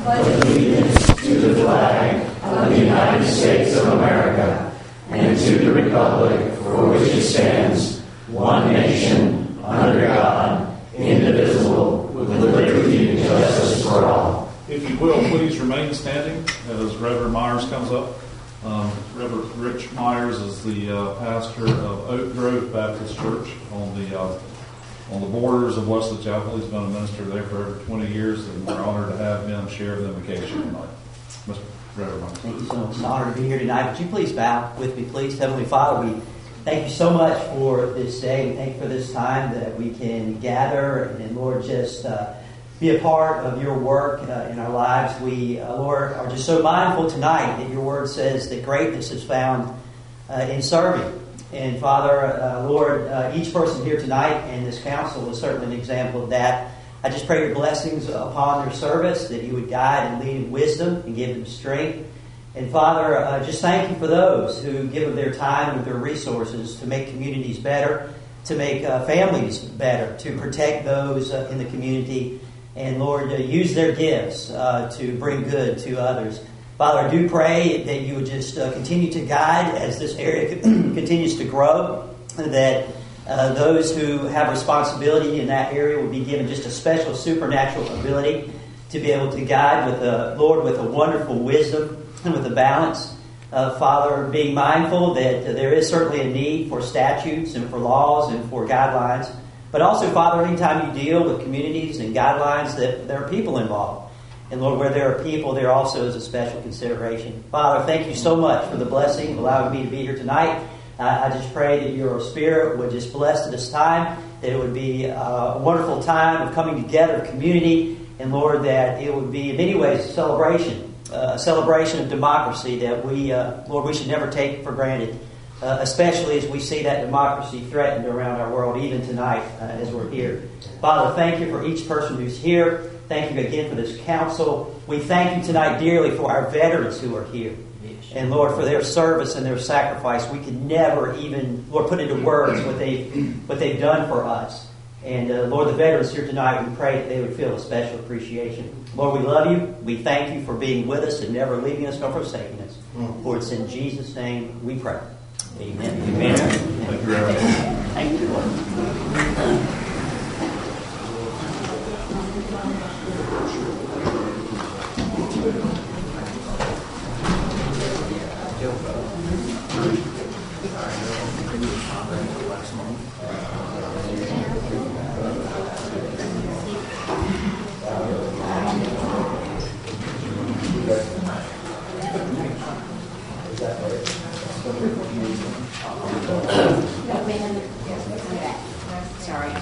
pledge allegiance to the flag of the United States of America and to the republic for which it stands, one nation, under God, indivisible, with liberty and justice for all. If you will, please remain standing as Reverend Myers comes up. Reverend Rich Myers is the pastor of Oak Grove Baptist Church on the borders of Wesley Chapel. He's been a minister there for over 20 years, and we're honored to have him share the invocation tonight. Mr. Reverend Myers. Thank you so much. It's an honor to be here tonight. Would you please bow with me, please? Heavenly Father, we thank you so much for this day. We thank you for this time that we can gather and Lord, just be a part of your work in our lives. We, Lord, are just so mindful tonight that your word says that greatness is found in serving. And Father, Lord, each person here tonight and this council is certainly an example of that. I just pray your blessings upon their service, that you would guide and lead in wisdom and give them strength. And Father, just thank you for those who give of their time and their resources to make communities better, to make families better, to protect those in the community. And Lord, use their gifts to bring good to others. Father, I do pray that you would just continue to guide as this area continues to grow, that those who have responsibility in that area will be given just a special supernatural ability to be able to guide with a wonderful wisdom and with a balance. Father, being mindful that there is certainly a need for statutes and for laws and for guidelines. But also, Father, anytime you deal with communities and guidelines, that there are people involved. And Lord, where there are people, there also is a special consideration. Father, thank you so much for the blessing of allowing me to be here tonight. I just pray that your Spirit would just bless this time, that it would be a wonderful time of coming together, community, and Lord, that it would be in many ways a celebration of democracy that we, Lord, we should never take for granted. Especially as we see that democracy threatened around our world, even tonight as we're here. Father, thank you for each person who's here. Thank you again for this council. We thank you tonight dearly for our veterans who are here. And Lord, for their service and their sacrifice. We could never even, Lord, put into words what they've done for us. And Lord, the veterans here tonight, we pray that they would feel a special appreciation. Lord, we love you. We thank you for being with us and never leaving us nor forsaking us. For it's in Jesus' name we pray. Amen. Amen. Thank you very much. Thank you, Lord. Sorry.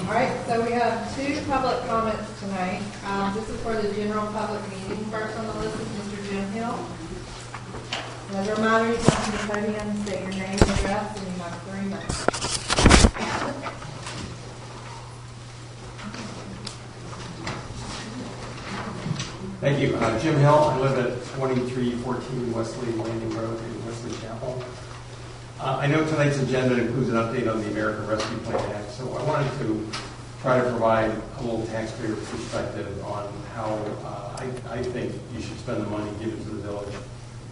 All right, so we have two public comments tonight. This is for the general public meeting. First on the list is Mr. Jim Hill. And as a reminder, you come to the podium, state your name and address, and you have 3 minutes. Thank you. Jim Hill. I live at 2314 Wesley Landing Road in Wesley Chapel. I know tonight's agenda includes an update on the American Rescue Plan Act, so I wanted to try to provide a little taxpayer perspective on how I think you should spend the money given to the village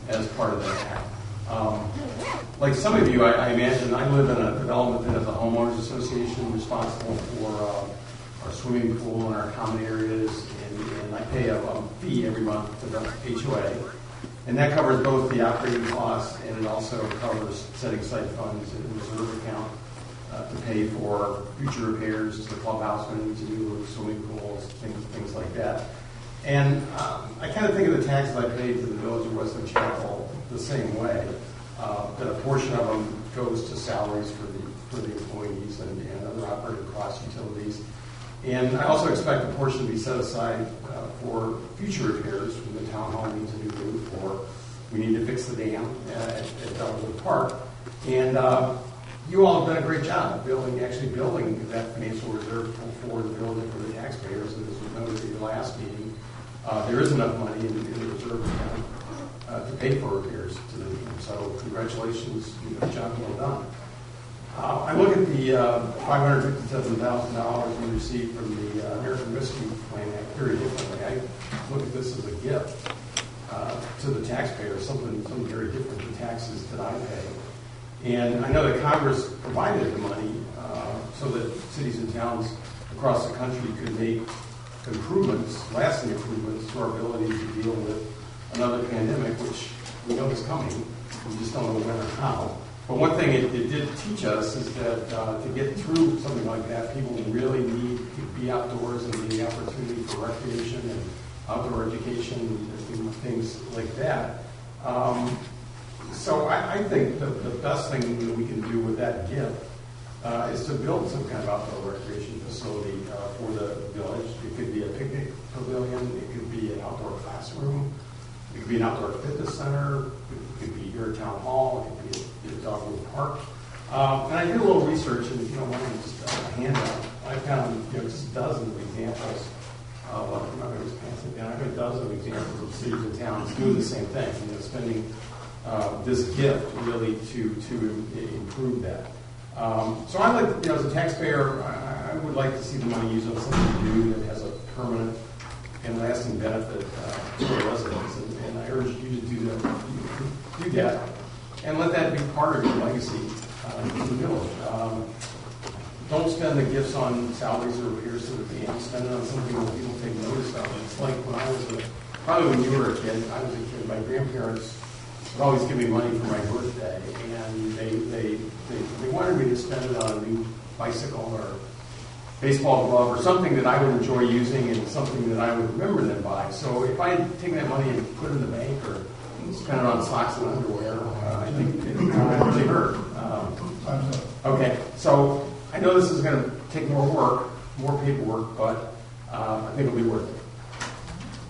as part of that act. Like some of you, I imagine I live in a development that has a homeowners association responsible for our swimming pool and our common areas, and I pay a fee every month to the HOA. And that covers both the operating costs, and it also covers setting aside funds in a reserve account to pay for future repairs to the clubhouse when it needs a new roof, swimming pools, things like that. And I kind of think of the taxes I pay to the village of Wesley Chapel the same way. That a portion of them goes to salaries for the employees and other operating costs, utilities. And I also expect a portion to be set aside for future repairs when the town hall needs a new roof, or we need to fix the dam at Bellwood Park. And you all have done a great job actually building that financial reserve for the building for the taxpayers. And as we noted in the last meeting, there is enough money in the reserve account to pay for repairs to the team. So congratulations, job well done. I look at the $557,000 we received from the American Rescue Plan Act very differently. I look at this as a gift to the taxpayer, something very different than taxes that I pay. And I know that Congress provided the money so that cities and towns across the country could make improvements, lasting improvements to our ability to deal with another pandemic, which we know is coming. We just don't know when or how. But one thing it did teach us is that to get through something like that, people really need to be outdoors and the opportunity for recreation and outdoor education and things like that. So I think the best thing that we can do with that gift is to build some kind of outdoor recreation facility for the village. It could be a picnic pavilion. It could be an outdoor classroom. It could be an outdoor fitness center. It could be here at Town Hall. It could be a Dogwood Park. And I did a little research, and if you don't mind, just a handout. I found just dozens of examples. I'm not going to just pass it down. I have dozens of examples of cities and towns doing the same thing. Spending this gift really to improve that. So I like, as a taxpayer, I would like to see the money used on something new that has a permanent and lasting benefit to our residents. And I urge you to do that, and let that be part of your legacy in the village. Don't spend the gifts on salaries or repairs to the dam. Spend it on something that people take notice of. It's like when I was probably when you were a kid. I was a kid. My grandparents would always give me money for my birthday, and they wanted me to spend it on a new bicycle or baseball glove or something that I would enjoy using and something that I would remember them by. So if I had taken that money and put it in the bank or spent it on socks and underwear, I think it would really hurt. Okay, so I know this is going to take more work, more paperwork, but I think it'll be worth it.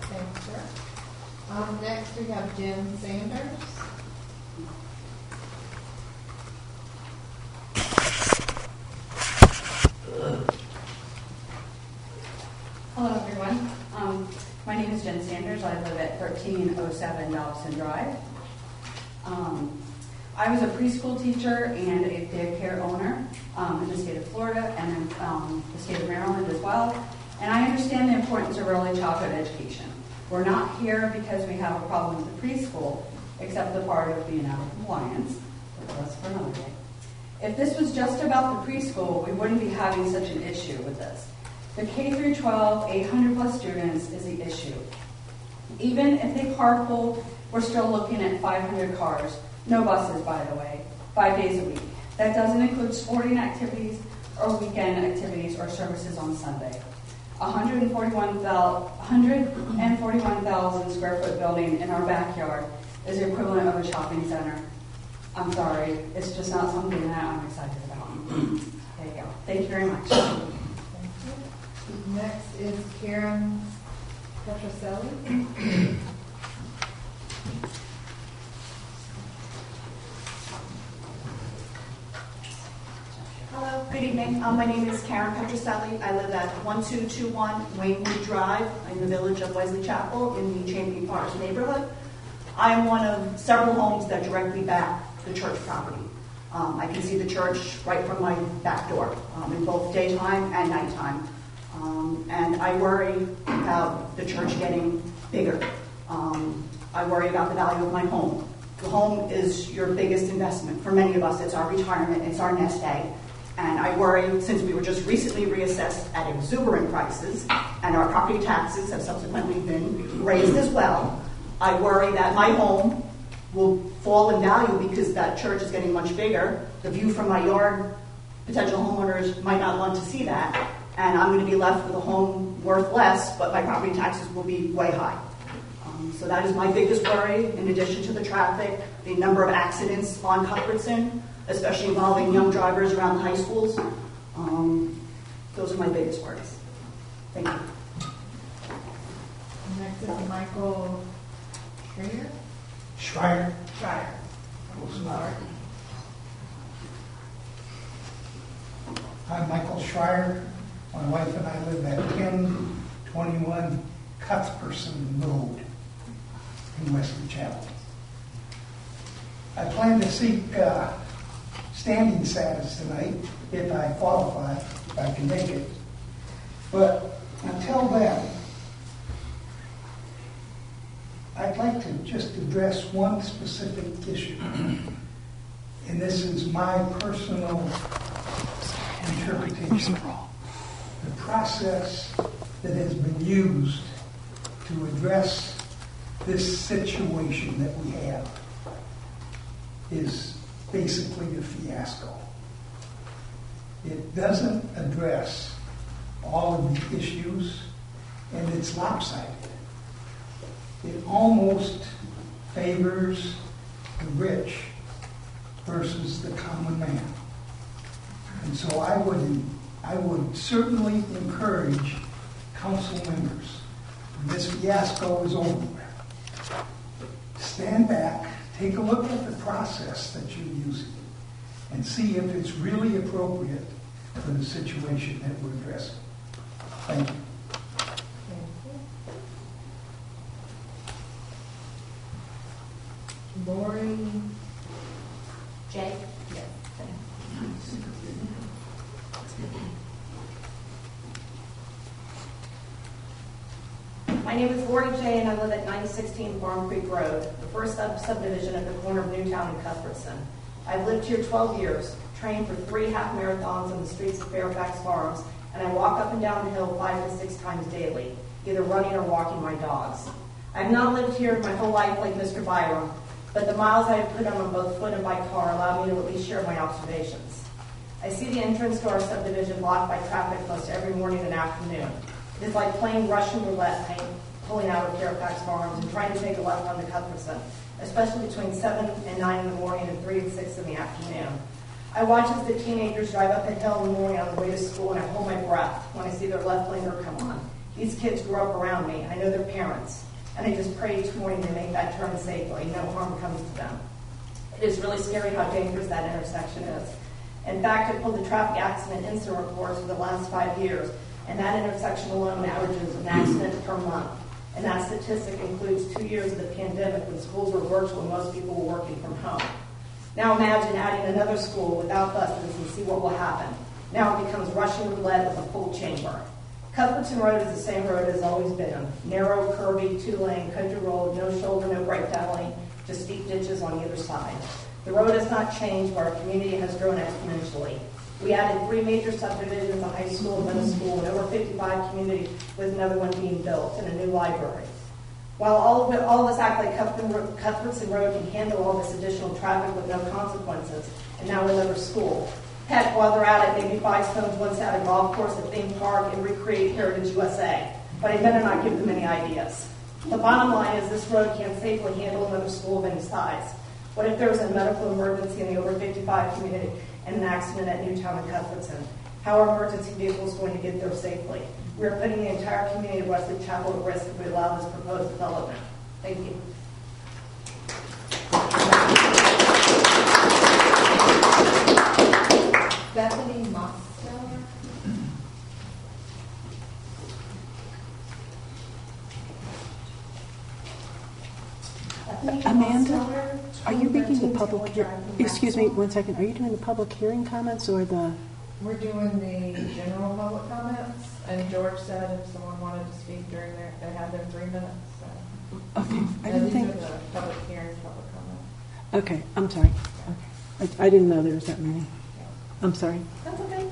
Thanks, sir. Next, we have Jim Sanders. Hello, everyone. My name is Jen Sanders. I live at 1307 Dobson Drive. I was a preschool teacher and a daycare owner in the state of Florida and in the state of Maryland as well. And I understand the importance of early childhood education. We're not here because we have a problem with the preschool, except the part of being out of compliance. But that's for another day. If this was just about the preschool, we wouldn't be having such an issue with this. The K through 12, 800 plus students is the issue. Even if they carpool, we're still looking at 500 cars. No buses, by the way, 5 days a week. That doesn't include sporting activities or weekend activities or services on Sunday. 141,000 square foot building in our backyard is the equivalent of a shopping center. I'm sorry, it's just not something that I'm excited about. There you go. Thank you very much. Thank you. Next is Karen Petroselli. Hello, good evening. My name is Karen Petroselli. I live at 1221 Waynwood Drive in the village of Wesley Chapel in the Champion Forest neighborhood. I am one of several homes that directly back the church property. I can see the church right from my back door in both daytime and nighttime. And I worry about the church getting bigger. I worry about the value of my home. The home is your biggest investment. For many of us, it's our retirement, it's our nest egg. And I worry, since we were just recently reassessed at exuberant prices, and our property taxes have subsequently been raised as well, I worry that my home will fall in value because that church is getting much bigger. The view from my yard, potential homeowners might not want to see that, and I'm going to be left with a home worth less, but my property taxes will be way high. So that is my biggest worry, in addition to the traffic, the number of accidents on Cuthbertson, especially involving young drivers around the high schools. Those are my biggest worries. Thank you. Next is Michael Schreier. Schreier. Sorry. Schreier. My wife and I live at 1021 Cuthbertson Road in Wesley Chapel. I plan to seek standing status tonight if I qualify, if I can make it. But until then, I'd like to just address one specific issue. And this is my personal interpretation. The process that has been used to address this situation that we have is basically a fiasco. It doesn't address all of the issues, and it's lopsided. It almost favors the rich versus the common man. And so I would certainly encourage council members, when this fiasco is over with, stand back, take a look at the process that you're using, and see if it's really appropriate for the situation that we're addressing. Thank you. Lori. Jay? Yes. My name is Lori Jay, and I live at 916 Farm Creek Road, the first subdivision at the corner of Newtown and Cuthbertson. I've lived here 12 years, trained for 3 half marathons on the streets of Fairfax Farms, and I walk up and down the hill 5 to 6 times daily, either running or walking my dogs. I've not lived here my whole life like Mr. Byram, but the miles I have put on both foot and by car allow me to at least share my observations. I see the entrance to our subdivision blocked by traffic most every morning and afternoon. It is like playing Russian roulette, pulling out of Fairfax Farms and trying to take a left onto Cuthbertson, especially between 7 and 9 in the morning and 3 and 6 in the afternoon. I watch as the teenagers drive up a hill in the morning on the way to school, and I hold my breath when I see their left blinker come on. These kids grew up around me. I know their parents, and I just pray each morning they make that turn safely. No harm comes to them. It is really scary how dangerous that intersection is. In fact, I pulled the traffic accident incident reports for the last 5 years, and that intersection alone averages an accident per month. And that statistic includes 2 years of the pandemic when schools were virtual and most people were working from home. Now imagine adding another school without buses and see what will happen. Now it becomes Russian roulette with a full chamber. Cuthbertson Road is the same road as always been. Narrow, curvy, 2-lane, country road, no shoulder, no breakdown, just steep ditches on either side. The road has not changed, but our community has grown exponentially. We added 3 major subdivisions, a high school, a middle school, and over 55 communities with another one being built and a new library. While all of us act like Cuthbertson Road can handle all this additional traffic with no consequences, and now another school. Heck, while they're at it, maybe Five Stones wants to add a golf course, a theme park, and recreate Heritage USA. But I better not give them any ideas. The bottom line is this road can't safely handle another school of any size. What if there was a medical emergency in the over 55 community and an accident at Newtown and Cuthbertson? How are emergency vehicles going to get there safely? We are putting the entire community of Wesley Chapel at risk if we allow this proposed development. Thank you. Bethany Mosteller. Amanda, are you reading the public? Excuse me, 1 second. Are you doing the public hearing comments or the? We're doing the general public comments, and George said if someone wanted to speak during their, they had their 3 minutes. So. Okay, I And didn't these think. are the public hearings, public comment. Okay, I'm sorry. I didn't know there was that many. I'm sorry. That's okay.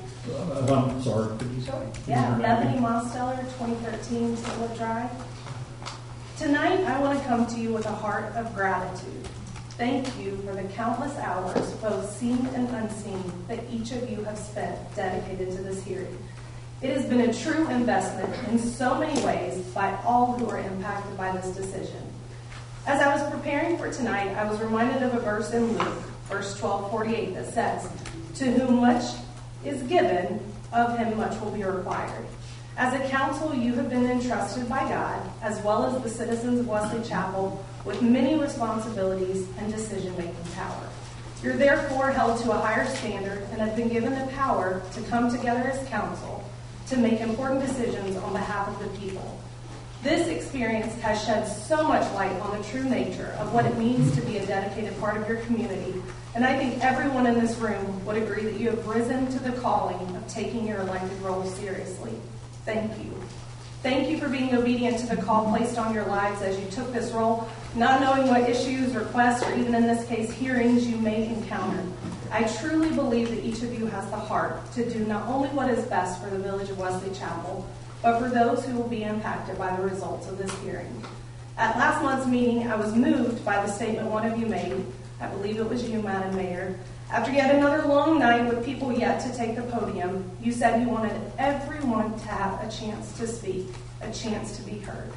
I'm sorry. Could you say? Yeah, Bethany Mosteller, 2013 Tulip Drive. Tonight, I want to come to you with a heart of gratitude. Thank you for the countless hours, both seen and unseen, that each of you have spent dedicated to this hearing. It has been a true investment in so many ways by all who are impacted by this decision. As I was preparing for tonight, I was reminded of a verse in Luke, verse 12:48, that says, "To whom much is given, of him much will be required." As a council, you have been entrusted by God, as well as the citizens of Wesley Chapel, with many responsibilities and decision-making power. You're therefore held to a higher standard and have been given the power to come together as council to make important decisions on behalf of the people. This experience has shed so much light on the true nature of what it means to be a dedicated part of your community, and I think everyone in this room would agree that you have risen to the calling of taking your elected role seriously. Thank you. Thank you for being obedient to the call placed on your lives as you took this role, not knowing what issues, requests, or even in this case, hearings you may encounter. I truly believe that each of you has the heart to do not only what is best for the village of Wesley Chapel, but for those who will be impacted by the results of this hearing. At last month's meeting, I was moved by the statement one of you made. I believe it was you, Madam Mayor. After yet another long night with people yet to take the podium, you said you wanted everyone to have a chance to speak, a chance to be heard.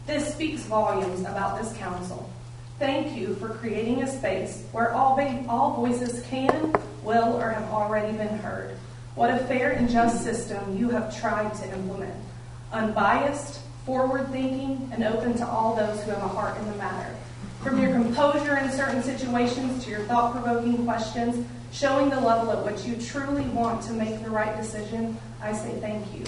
This speaks volumes about this council. Thank you for creating a space where all voices can, will, or have already been heard. What a fair and just system you have tried to implement. Unbiased, forward-thinking, and open to all those who have a heart in the matter. From your composure in certain situations to your thought-provoking questions, showing the level at which you truly want to make the right decision, I say thank you.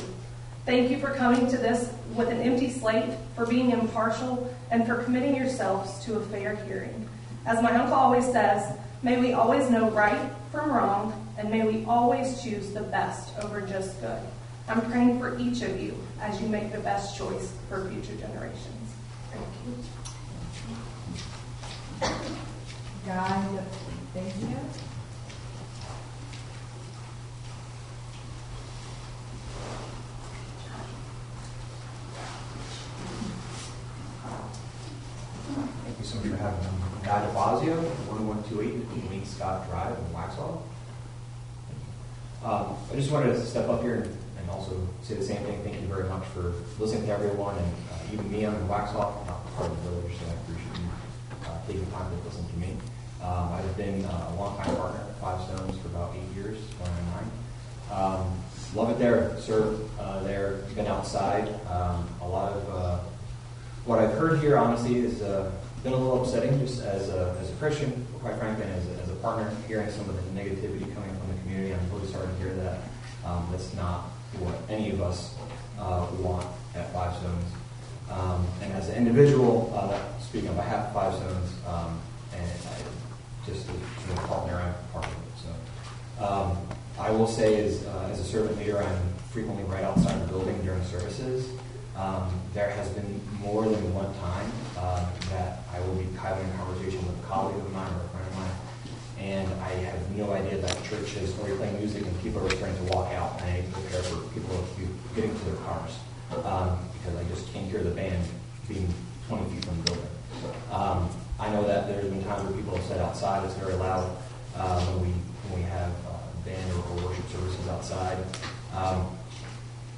Thank you for coming to this with an empty slate, for being impartial, and for committing yourselves to a fair hearing. As my uncle always says, may we always know right from wrong, and may we always choose the best over just good. I'm praying for each of you as you make the best choice for future generations. Thank you. Guy, thank you. Thank you so much for having me. Guy DeFazio, 1128 Wayne Scott Drive in Waxhaw. I just wanted to step up here and also say the same thing. Thank you very much for listening to everyone, and even me, I'm in Waxhaw, not part of the village, so I appreciate you taking time to listen to me. I've been a long-time partner at Five Stones for about 8 years, going on 9. Love it there. Served there, been outside. A lot of what I've heard here, honestly, is been a little upsetting, just as a Christian, quite frankly, and as a partner, hearing some of the negativity coming from the community. I'm really sorry to hear that. That's not what any of us want at Five Stones. And as an individual, speaking on behalf of Five Stones, and just as a partner, I'm part of it. So I will say, as a servant leader, I'm frequently right outside the building during services. There has been more than one time that I will be having a conversation with a colleague of mine or a friend of mine, and I have no idea that the church is already playing music and people are starting to walk out, and I need to prepare for people getting to their cars because I just can't hear the band being 20 feet from the building. I know that there's been times where people have said outside it's very loud when we have band or worship services outside.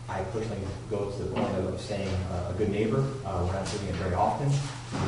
I personally go to the point of staying a good neighbor. We're not doing it very often.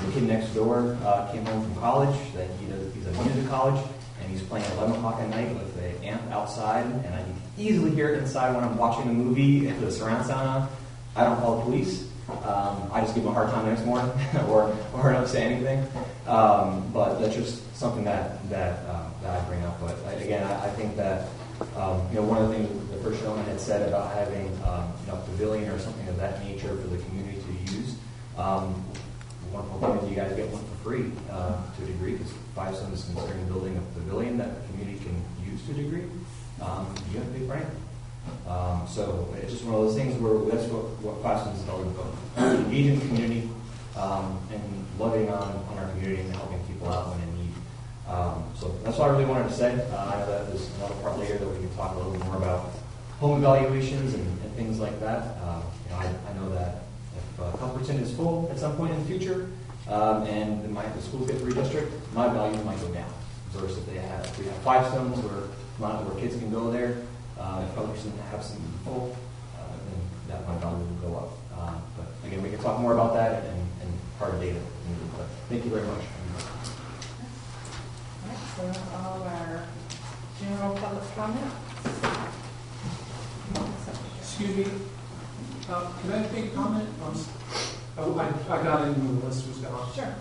The kid next door came home from college. He's admitted to college, and he's playing at 11 o'clock at night with an amp outside, and I can easily hear it inside when I'm watching a movie with the surround sound on. I don't call the police. I just give him a hard time the next morning, or don't say anything. But that's just something that I bring up. But again, I think that one of the things the first gentleman had said about having a pavilion or something of that nature for the community to use. One thing is you guys get one for free to a degree, because Five Stones is considering building a pavilion that the community can use to a degree. You have to pay for anything. So it's just one of those things where that's what Five Stones is all about. Engaging the community and loving on our community and helping people out when in need. So that's what I really wanted to say. I know that there's another part later that we can talk a little bit more about home evaluations and things like that. I know that if Cuthbertson is full at some point in the future, and the schools get redistricted, my value might go down. Versus if we have Five Stones where kids can go there, if Cuthbertson have some full, then that my value will go up. But again, we can talk more about that and hard data. But thank you very much. So all our general public comments. Excuse me, can I make a comment? I got in when the list was gone. Sure.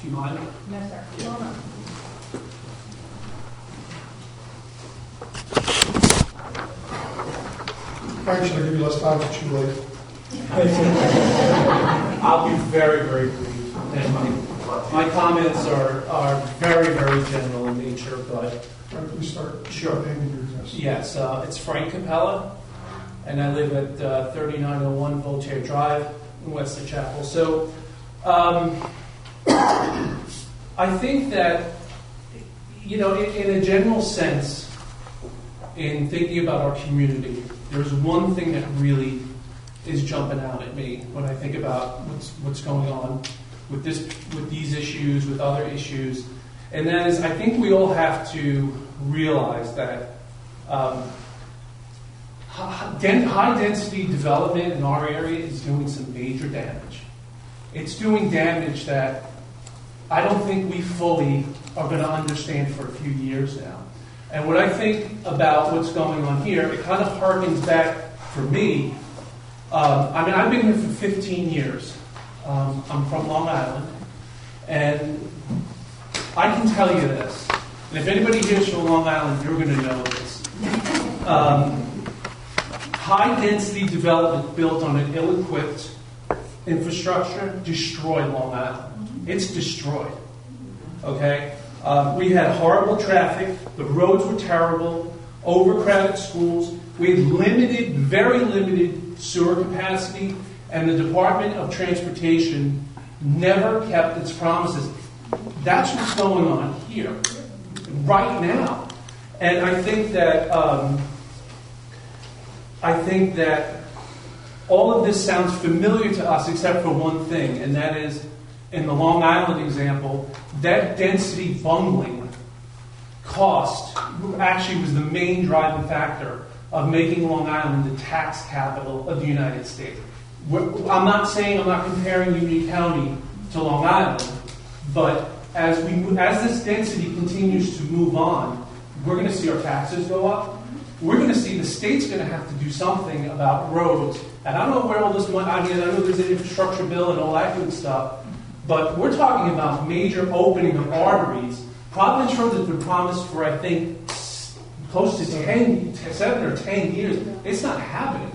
Do you mind? No, sir. Come on up. Frank, should I give you less time to chew later? I'll be very, very brief. And my comments are very, very general in nature, but Frank, please start. Sure. Naming your address. yes, it's Frank Capella, and I live at 3901 Voltaire Drive in Wesley Chapel. So I think that, in a general sense, in thinking about our community, there's one thing that really is jumping out at me when I think about what's going on with these issues, with other issues, and that is, I think we all have to realize that high-density development in our area is doing some major damage. It's doing damage that I don't think we fully are going to understand for a few years now. And when I think about what's going on here, it kind of harkens back for me. I've been here for 15 years. I'm from Long Island. And I can tell you this. And if anybody here is from Long Island, you're going to know this. High-density development built on an ill-equipped infrastructure destroyed Long Island. It's destroyed. Okay? We had horrible traffic. The roads were terrible. Overcrowded schools. We had very limited sewer capacity. And the Department of Transportation never kept its promises. That's what's going on here, right now. And I think that all of this sounds familiar to us except for one thing, and that is, in the Long Island example, that density bungling cost actually was the main driving factor of making Long Island the tax capital of the United States. I'm not comparing Union County to Long Island, but as this density continues to move on, we're going to see our taxes go up. We're going to see the state's going to have to do something about roads. And I don't know where all this money, I know there's an infrastructure bill and all that good stuff, but we're talking about major opening of arteries. Providence Road has been promised for, I think, close to 7 or 10 years. It's not happening.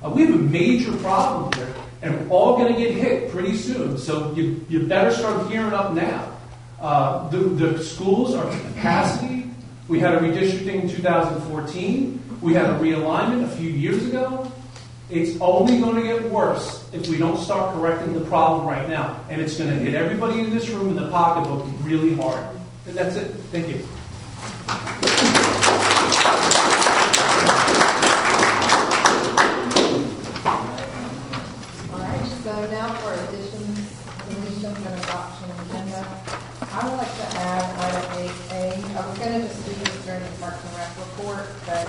We have a major problem here, and we're all going to get hit pretty soon. So you better start gearing up now. The schools are capacity. We had a redistricting in 2014. We had a realignment a few years ago. It's only going to get worse if we don't start correcting the problem right now. And it's going to hit everybody in this room in the pocketbook really hard. And that's it. Thank you. So now for additions, deletions, and adoption of agenda. I would like to add item 8A. I was going to just do this during the Parks and Rec report, but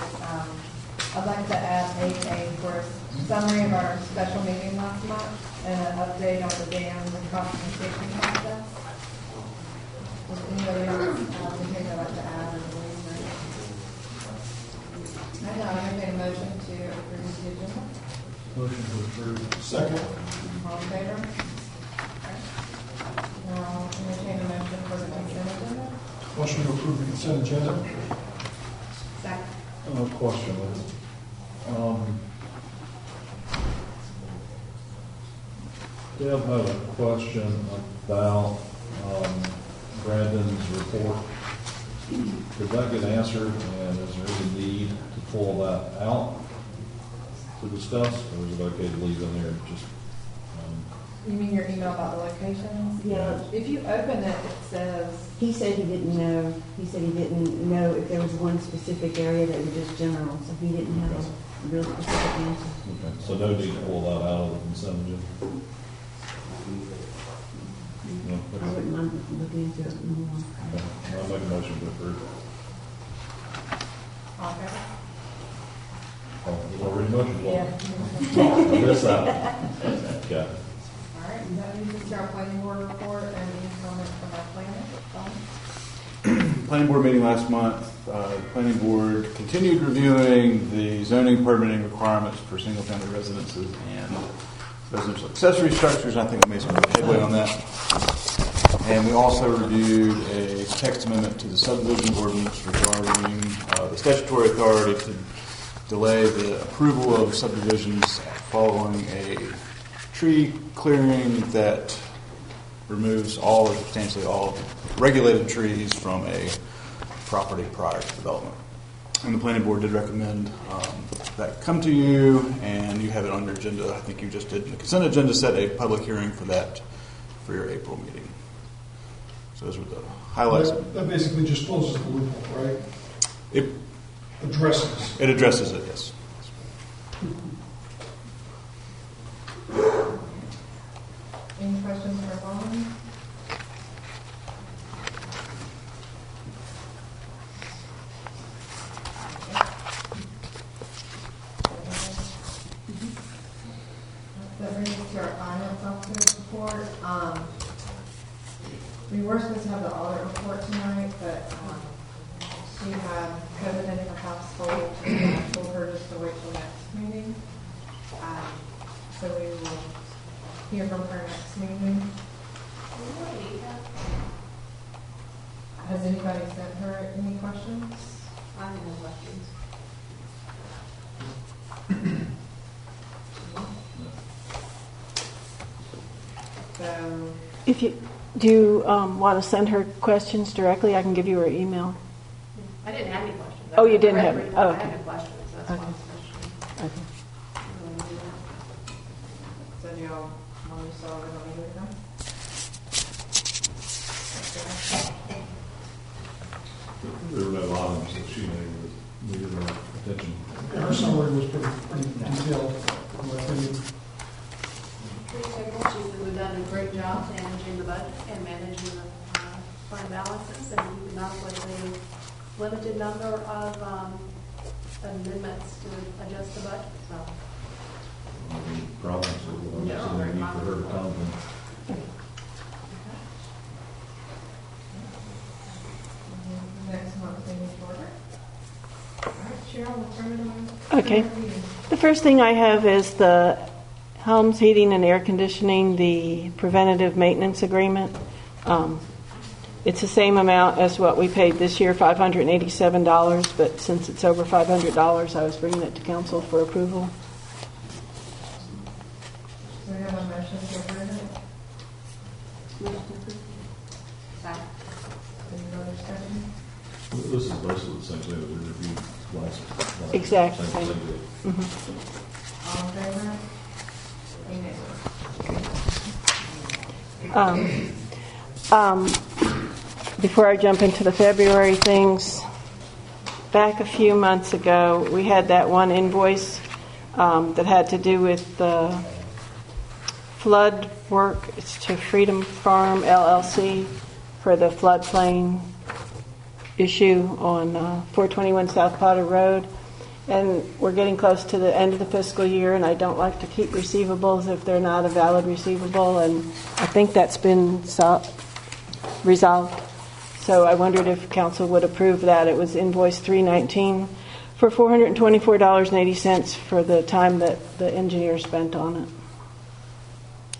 I'd like to add 8A for a summary of our special meeting last month and an update on the dams and compensation process. Does anybody else have anything they'd like to add or believe? I know, I made a motion to approve the agenda. Motion to approve. Second. All in favor? Now, entertain a motion for the consent agenda. Motion to approve the consent agenda. Second. Question. Deb had a question about Brandon's report. Did that get answered, and is there any need to pull that out to discuss, or is it okay to leave in there just? You mean your email about the locations? Yeah. If you open it, it says, He said he didn't know. He said he didn't know if there was one specific area that was just general, so he didn't have a real specific answer. Okay, so no need to pull that out of the consent agenda? No, I wouldn't mind looking into it more. okay. I'll make a motion to approve. okay. Oh, there's already a motion. Yeah. I missed that. Okay. All right, now you just our planning board report and any comments from our planner. Planning board meeting last month. Planning board continued reviewing the zoning permitting requirements for single-family residences and residential accessory structures. I think we made some headway on that. And we also reviewed a text amendment to the subdivision ordinance regarding the statutory authority to delay the approval of subdivisions following a tree clearing that removes all or substantially all regulated trees from a property prior to development. And the planning board did recommend that come to you, and you have it on your agenda. I think you just did the consent agenda, set a public hearing for that for your April meeting. So those were the highlights. That basically just closes the loophole, right? It addresses. It addresses it, yes. Any questions for Bowman? That brings us to our finance officer's report. We were supposed to have the audit report tonight, but she had COVID in her household, and I told her just to wait till next meeting. So we will hear from her next meeting. Has anybody sent her any questions? I have no questions. So, If you do want to send her questions directly, I can give you her email. I didn't have any questions. Oh, you didn't have? Oh, Okay. I had questions. That's Okay. why I was questioning. Okay. So do y'all want me to solve it on either time? There were no items that she needed our attention. Her summary was pretty detailed, in my opinion. She said we've done a great job managing the budget and managing the fund balances, and keeping up with the limited number of amendments to adjust the budget. So, Any problems with the No, so very need for her to fine. come in. Next month's meeting order. All right, Cheryl, we'll turn it over. Okay. The first thing I have is the Helms Heating and Air Conditioning, the preventative maintenance agreement. It's the same amount as what we paid this year, $587, but since it's over $500, I was bringing it to council for approval. Do we have a motion to approve it? Any other discussion? This is basically the same thing that we reviewed last. Exactly. Same thing. Mhm. All in favor? Unanimous. Before I jump into the February things, back a few months ago, we had that one invoice that had to do with the flood work. It's to Freedom Farm LLC for the floodplain issue on 421 South Potter Road. And we're getting close to the end of the fiscal year, and I don't like to keep receivables if they're not a valid receivable, and I think that's been resolved. So I wondered if council would approve that. It was invoice 319 for $424.80 for the time that the engineer spent on it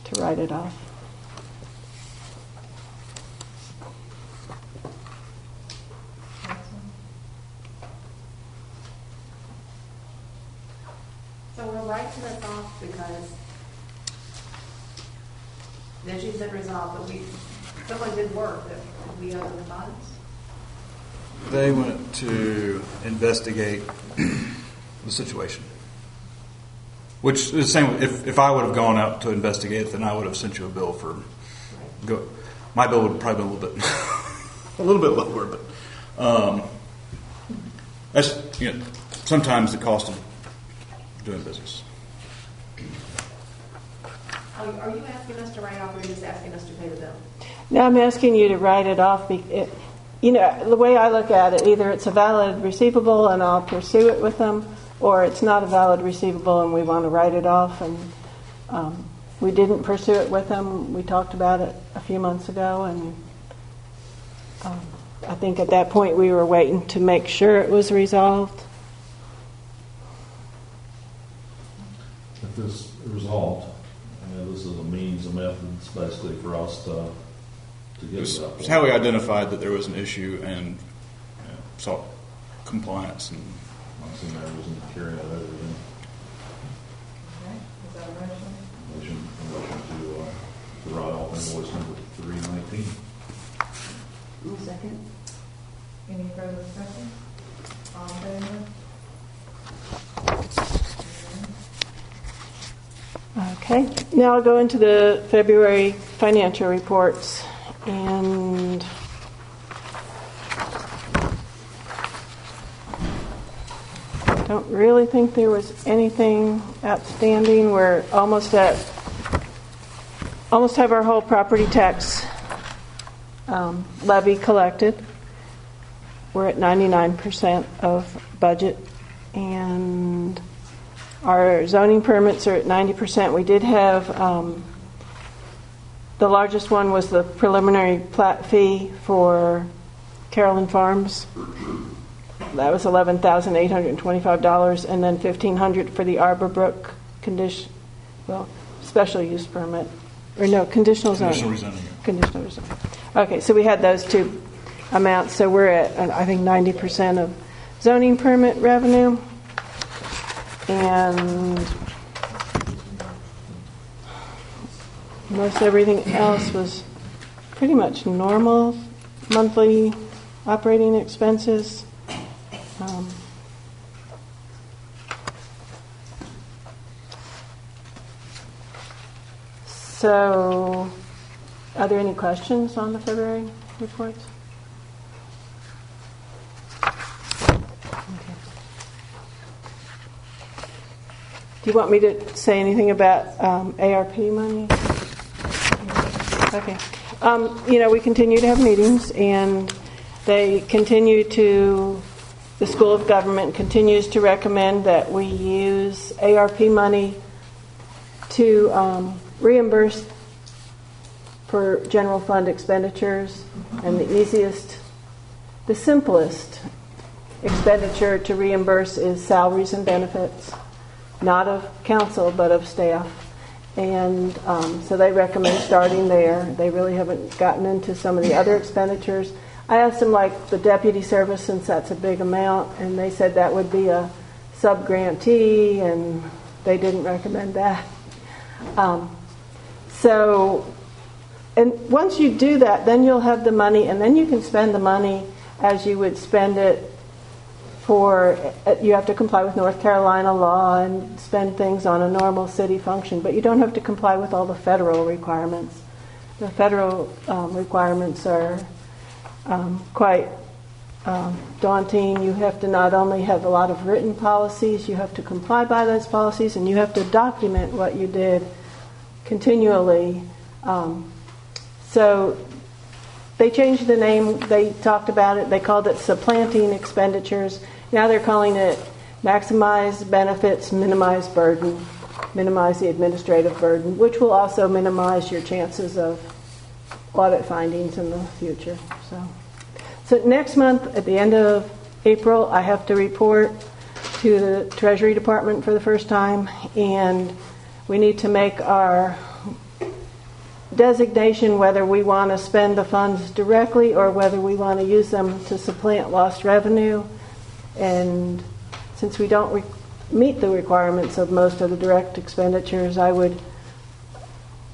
to write it off. so we're writing this off because, as you said, resolved, but someone did work that we owe the funds. They went to investigate the situation. Which is the same, if I would have gone out to investigate, then I would have sent you a bill for, my bill would probably be a little bit lower, but that's, sometimes the cost of doing business. Are you asking us to write off, or are you just asking us to pay the bill? No, I'm asking you to write it off. The way I look at it, either it's a valid receivable and I'll pursue it with them, or it's not a valid receivable and we want to write it off. And we didn't pursue it with them. We talked about it a few months ago, and I think at that point we were waiting to make sure it was resolved. If this resolved, this is a means, a methods basically for us to It's how we identified that there was an issue and sought compliance. And Once the mayor was in carry that over then. Okay, is that a motion? Motion to write off invoice number 319. Second. Any further discussion? All in favor? Okay, now I'll go into the February financial reports, and don't really think there was anything outstanding. We're almost have our whole property tax levy collected. We're at 99% of budget, and our zoning permits are at 90%. We did have, the largest one was the preliminary plat fee for Carolyn Farms. That was $11,825, and then $1,500 for the Arborbrook special use permit. Or no, conditional zoning. Conditional rezoning. Okay, so we had those two amounts. So we're at, I think, 90% of zoning permit revenue. And most everything else was pretty much normal monthly operating expenses. So, are there any questions on the February reports? Do you want me to say anything about ARP money? Okay. We continue to have meetings, and the School of Government continues to recommend that we use ARP money to reimburse for general fund expenditures, and the simplest expenditure to reimburse is salaries and benefits. Not of council, but of staff. And so they recommend starting there. They really haven't gotten into some of the other expenditures. I asked them, like the deputy service, since that's a big amount, and they said that would be a sub-grantee, and they didn't recommend that. And once you do that, then you'll have the money, and then you can spend the money as you would spend it you have to comply with North Carolina law and spend things on a normal city function, but you don't have to comply with all the federal requirements. The federal requirements are quite daunting. You have to not only have a lot of written policies, you have to comply by those policies, and you have to document what you did continually. So they changed the name. They talked about it. They called it supplanting expenditures. Now they're calling it maximize benefits, minimize burden, minimize the administrative burden, which will also minimize your chances of audit findings in the future. So next month, at the end of April, I have to report to the Treasury Department for the first time, and we need to make our designation whether we want to spend the funds directly or whether we want to use them to supplant lost revenue. And since we don't meet the requirements of most of the direct expenditures, I would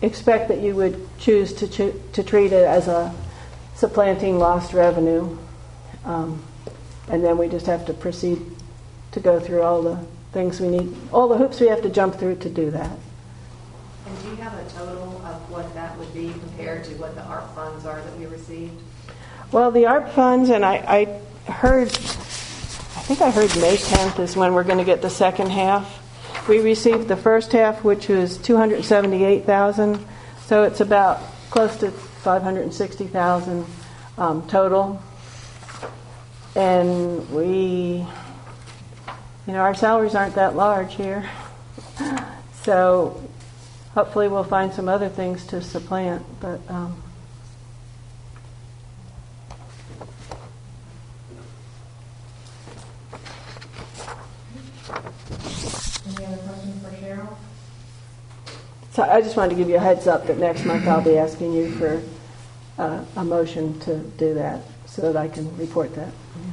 expect that you would choose to treat it as a supplanting lost revenue. And then we just have to proceed to go through all the things we need, all the hoops we have to jump through to do that. And do you have a total of what that would be compared to what the ARP funds are that we received? Well, the ARP funds, and I think I heard May 10th is when we're going to get the second half. We received the first half, which was $278,000, so it's about close to $560,000 total. And our salaries aren't that large here, so hopefully we'll find some other things to supplant. But Any other questions for Cheryl? so I just wanted to give you a heads up that next month I'll be asking you for a motion to do that so that I can report that. Yeah.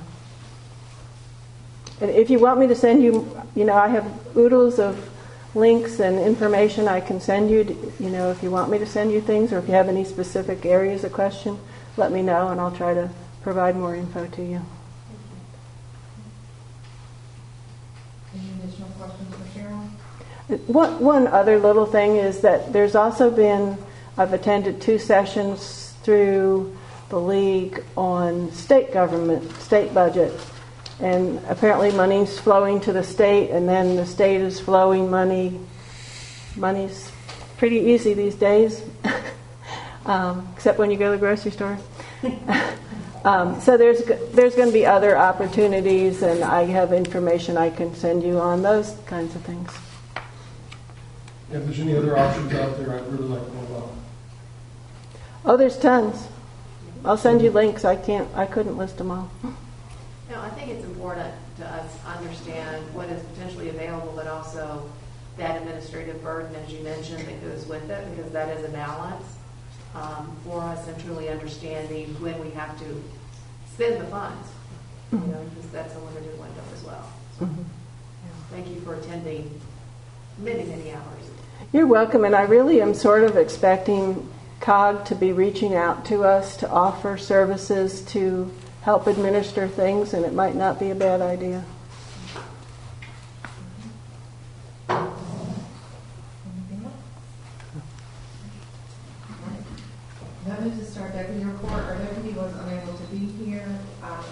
And if you want me to send you, I have oodles of links and information I can send you. If you want me to send you things, or if you have any specific areas of question, let me know, and I'll try to provide more info to you. Any additional questions for Cheryl? One other little thing is that there's also been, I've attended 2 sessions through the league on state government, state budget. And apparently money's flowing to the state, and then the state is flowing money. Money's pretty easy these days, except when you go to the grocery store. So there's going to be other opportunities, and I have information I can send you on those kinds of things. If there's any other options out there, I'd really like to know about. Oh, there's tons. I'll send you links. I couldn't list them all. No, I think it's important to us understand what is potentially available, but also that administrative burden, as you mentioned, that goes with it, because that is a balance for us in truly understanding when we have to spend the funds, because that's a limited window as well. So, thank you for attending many, many hours. You're welcome, and I really am sort of expecting COG to be reaching out to us to offer services to help administer things, and it might not be a bad idea. That is just our deputy report. Our deputy was unable to be here.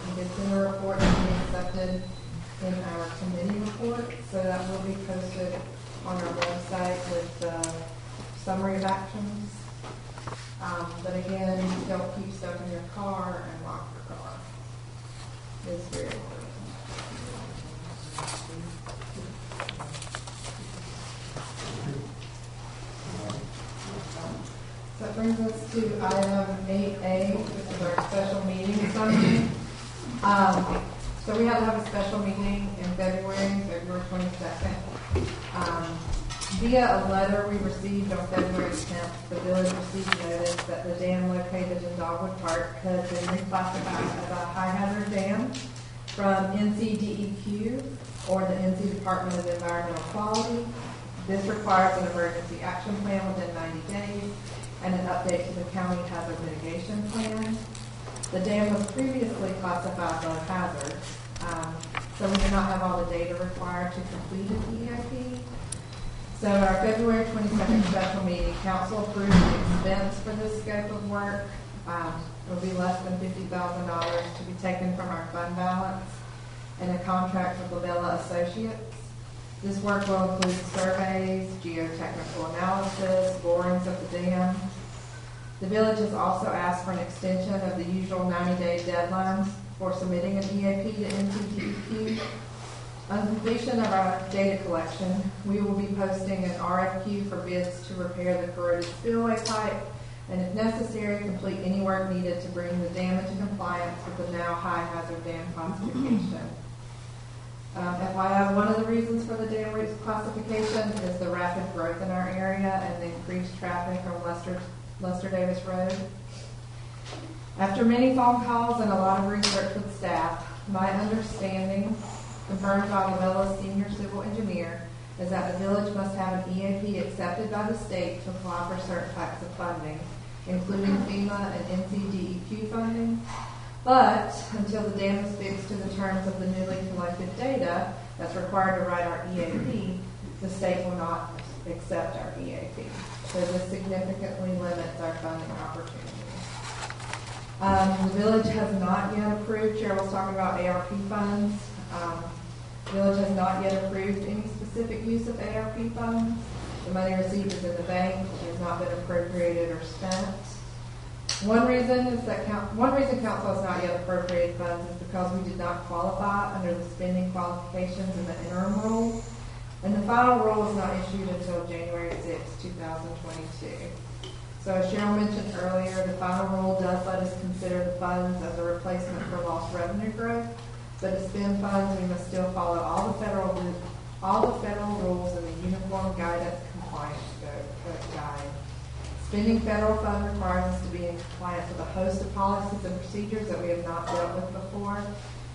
He did send a report that we accepted in our committee report, so that will be posted on our website with the summary of actions. But again, don't keep stuff in your car and lock your car. It's very important. So that brings us to item 8A, which is our special meeting summary. So we have to have a special meeting in February 22nd. Via a letter we received on February 10th, the village received notice that the dam located in Dogwood Park has been reclassified as a high hazard dam from NCDEQ, or the NC Department of Environmental Quality. This requires an emergency action plan within 90 days and an update to the county hazard mitigation plan. The dam was previously classified low hazard, so we do not have all the data required to complete an EIP. So at our February 22nd special meeting, council approved the expense for this scope of work. It will be less than $50,000 to be taken from our fund balance and a contract with Lavella Associates. This work will include surveys, geotechnical analysis, borings of the dam. The village has also asked for an extension of the usual 90-day deadlines for submitting an EAP to NCDEQ. On completion of our data collection, we will be posting an RFQ for bids to repair the corroded spillway pipe, and if necessary, complete any work needed to bring the dam into compliance with the now high hazard dam classification. FYI, one of the reasons for the dam classification is the rapid growth in our area and the increased traffic on Lester Davis Road. After many phone calls and a lot of research with staff, my understanding, confirmed by Lavella's senior civil engineer, is that the village must have an EAP accepted by the state to apply for certain types of funding, including FEMA and NCDEQ funding. But until the dam is fixed to the terms of the newly collected data that's required to write our EAP, the state will not accept our EAP. So this significantly limits our funding opportunities. The village has not yet approved, Cheryl was talking about ARP funds. The village has not yet approved any specific use of ARP funds. The money received is in the bank. It has not been appropriated or spent. One reason council has not yet appropriated funds is because we did not qualify under the spending qualifications in the interim rule, and the final rule was not issued until January 6, 2022. So as Cheryl mentioned earlier, the final rule does let us consider the funds as a replacement for lost revenue growth, but to spend funds, we must still follow all the federal rules in the Uniform Guidance Compliance Guide. Spending federal funds requires us to be in compliance with a host of policies and procedures that we have not dealt with before,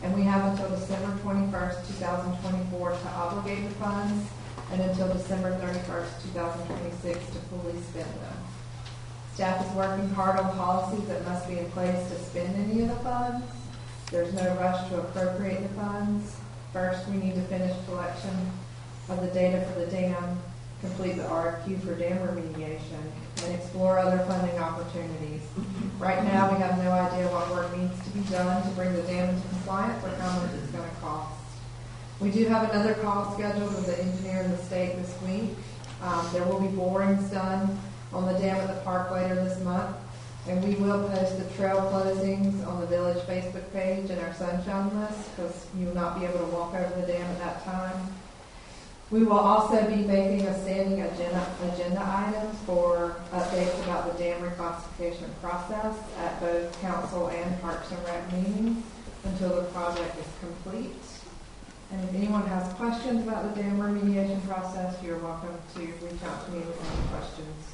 and we have until December 21st, 2024 to obligate the funds, and until December 31st, 2026 to fully spend them. Staff is working hard on policies that must be in place to spend any of the funds. There's no rush to appropriate the funds. First, we need to finish collection of the data for the dam, complete the RFQ for dam remediation, and explore other funding opportunities. Right now, we have no idea what work needs to be done to bring the dam into compliance or how much it's going to cost. We do have another call scheduled with the engineer in the state this week. There will be borings done on the dam at the park later this month, and we will post the trail closings on the village Facebook page and our sunshine list, because you will not be able to walk over the dam at that time. We will also be making a standing agenda items for updates about the dam reclassification process at both council and Parks and Rec meetings until the project is complete. And if anyone has questions about the dam remediation process, you're welcome to reach out to me with any questions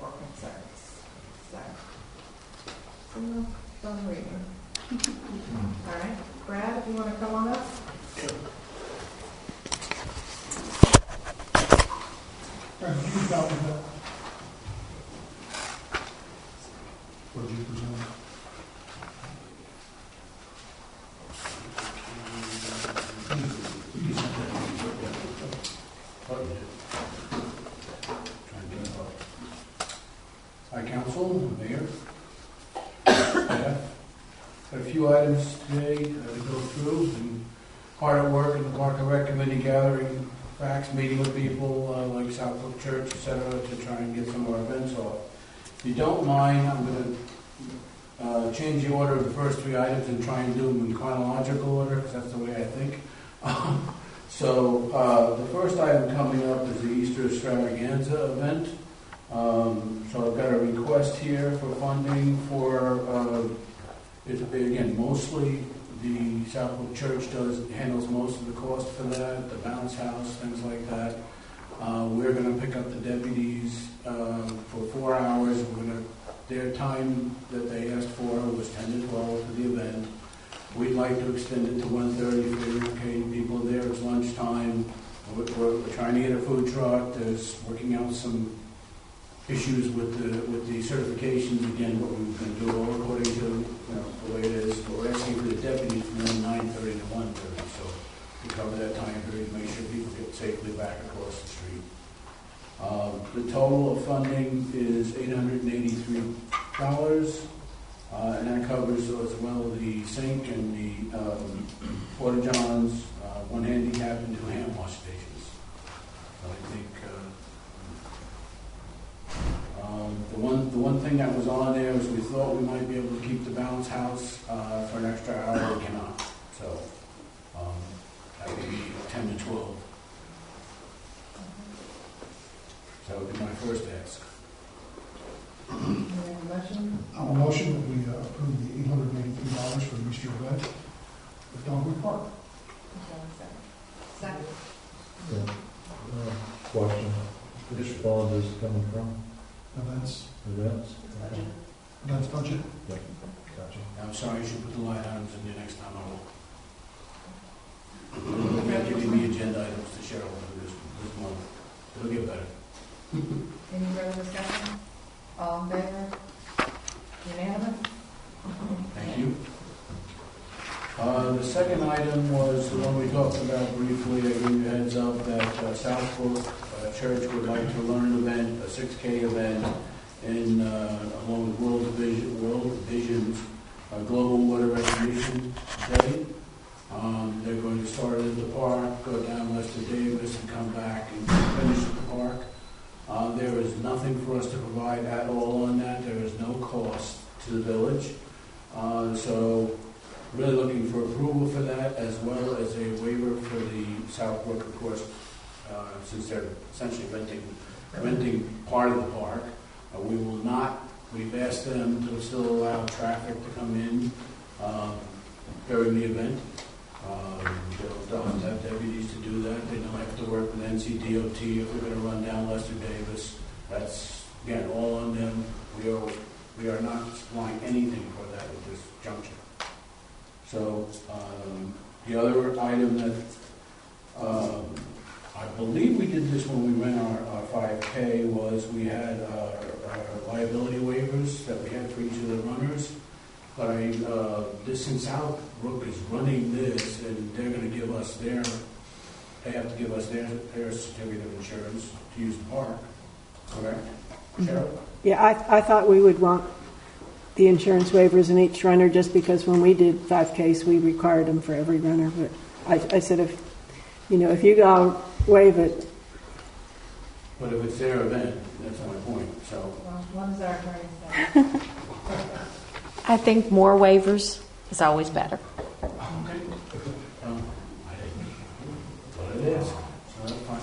or concerns. So, fun reading. All right, Brad, if you want to come on up. What did you present? Hi, Council, Mayor. I have a few items today to go through, and hard at work in the Park and Rec Committee, gathering facts, meeting with people like Southbrook Church, etc., to try and get some of our events off. If you don't mind, I'm going to change the order of the first three items and try and do them in chronological order, because that's the way I think. So the first item coming up is the Easter Extravaganza event. So I've got a request here for funding for, again, mostly the Southbrook Church handles most of the cost for that, the bounce house, things like that. We're going to pick up the deputies for 4 hours. Their time that they asked for was 10 to 12 for the event. We'd like to extend it to 1:30 if they're okay. People there, it's lunchtime. We're trying to get a food truck. There's working out some issues with the certifications again, but we're going to do all according to the way it is. We're asking for the deputies from 9:30 to 1:30, so to cover that time period, make sure people get safely back across the street. The total of funding is $883, and that covers as well the sink and the porta johns, one handicap, and 2 hand wash stations. So I think. The one thing that was on there was we thought we might be able to keep the bounce house for an extra hour. We cannot. So that would be 10 to 12. So that would be my first ask. I'll motion that we approve the $883 for the Easter event at Dogwood Park. Second. Question. Which fund is it coming from? Events. Events? Okay. Events budget. Yep. Gotcha. I'm sorry, you should put the line items in there next time. I will. We're giving me agenda items to share over this month. It'll get better. Any further discussion? All in favor? Unanimous? Thank you. The second item was the one we talked about briefly. I gave you a heads up that Southbrook Church would like to run an event, a 6K event, along with World Vision's Global Water Recognition Day. They're going to start at the park, go down Lester Davis, and come back and finish at the park. There is nothing for us to provide at all on that. There is no cost to the village. So really looking for approval for that, as well as a waiver for the Southbrook, of course, since they're essentially renting part of the park. We've asked them to still allow traffic to come in during the event. They'll have deputies to do that. They don't have to work with NCDOT if we're going to run down Lester Davis. That's, again, all on them. we are not supplying anything for that at this juncture. So, the other item that, I believe we did this when we ran our 5K, was we had our liability waivers that we had for each of the runners. But since Southbrook is running this, and they're gonna give us they have to give us their certificate of insurance to use the park, correct? Cheryl? Yeah, I thought we would want the insurance waivers in each runner just because when we did 5Ks, we required them for every runner. But I said, if you go waive it. But if it's their event, that's my point, so. Well, what does our attorney say? I think more waivers is always better. Okay. What it is, so that's fine.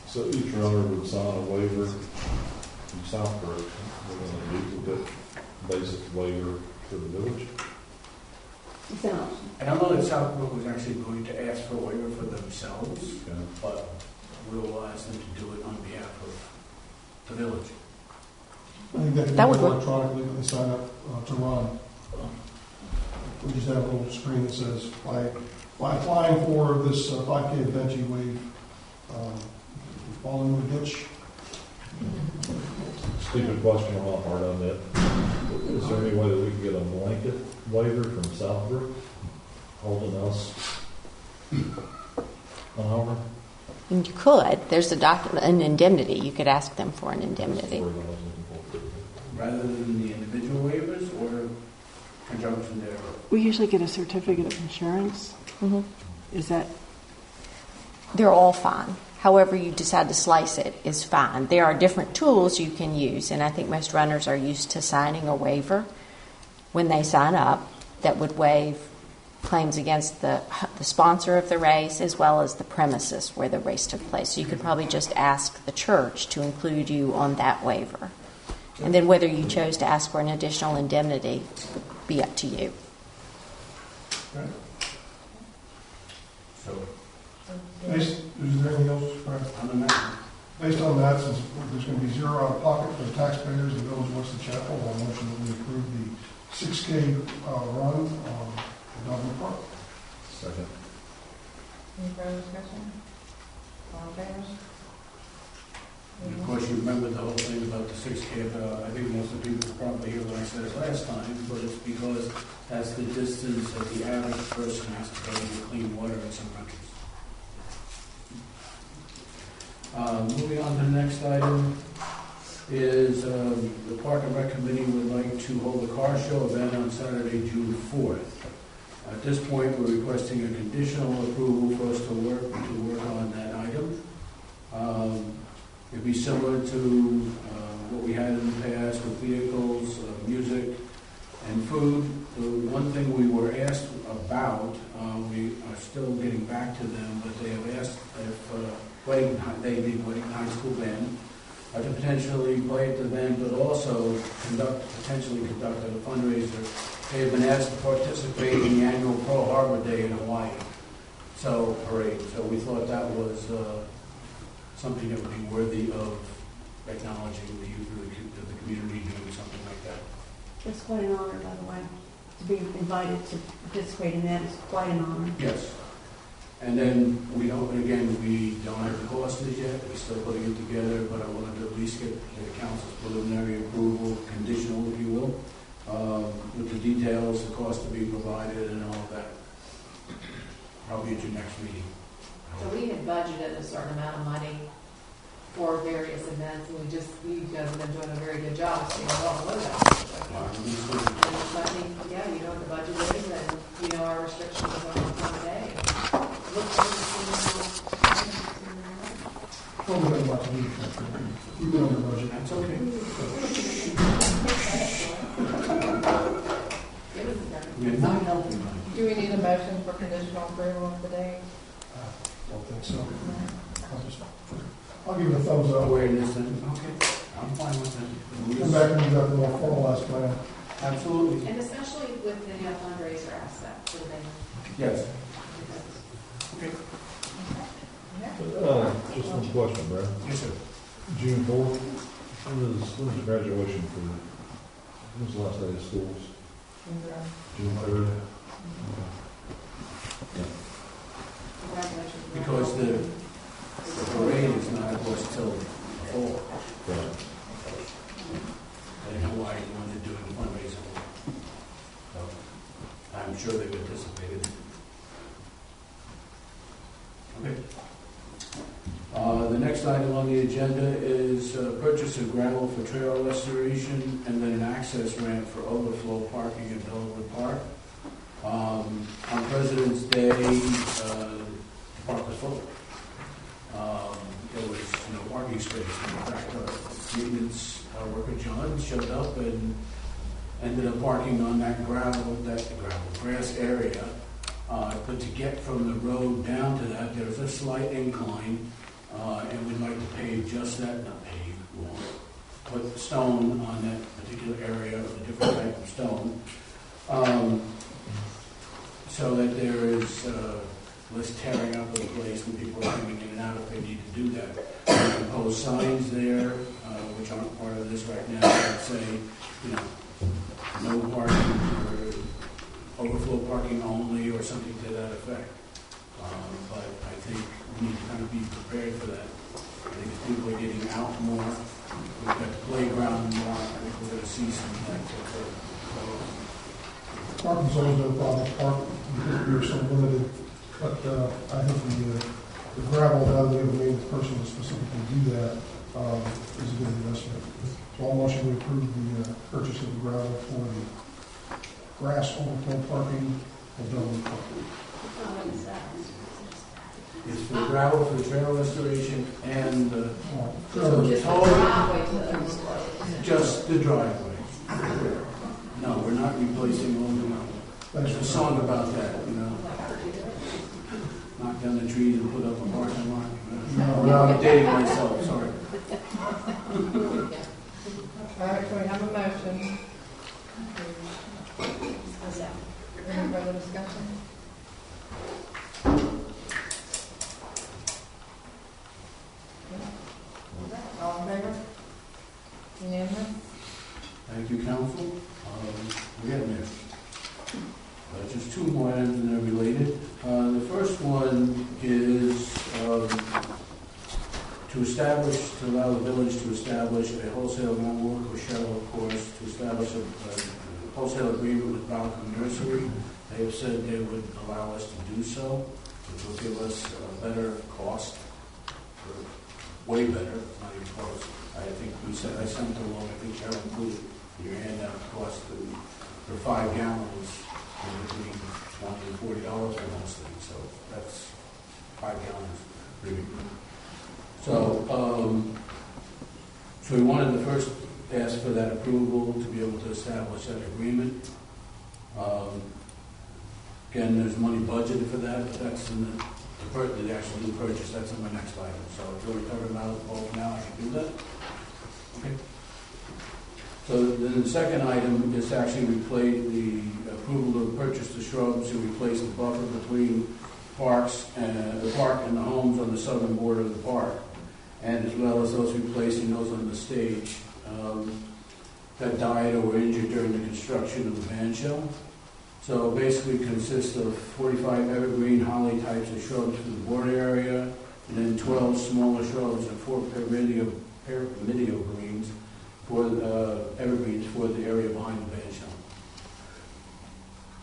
So each runner would sign a waiver from Southbrook. We're going to duplicate basic waiver for the village. I don't know that Southbrook was actually going to ask for a waiver for themselves, but we'll ask them to do it on behalf of the village. I think that can That be would done work. electronically when they sign up to run. We just have a little screen that says, by applying for this 5K event, you waive fall in the ditch. Stupid question on my part on that. Is there any way that we can get a blanket waiver from Southbrook holding us on our? And you could. There's an indemnity. You could ask them for an indemnity. Rather than the individual waivers or conjunction thereof? We usually get a certificate of insurance. Mm-hmm. Is that? They're all fine. However you decide to slice it is fine. There are different tools you can use, and I think most runners are used to signing a waiver when they sign up that would waive claims against the sponsor of the race as well as the premises where the race took place. So you could probably just ask the church to include you on that waiver. And then whether you chose to ask for an additional indemnity would be up to you. Okay. So, Is there anything else, Brad? Based on that, since there's going to be zero out of pocket for the taxpayers of the Village of Wesley Chapel, I'll motion that we approve the 6K run in Dogwood Park. Second. Any further discussion? All in favor? and of course, you remember the whole thing about the 6K. I think most of the people were probably here when I said it last time, but it's because that's the distance that the average person has to go to clean water in some countries. Moving on to the next item is the Park and Rec Committee would like to hold a car show event on Saturday, June 4th. At this point, we're requesting a conditional approval for us to work on that item. It'd be similar to what we had in the past with vehicles, music, and food. The one thing we were asked about, we are still getting back to them, but they have asked if they need Wedding High School Band to potentially play at the event, but also potentially conduct a fundraiser. They have been asked to participate in the annual Pearl Harbor Day in Hawaii parade. So we thought that was something that would be worthy of acknowledging the youth of the community doing something like that. It's quite an honor, by the way. To be invited to participate in that is quite an honor. Yes. And then we don't have the cost yet. We're still putting it together, but I wanted to at least get the council's preliminary approval, conditional, if you will, with the details, the cost to be provided, and all of that. Probably at your next meeting. So we had budgeted a certain amount of money for various events, and you guys have been doing a very good job of staying well below that. And so I think, yeah, you know what the budget is, and you know our restrictions on the day. Look forward to seeing Well, we have a lot to do. Keep it under budget. That's okay. We're not helping. Do we need a motion for conditional approval of the date? I don't think so. I'll give it a thumbs up. Awareness, okay. I'm fine with that. Come back when you got the more formalized plan. Absolutely. And especially with the fundraiser aspect for the venue. Yes. Okay. Just one question, Brad. Yes, sir. June 4th, When is graduation for, when's the last day of schools? June 3rd. Because the parade is not, of course, till fall. Right. I don't know why you wanted to do it in fundraising. So, I'm sure they've anticipated. Okay. The next item on the agenda is purchase of gravel for trail restoration and then an access ramp for overflow parking at Bellwood Park. On President's Day, the park was full. There was no parking space. In fact, our maintenance worker John showed up and ended up parking on that grass area. But to get from the road down to that, there's a slight incline, and we'd like to pave just that, not pave, we'll put stone on that particular area, a different type of stone, so that there is less tearing up of the place when people are coming in and out if they need to do that. We propose signs there, which aren't part of this right now, that say, no parking or overflow parking only or something to that effect. But I think we need to kind of be prepared for that. I think if people are getting out more, we've got the playground more, I think we're going to see some of that occur. Parking's always been a problem. Park, we're so limited, but I think the gravel, now that we have a maintenance person to specifically do that, is a good investment. So I'll motion to approve the purchase of the gravel for the grass overflow parking of Bellwood Park. It's for gravel for the trail restoration and just the driveway. No, we're not replacing all the gravel. There's a song about that, knock down the trees and put up a parking lot. I'm dating myself, sorry. All right, so we have a motion. Any further discussion? All in favor? Unanimous? Thank you, council. We're getting there. Just two more items and they're related. The first one is to allow the village to establish a wholesale, and I'll work with Cheryl, of course, to establish a wholesale agreement with Balcom Nursery. They have said they would allow us to do so, which will give us a better cost, way better, not even close. I think I sent along, I think Cheryl included in your handout, cost for 5 gallons between $20 and $40 for most things. So that's 5 gallons pretty good. So we wanted to first ask for that approval to be able to establish that agreement. Again, there's money budgeted for that, but that's in the actual new purchase. That's in my next item. So if you want to cover them out both now, I can do that. Okay. So then the second item is to actually replace the approval to purchase the shrubs to replace the buffer between the park and the homes on the southern border of the park, and as well as those replacing those on the stage that died or were injured during the construction of the band shell. So basically it consists of 45 evergreen holly types of shrubs for the border area, and then 12 smaller shrubs and 4 perennial greens for evergreens for the area behind the band shell.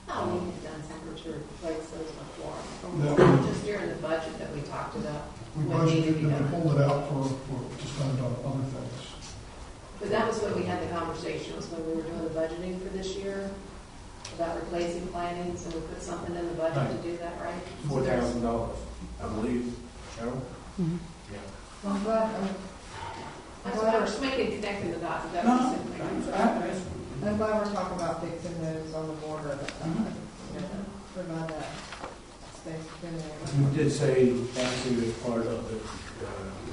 Oh, we have done something to replace those before. No. Just during the budget that we talked about. We budgeted and then pulled it out for to spend on other things. But that was when we had the conversation, was when we were doing the budgeting for this year, about replacing plantings, and we put something in the budget to do that, right? $4,000, I believe. Cheryl? Mm-hmm. Yeah. Well, I'm glad. I'm just making connecting the dots. I'm glad we're talking about fixing those on the border. Provide that space between there. We did say, actually, as part of the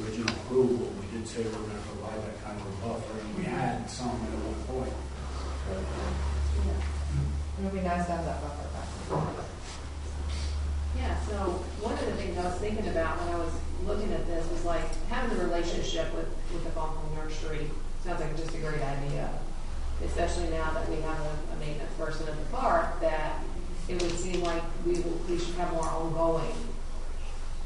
original approval, we did say we were going to provide that kind of a buffer, and we had some at one point. It would be nice to have that buffer back. Yeah, so one of the things I was thinking about when I was looking at this was like having a relationship with the Balcom Nursery. So sounds like just a great idea, especially now that we have a maintenance person at the park, that it would seem like we should have more ongoing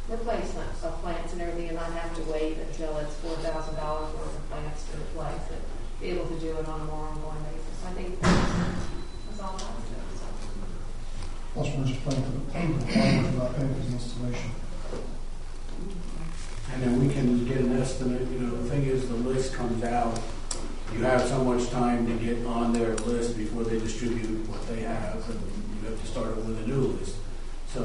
replacements of plants and everything, and not have to wait until it's $4,000 worth of plants to replace it. Be able to do it on a more ongoing basis. I think that's all I want to do. Plus, we're just paying for the farmers, we're not paying for the installation. And then we can get an estimate. You know, the thing is, the list comes out. You have so much time to get on their list before they distribute what they have, and you have to start with a new list. So,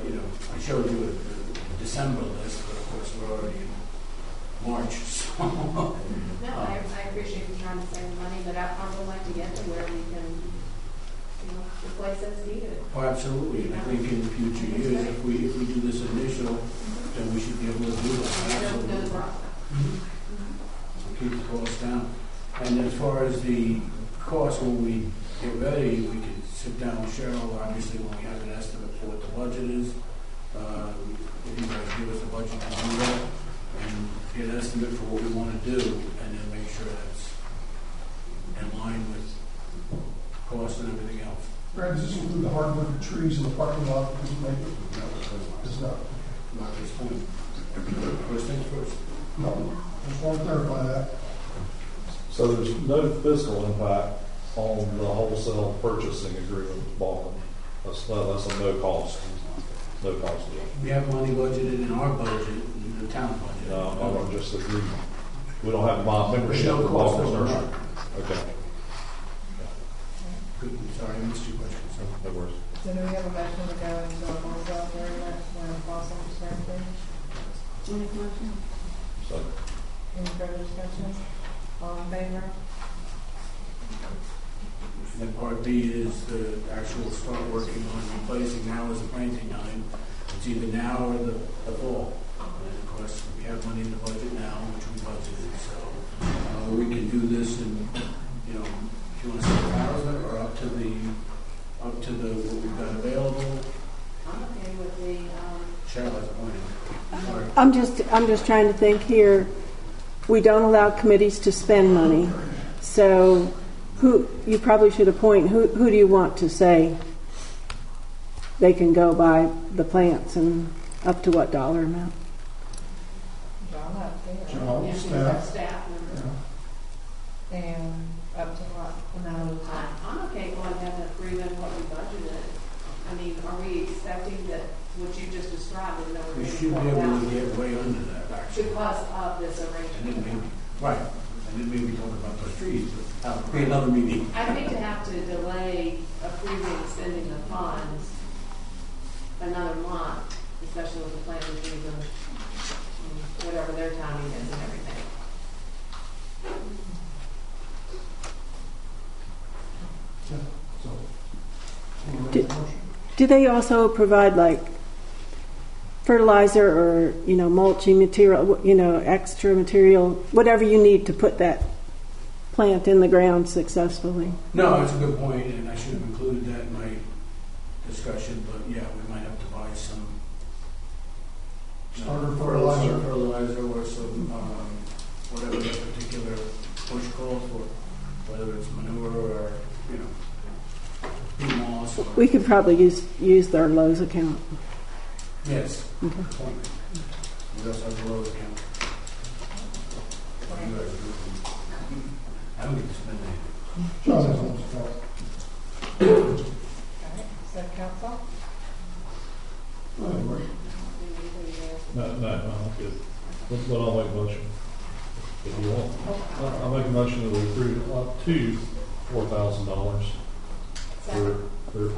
you know, I showed you a December list, but of course we're already in March. So. No, I appreciate you trying to save money, but I would like to get to where we can, you know, replace as needed. Oh, absolutely. I think in future years, if we do this initial, then we should be able to do that. Absolutely. So keep the cost down. And as far as the cost, when we get ready, we can sit down with Cheryl, obviously, when we have an estimate for what the budget is. If you guys give us a budget to do that, and get an estimate for what we want to do, and then make sure that's in line with cost and everything else. Brad, does this include the hardwood trees in the parking lot? Does it make it? No, It's not. not at this point. First things first. No, just want to clarify that. So there's no fiscal impact on the wholesale purchasing agreement with Balkan. That's a no cost. No cost deal. We have money budgeted in our budget, in the town budget. No, I'm just agreeing. We don't have my membership No in cost Balkan's over nursery. that. Okay. Good. Sorry, I missed your question. No worries. So do we have a motion to go into a wholesale area when possible discussion? Make a motion. So, Any further discussion? All in favor? And part B is the actual start working on replacing. Now is the planting time. It's either now or the fall. And of course, we have money in the budget now, which we budgeted. So we can do this in, you know, if you want to say 1,000 or up to the what we've got available. I'm okay with the, Cheryl has a point. Sorry. I'm just trying to think here. We don't allow committees to spend money. So you probably should appoint, who do you want to say they can go buy the plants and up to what dollar amount? John, staff member. Yeah. And up to what amount of time? I'm okay going ahead and approving what we budgeted. I mean, are we expecting that what you just described, is that we're We going should be able to get way under that, actually. because of this And arrangement? then maybe, right, and then maybe talk about those trees, but that'll be another meeting. I hate to have to delay approving spending the funds another month, especially with the planning season, whatever their timing is and everything. Do they also provide like fertilizer or mulching material, extra material, whatever you need to put that plant in the ground successfully? No, that's a good point, and I should have included that in my discussion, but yeah, we might have to buy some starter fertilizer or some, whatever that particular bush calls for, whether it's manure or, peat moss. We could probably use their Lowe's account. Yes. Okay. Good point. We also have a Lowe's account. You guys do. I don't get to spend anything. John has one support. Okay, so council? no, I'm good. But I'll make a motion if you want. I'll make a motion that we approve up to $4,000 for with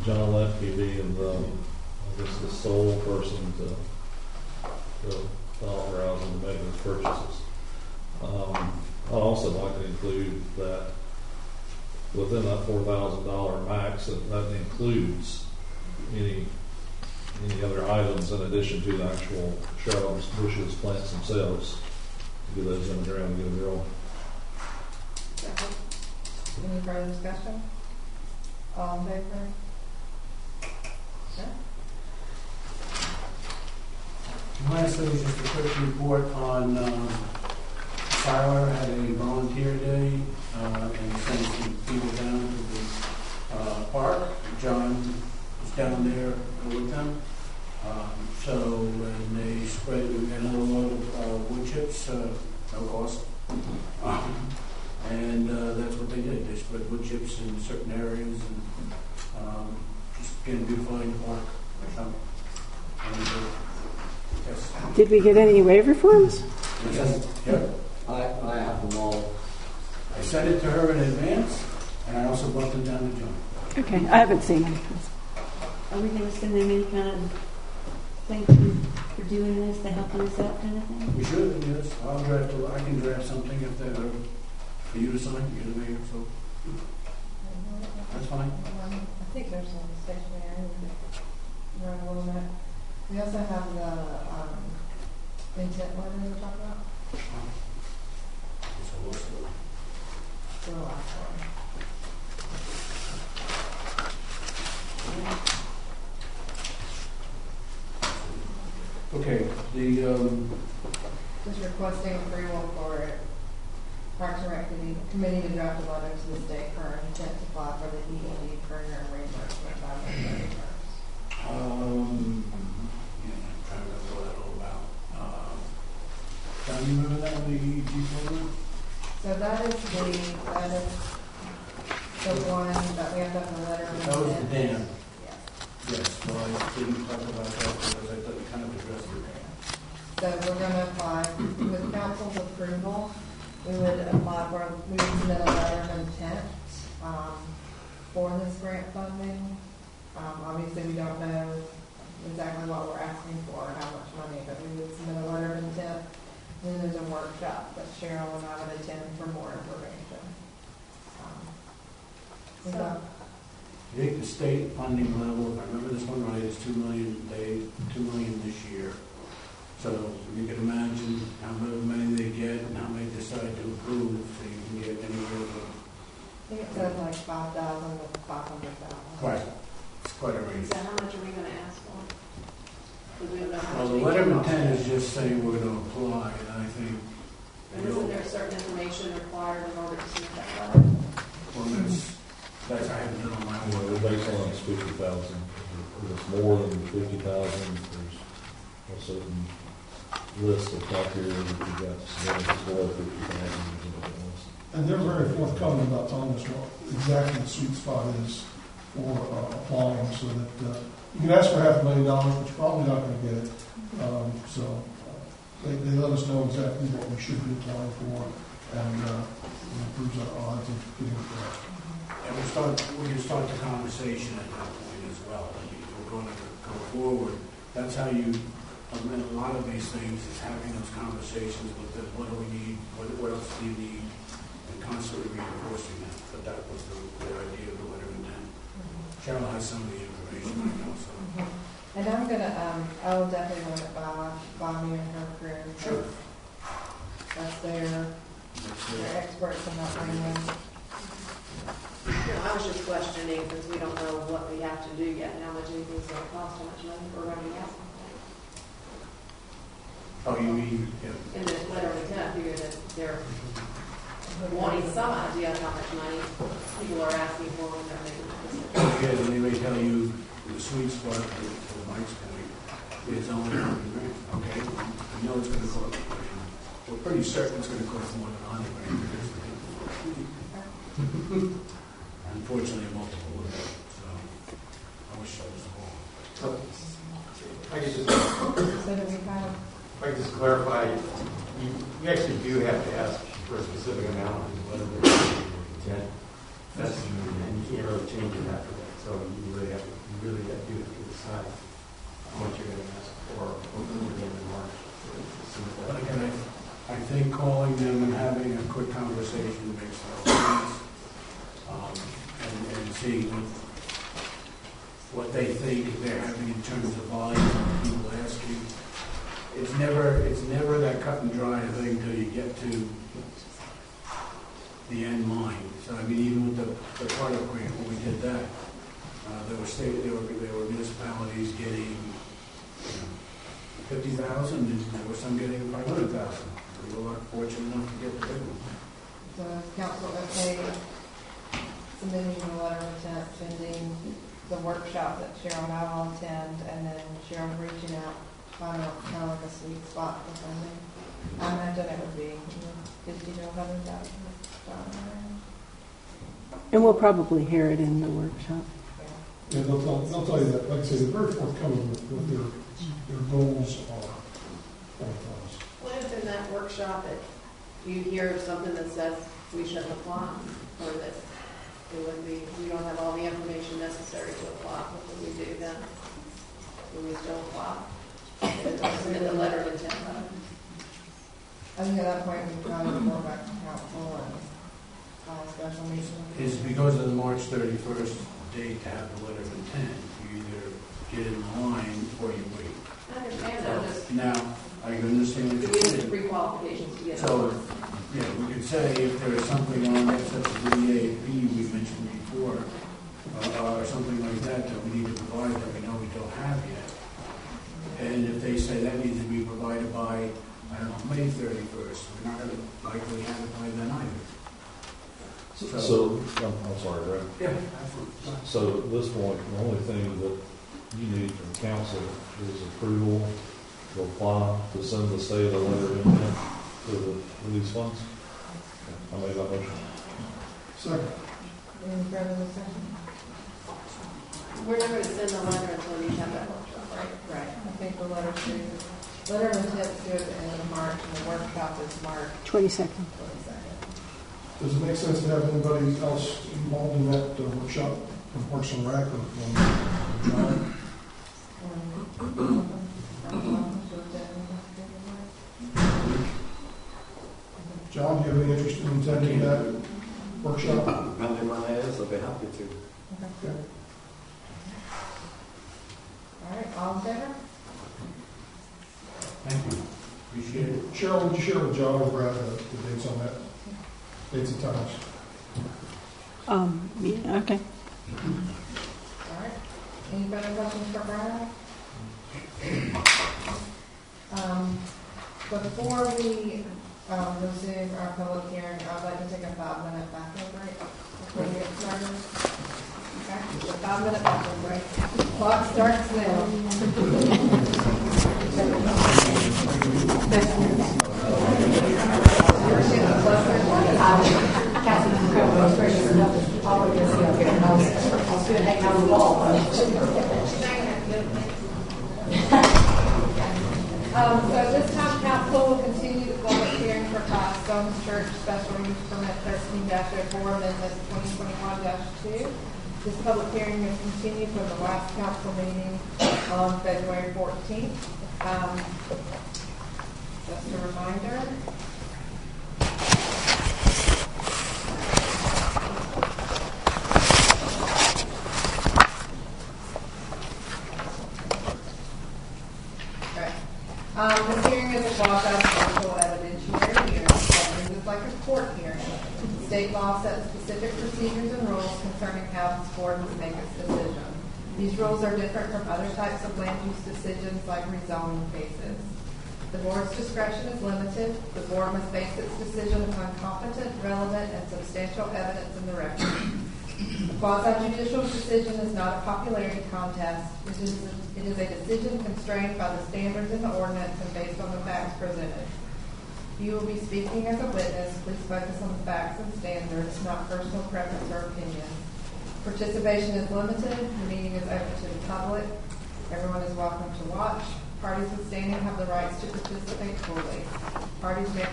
John Lefke being the sole person to authorize him to make those purchases. I'd also like to include that within that $4,000 max, that includes any other items in addition to the actual shrubs, bushes, plants themselves. To get those in the ground and get them growing. Any further discussion? All in favor? Okay. Lastly, just a quick report on Tyler had a volunteer day and sent some people down to the park. John was down there with them. And they spread, we got another load of wood chips, no cost. And that's what they did. They spread wood chips in certain areas and just getting beautiful in the park. Yes. Did we get any waiver forms? Yes. Yep. I have them all. I sent it to her in advance, and I also brought them down to John. Okay, I haven't seen them. Are we going to send them any kind of thank you for doing this, to helping us out kind of thing? We should, yes. I can draft something if they're for you to sign, you're the mayor, so that's fine. I think there's some stationery around a little bit. We also have the intent letter we were talking about. The last one. Okay, Just requesting approval for Parks and Rec Committee to draft a letter to the state for intent to apply for the EED program reimbursement by May 31st. I'm trying to remember what that all about. John, you remember that, the EEG program? So that is the one that we have to have a letter of intent. That was the dam. Yes, well, I didn't talk about that because I thought you kind of addressed it. So we're going to apply, with council's approval, we would submit a letter of intent for this grant funding. Obviously, we don't know exactly what we're asking for or how much money, but we would submit a letter of intent. And then there's a workshop that Cheryl and I would attend for more information. I think the state funding level, if I remember this one right, is $2 million this year. So you can imagine how much money they get and how many decide to approve, so you can get anywhere from. I think it says like 5,000 to 500,000. Right. It's quite a range. So how much are we going to ask for? Because we don't know how Well, much the we letter can of offer. intent is just saying we're going to apply, and I think. And isn't there certain information required in order to submit that letter? Well, that's I haven't done on my You know, own. the baseline is 50,000. If it's more than 50,000, there's a certain list of criteria that you've got to submit. If it's below 50,000, there's another list. And they're very forthcoming about telling us what exactly the sweet spot is for applying, so that you can ask for $500,000, but you're probably not going to get it. They let us know exactly what we should be applying for, and it improves our odds of getting it right. And we can start the conversation at that point as well. I mean, if we're going to go forward, that's how you, I mean, a lot of these things is having those conversations with them. What do we need? What else do you need? And constantly reinforcing that. But that was the idea of the letter of intent. Cheryl has some of the information right now, so. And I'm going to, I will definitely run it by Bonnie and her crew. Sure. That's they're experts in that language. I was just questioning because we don't know what we have to do yet and how much anything's going to cost, how much money we're going to be asking for. Oh, you mean, yeah. In the letter of intent, I figure that they're wanting some idea of how much money people are asking for when they're making a decision. Yeah, and they may tell you the sweet spot, to Mike's point, is only $100,000. Okay, I know it's going to cost. We're pretty certain it's going to cost more than $100,000. Unfortunately, multiple of them. So I wish I was wrong. So, I guess just, So do we kind of, if I could just clarify, you actually do have to ask for a specific amount in whatever intent. That's, and you can't really change it after that. So you really have to decide how much you're going to ask for again in March. But again, I think calling them and having a quick conversation makes a lot of sense. And see what they think they're having in terms of volume of people asking. It's never that cut and dry thing until you get to the end line. So I mean, even with the part of grant when we did that, there were municipalities getting 50,000, and there was some getting 500,000. We were fortunate enough to get the big one. So council okay submitting the letter of intent, pending the workshop that Cheryl and I will attend, and then Cheryl reaching out to find out kind of like a sweet spot for funding. I imagine it would be 50 to 100,000. And we'll probably hear it in the workshop. Yeah, they'll tell you that. Like I say, they're very forthcoming with what their goals are for us. What if in that workshop you hear something that says we shouldn't apply, or that it would be, we don't have all the information necessary to apply? What would we do then? Would we still apply? If it wasn't in the letter of intent? I think at that point we probably report back to council and call a special meeting. Is because of the March 31st date to have the letter of intent, you either get in line or you wait. I understand that. Now, I understand what Do you're we have saying. pre-qualifications to get So, yeah, we could say if there is something on there such as the EAP we mentioned before, or something like that that we need to provide that we know we don't have yet. And if they say that needs to be provided by, I don't know, May 31st, we're not going to likely have it by then either. So, I'm sorry, Greg. Yeah, absolutely. So at this point, the only thing that you need from council is approval to apply to send the state a letter of intent to these funds. I made that motion. Second. Any further discussion? We're not going to send the letter until we have that workshop, right? Right. I think the letter of intent is due at the end of March, and the workshop is March 22nd. Does it make sense to have anybody else involved in that workshop from Parks and Rec or from John? John, do you have any interest in attending that workshop? Nothing my ass, I'll be happy to. Okay. All right, all in favor? Thank you. Appreciate it. Cheryl, would you share with John or Brad the dates on that? Dates and times. Yeah, okay. All right. Any further questions for Brian? Before we resume our public hearing, I'd like to take a 5-minute bathroom break before we get started. Okay, a 5-minute bathroom break. Clock starts now. So this time, council will continue the public hearing for Five Stones Church Special Use Permit 13-04, amendment 2021-2. This public hearing is continued from the last council meeting on February 14th. Just a reminder. This hearing is a quasi-judicial evidentiary hearing that is like a court hearing. State law sets specific procedures and rules concerning how this board must make its decision. These rules are different from other types of land use decisions like rezoning cases. The board's discretion is limited. The board must base its decision upon competent, relevant, and substantial evidence in the record. The quasi-judicial decision is not a popularity contest. It is a decision constrained by the standards in the ordinance and based on the facts presented. You will be speaking as a witness. Please focus on the facts and standards, not personal preference or opinion. Participation is limited. The meeting is open to the public. Everyone is welcome to watch. Parties withstanding have the rights to participate fully. Parties may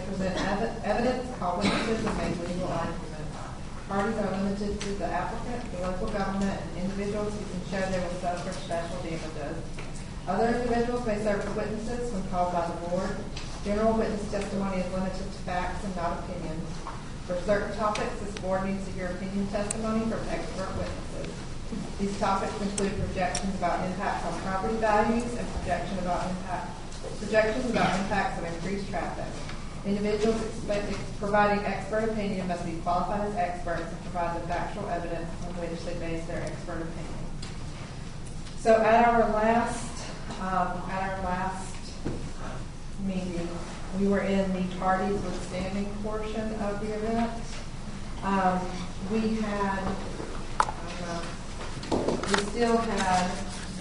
present evidence, call witnesses, and make legal arguments. Parties are limited to the applicant, the local government, and individuals who can show they will suffer special damages. Other individuals may serve as witnesses when called by the board. General witness testimony is limited to facts and not opinions. For certain topics, this board needs to hear opinion testimony from expert witnesses. These topics include projections about impacts on property values and projections about impacts of increased traffic. Individuals providing expert opinion must be qualified as experts and provide the factual evidence on which they base their expert opinion. So at our last At our last meeting, we were in the parties withstanding portion of the event. We still had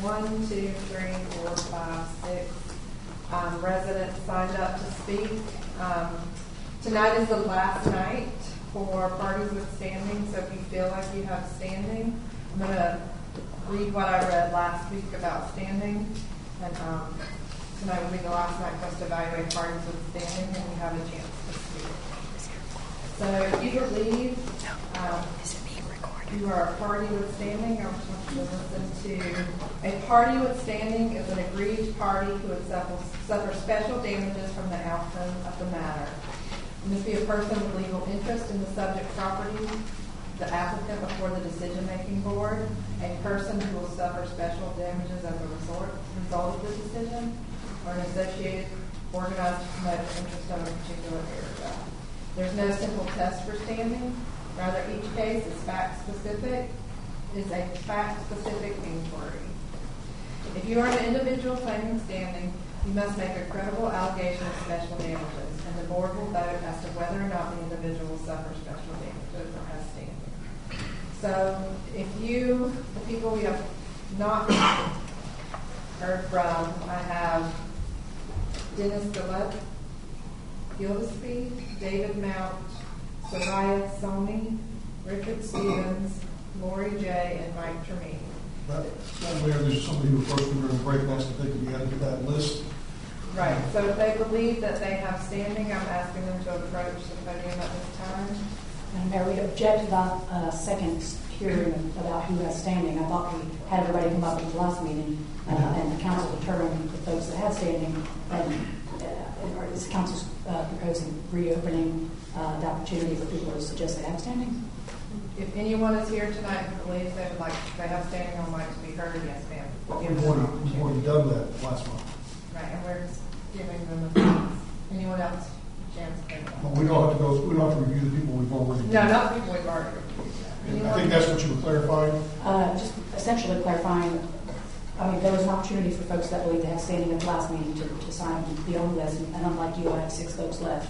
1, 2, 3, 4, 5, 6 residents signed up to speak. Tonight is the last night for parties withstanding, so if you feel like you have standing, I'm going to read what I read last week about standing, and tonight will be the last night for us to evaluate parties withstanding, and you have a chance to speak. So if you believe you are a party withstanding, I want you to listen to. A party withstanding is an aggrieved party who would suffer special damages from the outcome of the matter. It must be a person with legal interest in the subject property, the applicant before the decision-making board, a person who will suffer special damages as a result of the decision, or an associated organized to promote the interest of a particular area. There's no simple test for standing. Rather, each case is fact-specific, inquiry. If you are an individual claiming standing, you must make a credible allegation of special damages, and the board will vote as to whether or not the individual will suffer special damages or has standing. So, the people we have not heard from, I have Dennis Gillespie, David Mount, Soraya Soni, Richard Stevens, Lori J., and Mike Tremaine. Madam Mayor, there's somebody who approached me during the break and asked if they could be added to that list. Right, so if they believe that they have standing, I'm asking them to approach the podium at this time. Madam Mayor, we object to that second hearing about who has standing. I thought we had everybody come up at the last meeting, and the council determined the folks that had standing, and is the council proposing reopening the opportunity for people to suggest they have standing? If anyone is here tonight who believes they have standing or would like to be heard, yes, ma'am. We've already done that last month. Right, and we're just giving them a chance. Anyone else? Chance to But we don't have to review the people we've already reviewed. No, not the people we've already reviewed. I think that's what you were clarifying. Just essentially clarifying, I mean, there was an opportunity for folks that believe they have standing at the last meeting to sign and be on the list, and unlike you, I have 6 folks left.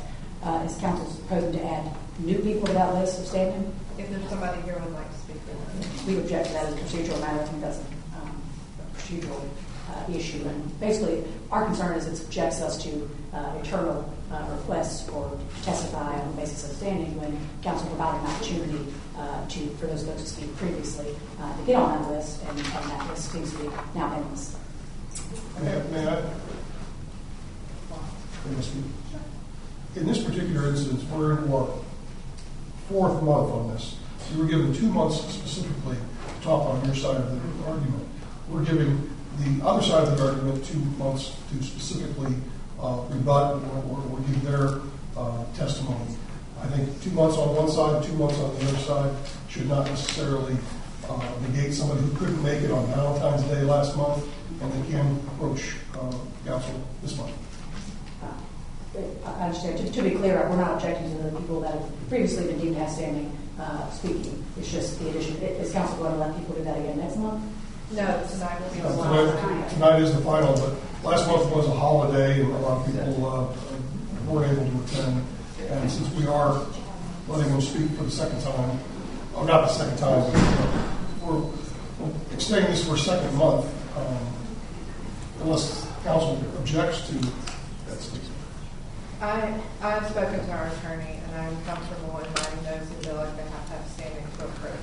Is council proposing to add new people to that list of standing? If there's somebody here who would like to speak to that. We object to that as a procedural matter. I think that's a procedural issue. And basically, our concern is it subjects us to eternal requests for testify on the basis of standing when council provided an opportunity for those folks to speak previously to get on that list, and that list seems to be now endless. May I speak? In this particular instance, we're in our 4th month on this. You were given 2 months specifically to talk on your side of the argument. We're giving the other side of the argument 2 months to specifically rebut or give their testimony. I think 2 months on one side, 2 months on the other side should not necessarily negate somebody who couldn't make it on Valentine's Day last month, and they can approach council this month. I understand. To be clear, we're not objecting to the people that have previously been deemed to have standing speaking. It's just the addition. Is council going to let people do that again next month? No, tonight will be the last night. Tonight is the final, but last month was a holiday, and a lot of people weren't able to attend. And since we are letting them speak for the second time, or not the second time, but we're extending this for a second month, unless council objects to that speaking. I've spoken to our attorney, and I'm comfortable inviting those who feel like they have to have standing to approach and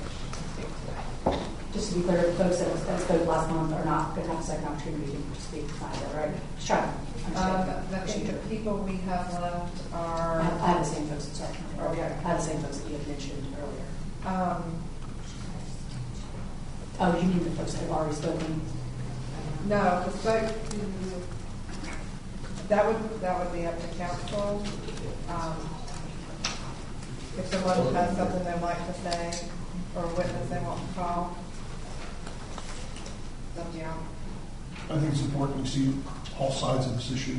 speak today. Just to be clear, the folks that spoke last month are not going to have a second opportunity to speak tonight, is that right? Just trying to understand. I think the people we have left are... I have the same folks, sorry. Okay. I have the same folks that you had mentioned earlier. Oh, you mean the folks that have already spoken? No, the folks that would be up to council. If someone has something they'd like to say or a witness they want to call. Yeah. I think it's important to see all sides of this issue.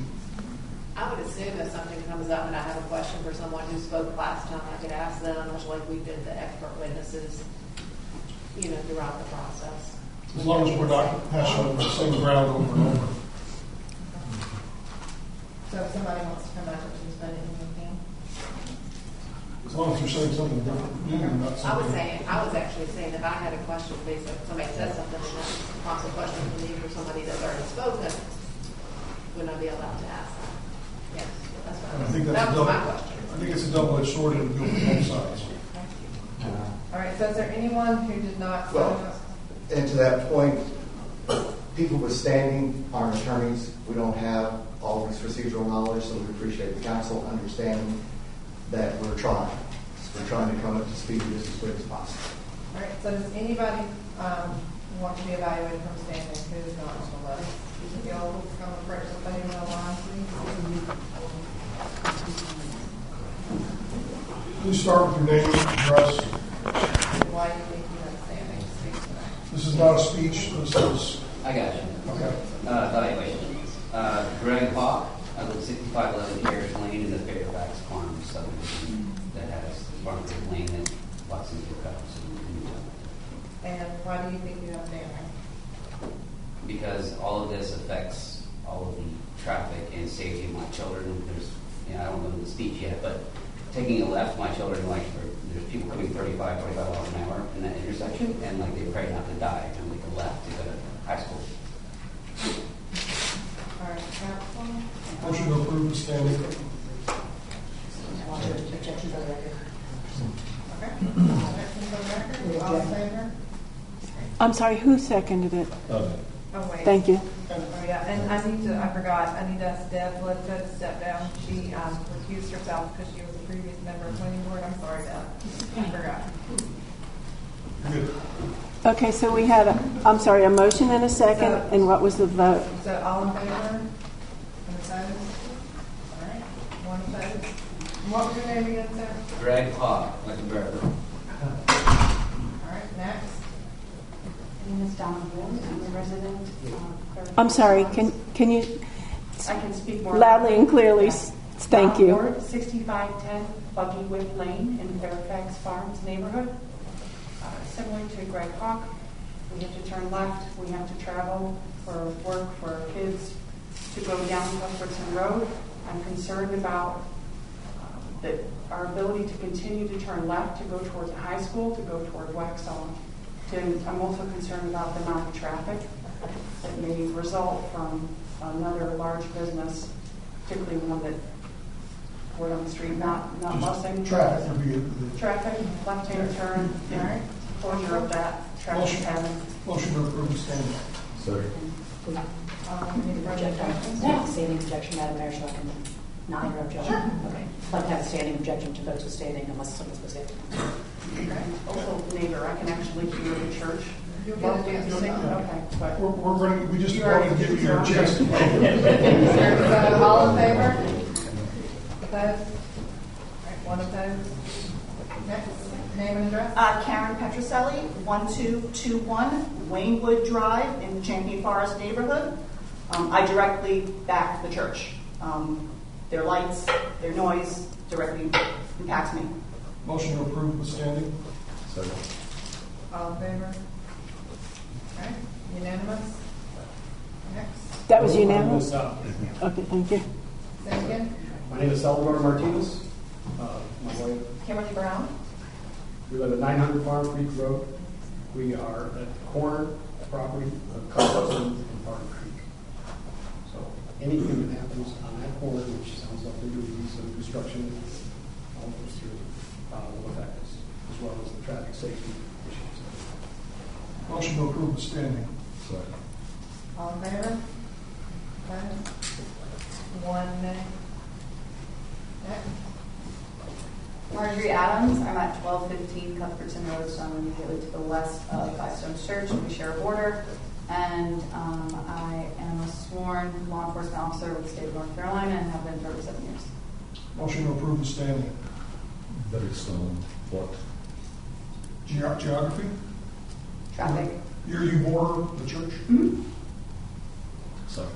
I would assume if something comes up and I have a question for someone who spoke last time, I could ask them, much like we did the expert witnesses, throughout the process. As long as we're not hashing over the same ground over and over. So if somebody wants to come back and suspend it, we can. As long as you're saying something different, not something. I was actually saying if I had a question based on, somebody said something and that's a possible question to me for somebody that's already spoken, would I be allowed to ask that? Yes, that's what I think that that's was my question. I think it's a double-edged sword and it goes for both sides. All right, so is there anyone who did not sign Well, up? and to that point, people with standing aren't attorneys. We don't have all this procedural knowledge, so we appreciate the council understanding that we're trying. We're trying to come up to speed with this as quick as possible. All right, so does anybody want to be evaluated from standing who's not on the list? If y'all will come up for somebody in the line, please. Please start with your name, address. Why do you think you're not standing? Speak tonight. This is not a speech, this is... I got you. Okay. Evaluation. Greg Hawk, I live 6511 Carriage Lane in the Fairfax Farm subdivision that has Farm Creek Lane and lots of good cuts. And why do you think you have standing? Because all of this affects all of the traffic and safety of my children. I don't know the speech yet, but taking a left, my children, there's people coming 35 miles an hour in that intersection, and they pray not to die and make a left to go to high school. All right, council. Motion to approve the standing. Objection by record. Okay. Objection by record. All in favor? I'm sorry, who seconded it? Oh, wait. Thank you. Oh, yeah, and I need to ask Deb Bledsoe to step down. She recused herself because she was a previous member of the planning board. I'm sorry, Deb. I forgot. Okay, so we had a motion and a second, and what was the vote? So all in favor? And opposed? All right, one opposed. What was your name again, sir? Greg Hawk, like a bird. All right, next. My name is Donna Ward. I'm a resident of I'm sorry, can you I can speak more loudly and clearly? Thank you. Ward, 6510 Buggy Whip Lane in Fairfax Farms neighborhood. Similar to Greg Hawk, we have to turn left. We have to travel for work for our kids to go down Cuthbertson Road. I'm concerned about our ability to continue to turn left to go towards the high school, to go toward Waxhaw. I'm also concerned about the amount of traffic that may result from another large business, particularly one that word on the street, not busing. Traffic. Traffic, left-hand turn, closure of that traffic pattern. Motion to approve the standing. Sorry. Standing objection, Madam Mayor, so I can not hear objection. Okay. I'd like to have a standing objection to votes with standing unless someone's specific. Okay. Also, neighbor, I can actually hear the church. You'll get a chance to sing. Okay. But We just wanted to give you your chance to vote. So all in favor? Opposed? All right, one opposed. Next, name and address? Karen Petroselli, 1221 Waynewood Drive in the Champion Forest neighborhood. I directly back the church. Their lights, their noise directly impacts me. Motion to approve the standing. Second. All in favor? All right, unanimous. Next. That was unanimous? Okay, thank you. Say again. My name is Salvador Martinez. My wife, Kimberly Brown. we live at 900 Farm Creek Road. We are at the corner property of Cuthbertson and Farm Creek. So anything that happens on that corner, which sounds like they're doing some construction, all goes through, will affect us, as well as the traffic safety issues. Motion to approve the standing. Second. All in favor? Opposed? One nay. Next. Marjorie Adams. I'm at 1215 Cuthbertson Road, so I'm immediately to the west of Five Stones Church. We share a border. And I am a sworn law enforcement officer with the state of North Carolina and have been for over 7 years. Motion to approve the standing. Based on what? Geography? Traffic. You border the church? Mm-hmm. Sorry.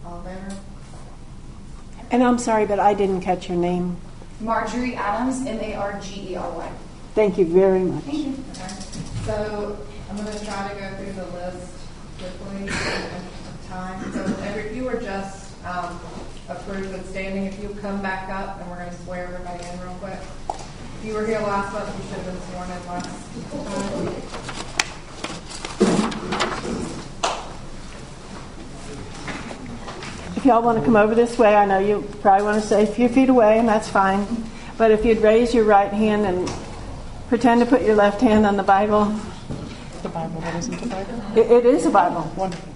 All in favor? And I'm sorry, but I didn't catch your name. Marjorie Adams, Margery. Thank you very much. Thank you. Okay. So I'm going to try to go through the list quickly in the interest of time. So if you were just approved with standing. If you'll come back up, and we're going to swear everybody in real quick. If you were here last month, you should have been sworn in last time. If y'all want to come over this way, I know you probably want to stay a few feet away, and that's fine. But if you'd raise your right hand and pretend to put your left hand on the Bible. The Bible, that isn't the Bible? It is a Bible. Wonderful.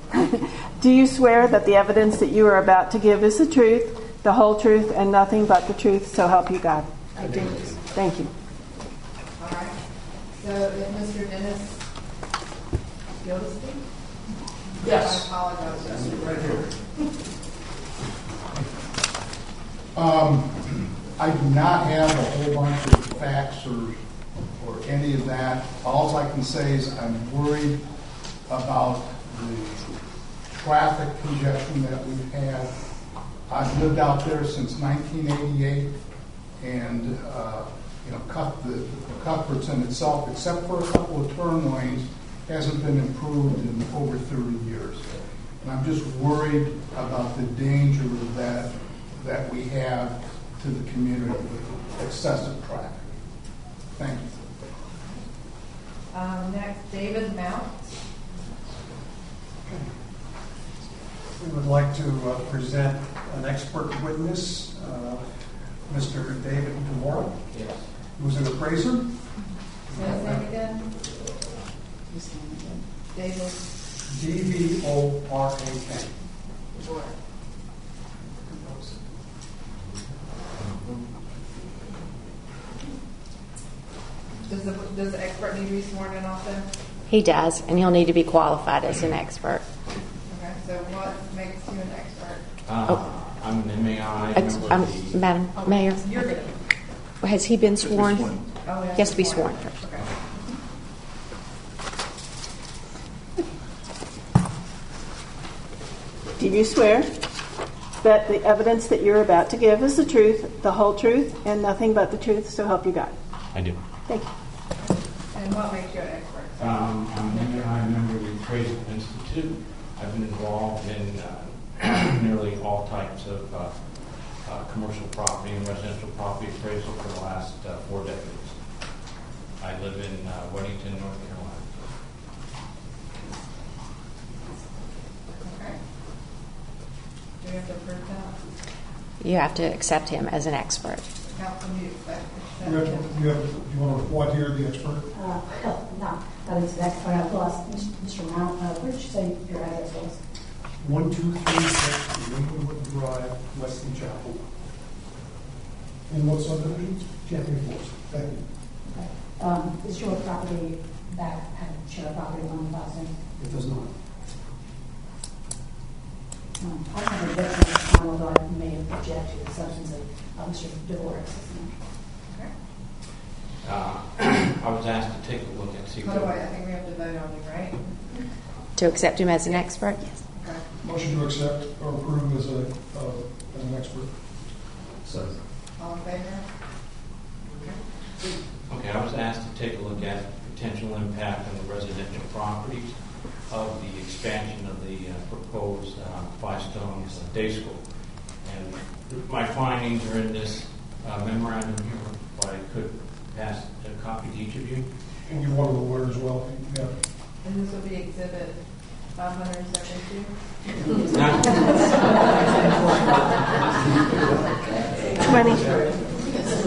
Do you swear that the evidence that you are about to give is the truth, the whole truth, and nothing but the truth, so help you God? I do. Thank you. All right. So if Mr. Dennis Gildersleeve? Yes. I apologize. Right here. I do not have a whole bunch of facts or any of that. All I can say is I'm worried about the traffic congestion that we've had. I've lived out there since 1988, and the Cuthbert's in itself, except for a couple of turn lanes, hasn't been improved in over 30 years. And I'm just worried about the danger that we have to the community with excessive traffic. Thank you. Next, David Mount. We would like to present an expert witness, Mr. David Demora, who's an appraiser. Say his name again. David. D-V-O-R-A-K. Does the expert need to be sworn in also? He does, and he'll need to be qualified as an expert. Okay, so what makes you an expert? I'm an MAI member of the... Madam Mayor, You're good. has he been sworn? Oh, He has to be sworn first. Okay. Do you swear that the evidence that you're about to give is the truth, the whole truth, and nothing but the truth, so help you God? I do. Thank you. And what makes you an expert? I'm an MAI member of the Appraisal Institute. I've been involved in nearly all types of commercial property and residential property appraisal for the last 4 decades. I live in Weddington, North Carolina. Okay. Do you have to approve that? You have to accept him as an expert. Council, do you expect? Do you want to report here, the expert? No, that is the expert. I've lost Mr. Mount. Where did you say your address was? 1236 Lincolnwood Drive, Wesley Chapel. In what subdivision? Champion Force. Thank you. Okay. Is your property back at share property 1,000? It does not. I have a victim, although I may object to the substance of Mr. DeVore's. I was asked to take a look at By the way, I think we have to vote on you, right? To accept him as an expert? Yes. Okay. Motion to accept or approve as an expert. So. All in favor? Okay, I was asked to take a look at potential impact on the residential properties of the expansion of the proposed Five Stones Day School. And my findings are in this memorandum here, if I could pass a copy to each of you. And you want to aware as well. Yeah. And this will be exhibit 572?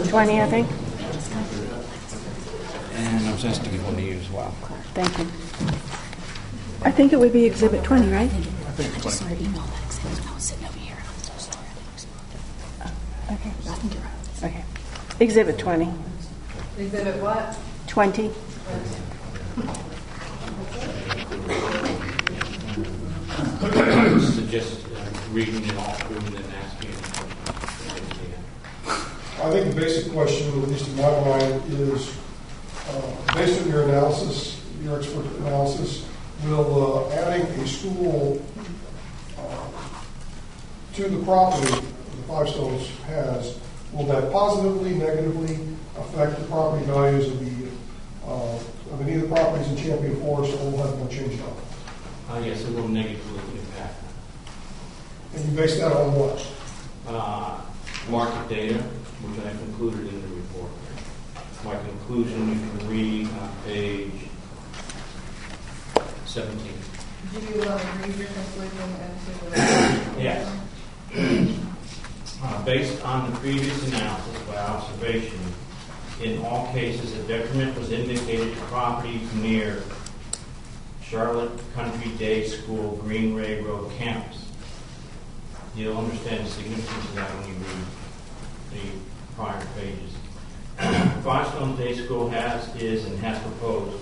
20, I think. And I was asked to give one to you as well. Thank you. I think it would be Exhibit 20, right? I think it's 20. I just saw her email that said I was sitting over here. I was so sorry. Okay. I think you're right. Okay. Exhibit 20. Exhibit what? 20. Suggest reading it all through and then asking it. I think the basic question, at least in my mind, is based on your analysis, your expert analysis, will adding a school to the property the Five Stones has, will that positively, negatively affect the property values of any of the properties in Champion Forest, or will have one changed up? Yes, it will negatively impact. And you base that on what? market data, which I've included in the report. My conclusion you can read on page 17. Did you read your conclusion and to Yes. Based on the previous analysis by observation, in all cases, a detriment was indicated to properties near Charlotte Country Day School, Green Ray Road campus. You'll understand the significance of that when you read the prior pages. Firestone Day School has proposed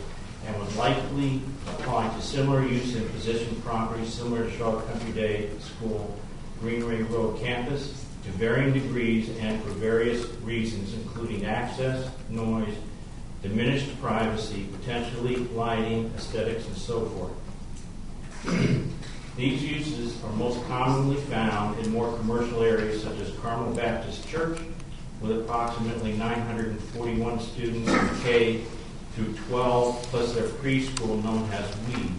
and would likely apply to similar use in positioned properties similar to Charlotte Country Day School, Green Ray Road campus, to varying degrees and for various reasons, including access, noise, diminished privacy, potentially lighting, aesthetics, and so forth. These uses are most commonly found in more commercial areas such as Carmel Baptist Church, with approximately 941 students in K through 12, plus their preschool known as WE,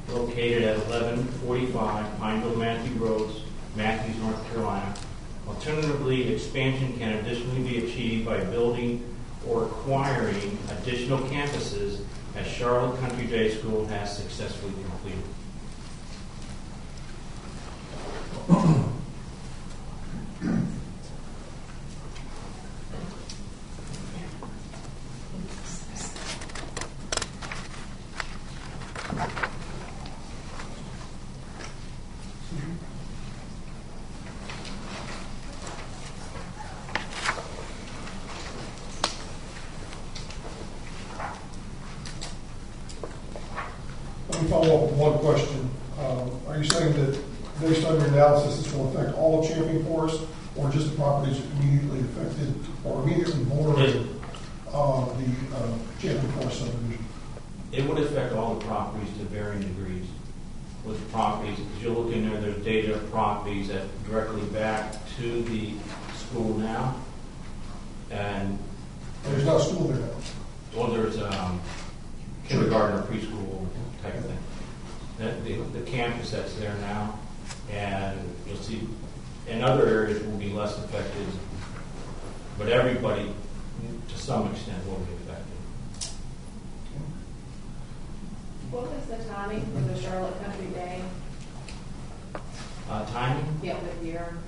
located at 1145 Pineville Matthew Roads, Matthews, North Carolina. Alternatively, expansion can additionally be achieved by building or acquiring additional campuses, as Charlotte Country Day School has successfully completed. Let me follow up with one question. Are you saying that based on your analysis, this will affect all of Champion Forest, or just the properties immediately affected or immediately bordering the Champion Forest subdivision? It would affect all the properties to varying degrees. With properties, as you look in there, there's data of properties that directly back to the school now. And there's no school there now. Well, there's kindergarten or preschool type of thing. The campus that's there now, and you'll see in other areas will be less affected, but everybody to some extent will be affected. What was the timing for the Charlotte Country Day? Timing? Yeah, what year?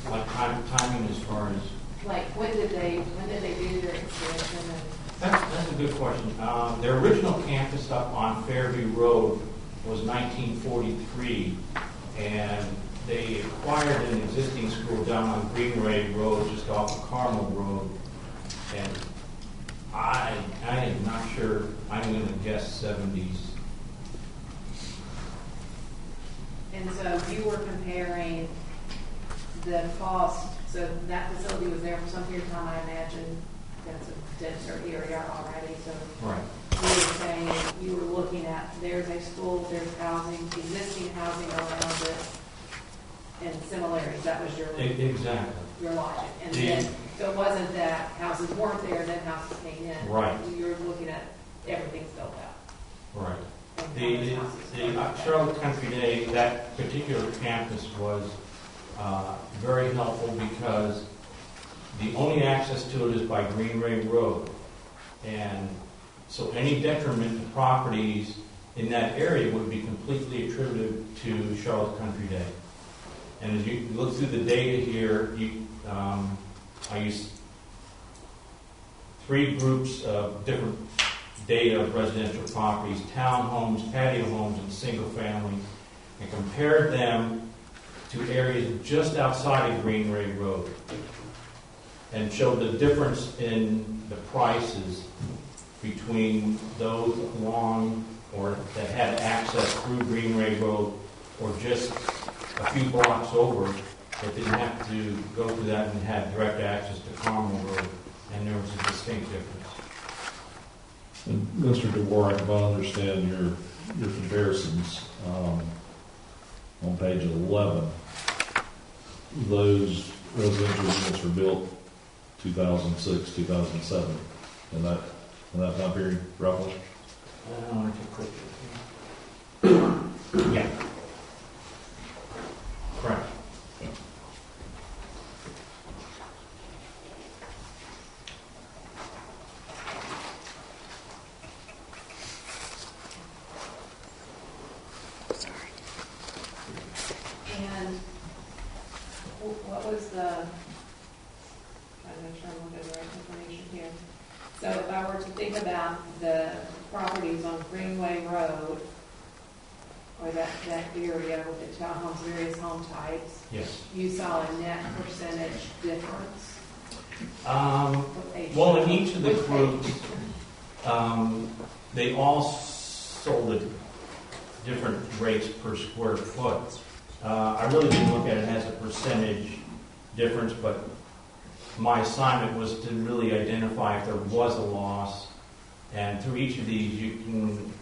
Like timing as far as Like when did they do their expansion? That's a good question. Their original campus up on Fairview Road was 1943, and they acquired an existing school down on Green Ray Road, just off of Carmel Road. And I am not sure. I'm going to guess 70s. And so you were comparing the cost. So that facility was there for some period of time, I imagine. That's a denser area already. So right. You were saying you were looking at there's a school, there's housing, existing housing around it, and similarities. That was your exactly your logic. And then so it wasn't that houses weren't there, then houses came in. Right. You're looking at everything's built out. Right. The Charlotte Country Day, that particular campus was very helpful because the only access to it is by Green Ray Road. And so any detriment to properties in that area would be completely attributed to Charlotte Country Day. And as you look through the data here, I used 3 groups of different data of residential properties, townhomes, patio homes, and single family, and compared them to areas just outside of Green Ray Road, and showed the difference in the prices between those along or that had access through Green Ray Road, or just a few blocks over that didn't have to go through that and had direct access to Carmel Road, and there was a distinct difference. And Mr. Dvorak, if I understand your comparisons, on page 11, those residential units were built 2006, 2007, in that time period, roughly? I want to take a quick look. Yeah. Correct. what was the, trying to make sure I'm looking at the right information here. So if I were to think about the properties on Greenway Road, or that area with the townhomes, various home types, Yes. you saw a net percentage difference? Well, in each of the groups, they all sold at different rates per square foot. I really didn't look at it as a percentage difference, but my assignment was to really identify if there was a loss. And through each of these, you can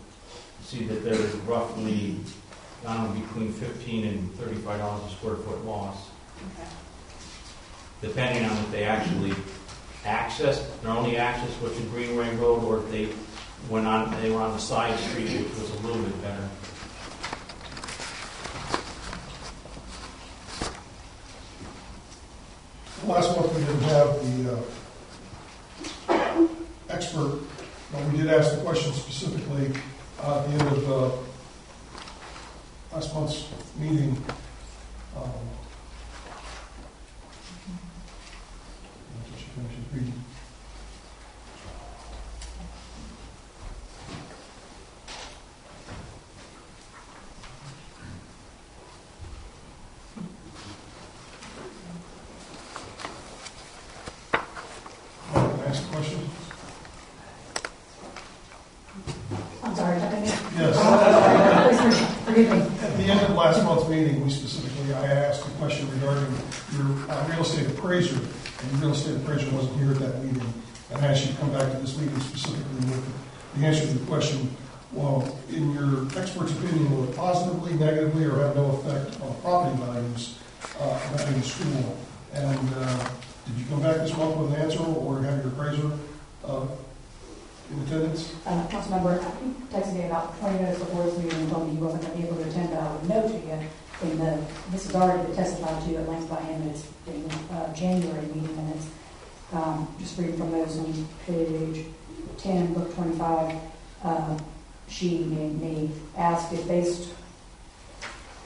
see that there is roughly, I don't know, between $15 and $35 a square foot loss. Okay. Depending on if they actually their only access was to Greenway Road, or if they were on the side street, which was a little bit better. Last month we didn't have the expert, but we did ask the question specifically at the end of last month's meeting. Ask a question? I'm sorry, jumping in? Yes. Please forgive me. At the end of last month's meeting, I asked a question regarding your real estate appraiser, and the real estate appraiser wasn't here at that meeting. And I asked you to come back to this meeting specifically with the answer to the question, well, in your expert's opinion, will it positively, negatively, or have no effect on property values in the school? And did you come back this month with an answer, or have your appraiser in attendance? Councilmember texted me about 20 minutes before this meeting and told me he wasn't going to be able to attend, but I would note to you, this is already been testified to at length by him, and it's in January meeting minutes. Just reading from those on page 10, book 25, she made me ask if based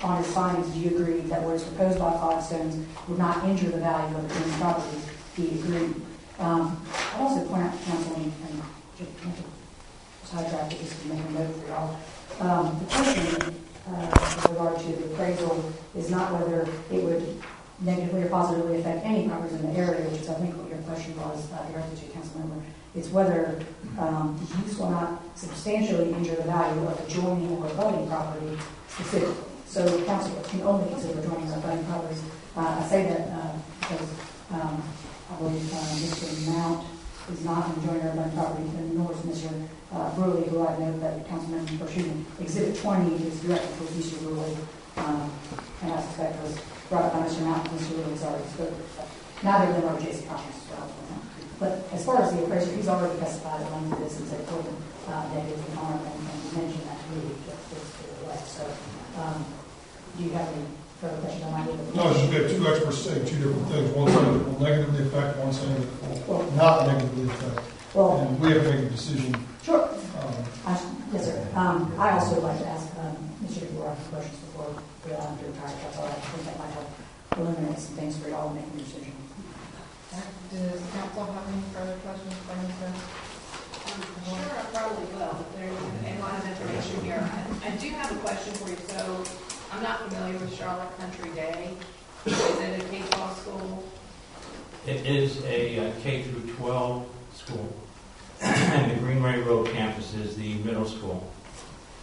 on his findings, do you agree that what is proposed by Cloudstones would not injure the value of the Queen's properties? He agreed. I'd also point out to council, and just sidetrack it just to make a note for y'all. The question with regard to the appraisal is not whether it would negatively or positively affect any properties in the area, which is I think what your question was directed to, council member. It's whether the use will not substantially injure the value of adjoining or abutting property specifically. So the council can only consider adjoining or abutting properties. I say that because I believe Mr. Mount is not an adjoining or abutting property, and nor is Mr. Bruley, who I know that Councilman, or excuse me, Exhibit 20 is directed for Mr. Bruley, and I suspect was brought up by Mr. Mount and Mr. Bruley's already spoken. Neither of them are adjacent properties as well. But as far as the appraiser, he's already testified at length to this and said, negative harm, and mentioned that to me just to the left. So, do you have any further questions on that? No, you've got two experts saying two different things. One saying it will negatively affect, one saying it will not negatively affect. Well, and we have to make a decision. Sure. Yes, sir. I also would like to ask Mr. DeBoer some questions before we allow him to retire. That's all. I think that might help eliminate some things for you all in making a decision. Does council have any further questions for Ms. Sure, I probably will. There's a lot of information here. I do have a question for you. So, I'm not familiar with Charlotte Country Day. Is it a K-12 school? It is a K through 12 school, and the Greenway Road campus is the middle school.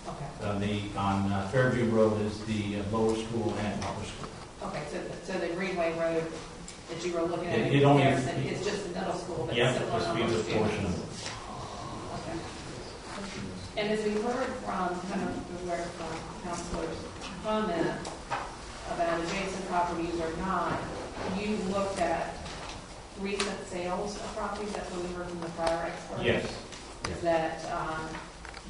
Okay. On Fairview Road is the lower school and upper school. Okay, so the Greenway Road that you were looking at It only it's just the middle school, but yeah, similar just number be of the portion of students. it. Okay. And as we heard from kind of where councilors comment about adjacent properties or not, you looked at recent sales of properties. That's what we heard from the prior expert. Yes. Is that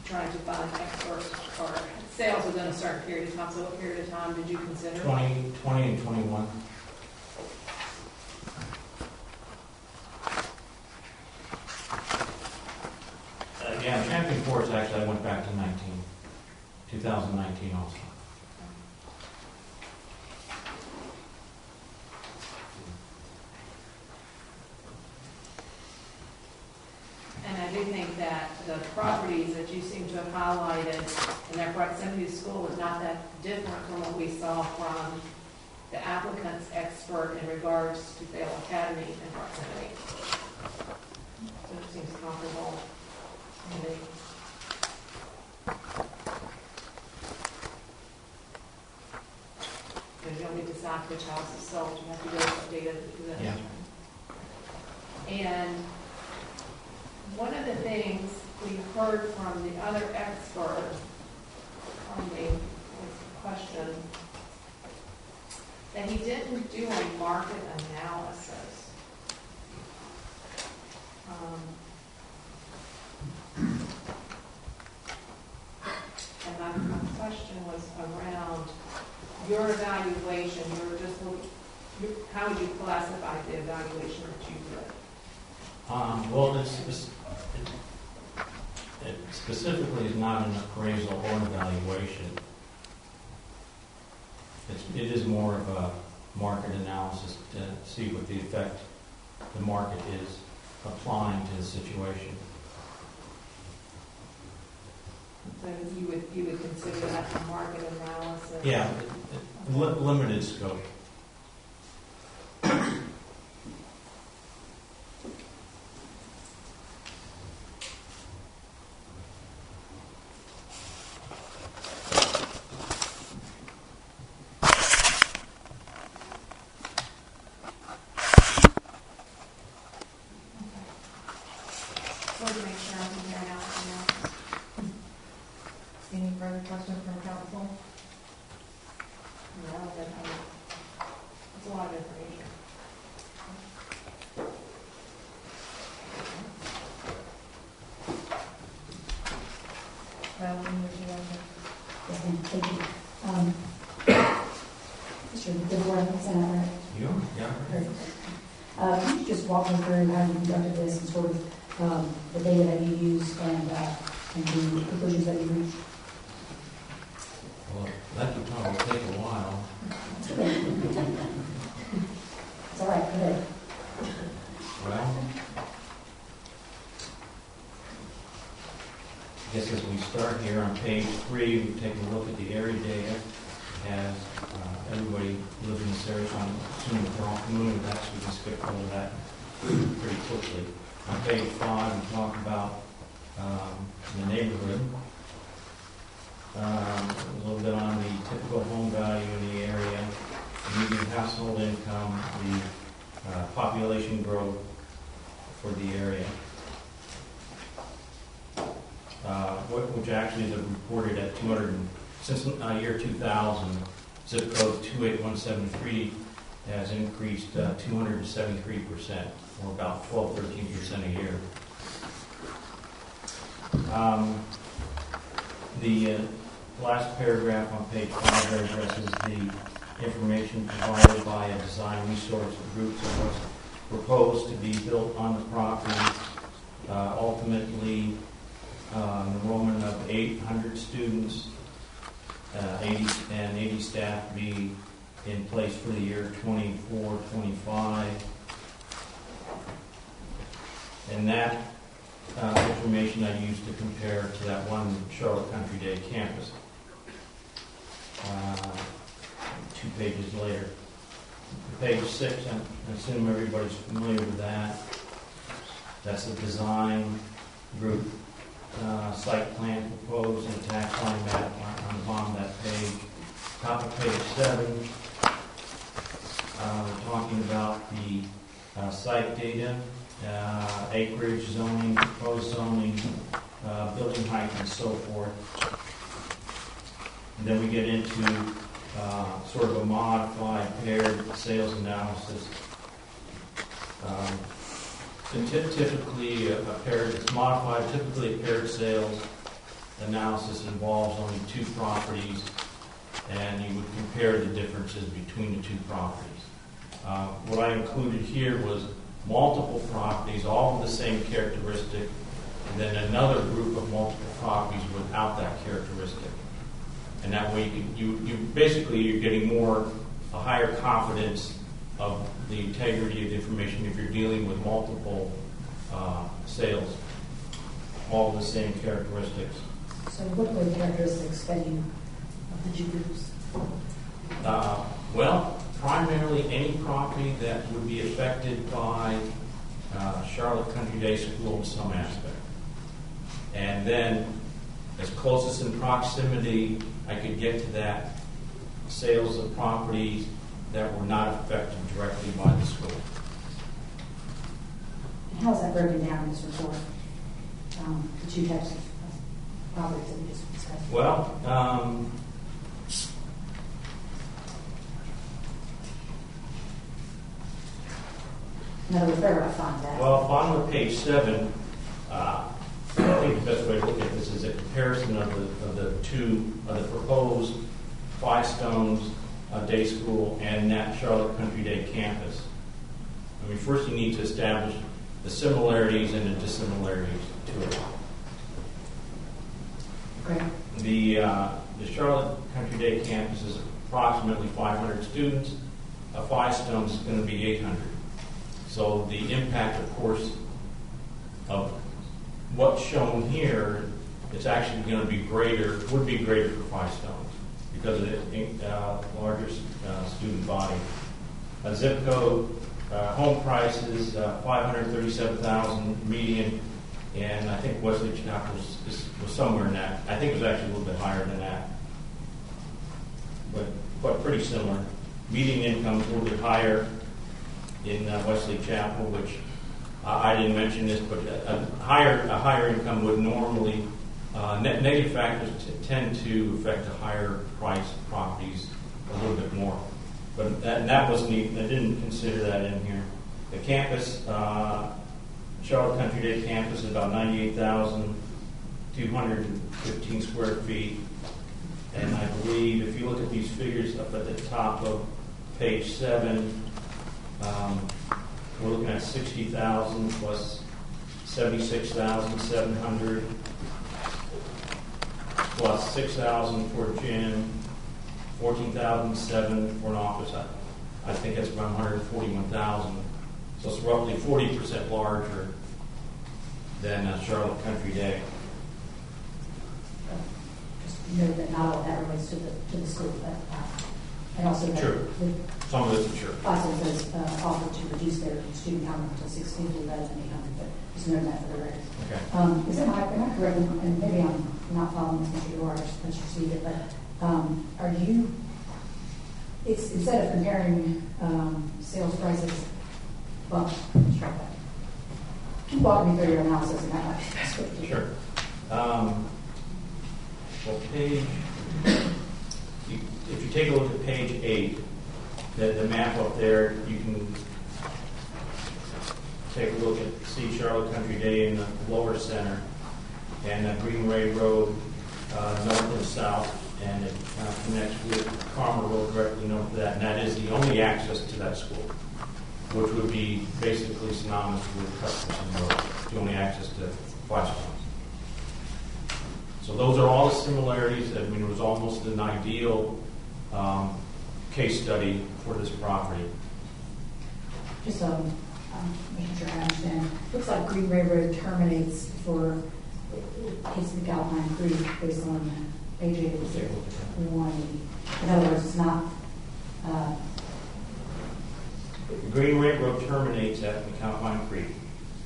trying to find experts or sales within a certain period of time? So what period of time did you consider? 20 and 21. Yeah, Champion Forest actually I went back to 2019 also. the properties that you seem to have highlighted and their proximity to school is not that different from what we saw from the applicant's expert in regards to Vail Academy and proximity. So it seems comparable to me. Because you don't need to decide which house is sold, you have to go to data to do that. Yeah. And one of the things we heard from the other expert on the question, that he didn't do a market analysis. And my question was around your evaluation. You were just looking, how would you classify the evaluation that you did? Well, it specifically is not an appraisal or an evaluation. It is more of a market analysis to see what the effect the market is applying to the situation. So you would consider that a market analysis? Yeah, limited scope. Any further questions from council? No, but it's a lot of information. Well, would you like to? Thank you. Mr. DeBoer, is that right? You? Yeah. Perfect. Can you just walk me through how you conducted this and sort of the data that you used and the conclusions that you reached? Well, that would probably take a while. It's all right, go ahead. Well, I guess as we start here on page 3, we take a look at the area data. As everybody lives in this area, so I'm assuming that they're all familiar with that, so we can skip over that pretty quickly. On page 5, we talk about the neighborhood. A little bit on the typical home value in the area, median household income, the population growth for the area, which actually is reported at 200, since year 2000, zip code 28173 has increased 273%, or about 12-13% a year. The last paragraph on page 5 addresses the information provided by a design resource group that was proposed to be built on the property. Ultimately, enrollment of 800 students, 80 staff be in place for the year 24-25. And that information I used to compare to that one Charlotte Country Day campus. 2 pages later. Page 6, I assume everybody's familiar with that. That's the design group site plan proposed and tax line map on the bottom of that page. Top of page 7, we're talking about the site data, acreage, zoning, proposed zoning, building height, and so forth. And then we get into sort of a modified paired sales analysis. Typically, it's modified. Typically, a paired sales analysis involves only 2 properties, and you would compare the differences between the 2 properties. What I included here was multiple properties, all with the same characteristic, and then another group of multiple properties without that characteristic. And that way, you basically you're getting a higher confidence of the integrity of the information if you're dealing with multiple sales. all the same characteristics. So what were the characteristics that you use? Well, primarily any property that would be affected by Charlotte Country Day School in some aspect. And then, as closest in proximity I could get to that, sales of properties that were not affected directly by the school. And how is that broken down in this report? The two types of properties that we just discussed? Well, in other words, where would I find that? well, bottom of page 7, I think the best way to look at this is a comparison of the proposed Five Stones Day School and that Charlotte Country Day campus. I mean, first you need to establish the similarities and the dissimilarities to it. Okay. The Charlotte Country Day campus is approximately 500 students. Five Stones is going to be 800. So the impact, of course, of what's shown here, it's actually going to be greater, would be greater for Five Stones because of the larger student body. Zip code, home prices, $537,000 median, and I think Wesley Chapel was somewhere in that. I think it was actually a little bit higher than that, but pretty similar. Median income is a little bit higher in Wesley Chapel, which I didn't mention this, but a higher income would normally negative factors tend to affect the higher price properties a little bit more. But that wasn't even, I didn't consider that in here. The campus, Charlotte Country Day campus, is about 98,215 square feet. And I believe if you look at these figures up at the top of page 7, we're looking at 60,000 plus 76,700 plus 6,000 for a gym, 14,007 for an office. I think that's around 141,000. So it's roughly 40% larger than Charlotte Country Day. Just note that not all of that relates to the school, but and also that Sure. Some of it's sure. Five Stones has offered to reduce their student count to 16 rather than 800, but just note that for the record. Okay. Am I correct? And maybe I'm not following this, Mr. Dorr, I just received it, but are you? It's instead of comparing sales prices, well, keep walking me through your analysis, and that might be the best way to do it. Sure. Well, if you take a look at page 8, the map up there, you can take a look at, see Charlotte Country Day in the lower center, and Greenway Road north and south, and it connects with Carmel Road directly north of that, and that is the only access to that school, which would be basically synonymous with Cuthbertson Road, the only access to Five Stones. So those are all the similarities. I mean, it was almost an ideal case study for this property. Just making sure I understand. Looks like Greenway Road terminates for hits the Galpine Creek based on page 8 of 1. In other words, it's not. Greenway Road terminates at McAlpine Creek.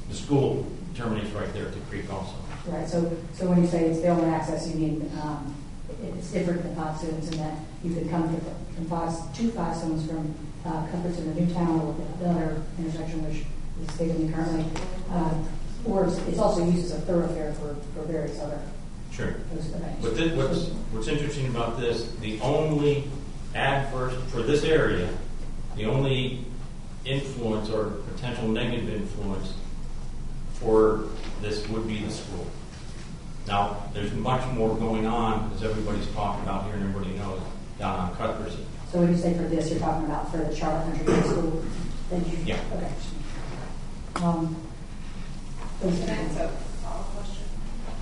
The school terminates right there at the creek also. Right. So when you say it's the only access, you mean it's different than Five Stones in that you could come to Five Stones from Cuthbertson to Newtown or the other intersection, which is taken currently, or it's also used as a thoroughfare for various other. Sure. Events. But what's interesting about this, the only adverse for this area, the only influence or potential negative influence for this would be the school. Now, there's much more going on, as everybody's talking about here and everybody knows, down on Cuthbertson. So when you say for this, you're talking about for the Charlotte Country Day School? Yeah. Okay. That's a follow-up question.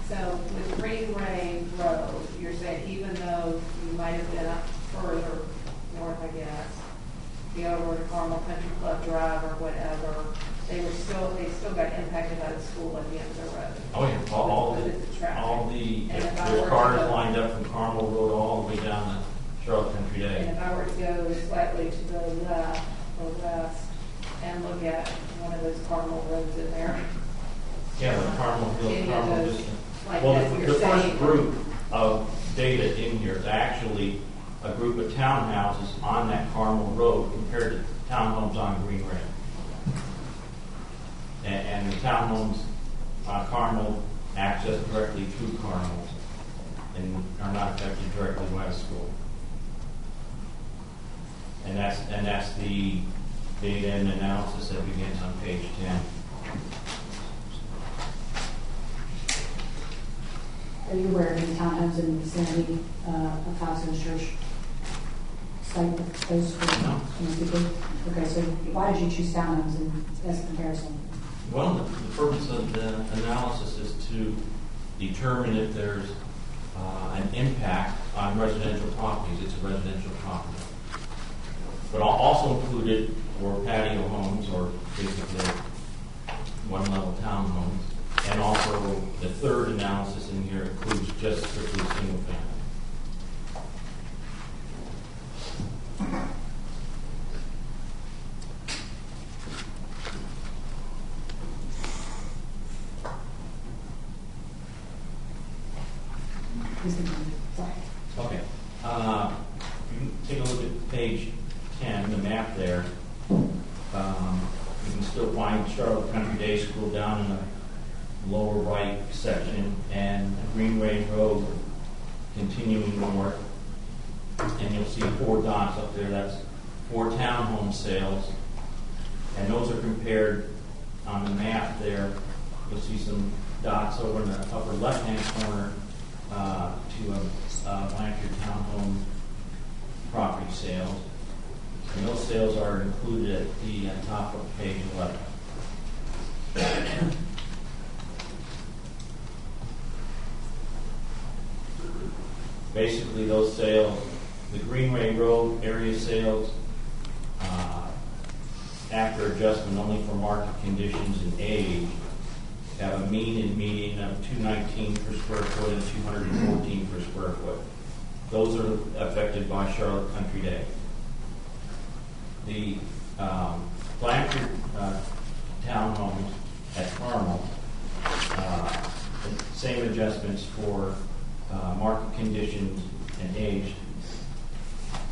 So with Greenway Road, you're saying even though you might have been up further north, I guess, be over to Carmel Country Club Drive or whatever, they still still got impacted by the school at the end of the road. Oh, yeah, there's cars lined up from Carmel Road all the way down to Charlotte Country Day. And if I were to go slightly to the left or west and look at one of those Carmel roads in there. Yeah, the Carmel Hill, Any of Carmel those, Distance. like Well, as the you're first saying. group of data in here is actually a group of townhouses on that Carmel Road compared to townhomes on Green Range. And the townhomes on Carmel access directly through Carmel and are not affected directly by the school. And that's the data and analysis that begins on page 10. Are you aware of any townhomes in the vicinity of Houston Church site that those No. people? Okay, so why did you choose townhomes as a comparison? Well, the purpose of the analysis is to determine if there's an impact on residential properties. It's a residential property. But I'll also included for patio homes or basically one-level townhomes. And also the third analysis in here includes just strictly single family. Okay. You can take a look at page 10, the map there. You can still find Charlotte Country Day School down in the lower right section and Greenway Road continuing north. And you'll see 4 dots up there. That's 4 townhome sales. And those are compared on the map there. You'll see some dots over in the upper left-hand corner to a Blanchard townhome property sales. And those sales are included at the top of page 11. Basically, those sales, the Greenway Road area sales, after adjustment only for market conditions and age, have a mean and median of $219 per square foot and $214 per square foot. Those are affected by Charlotte Country Day. The Blanchard townhomes at Carmel, same adjustments for market conditions and age,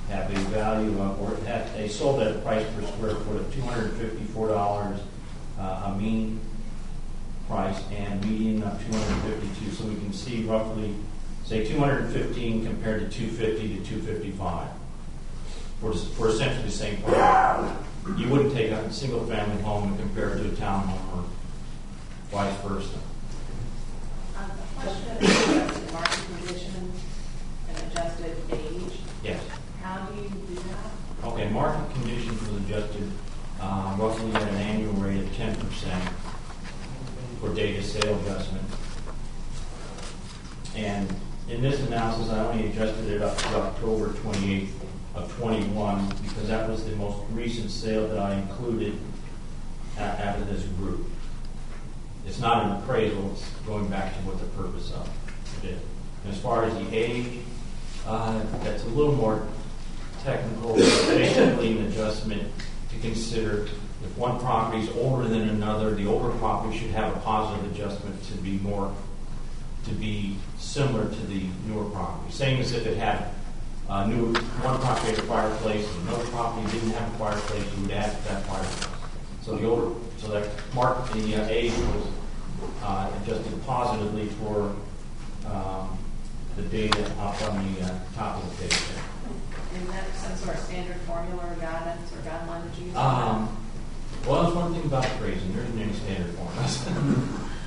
have a value of, or they sold at a price per square foot of $254, a mean price, and median of $252. So we can see roughly, say, $215 compared to $250 to $255 for essentially the same price. You wouldn't take a single family home and compare it to a townhome or vice versa. Question adjusted market conditions and adjusted age. Yes. How do you do that? Okay, market conditions was adjusted roughly at an annual rate of 10% for data sale adjustment. And in this analysis, I only adjusted it up to October 28th of 21 because that was the most recent sale that I included out of this group. It's not an appraisal, it's going back to what the purpose of it is. And as far as the age, that's a little more technical, basically an adjustment to consider. If one property is older than another, the older property should have a positive adjustment to be similar to the newer property. Same as if it had one property had a fireplace and another property didn't have a fireplace, you would add to that fireplace. So the age was adjusted positively for the data up on the top of the page there. Is that some sort of standard formula or guidance or guideline that you use? Well, that's one thing about appraising. There isn't any standard formulas.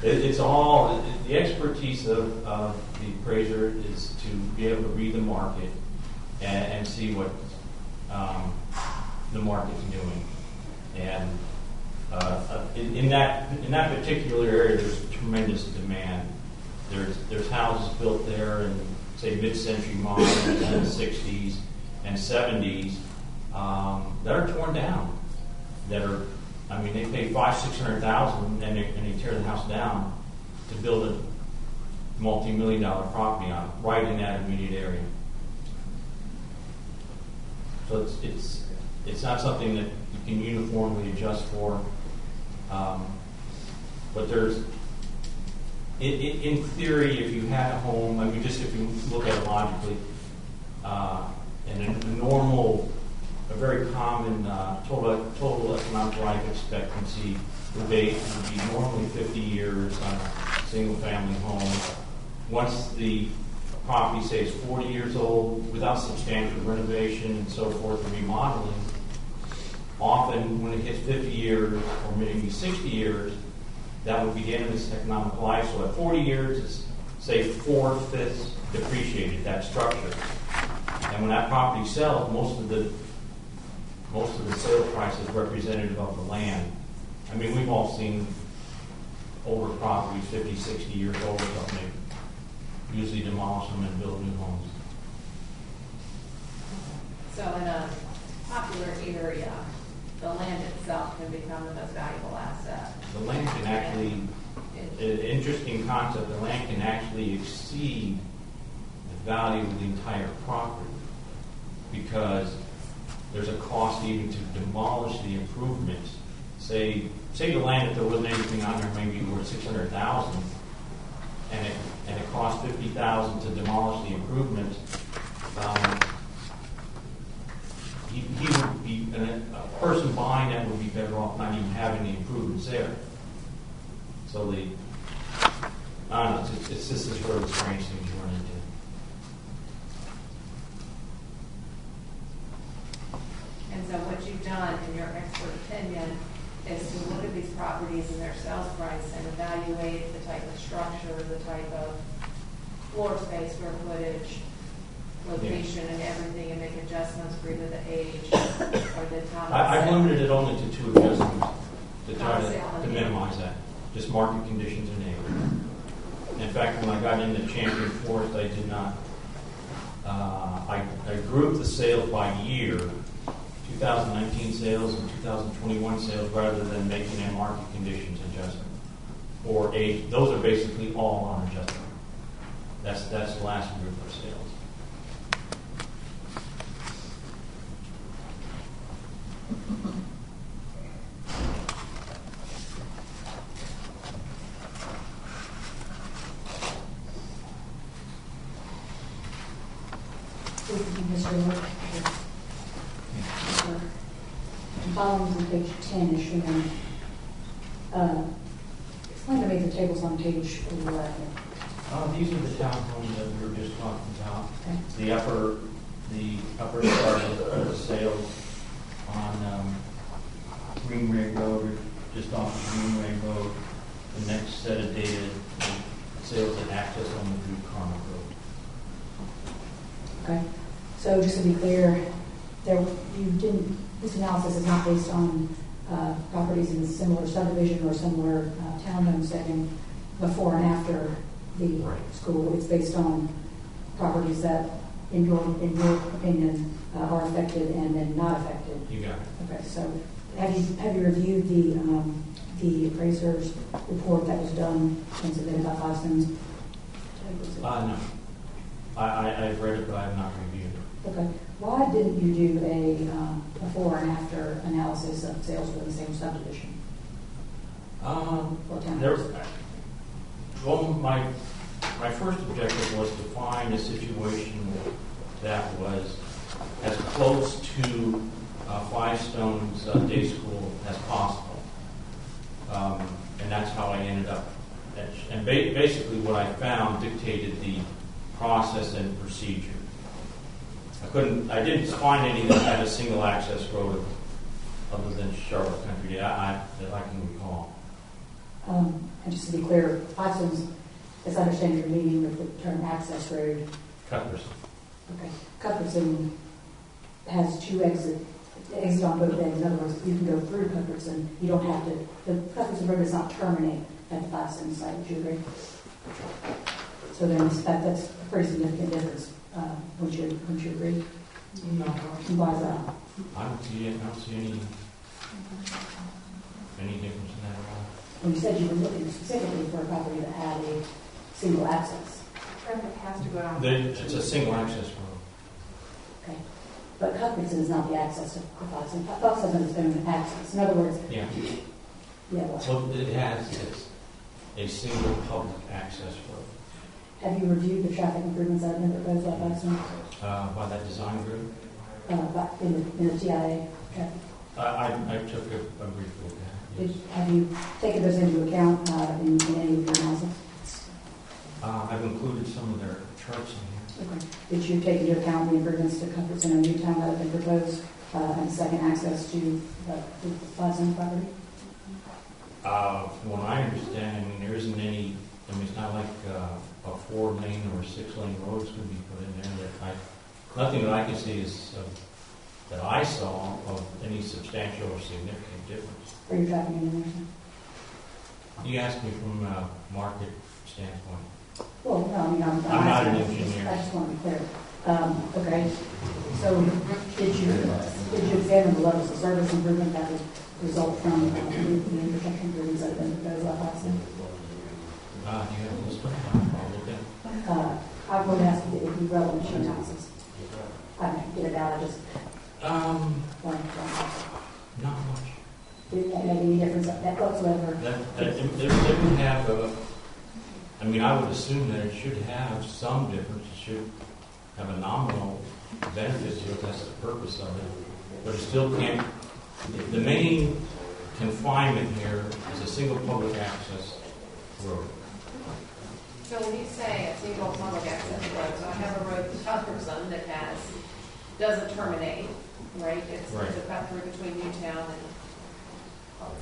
It's all, the expertise of the appraiser is to be able to read the market and see what the market's doing. And in that particular area, there's tremendous demand. There's houses built there in, say, mid-century models in the 60s and 70s that are torn down, that are I mean, they pay $500,000-$600,000 and they tear the house down to build a multi-million-dollar property on it, right in that immediate area. So it's not something that you can uniformly adjust for. But there's, in theory, if you had a home, I mean, just if you look at it logically, and a normal, a very common total economic life expectancy debate would be normally 50 years on a single-family home. Once the property, say, is 40 years old, without substantial renovation and so forth and remodeling, often when it hits 50 years or maybe 60 years, that would begin its economic life. So at 40 years, it's, say, 4/5 depreciated, that structure. And when that property sells, most of the sale price is representative of the land. I mean, we've all seen older properties, 50, 60 years old or something. They usually demolish them and build new homes. So in a popular area, the land itself can become the most valuable asset. The land can actually, an interesting concept, the land can actually exceed the value of the entire property because there's a cost even to demolish the improvements. Say the land, if there wasn't anything on there, maybe worth $600,000, and it cost $50,000 to demolish the improvements. He would be a person buying that would be better off not even having the improvements there. So I don't know. It's just this sort of strange things you run into. And so what you've done, in your expert opinion, is to look at these properties and their sales price and evaluate the type of structure, the type of floor space, square footage, location, and everything, and make adjustments for either the age or the time. I've limited it only to 2 adjustments to try to minimize that. Just market conditions and age. In fact, when I got into Champion Forest, I did not. I grouped the sales by year, 2019 sales and 2021 sales, rather than making a market conditions adjustment or age. Those are basically all on adjustment. That's the last group of sales. Following on page 10 is shown. Explain to me the tables on page 11. These are the townhomes that we were just talking about. Okay. The upper part of the sales on Greenway Road, just off of Greenway Road. The next set of data, sales and access on the Blue Carmel Road. Okay. So just to be clear, this analysis is not based on properties in a similar subdivision or similar townhome setting before and after the school. It's based on properties that, in your opinion, are affected and then not affected. You got it. Okay. So have you reviewed the appraiser's report that was done and submitted by Five Stones? No. I've read it, but I have not reviewed it. Okay. Why didn't you do a before and after analysis of sales within the same subdivision? My first objective was to find a situation that was as close to Five Stones day school as possible, and that's how I ended up. And basically, what I found dictated the process and procedure. I didn't find any that had a single access road other than Charlotte Country that I can recall. And just to be clear, Five Stones, as I understand your meaning with the term access road. Cuthbertson. Okay. Cuthbertson has two exit on both ends. In other words, you can go through Cuthbertson. You don't have to. The Cuthbertson road does not terminate at the Five Stones site. Would you agree? So then that's a pretty significant difference. Would you agree? No. Why is that? I don't see any. when you said you were looking specifically for a property that had a single access. Traffic has to go down. It's a single access road. Okay. But Cuthbertson is not the access to Fox. Fox has its own access. In other words, Yeah. Yeah, what? So it's a single public access road. Have you reviewed the traffic improvements that have been proposed by Foxton? By that design group? In the TIA traffic? I took a brief look at it. Have you taken those into account in any of your analysis? I've included some of their charts in here. Okay. Did you take into account the improvements to Cuthbertson and Newtown that have been proposed and second access to the Foxton property? From what I understand, I mean, there isn't any, I mean, it's not like a 4-lane or 6-lane road is going to be put in there. Nothing that I can see is, that I saw of any substantial or significant difference. For your traffic engineers? You asked me from a market standpoint. Well, no, I mean, I'm not an asking, engineer. I just want to be clear. Okay, so did you examine the levels of service improvement that would result from the intersection improvements that have been proposed by Foxton? Do you have this one? I'll look at it. I would ask you if you relevant to your analysis. I can get it out, I just. Not much. Did that make any difference whatsoever? It would have I mean, I would assume that it should have some difference. It should have a nominal benefit to it. That's the purpose of it. But it still can't. The main confinement here is a single public access road. So when you say a single public access road, so I have a road in Cuthbertson that doesn't terminate, right? It's a cut through between Newtown and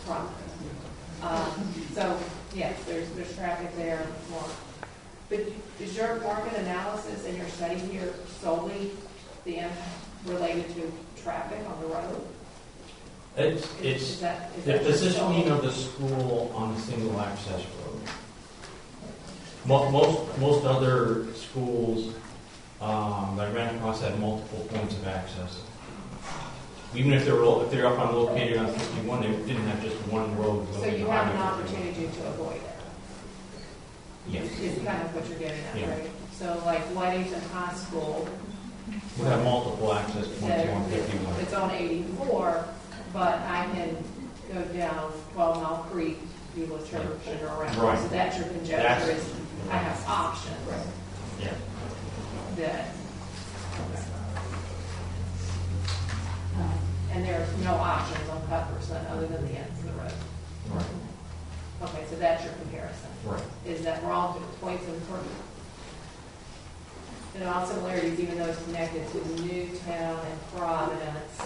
Trump. So yes, there's traffic there more. But is your market analysis and your study here solely the impact related to traffic on the road? It's the positioning of the school on a single access road. Most other schools that I ran across had multiple points of access. Even if they're up on located on 51, they didn't have just one road. So you have an opportunity to avoid it. Yes. Is kind of what you're getting at, Yeah. right? So like Weddington High School. We have multiple access points on 51. It's on 84, but I can go down 12 Mile Creek, Beulah Church, and around. Right. So that's your conjecture is I have options. Right. Yeah. That. And there's no options on Cuthbertson other than the ends of the road. Right. Okay, so that's your comparison. Right. Is that we're all points of improvement. And all similarities, even though it's connected to Newtown and Providence,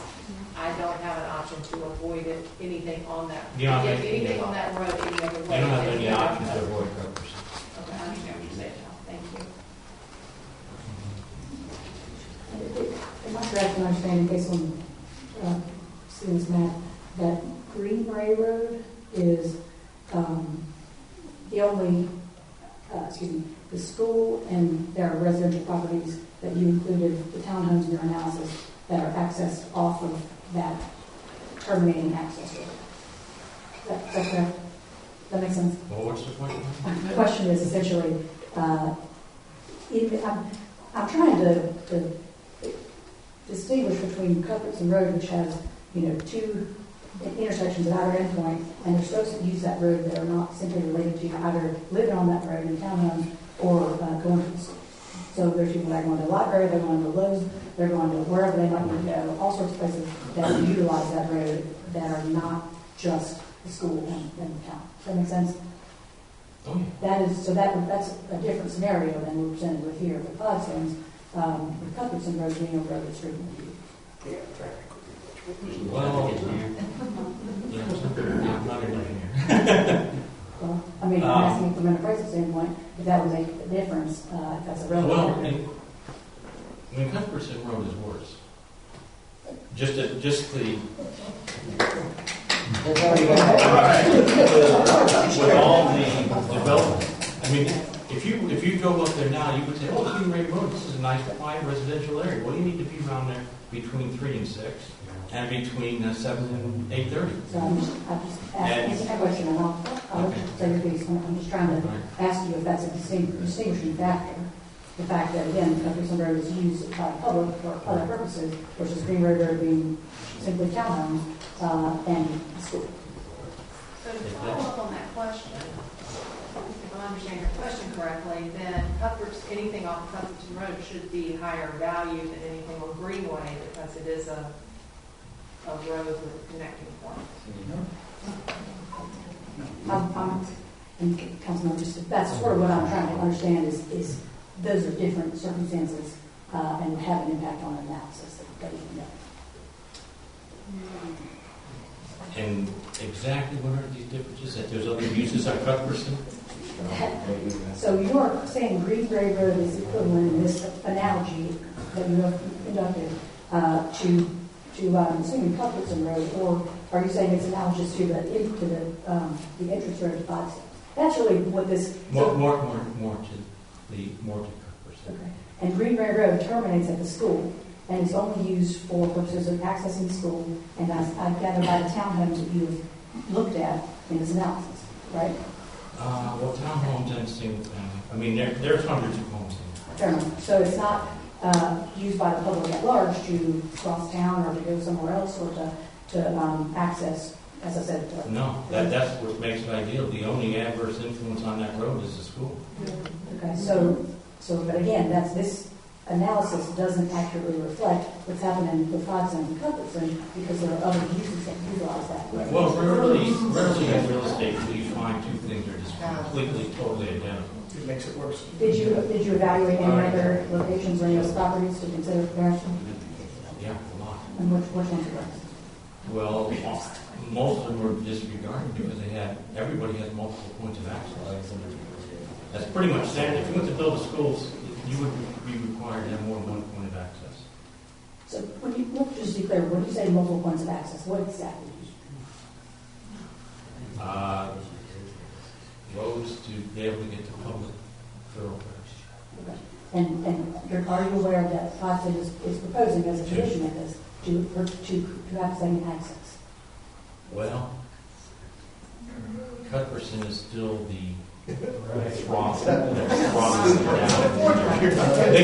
I don't have an option to avoid it, anything on that. Anything on that road, any other way. You don't have any option to avoid Cuthbertson. Okay, I understand what you're saying now. Thank you. Am I correct in understanding, based on Steven's map, that Green Ray Road is the only, the school and there are residential properties that you included, the townhomes in your analysis, that are accessed off of that terminating access road. Is that correct? That makes sense? Well, what's the point? The question is essentially, I'm trying to distinguish between Cuthbertson Road, which has, two intersections at either endpoint, and there's folks that use that road that are not simply related to either living on that road in townhomes or going to the school. So there's people that are going to the library, they're going to Lowe's, they're going to wherever they might need to go, all sorts of places that utilize that road that are not just the school and the town. Does that make sense? Oh, yeah. That's a different scenario than we're presented with here. For Podstones, with Cuthbertson Road being a road that's frequently used. Well, I'm not an engineer. Well, I mean, I'm asking from an appraisal standpoint, if that would make a difference, if that's a relevant. Well, Cuthbertson Road is worse. Just the with all the development. I mean, If you drove up there now, you would say, oh, Green Ray Road, this is a nice, quiet residential area. Well, you need to be around there between 3 and 6, and between 7 and 8:30. So I'm just asking that question, and I'll say your piece. I'm just trying to ask you if that's a distinguishing factor. The fact that, again, Cuthbertson Road is used by the public for other purposes, versus Green Ray Road being simply townhomes and school. So to follow up on that question, if I understand your question correctly, then anything off of Cuthbertson Road should be higher value than anything on Greenway because it is a road with connecting points. And Councilman, just that's sort of what I'm trying to understand is those are different circumstances and have an impact on analysis that you know. And exactly what are these differences? That there's other uses on Cuthbertson? So you're saying Green Ray Road is equivalent in this analogy that you have conducted to I'm assuming Cuthbertson Road, or are you saying it's analogous to the entrance road to 5 steps? That's really what this More to Cuthbertson. Okay. And Green Ray Road terminates at the school and is only used for purposes of accessing the school, and I gather by the townhomes that you have looked at in this analysis, right? Well, townhomes and single family. I mean, there's hundreds of homes in Fair enough. So it's not used by the public at large to cross town or to go somewhere else or to access, as I said. No, that's what makes it ideal. The only adverse influence on that road is the school. Okay, so but again, this analysis doesn't accurately reflect what's happening with 5 Cents and Cuthbertson because there are other uses that utilize that. Well, rarely in real estate do you find two things that are just completely, totally identical. It makes it worse. Did you evaluate any other locations or any other properties to consider comparison? Yeah, a lot. And which ones are those? Well, most of them were disregarded because everybody has multiple points of access. That's pretty much standard. If you went to build the schools, you would be required to have more than one point of access. So when you just to be clear, when you say multiple points of access, what exactly do you mean? Roads to be able to get to public thoroughfares. Okay. And are you aware that 5 Cents is proposing as a condition of this to have same access? Well, Cuthbertson is still the swamp. They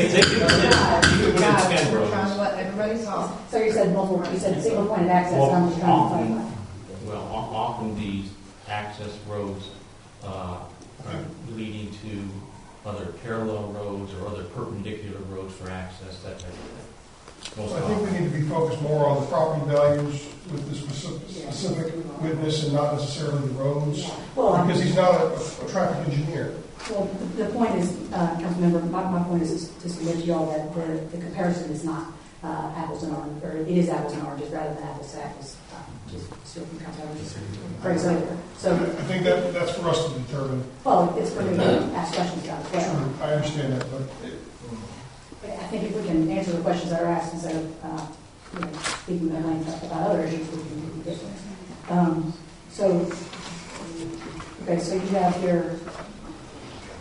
can within 10 roads. Trying to let everybody talk. So you said multiple. You said single point of access. Well, I'm just trying to clarify. Well, often these access roads leading to other parallel roads or other perpendicular roads for access, that type of thing. I think we need to be focused more on the property values with the specific witness and not necessarily the roads, because he's not a traffic engineer. Well, the point is, Councilmember, my point is to submit to y'all that the comparison is not apples and oranges, or it is apples and oranges rather than apples to apples. Just still from Councilmember's phrase earlier. So I think that's for us to determine. Well, it's for me to ask questions about as well. Sure, I understand that, but I think if we can answer the questions that are asked instead of speaking at length about other issues, we can do different. So you have here.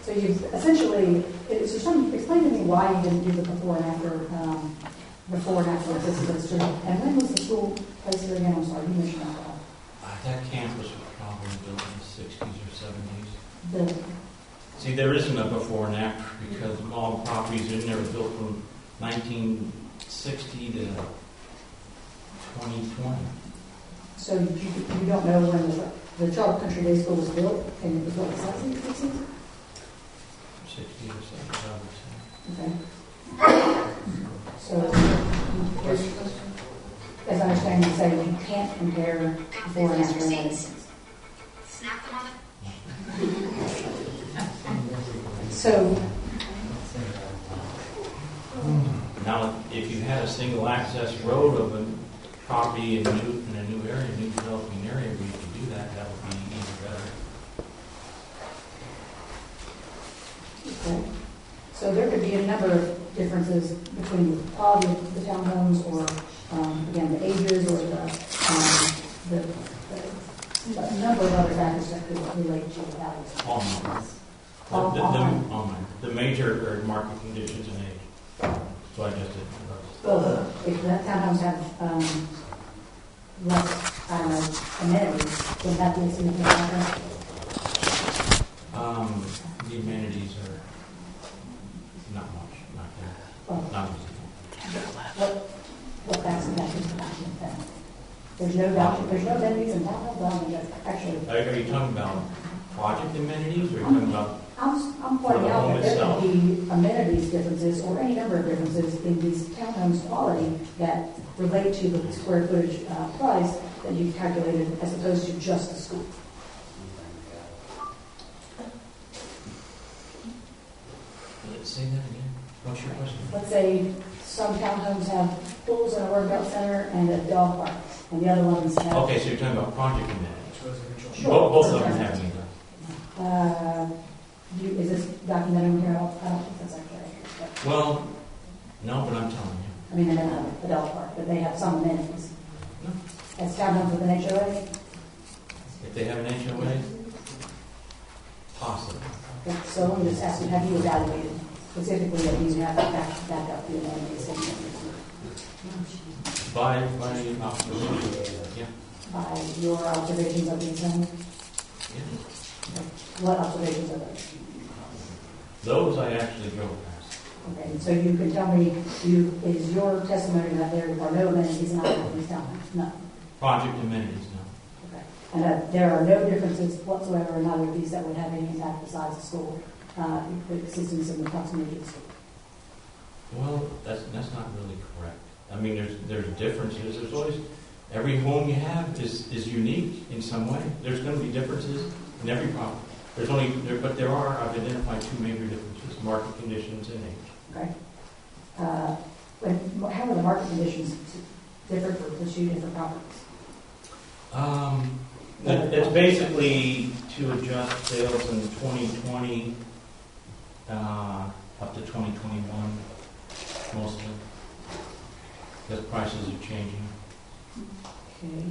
So you've essentially. Explain to me why you didn't do the before and after assistance. And when was the school placed here again? I'm sorry, you mentioned that. That campus was probably built in the 60s or 70s. See, there isn't a before and after because all the properties in there were built from 1960 to 2020. So you don't know when the Charlotte Country Day School was built, and it was what, 60s, 60s? 60 or 70, I would say. Okay. So, as I understand you say, you can't compare before and after analysis. So, now, if you had a single access road of a property in a new area, a new developing area, where you could do that, that would be even better. okay. So there could be a number of differences between the quality of the townhomes, or again the ages, or a number of other factors that could relate to the values. The, the, online. online. The major are market conditions and age. So I just did those. Well, if the townhomes have less, amenities, would that be a significant factor? The amenities are not much, not there. Well, Not what facts and factors are not in that? There's no amenities in townhomes, I mean, that's actually. Are you talking about project amenities, or are you talking about? I'm For pointing the out home that there itself? could be amenities differences or any number of differences in these townhomes quality that relate to the square footage price that you've calculated as opposed to just the school. Let's say that again. What's your question? Let's say some townhomes have pools and a workout center and a dog park, and the other ones have. Okay, so you're talking about project amenities. Sure. Both of them have neither. Is this documented here? I don't think that's actually accurate. Well, no, but I'm telling you. I mean, they don't have a dog park, but they have some amenities. As townhomes with an HOA? If they have an HOA, possibly. So I'm just asking, have you evaluated specifically that you have to back up the amenities? By observation, yeah. By your observations of these homes? Yeah. What observations are those? Those I actually drove past. Okay, so you can tell me, is your testimony that there are no amenities in either of these townhomes? No. Project amenities, no. Okay. And that there are no differences whatsoever in either of these that would have any impact besides the school, the existence and the proximity to the school? Well, that's not really correct. I mean, there's differences. There's always, every home you have is unique in some way. There's going to be differences in every property. But there are, I've identified two major differences: market conditions and age. Okay. How are the market conditions different for the two different properties? It's basically to adjust sales in 2020 up to 2021, mostly, because prices are changing. Okay.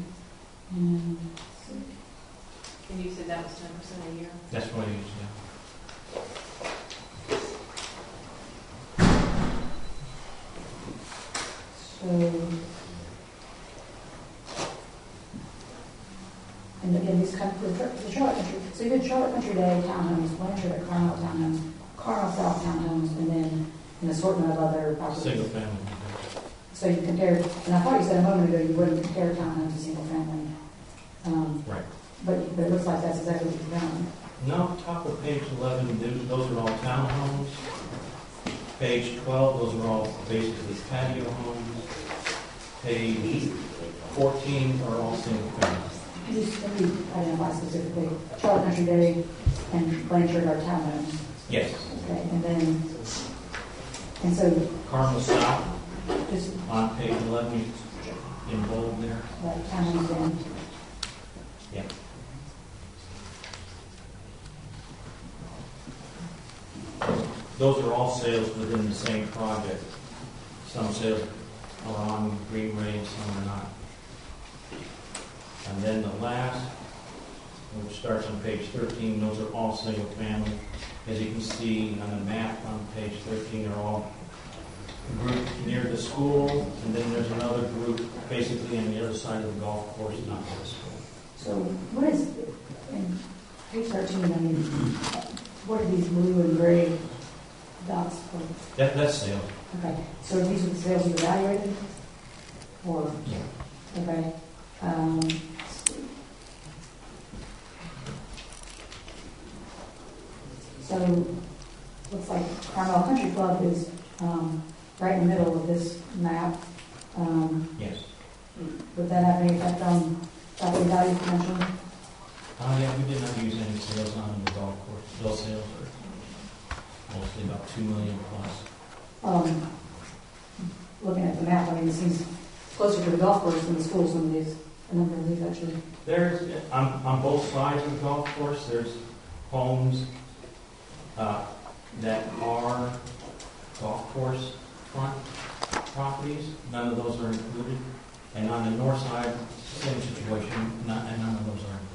And you said that was 10% a year? That's what it is, yeah. So, and again, these kind of, the Charlotte Country, so you did Charlotte Country Day townhomes, Blanchard at Carmel townhomes, Carmel South townhomes, and then an assortment of other properties. Single family. So you compared, and I thought you said a moment ago you wouldn't compare townhomes to single family. Right. But it looks like that's exactly what you've done. No, top of page 11, those are all townhomes. Page 12, those are all basically patio homes. Page 14 are all single family. Let me identify specifically. Charlotte Country Day and Blanchard are townhomes. Yes. Okay, and so. Carmel South, Just on page 11, in bold there. like townhomes then. Yeah. Those are all sales within the same project. Some sales are on Green Range, some are not. And then the last, which starts on page 13, those are all single family. As you can see on the map on page 13, they're all grouped near the school, and then there's another group basically on the other side of the golf course, not near the school. So what is, in page 13, I mean, what are these blue and gray dots for? That's sales. Okay, so these are the sales you evaluated? Or? Yeah. Okay. So, looks like Carmel Country Club is right in the middle of this map. Yes. Would that have any effect on property value potential? Yeah, we did not use any sales on the golf course. Those sales are mostly about $2 million plus. Looking at the map, I mean, it seems closer to the golf course than the school, some of these, a number of these actually. There's, on both sides of the golf course, there's homes that are golf course front properties. None of those are included. And on the north side, same situation, and none of those are included.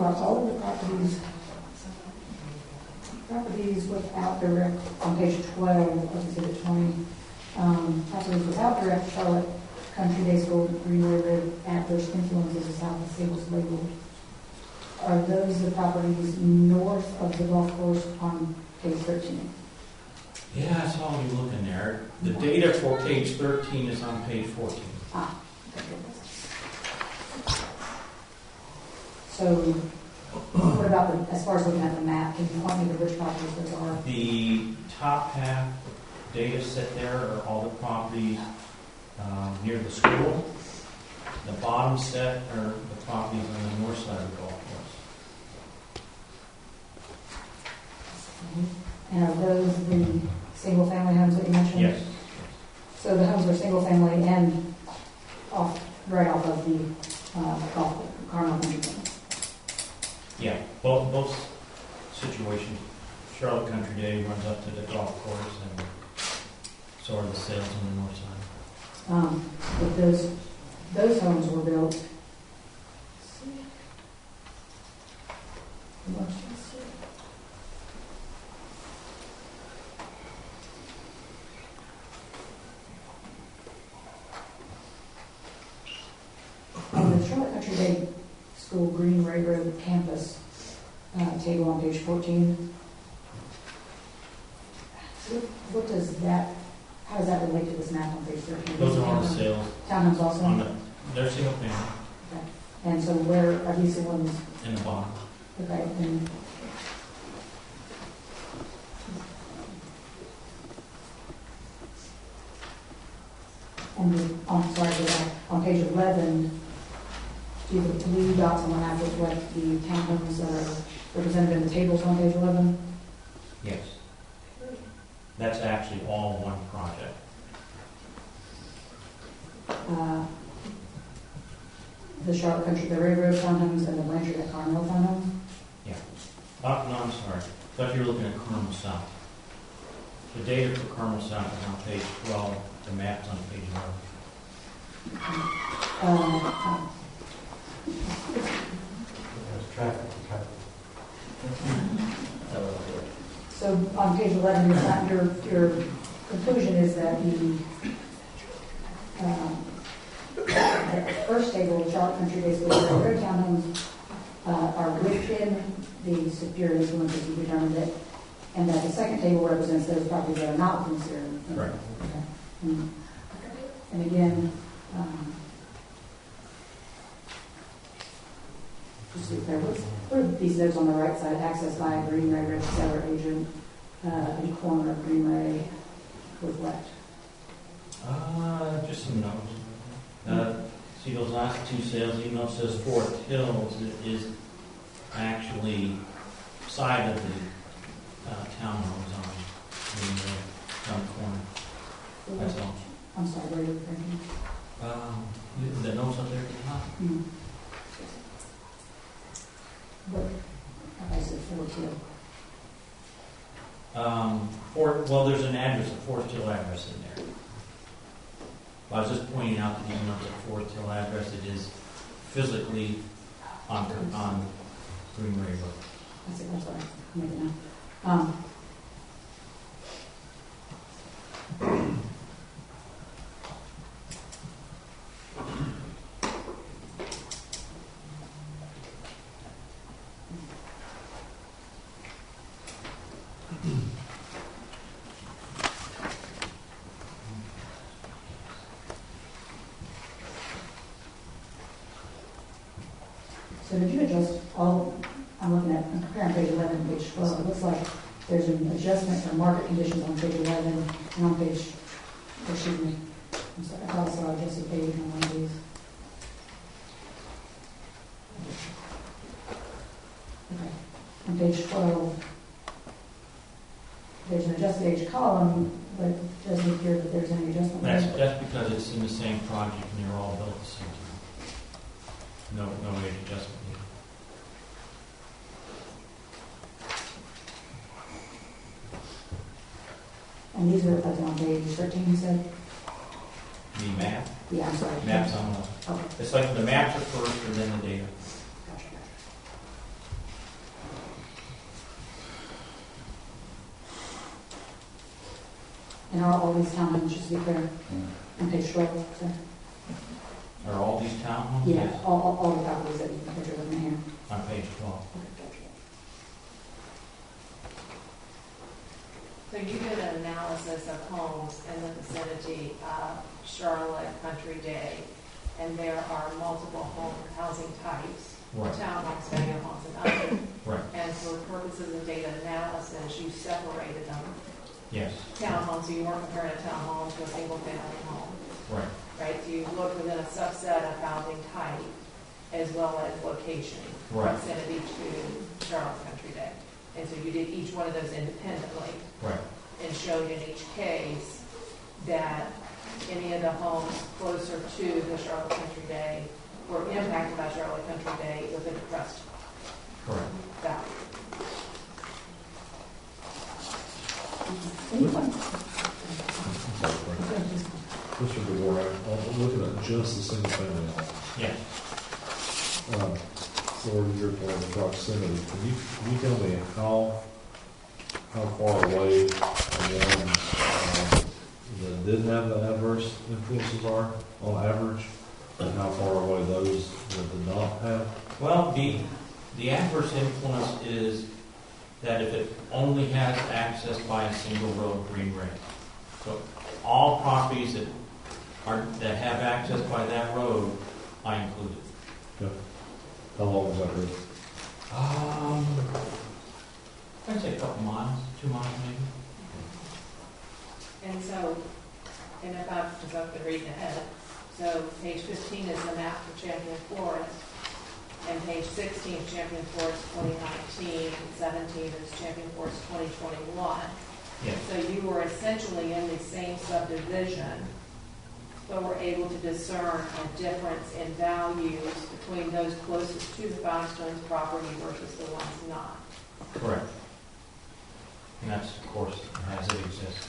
are all of the properties without direct, on page 12 of Exhibit 20, properties without direct Charlotte Country Day School Greenway Road adverse influences is how the sales labeled. Are those the properties north of the golf course on page 13? Yeah, that's all you're looking there. The data for page 13 is on page 14. Ah, okay. So, what about as far as looking at the map, can you point me to which properties those are? The top half data set there are all the properties near the school. The bottom set are the properties on the north side of the golf course. And are those the single-family homes that you mentioned? Yes. So the homes are single-family and right off of the golf Carmel Country Club. Yeah, both situations. Charlotte Country Day runs up to the golf course, and so are the sales on the north side. But those homes were built. On the Charlotte Country Day School Greenway Road campus table on page 14, what does that? How does that relate to this map on page 13? Those are all the sales. Townhomes also? They're single family. Okay. And so where are these the ones? In the bottom. Okay. On page 11, do the blue dots on the map look like the townhomes that are represented in the tables on page 11? Yes. That's actually all one project. The Charlotte Country, the Railroad townhomes and the Blanchard at Carmel townhomes? Yeah. No, I'm sorry. I thought you were looking at Carmel South. The data for Carmel South is on page 12. The map's on page 11. There's traffic. So on page 11, your conclusion is that the first table, Charlotte Country Day School Railroad townhomes, are within the severe influences you determined it, and that the second table represents those properties that are not within severe influences. Right. Okay. And again, just to be clear, what are these notes on the right side? Access by a Greenway Road seller agent, in corner of Greenway with what? Just some notes. See those last two sales, even though it says Fort Hills, it is actually side of the townhomes on Greenway, on the corner. That's all. I'm sorry, where are you referring The notes up there at the top. to? What? I said Fort Hill. Well, there's an address, a Forest Hill address in there. I was just pointing out that even though it's a Forest Hill address, it is physically on Greenway Road. That's it, I'm sorry. I'm making it now. So did you adjust all, I'm comparing page 11 and page 12. It looks like there's an adjustment for market conditions on page 11 and on page, excuse me, I'm sorry, I thought I saw adjusted page on one of these. Okay, on page 12, there's an adjusted age column, but it doesn't appear that there's any adjustment. That's because it's in the same project and they're all built at the same time. No age adjustment here. And these are reflected on page 13, you said? The map? Yeah, I'm sorry. Maps on the. Okay. It's like the maps are first and then the data. Gotcha. And are all these townhomes, just to be clear, on page 12, so, Are all these townhomes? yeah, Yes. all the properties that you're looking at here. On page 12. So you did an analysis of homes in the vicinity of Charlotte Country Day, and there are multiple home housing types, Right. townhomes, studio homes, and others. Right. And for purposes of data analysis, you separated them. Yes. Townhomes, so you weren't comparing a townhome to a single-family home, Right. right? So you looked within a subset of housing type as well as location, Right. proximity to Charlotte Country Day. And so you did each one of those independently. Right. And showed in each case that any of the homes closer to the Charlotte Country Day were impacted by Charlotte Country Day with a depressed Correct. value. Mr. DeWar, I'm looking at just the single family home. Yes. For your point of proximity, can you tell me how far away the ones that didn't have the adverse influences are on average, and how far away those that did not have? Well, the adverse influence is that if it only has access by a single road, green ring. So all properties that have access by that road, I included. Yeah. How long was that road? I'd say a couple miles, 2 miles maybe. And so, and if I was up to reading ahead, so page 15 is the map for Champion Forest, and page 16 is Champion Forest 2019, and 17 is Champion Forest 2021. Yes. So you were essentially in the same subdivision, but were able to discern a difference in values between those closest to the Firestones property versus the ones not. Correct. And that's, of course, as it exists.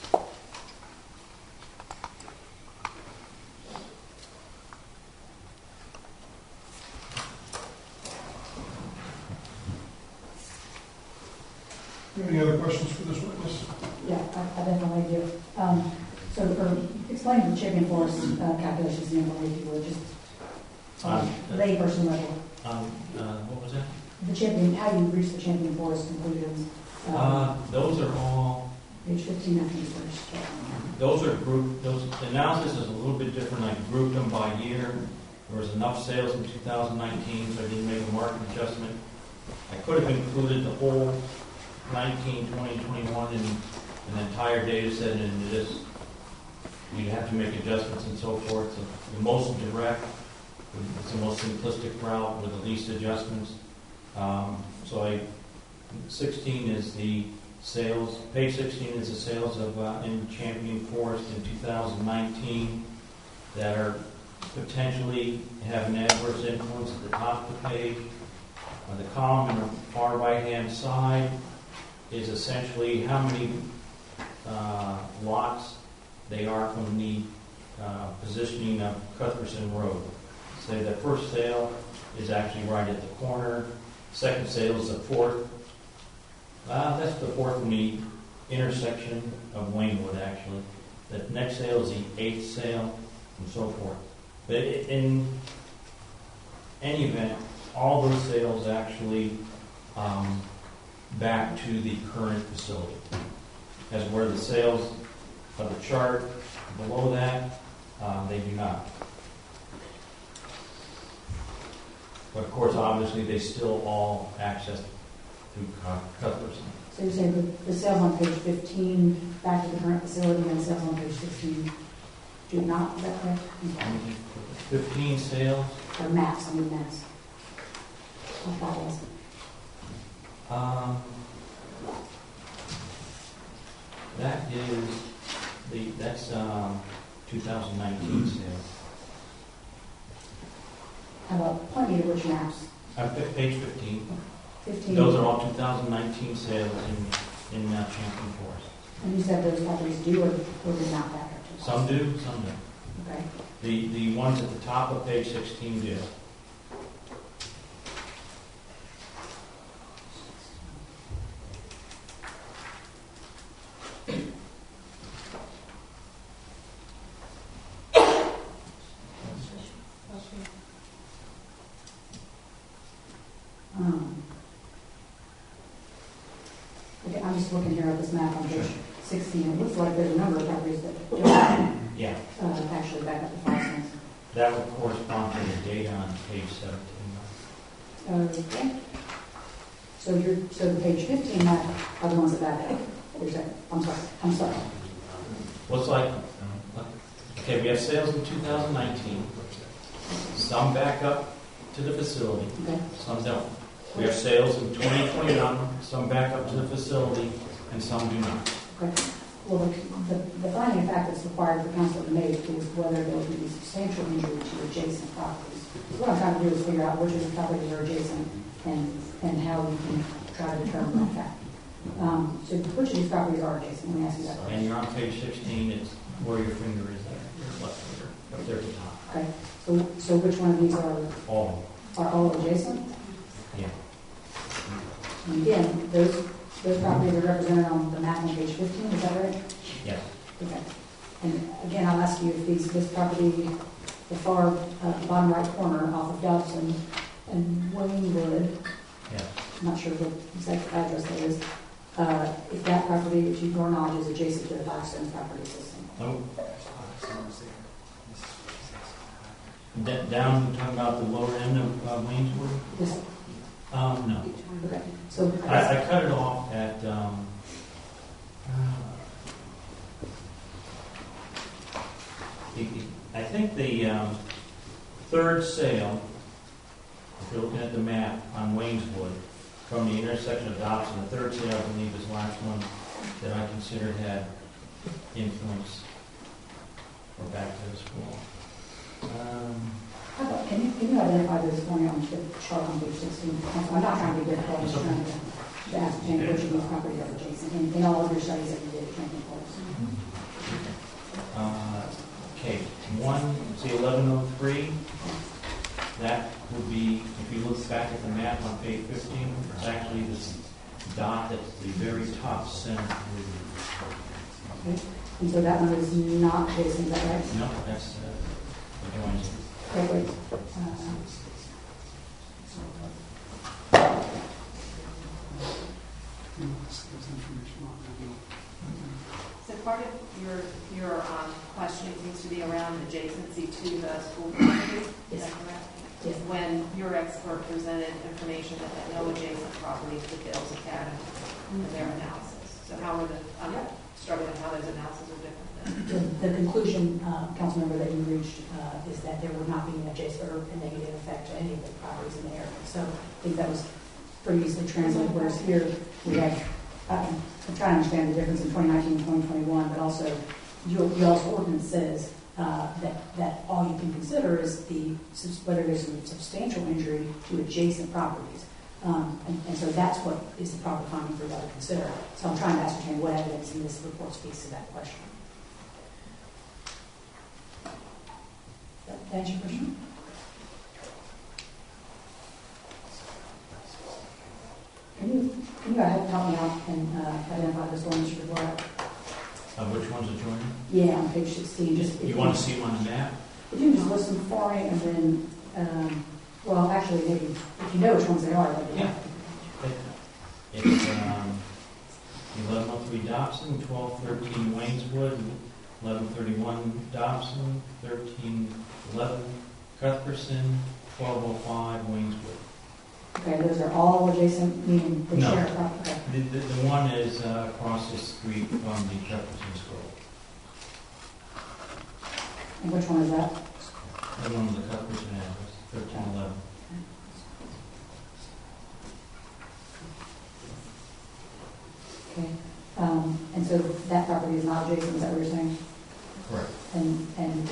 Any other questions for this witness? Yeah, I definitely do. So explain the Champion Forest calculations in Emily, if you would, just layperson level. What was that? The Champion, how you reach the Champion Forest conclusions. Those are all. Page 15, I think is first. Those are grouped. The analysis is a little bit different. I grouped them by year. There was enough sales in 2019, so I didn't make a market adjustment. I could have included the whole 19, 20, 21 in an entire data set into this. You'd have to make adjustments and so forth. So the most direct, it's the most simplistic route with the least adjustments. 16 is the sales. Page 16 is the sales of in Champion Forest in 2019 that are potentially have an adverse influence at the top of the page. The column on the far right-hand side is essentially how many lots they are from the positioning of Cuthbertson Road. Say the first sale is actually right at the corner. Second sale is the fourth. That's the fourth from the intersection of Waynewood, actually. The next sale is the eighth sale, and so forth. But in any event, all those sales actually back to the current facility. As where the sales of the chart below that, they do not. But of course, obviously, they still all access through Cuthbertson. So you're saying the sales on page 15 back to the current facility and sales on page 16 do not, is that correct? 15 sales. Or maps, I mean maps. What that was. That's 2019 sales. How about point me to which maps? Page 15. 15. Those are all 2019 sales in Champion Forest. And you said those properties do or do not back up to? Some do, some don't. Okay. The ones at the top of page 16 do. just looking here at this map on page 16, it looks like there's a number of properties that don't Yeah. actually back up to 5 cents. That would correspond to the data on page 17. Okay. So the page 15 map are the ones that back up. I'm sorry. Looks like, okay, we have sales in 2019. Some back up to the facility, some don't. We have sales in 2021, some back up to the facility, and some do not. Okay. Well, the finding of fact that's required for council to make is whether there will be substantial injury to adjacent properties. So what I'm trying to do is figure out which of the properties are adjacent and how we can try to determine that fact. So which of these properties are adjacent? Let me ask you that question. And you're on page 16, it's where your finger is there, your left finger, up there at the top. Okay. So which one of these All. are all adjacent? Yeah. And again, those properties are represented on the map on page 15, is that right? Yes. Okay. And again, I'll ask you if this property, the far bottom right corner off of Dobson and Waynewood, Yeah. I'm not sure what exact address that is, if that property, to your knowledge, is adjacent to the Blackstone's property system. Oh. Down, you're talking about the lower end of Wayneswood? Yes. No. Okay. So I cut it off at, I think the third sale, if you're looking at the map on Wayneswood, from the intersection of Dobson, the third sale, I believe, is the last one that I considered had influence for back to the school. how about, can you identify this for me on the chart on page 16? I'm not trying to be difficult, I'm just trying to ascertain which of these properties are adjacent in all of your studies that you did at Trenton Forest. Okay, see 1103, that would be, if you look back at the map on page 15, it's actually this dot that's the very top center. Okay. And so that one is not adjacent, is that right? No, that's adjoining. Okay, wait. So part of your questioning seems to be around adjacency to the school property. Is that correct? Yes. When your expert presented information that had no adjacent properties to Dales Academy in their analysis. So how are I'm struggling how those analyses are different. The conclusion, council member, that you reached is that there would not be an adjacent or a negative effect to any of the properties in the area. So I think that was pretty easily translated, whereas here we have, I'm trying to understand the difference in 2019 and 2021, but also y'all's ordinance says that all you can consider is whether there's some substantial injury to adjacent properties. And so that's what is the proper finding for y'all to consider. So I'm trying to ascertain what evidence in this report speaks to that question. That answer your question? Can you help me out and identify this one, Mr. Dvorak? Which one's adjoining? Yeah, on page 16. Just You want to see them on the map? If you just list them for me, and then, well, actually, maybe if you know which ones they are, that'd be helpful. It's 1103 Dobson, 1213 Wayneswood, 1131 Dobson, 1311 Cuthbertson, 1205 Wayneswood. Okay, those are all adjacent, meaning they No. share a property. Okay. The one is across the street from the Cuthbertson School. And which one is that? The one with the Cuthbertson address, 1311. Okay. And so that property is not adjacent, is that what you're saying? Correct. And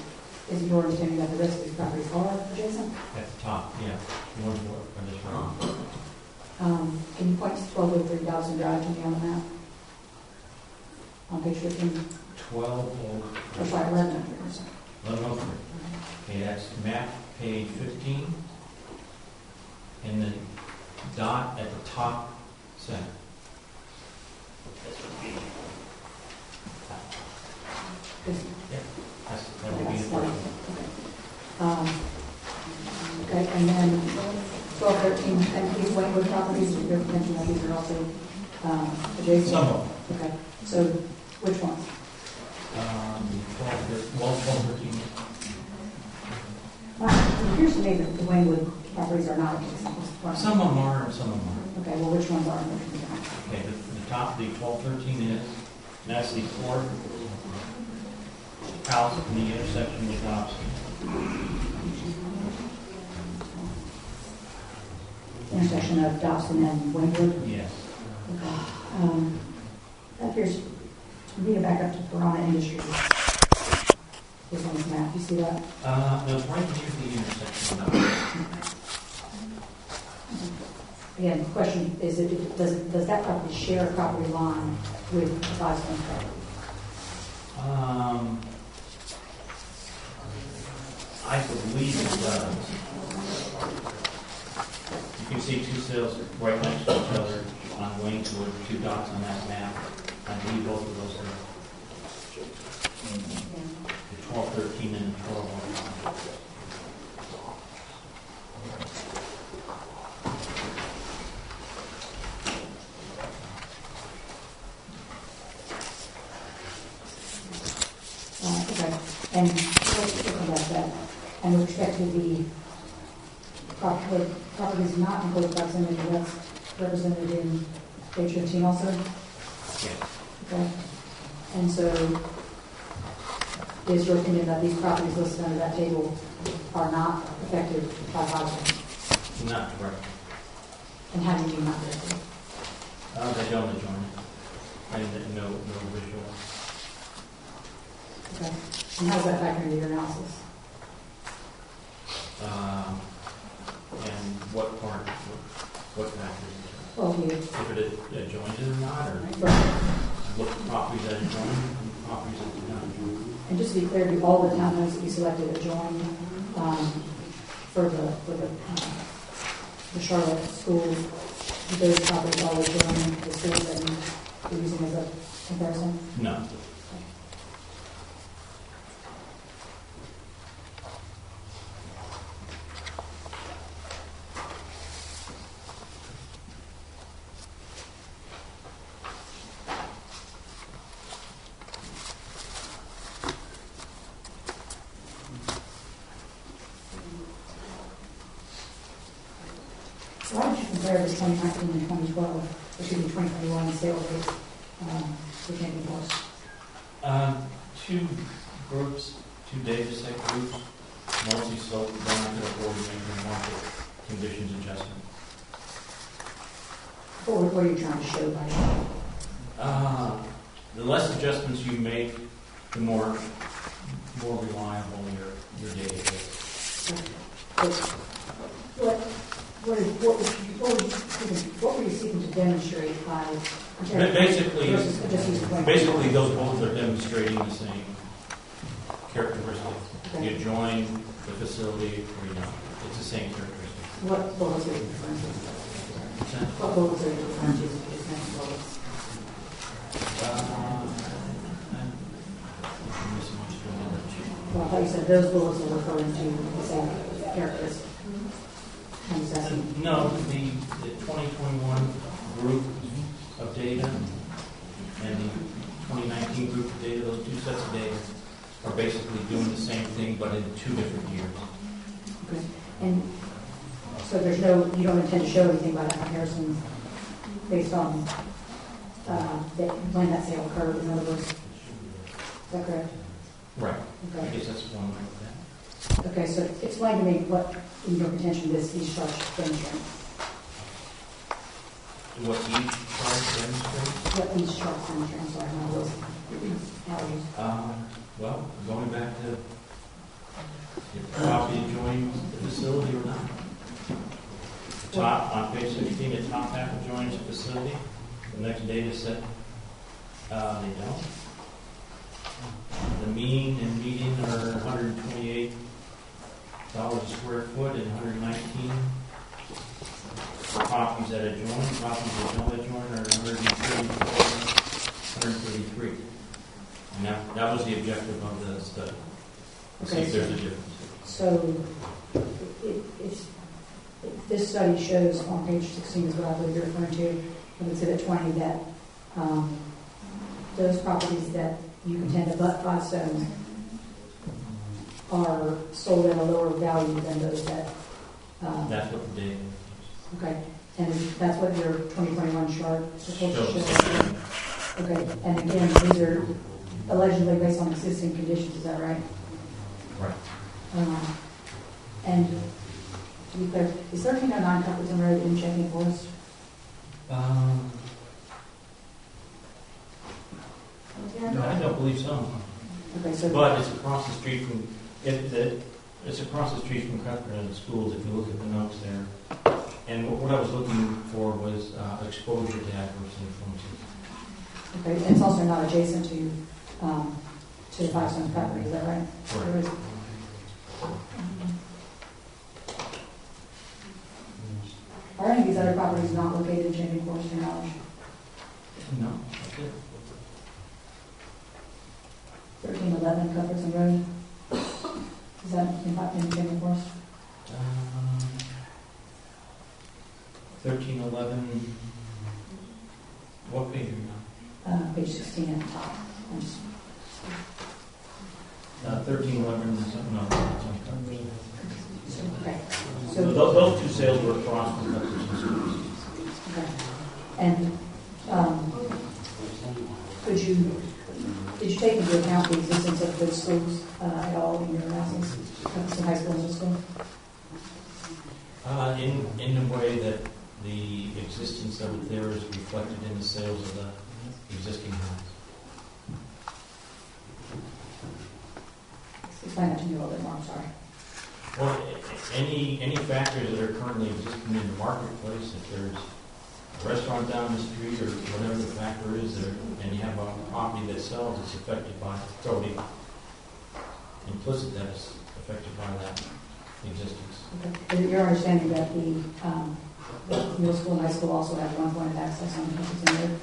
is it your understanding that the rest of these properties are adjacent? At the top, yeah. The ones for this round. Can you point to 1203 Dobson Drive to me on the map? On page 15? 1203. Or sorry, 11. 1103. Okay, that's map page 15. And the dot at the top center. This would be. Yeah, that would be the first one. Okay, and then 1213, and these Waynewood properties, you're mentioning that these are also adjacent? Some of Okay, so which ones? 12, 13. Well, it appears to me that the Waynewood properties are not adjacent. Some of them are and some of them aren't. Okay, well, which ones are and which ones aren't? Okay, the top, the 1213 is, and that's the fourth house in the intersection with Dobson. Intersection of Dobson and Waynewood? Yes. Okay. That appears, we need to back up to Piranha Industries. This on this map, you see that? No, it's right near the intersection of Dobson. Again, the question is, does that property share a property line with the Five Stones property? I believe it does. You can see two sales right next to each other on Waynewood, 2 dots on that map. I believe both of those are the 1213 and the 1215. Okay, and let's talk about that. And with respect to the properties not in close proximity, that's represented in page 15 also? Yes. Okay. And so is your opinion that these properties listed under that table are not affected by Five Stones? Not correct. And how do you mean not affected? They don't adjoin it. And no visual. Okay. And how does that factor into your analysis? And what part, what factors? Well, if it adjoins it or not, or what properties that adjoin and properties that do not adjoin. And just to be clear, do all the townhomes that you selected adjoin for the Charlotte schools? Do those properties all adjoin the schools that you're using as a comparison? No. Why don't you compare this 2019 and 2012, excuse me, 2021 sales rates for Camping Force? Two groups, two data set groups, mostly sold down to the ordinary market conditions adjustment. What are you trying to show by that? The less adjustments you make, the more reliable your data is. What were you seeking to demonstrate by basically those both both are demonstrating the same characteristics. Okay. You join the facility or you don't. It's the same characteristics. What bullets are you referring to? What bullets are you referring to? Well, I thought you said those bullets are referring to the same characteristics. No, the 2021 group of data and the 2019 group of data, those two sets of data are basically doing the same thing but in 2 different years. Okay. And so you don't intend to show anything by that comparison based on when that sale occurred, in other words? Is that correct? Right. Okay. I guess that's one way of that. Okay, so explain to me what, in your contention, these charts demonstrate. What each chart demonstrates? What these charts demonstrate, I'm sorry, how those well, going back to if the property adjoins the facility or not. Top, on page 16, the top half adjoins the facility. The next data set, they don't. The mean and median are $128 a square foot and 119. Properties that adjoin, properties that don't adjoin are 133. And that was the objective of the study. See if there's a difference. So this study shows on page 16 is what I believe you're referring to, of Exhibit 20 that those properties that you contend abut 5 stones are sold at a lower value than those that. That's what the data is. Okay, and that's what your 2021 chart supposed to Shows. show? Okay, and again, these are allegedly based on existing conditions, is that right? Right. And to be clear, is 1309 Cuthbertson Road in Checking Forest? I don't believe so. Okay, so But it's across the street from, it's across the street from Cuthbert Schools, if you look at the notes there. And what I was looking for was exposure to adverse influences. okay, and it's also not adjacent to the 5 Stones property, is that right? Right. There is- Are any of these other properties not located in Champion Forest, to your knowledge? No, that's it. 1311 Cuthbertson Road? Is that in Champion Forest? 1311, what page are you on? Page 16 at the top. I'm just- 1311, no, it's on Cuthbert. Okay. So those two sales were across from Cuthbert Schools. Okay. And did you take into account the existence of those schools at all in your analysis? Cuthbertson High School and middle school? In the way that the existence of it there is reflected in the sales of the existing house. Explain that to me a little bit more, I'm sorry. Well, any factors that are currently existing in the marketplace, if there's a restaurant down the street or whatever the factor is there, and you have a property that sells, it's affected by, it's already implicit that it's affected by that existence. Okay. Is it your understanding that the middle school and high school also have one point of access on Cuthbertson Road?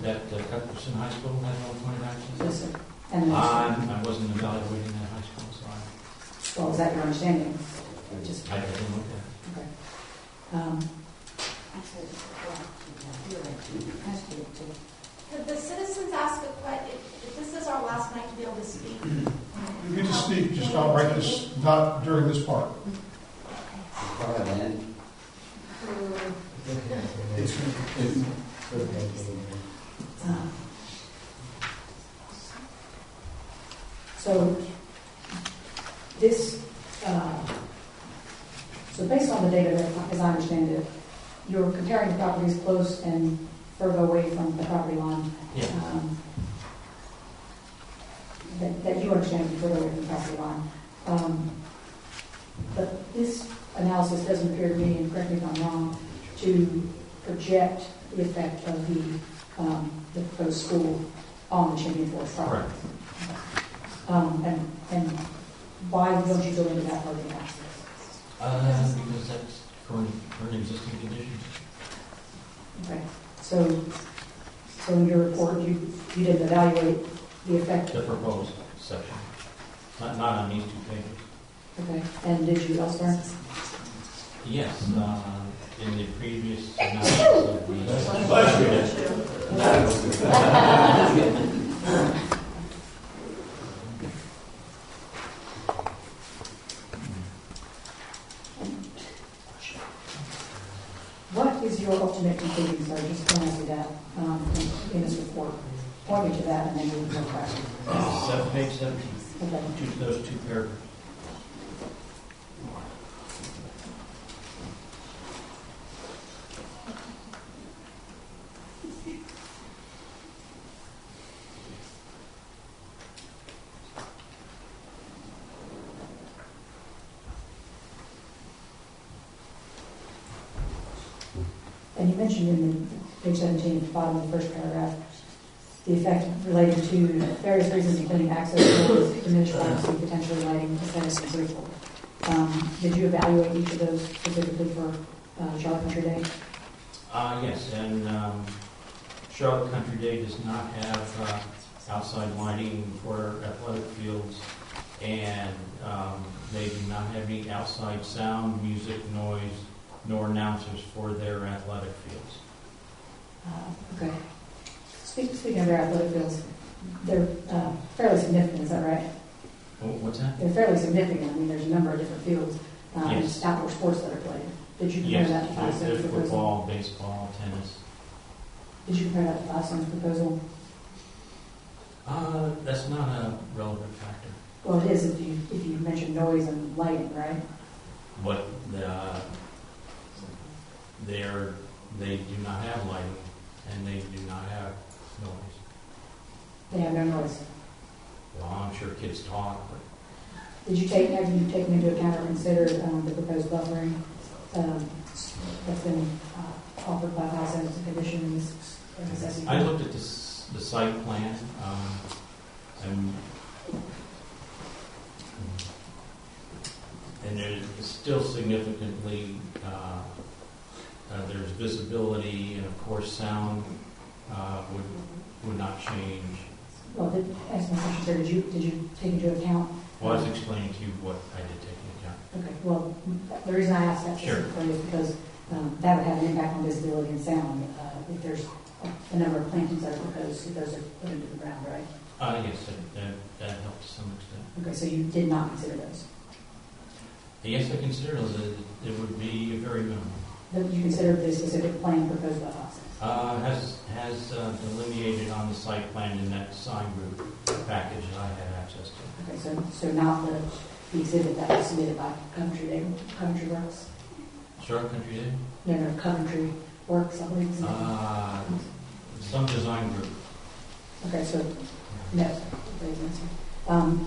That Cuthbertson High School had one point of access? Yes, sir. And the middle school? I wasn't evaluating that high school, so Well, is that your understanding? I didn't look at it. Okay. Could the citizens ask a question? If this is our last night to be able to speak. You get to speak, just not right this, not during this part. Go ahead, Lynn. So this, so based on the data, that, as I understand it, you're comparing the properties close and further away from the property line. Yeah. That you understand to be further away from the property line. But this analysis doesn't appear to me, and correct me if I'm wrong, to project the effect of the proposed school on the Champion Forest property. And why don't you go into that part of the analysis? Because that's current existing conditions. Okay. So in your report, you didn't evaluate the effect. The proposed section, not on these 2 pages. Okay. And did you elsewhere? Yes, in the previous analysis of the. What is your ultimate conclusion, sir? Just point us to that in this report. Point me to that, and then we can go back. Page 17. Okay. Those 2 paragraphs. And you mentioned in page 17, at the bottom of the first paragraph, the effect related to various reasons, including access to diminished privacy, potentially lighting, aesthetics, and so forth. Did you evaluate each of those specifically for Charlotte Country Day? Yes, and Charlotte Country Day does not have outside lighting for athletic fields, and they do not have any outside sound, music, noise, nor announcers for their athletic fields. Okay. Speaking of their athletic fields, they're fairly significant, is that right? What's that? They're fairly significant. I mean, there's a number of different fields, Yes. outdoor sports that are played. Did you compare that to Yes, Five there's Stone's proposal? football, baseball, tennis. Did you compare that to Five Stone's proposal? That's not a relevant factor. Well, it is if you mention noise and lighting, right? But they do not have lighting, and they do not have noise. They have no noise. Well, I'm sure kids talk, but Have you taken into account or considered the proposed buffering that's been offered by Five Stones as a condition in this SUP? I looked at the site plan, and there's still significantly, there's visibility, and of course sound would not change. Well, as my question, sir, did you take into account? Well, I was explaining to you what I did take into account. Okay, well, the reason I asked that specifically is because that would have an impact on visibility and sound if there's a number of plantings that are proposed, if those are put into the ground, right? Yes, that helped to some extent. Okay, so you did not consider those? Yes, I consider that it would be very minimal. But you considered the specific plan proposed by Five Stones? Has delineated on the site plan in that design group package that I had access to. Okay, so not the exhibit that was submitted by Coventry Works? Sure, Country Day? No, Coventry Works, I believe. Some design group. Okay, so, no.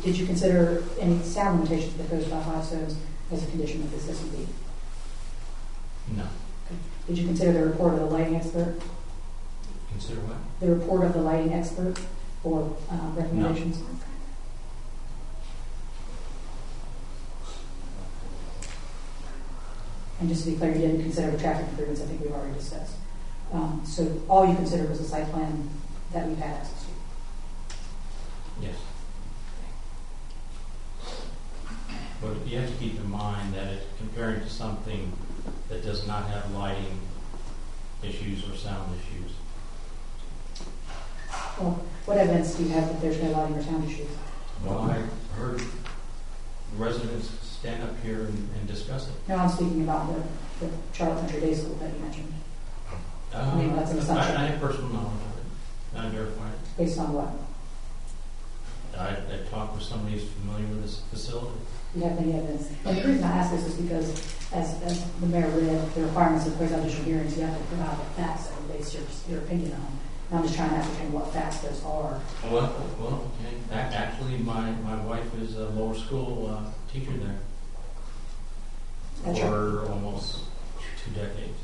Did you consider any sound limitations proposed by Five Stones as a condition of this SUP? No. Okay. Did you consider the report of the lighting expert? Consider what? The report of the lighting expert for recommendations? No. And just to be clear, you didn't consider traffic improvements, I think we've already discussed. So all you considered was a site plan that we've had access to? Yes. But you have to keep in mind that it's comparing to something that does not have lighting issues or sound issues. Well, what evidence do you have that there's no lighting or sound issues? Well, I heard residents stand up here and discuss it. No, I'm speaking about the Charlotte Country Day School that you mentioned. I mean, that's an assumption. I have personal knowledge of it. I verify it. Based on what? I talked with somebody who's familiar with this facility. Do you have any evidence? And the reason I ask this is because, as the mayor read, the requirements of post-judicial hearings, you have to provide the facts that you base your opinion on. And I'm just trying to ascertain what facts those are. Well, okay. Actually, my wife is a lower school teacher there for almost 2 decades.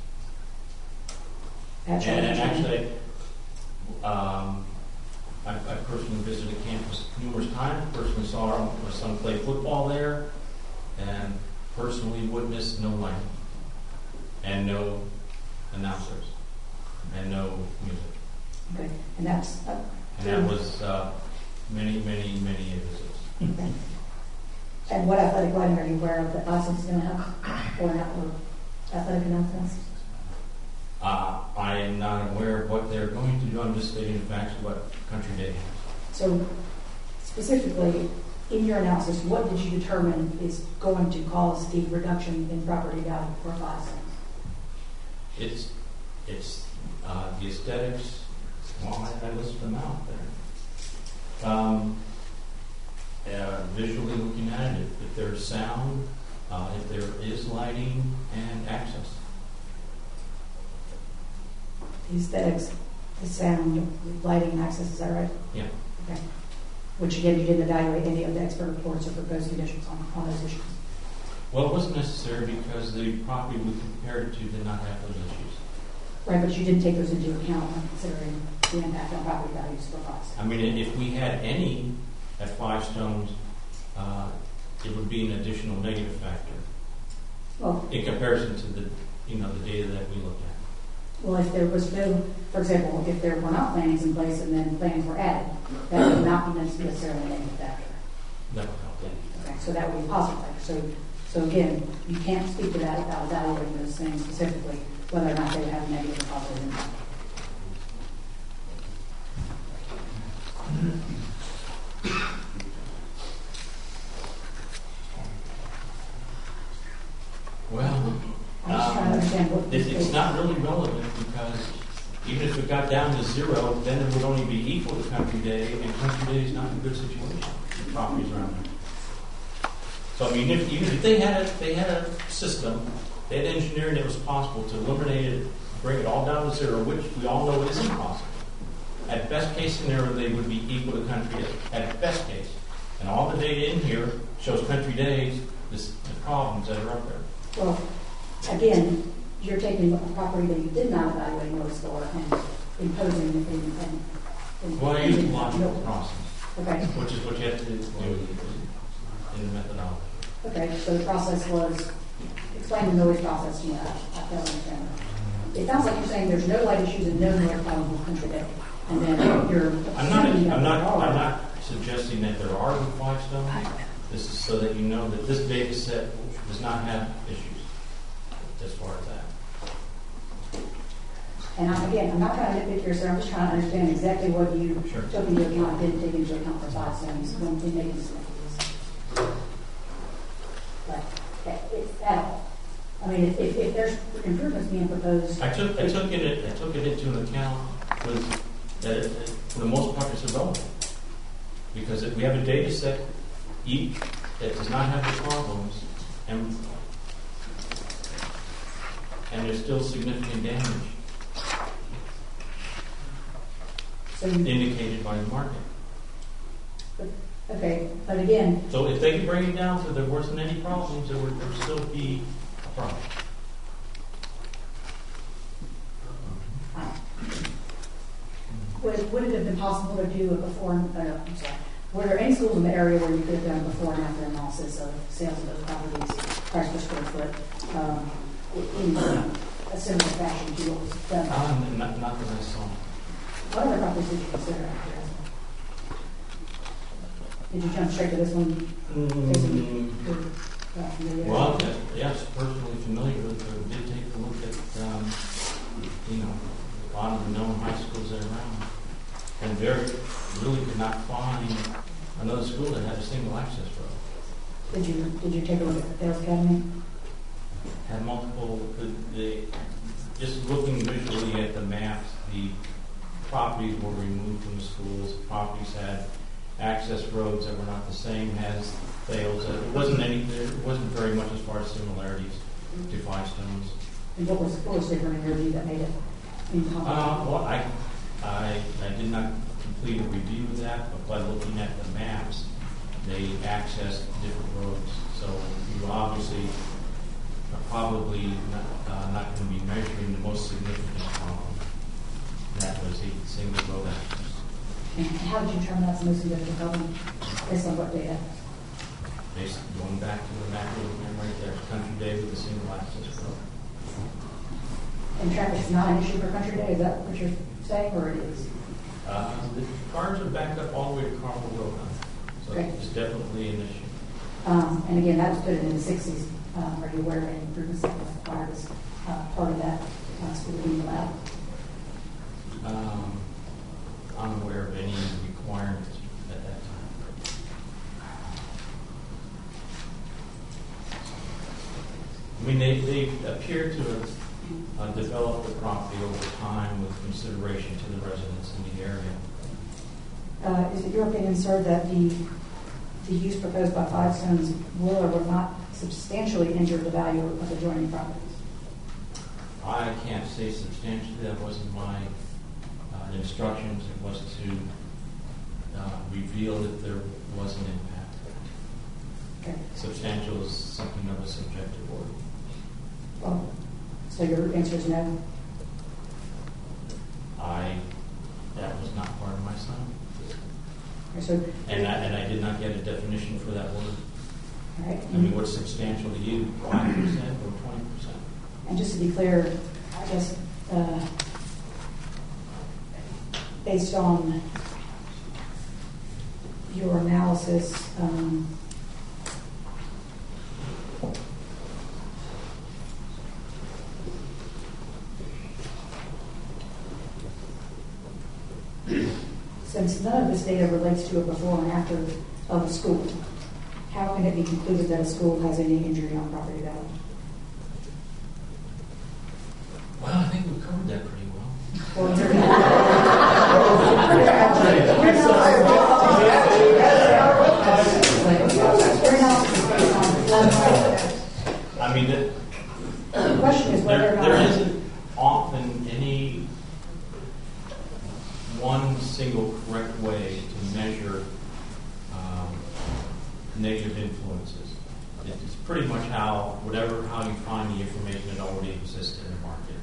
And actually, I personally visited campus numerous times, personally saw our son play football there, and personally witnessed no lighting, and no announcers, and no music. Okay, and that's... and that was many visits. Okay. And what athletic lighting are you aware of that Boston's going to have, or athletic announcements? I am not aware of what they're going to do. I'm just stating the facts of what Country Day has. So, specifically, in your analysis, what did you determine is going to cause the reduction in property value for Five Stones? It's the aesthetics. Well, I listed them out there. Visually looking at it, if there's sound, if there is lighting and access. The aesthetics, the sound, lighting, and access, is that right? Yeah. Okay. Which, again, you didn't evaluate any of the expert reports or proposed conditions on those issues? Well, it wasn't necessary because the property we compared it to did not have those issues. Right, but you didn't take those into account when considering the impact on property values for Five Stones. I mean, if we had any at Five Stones, it would be an additional negative factor. Well, in comparison to the data that we looked at. Well, if there was no, for example, if there were not plannings in place and then plannings were added, that would not be necessarily a negative factor. That would help. Yeah. Okay, so that would be a positive factor. So again, you can't speak to that without evaluating those things specifically, whether or not they would have a negative or positive impact. if it got down to zero, then it would only be equal to Country Day, and Country Day is not in a good situation. The properties around there. So I mean, even if they had a system, they had engineering that was possible to eliminate it, bring it all down to zero, which we all know is impossible. At best case scenario, they would be equal to Country Day. At best case, and all the data in here shows Country Days, the problems that are up there. Well, again, you're taking a property that you did not evaluate notice for and imposing and Well, I use the logical process, okay. which is what you have to do in the methodology. Okay, so the process was, explain the noise process to me. I don't understand. It sounds like you're saying there's no light issues and no noise problem with Country Day. And then you're I'm not suggesting that there are with Whitestone. This is so that you know that this data set does not have issues as far as that. And I'm not trying to nitpick here, sir. I'm just trying to understand exactly what you took into account and didn't take into account for side stones when making this. Like, at all. I mean, if there's improvements being proposed, I took it into account that for the most part it's irrelevant because if we have a data set each that does not have the problems and there's still significant damage indicated by the market. Okay, but again... So if they can bring it down to there wasn't any problems, there would still be a problem. Would it have been possible to do a before, were there any schools in the area where you could have done before and after analysis of sales of those properties, price per square foot, in a similar fashion to what was done? Not that I saw. What other properties did you consider after that? Did you jump straight to this one? Well, yes, personally familiar with it. I did take a look at, a lot of the known high schools that are around. And really could not find another school that had a single access road. Did you take a look at Dales Academy? Had multiple, just looking visually at the maps, the properties were removed from the schools. The properties had access roads that were not the same as Thales. There wasn't very much as far as similarities to Five Stones. And what was different in your view that made it impossible? Well, I did not complete a review of that, but by looking at the maps, they accessed different roads. So you obviously are probably not going to be measuring the most significant problem. That was a single road access. And how did you determine that's the most significant problem? Based on what data? Based going back to the map right there, Country Day with a single access road. And traffic is not an issue for Country Day, is that what you're saying, or it is? The cars are backed up all the way to Carmel Road now. So okay. It's definitely an issue. And again, that was put in the 60s. Are you aware of any improvements that was required as part of that school being allowed? I'm aware of any requirements at that time. I mean, they appear to have developed the property over time with consideration to the residents in the area. Is it your opinion, sir, that the use proposed by Five Stones will or will not substantially injure the value of adjoining properties? I can't say substantially. That wasn't my instructions. It was to reveal that there was an impact. Okay. Substantial is something of a subjective word. Well, so your answer is no? That was not part of my assignment. Okay, so, and I did not get a definition for that word. All right. I mean, what's substantial to you? 5% or 20%? And just to be clear, I guess based on your analysis, since none of this data relates to a before and after of a school, how can it be concluded that a school has any injury on property value? Well, I think we've covered that pretty well. I mean, The question is whether or not. there isn't often any one single correct way to measure negative influences. It's pretty much how you find the information that already exists in the market.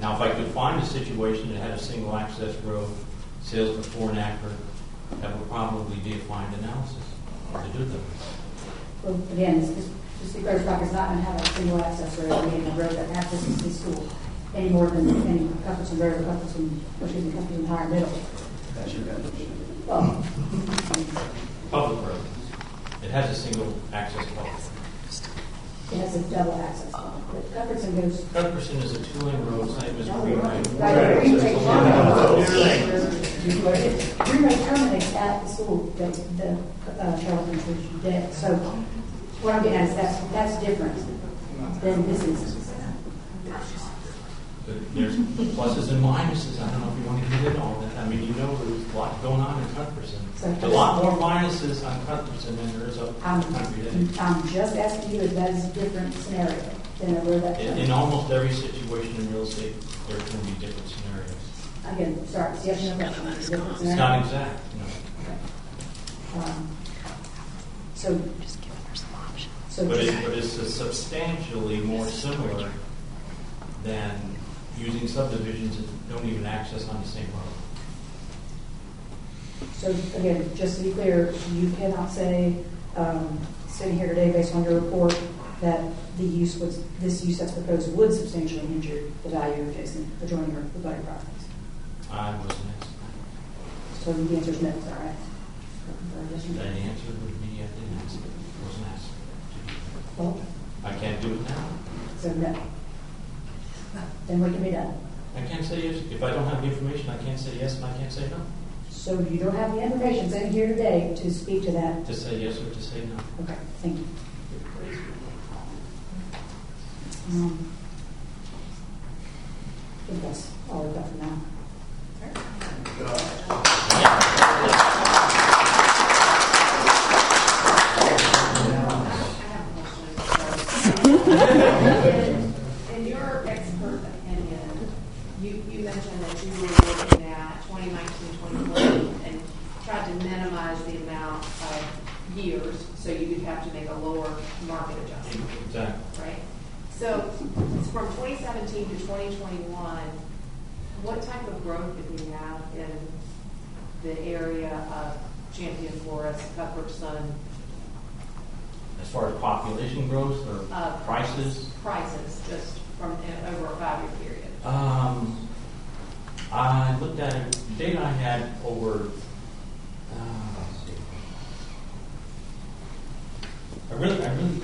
Now, if I could find a situation that had a single access road, sales before and after, that would probably be a fine analysis to do that. Well, again, this Grove Park is not going to have a single access road, meaning a road that accesses the school any more than any Cuthbertson Road or Cuthbertson Higher Middle. Well, Public road. It has a single access public. it has a double access. But Cuthbertson goes. Cuthbertson is a two-lane road, same as Greenway. Greenway terminates at the school, the Charlton Church debt. So what I'm getting at is that's different than this instance. But there's pluses and minuses. I don't know if you want to get into all that. I mean, there's a lot going on in Cuthbertson. There's a lot more minuses on Cuthbertson than there is up Country Day. I'm just asking you if that is a different scenario than a road that. In almost every situation in real estate, there can be different scenarios. Again, sorry, it's yes or no question. It's a different It's scenario. not exact, no. So, But it's substantially more similar than using subdivisions that don't even access on the same road. So again, just to be clear, you cannot say, sitting here today based on your report, that this use that's proposed would substantially injure the value of adjoining or abutting properties. I wasn't asked. So the answer is no, is that right? The answer would be I didn't ask it. I wasn't asked. Well, I can't do it now. so no. Then what can be done? I can't say yes. If I don't have the information, I can't say yes and I can't say no. So you don't have the information sitting here today to speak to that? To say yes or to say no. Okay, thank you. I think that's all we've got for now. In your expert opinion, you mentioned that you were looking at 2019, 2020 and tried to minimize the amount of years so you would have to make a lower market adjustment. Exactly. Right? So from 2017 to 2021, what type of growth did we have in the area of Champion, Flores, Cuthbertson? As far as population growth or prices? Prices, just from over a 5-year period. I looked at it, the data I had over, let's see. I really,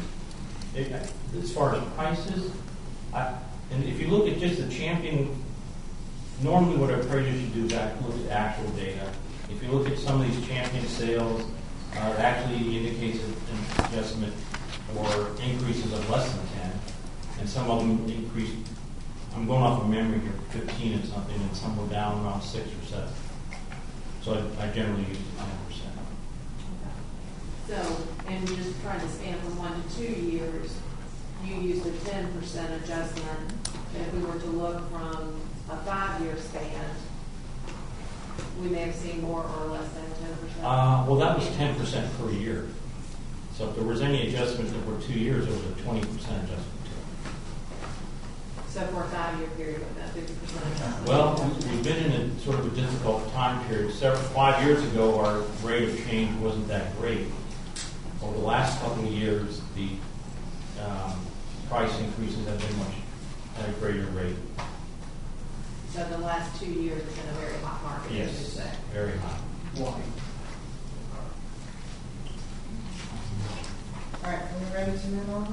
as far as prices, and if you look at just the Champion, normally what appraisers should do is look at actual data. If you look at some of these Champion sales, it actually indicates an adjustment or increases of less than 10, and some of them increased. I'm going off of memory here, 15 and something, and some were down around 6 or 7. So I generally use 10%. So, and just trying to span from 1 to 2 years, you used a 10% adjustment. And if we were to look from a 5-year span, we may have seen more or less than 10%. Well, that was 10% per year. So if there was any adjustment that were 2 years, it was a 20% adjustment. So for a 5-year period, with that 50% adjustment? Well, we've been in a sort of a difficult time period. 5 years ago, our rate of change wasn't that great. Over the last couple of years, the price increases have been at a greater rate. So the last 2 years has been a very hot market, Yes, as you say. very hot. Why? All right, are we ready to move on?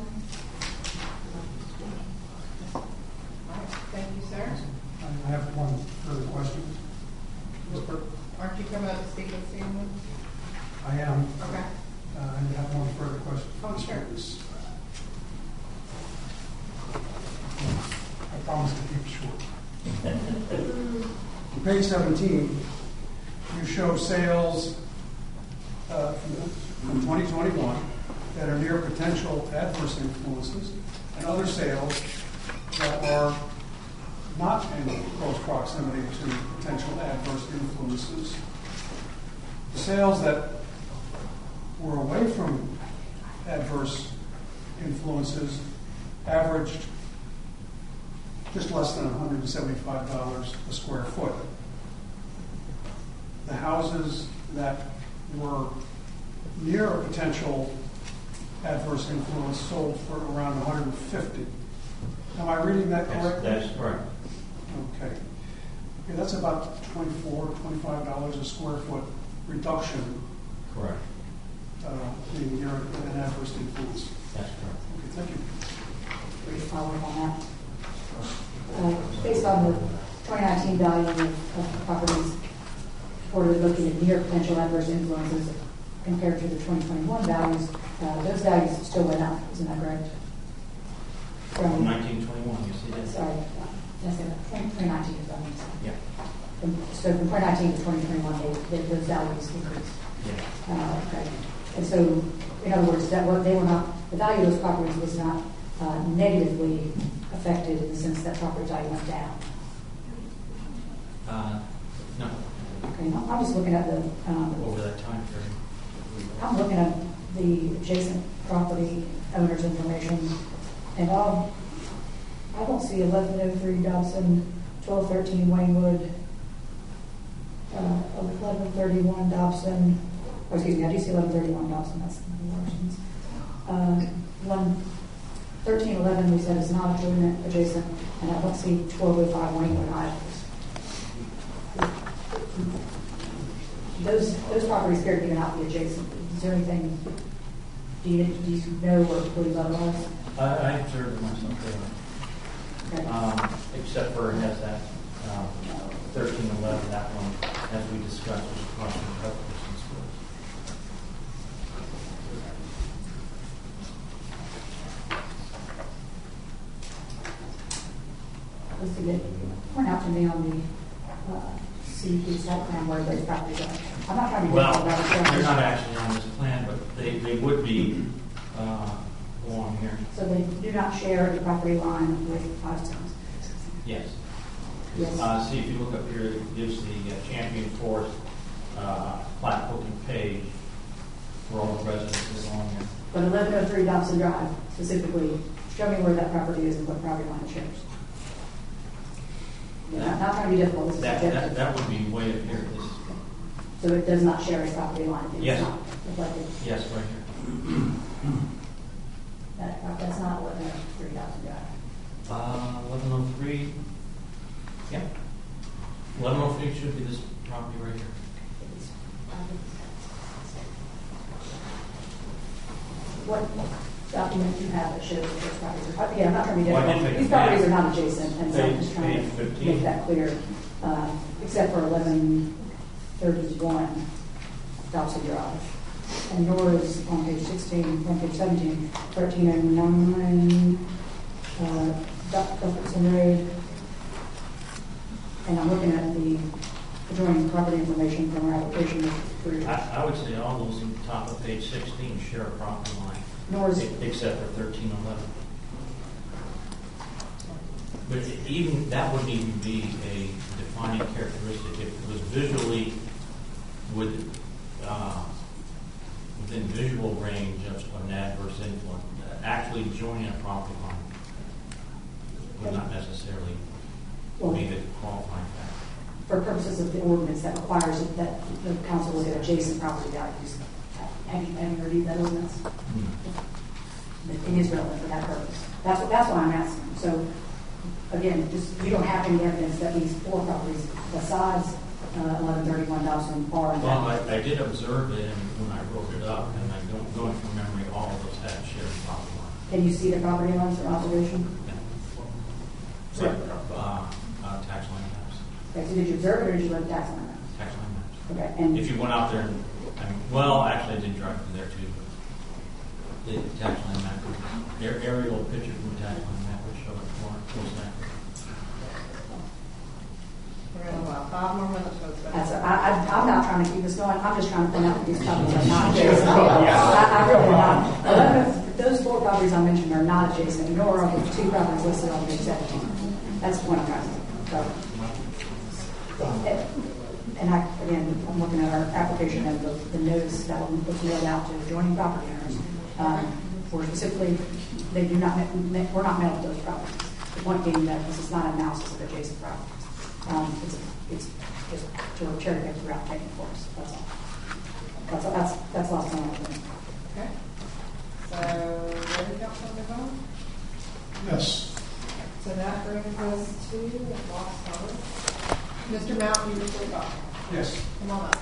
All right, thank you, sir. I have one further question. Aren't you coming up to speak with Stephen? I am. Okay. I have one further question. Oh, sure. I promise to keep it short. page 17, you show sales from 2021 that are near potential adverse influences and other sales that are not in close proximity to potential adverse influences. The sales that were away from adverse influences averaged just less than $175 a square foot. The houses that were near a potential adverse influence sold for around $150. Am I reading that correctly? That's correct. Okay. Yeah, that's about $24, $25 a square foot reduction. Correct. Being near an adverse influence. That's correct. Okay, thank you. Brief follow-up on that. Based on the 2019 value of properties reportedly looking at near potential adverse influences compared to the 2021 values, those values still went up. Isn't that correct? From 1921, you see that? Sorry, that's it. 2019 is what I'm saying. Yeah. So from 2019 to 2021, those values increased. Yeah. Okay. And so, in other words, that they were not, the value of those properties was not negatively affected in the sense that property value went down. No. Okay, I'm just looking at the Over that time frame. I'm looking at the adjacent property owner's information, and I don't see 1103 Dobson, 1213 Waynewood, 1131 Dobson. Oh, excuse me, I do see 1131 Dobson. That's the versions. 1311 we said is not adjacent, and I don't see 1205 Waynewood either. Those properties appear to not be adjacent. Is there anything, do you know or believe otherwise? I observed it myself there. Okay. Except for it has that 1311, that one, as we discussed, was across from the couple distance schools. Just to point out to me on the CP site plan where those properties are. I'm not trying to Well, get all that. they're not actually on this plan, but they would be along here. So they do not share the property line with Five Stones? Yes. Yes. See, if you look up here, it gives the Champion Forest plat booking page for all the residences along here. But 1103 Dobson Drive specifically, show me where that property is and what property line it shares. Not trying to be difficult. This is subjective. That would be way up here. So it does not share a property line. It's Yes. not reflected. Yes, right here. That's not 1103 Dobson Drive. 1103. Yeah. 1103 should be this property right here. What document do you have that shows that those properties are? Yeah, I'm not trying to be Well, I did difficult. make These a map. properties are not adjacent, and so I'm just trying Page to 15. make that clear. Except for 1131 Dobson Drive. And nor is on page 16, on page 17, 1309 Gulfport Road. And I'm looking at the adjoining property information from our application. I would say all those in the top of page 16 share a property line. Nor is except for 1311. But even that wouldn't even be a defining characteristic. If it was visually within visual range of an adverse influence, actually joining a property line would not necessarily be the qualifying factor. for purposes of the ordinance that requires that the council look at adjacent property values. Have you reviewed that ordinance? It is relevant for that purpose. That's why I'm asking. So, again, just you don't have any evidence that these four properties besides 1131 Dobson are in Well, that. I did observe it when I wrote it up, and I don't going from memory, all of those had shared property line. Can you see the property lines for observation? Tax line maps. Okay, so did you observe it or did you look at tax line maps? Tax line maps. Okay, and If you went out there, well, actually, I did drive through there too. But the tax line map, aerial picture from the tax line map would show it more close. We're going to allow 5 more minutes, folks. I'm not trying to keep this going. I'm just trying to point out that these properties are not adjacent. I really not. Those 4 properties I mentioned are not adjacent, nor are the 2 properties listed on page 17. That's the point I'm trying to make. So, and again, I'm looking at our application and the notice that was mailed out to adjoining property owners. For specifically, we're not mailed to those properties. The point being that this is not an analysis of adjacent properties. It's just to cherry pick the route taken for us. That's all. That's last time. Okay. So, ready, Councilman McCollum? Yes. So that brings us to the lost cover. Mr. Mountain, you just talk. Yes. Come on up.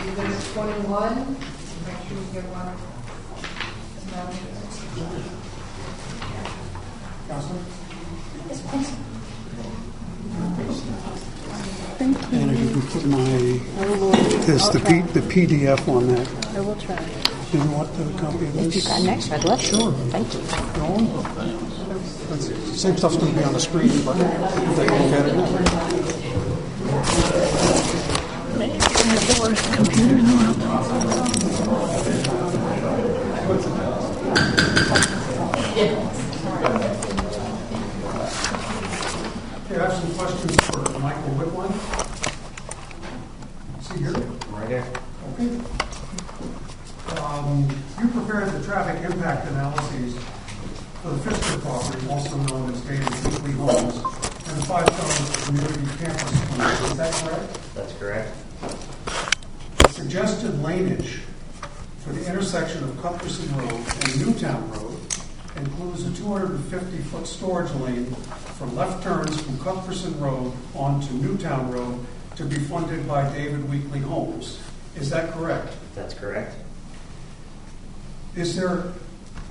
Exhibit 21. Make sure you get one. Councilman? Thank you. And if you can put the PDF on that. I will try. Do you want the copy of this? If you've got an extra, I'd love to. Sure. Thank you. Same stuff's going to be on the screen, but they can look at it now. Maybe I have the worst computer in the world. Okay, I have some questions for Michael Whitwan. Is he here? Right here. Okay. You prepared the traffic impact analyses for the Fisker property, also known as David Weekly Homes, and the 5 Community Campus Plan. Is that correct? That's correct. The suggested laneage for the intersection of Cuthbertson Road and Newtown Road includes a 250-foot storage lane for left turns from Cuthbertson Road onto Newtown Road to be funded by David Weekly Homes. Is that correct? That's correct. Is there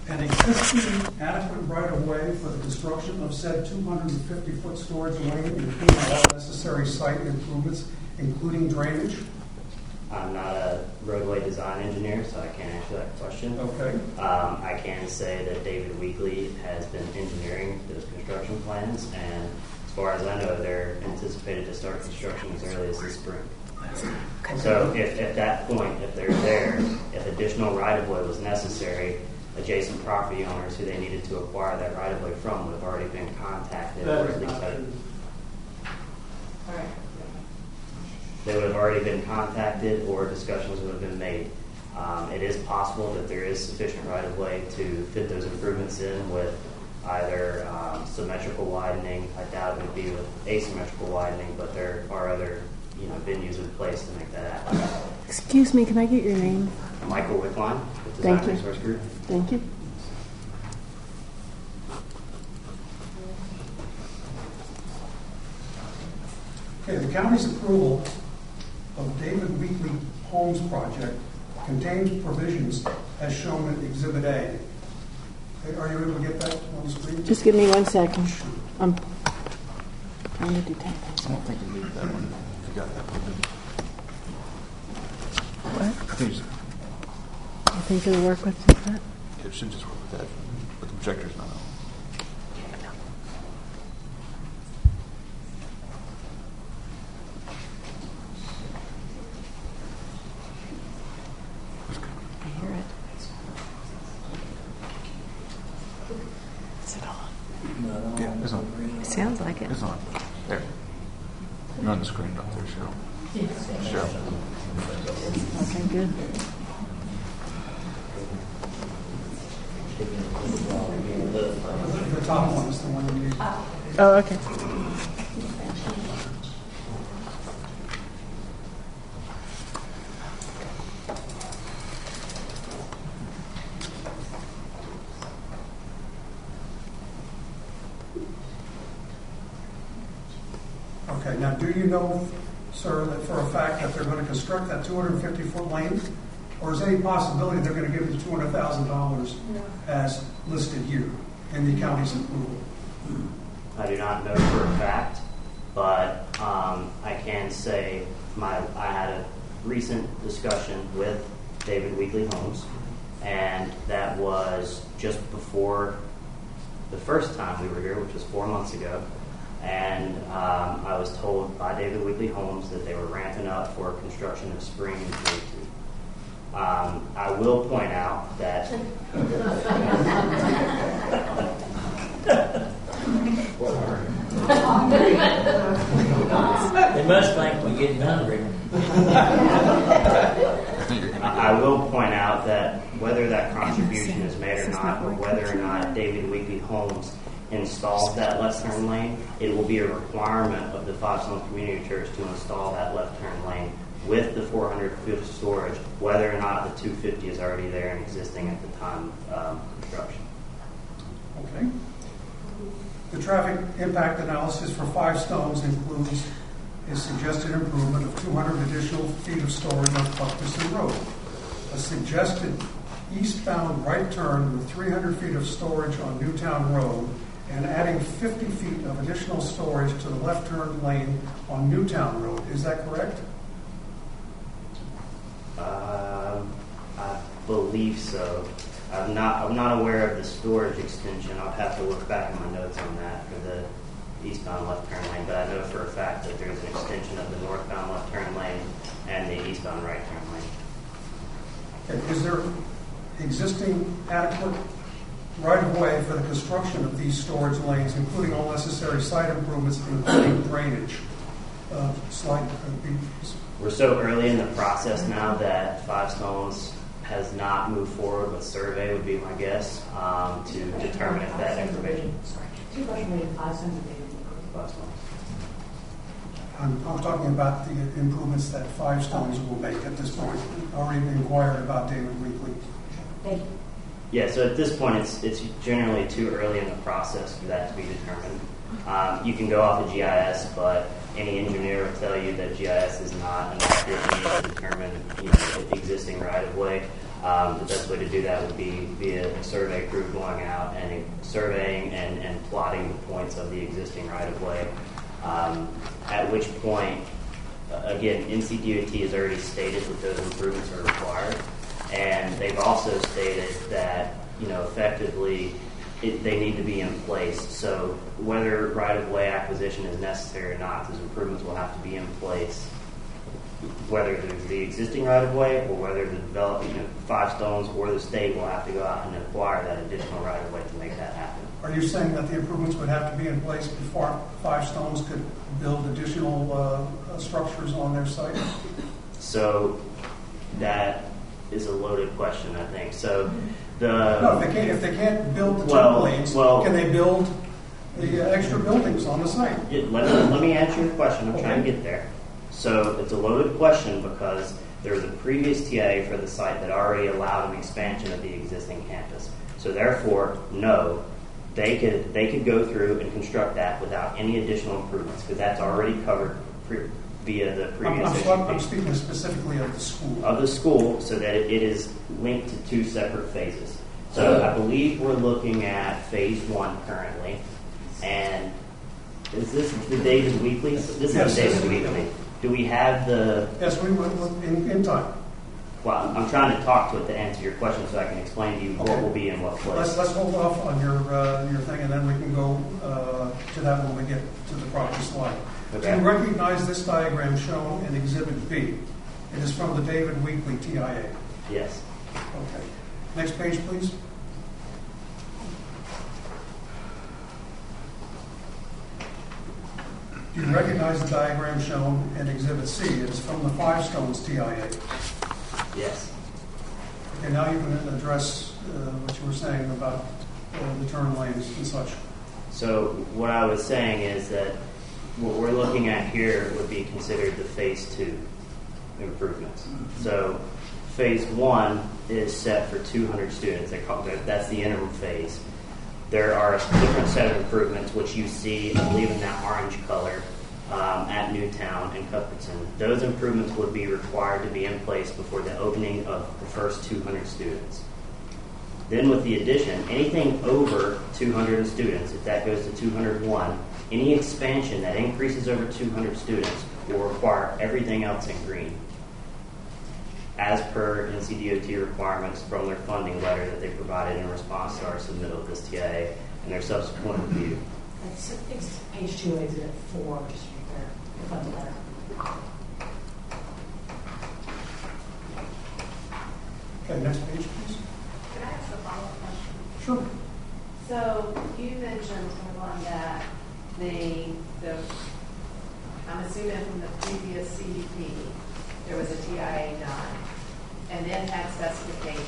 an existing adequate right-of-way for the construction of said 250-foot storage lane, including all necessary site improvements, including drainage? I'm not a roadway design engineer, so I can't answer that question. Okay. I can say that David Weekly has been engineering those construction plans, and as far as I know, they're anticipated to start construction as early as this spring. So if at that point, if they're there, if additional right-of-way was necessary, adjacent property owners who they needed to acquire that right-of-way from would have already been contacted, or at least they would have already been contacted, or discussions would have been made. It is possible that there is sufficient right-of-way to fit those improvements in with either symmetrical widening. I doubt it would be with asymmetrical widening, but there are other venues in place to make that happen. Excuse me, can I get your name? Michael Wickline with Design Thank you. Resource Group. Thank you. Okay, the county's approval of David Weekly Homes project contains provisions as shown in Exhibit A. Okay, are you able to get that on the screen? Just give me 1 second. I'm trying to do 10 things. I don't think you need that one. You got that one. What? I I think it'll work with that. It should just work with that, but the projector's not on. I hear it. Is it on? Yeah, it's on. It sounds like it. It's on. There. You're on the screen up there, Cheryl. Cheryl. Okay, good. The top one is the one you need. Oh, okay. Okay, now do you know, sir, that for a fact that they're going to construct that 250-foot lane? Or is there any possibility they're going to give you $200,000 as listed here in the county's approval? I do not know for a fact, but I can say I had a recent discussion with David Weekly Homes, and that was just before the first time we were here, which was 4 months ago. And I was told by David Weekley Homes that they were ramping up for construction of spring in 22. I will point out that They must think we're getting hungry. I will point out that whether that contribution is made or not, or whether or not David Weekley Homes installs that left turn lane, it will be a requirement of the Five Stones Community Church to install that left turn lane with the 400 foot of storage, whether or not the 250 is already there and existing at the time of construction. Okay. The traffic impact analysis for Five Stones includes a suggested improvement of 200 additional feet of storage on Buckminster Road, a suggested eastbound right turn with 300 feet of storage on Newtown Road, and adding 50 feet of additional storage to the left turn lane on Newtown Road. Is that correct? I believe so. I'm not aware of the storage extension. I'll have to look back in my notes on that for the eastbound left turn lane, but I know for a fact that there's an extension of the northbound left turn lane and the eastbound right turn lane. Okay. Is there existing adequate right-of-way for the construction of these storage lanes, including all necessary site improvements, including drainage? We're so early in the process now that Five Stones has not moved forward with survey, would be my guess, to determine if that information. I'm talking about the improvements that Five Stones will make at this point. Already inquired about David Weekley. Thank you. Yeah, so at this point, it's generally too early in the process for that to be determined. You can go off of GIS, but any engineer will tell you that GIS is not an accurate means to determine existing right-of-way. The best way to do that would be via a survey crew going out and surveying and plotting the points of the existing right-of-way. At which point, again, NCDOT has already stated that those improvements are required, and they've also stated that, effectively, they need to be in place. So whether right-of-way acquisition is necessary or not, those improvements will have to be in place, whether there's the existing right-of-way or whether the developing Five Stones or the state will have to go out and acquire that additional right-of-way to make that happen. Are you saying that the improvements would have to be in place before Five Stones could build additional structures on their site? So that is a loaded question, I think. So if they can't build the turn lanes, can they build the extra buildings on the site? Let me answer your question. I'm trying to get there. So it's a loaded question because there was a previous TIA for the site that already allowed an expansion of the existing campus. So therefore, no, they could go through and construct that without any additional improvements because that's already covered via the previous. I'm speaking specifically of the school. Of the school, so that it is linked to two separate phases. So I believe we're looking at phase 1 currently, and is this the David Weekley? This is David Weekley. Do we have the? Yes, we will in time. Well, I'm trying to talk to it to answer your question, so I can explain to you what will be in what place. Let's hold off on your thing, and then we can go to that when we get to the proper slide. Okay. Do you recognize this diagram shown in Exhibit B? It is from the David Weekley TIA. Yes. Okay. Next page, please. Do you recognize the diagram shown in Exhibit C? It is from the Five Stones TIA. Yes. Okay, now you can address what you were saying about the turn lanes and such. So what I was saying is that what we're looking at here would be considered the phase 2 improvements. So phase 1 is set for 200 students. That's the interim phase. There are a different set of improvements, which you see, I believe, in that orange color at Newtown and Cuthbertson. Those improvements would be required to be in place before the opening of the first 200 students. Then with the addition, anything over 200 students, if that goes to 201, any expansion that increases over 200 students will require everything else in green. as per NCDOT requirements from their funding letter that they provided in response to our submittal of this TIA and their subsequent review. It's page 2, exhibit 4, just right there, the funding letter. Okay, next page, please. Can I ask a follow-up question? Sure. So you mentioned one that I'm assuming from the previous CDP, there was a TIA done, and it had specifications.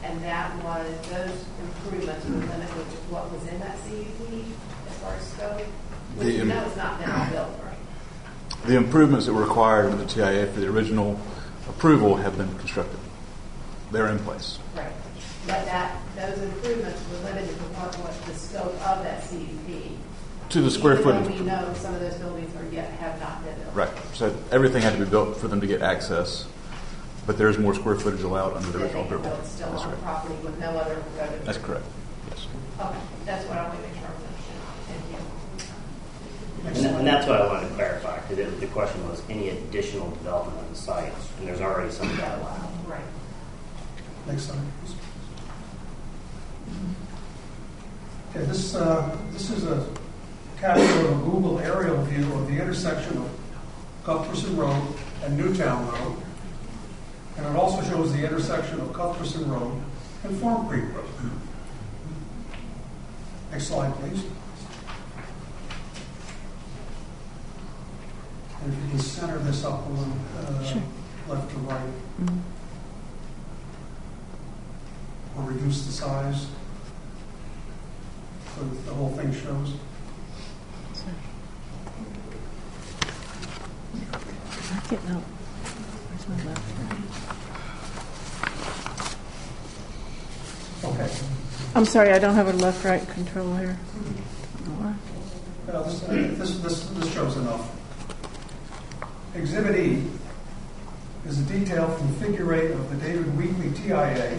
And that was, those improvements were limited to what was in that CDP as far as scope, which you know has not been all built, right? The improvements that were required in the TIA for the original approval have been constructed. They're in place. Right. But those improvements were limited to what was the scope of that CDP. To the square Even though footage. we know some of those buildings have not been built. Right. So everything had to be built for them to get access, but there is more square footage allowed under the original approval. It's still That's on right. property with no other road. That's correct. Yes. Okay, that's what I want to make sure of. Thank you. And that's what I wanted to clarify, because the question was any additional development on the site, and there's already some of that allowed. Right. Next slide, please. Okay, this is a capture of a Google aerial view of the intersection of Cuthbertson Road and Newtown Road. And it also shows the intersection of Cuthbertson Road and Farm Creek Road. Next slide, please. And if you can center this up a little, Sure. left to right, Mm-hmm. or reduce the size so that the whole thing shows. I'm getting out. Where's my left? Okay. I'm sorry, I don't have a left-right control here. This shows enough. Exhibit E is a detail from Figure 8 of the David Wheatley TIA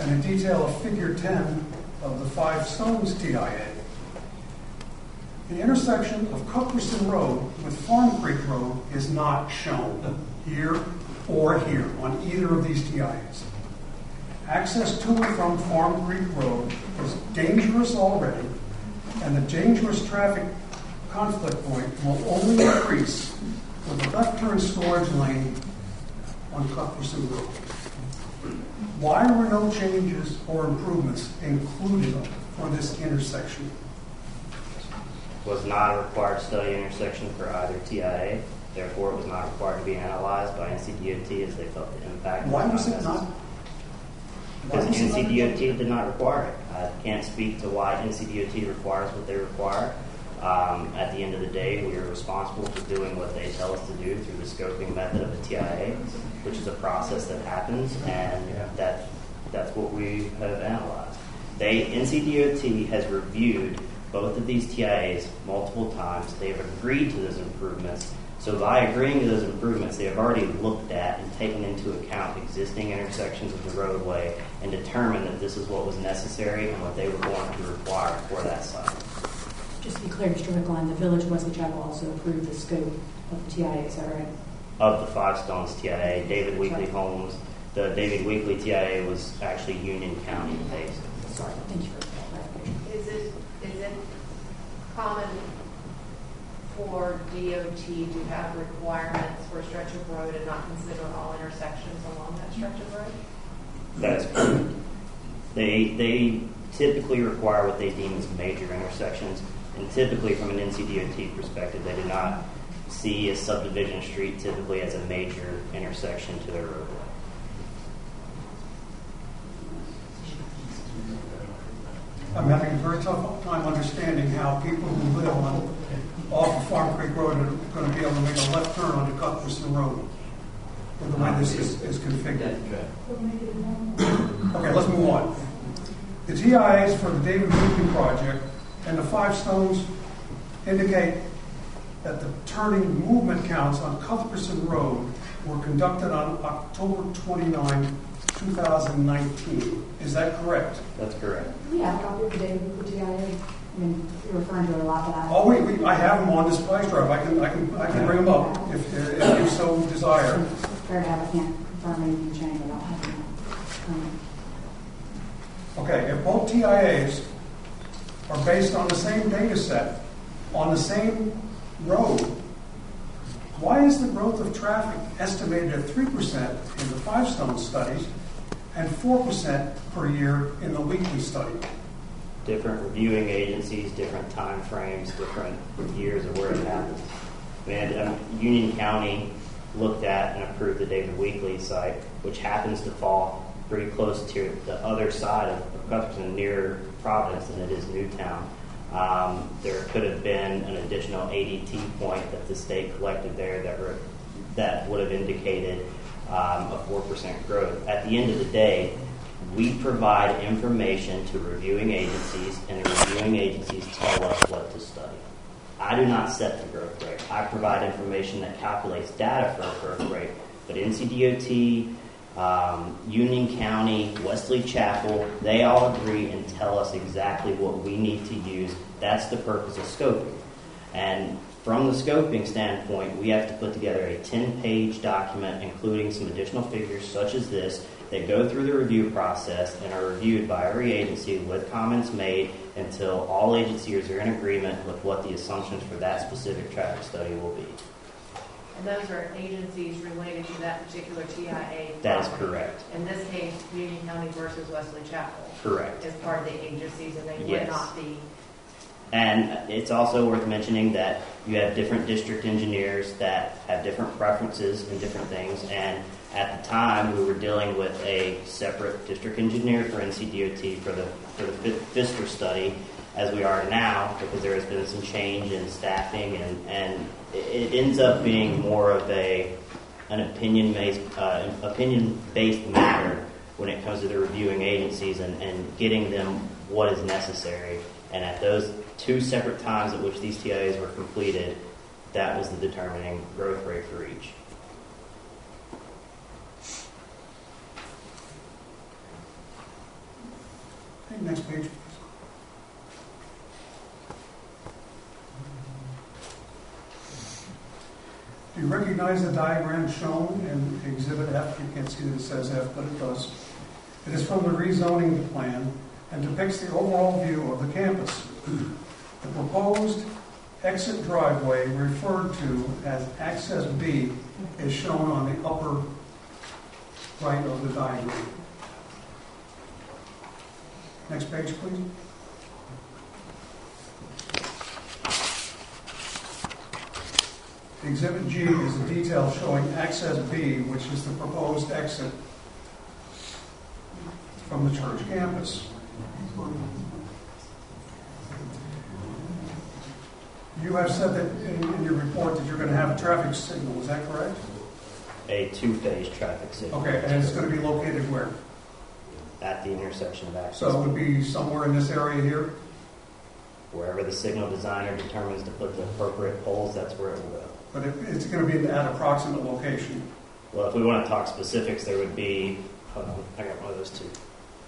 and a detail of Figure 10 of the Five Stones TIA. The intersection of Cuthbertson Road with Farm Creek Road is not shown here or here on either of these TIAs. Access to and from Farm Creek Road is dangerous already, and the dangerous traffic conflict point will only increase with a left turn storage lane on Cuthbertson Road. Why were no changes or improvements included for this intersection? Was not a required study intersection for either TIA. Therefore, it was not required to be analyzed by NCDOT as they felt the impact. Why was it not? Because NCDOT did not require it. I can't speak to why NCDOT requires what they require. At the end of the day, we are responsible for doing what they tell us to do through the scoping method of the TIA, which is a process that happens, and that's what we have analyzed. NCDOT has reviewed both of these TIAs multiple times. They have agreed to those improvements. So by agreeing to those improvements, they have already looked at and taken into account existing intersections of the roadway and determined that this is what was necessary and what they were going to require for that site. Just to be clear, Mr. Rickline, the Village of Wesley Chapel also approved the scope of the TIA, is that right? Of the Five Stones TIA, David Wheatley Homes, the David Wheatley TIA was actually Union County based. Sorry, thank you for that clarification. Is it common for DOT to have requirements for a stretch of road and not consider all intersections along that stretch of road? That's correct. They typically require what they deem as major intersections, and typically from an NCDOT perspective, they do not see a subdivision street typically as a major intersection to their roadway. I'm having a very tough time understanding how people who live off of Farm Creek Road are going to be able to make a left turn onto Cuthbertson Road with the way this is configured. Okay, let's move on. The TIAs for the David Wheatley project and the Five Stones indicate that the turning movement counts on Cuthbertson Road were conducted on October 29, 2019. Is that correct? That's correct. Yeah, a copy of the David Wheatley TIA. I mean, you're referring to a lot of that. Oh, I have them on this flash drive. I can bring them up if you so desire. fair to have, I can't confirm anything changed, but I'll have to know. Okay, if both TIAs are based on the same data set, on the same road, why is the growth of traffic estimated at 3% in the Five-Stone studies and 4% per year in the Weekly study? Different reviewing agencies, different time frames, different years of where it happens. And Union County looked at and approved the David Weekly site, which happens to fall pretty close to the other side of Cuthbertson, near Providence, than it is Newtown. There could have been an additional ADT point that the state collected there that would have indicated a 4% growth. At the end of the day, we provide information to reviewing agencies, and the reviewing agencies tell us what to study. I do not set the growth rate. I provide information that calculates data for a growth rate, but NCDOT, Union County, Wesley Chapel, they all agree and tell us exactly what we need to use. That's the purpose of scoping. And from the scoping standpoint, we have to put together a 10-page document including some additional figures such as this that go through the review process and are reviewed by every agency with comments made until all agencies are in agreement with what the assumptions for that specific traffic study will be. And those are agencies related to that particular TIA? That is correct. In this case, Union County versus Wesley Chapel? Correct. Is part of the agencies, and they Yes. would not be... And it's also worth mentioning that you have different district engineers that have different preferences and different things. And at the time, we were dealing with a separate district engineer for NCDOT for the Pfister study, as we are now, because there has been some change in staffing, and it ends up being more of an opinion-based matter when it comes to the reviewing agencies and getting them what is necessary. And at those two separate times at which these TIAs were completed, that was the determining growth rate for each. Okay, next page. Do you recognize the diagram shown in Exhibit F? You can't see that it says F, but it does. It is from the rezoning plan and depicts the overall view of the campus. The proposed exit driveway, referred to as Access B, is shown on the upper right of the diagram. Next page, please. Exhibit G is a detail showing Access B, which is the proposed exit from the church campus. You have said that in your report that you're going to have a traffic signal, is that correct? A two-phase traffic signal. Okay, and it's going to be located where? At the intersection of Access. So it would be somewhere in this area here? Wherever the signal designer determines to put the appropriate poles, that's where it will go. But it's going to be at an approximate location? Well, if we want to talk specifics, there would be... Hold on, I got one of those two.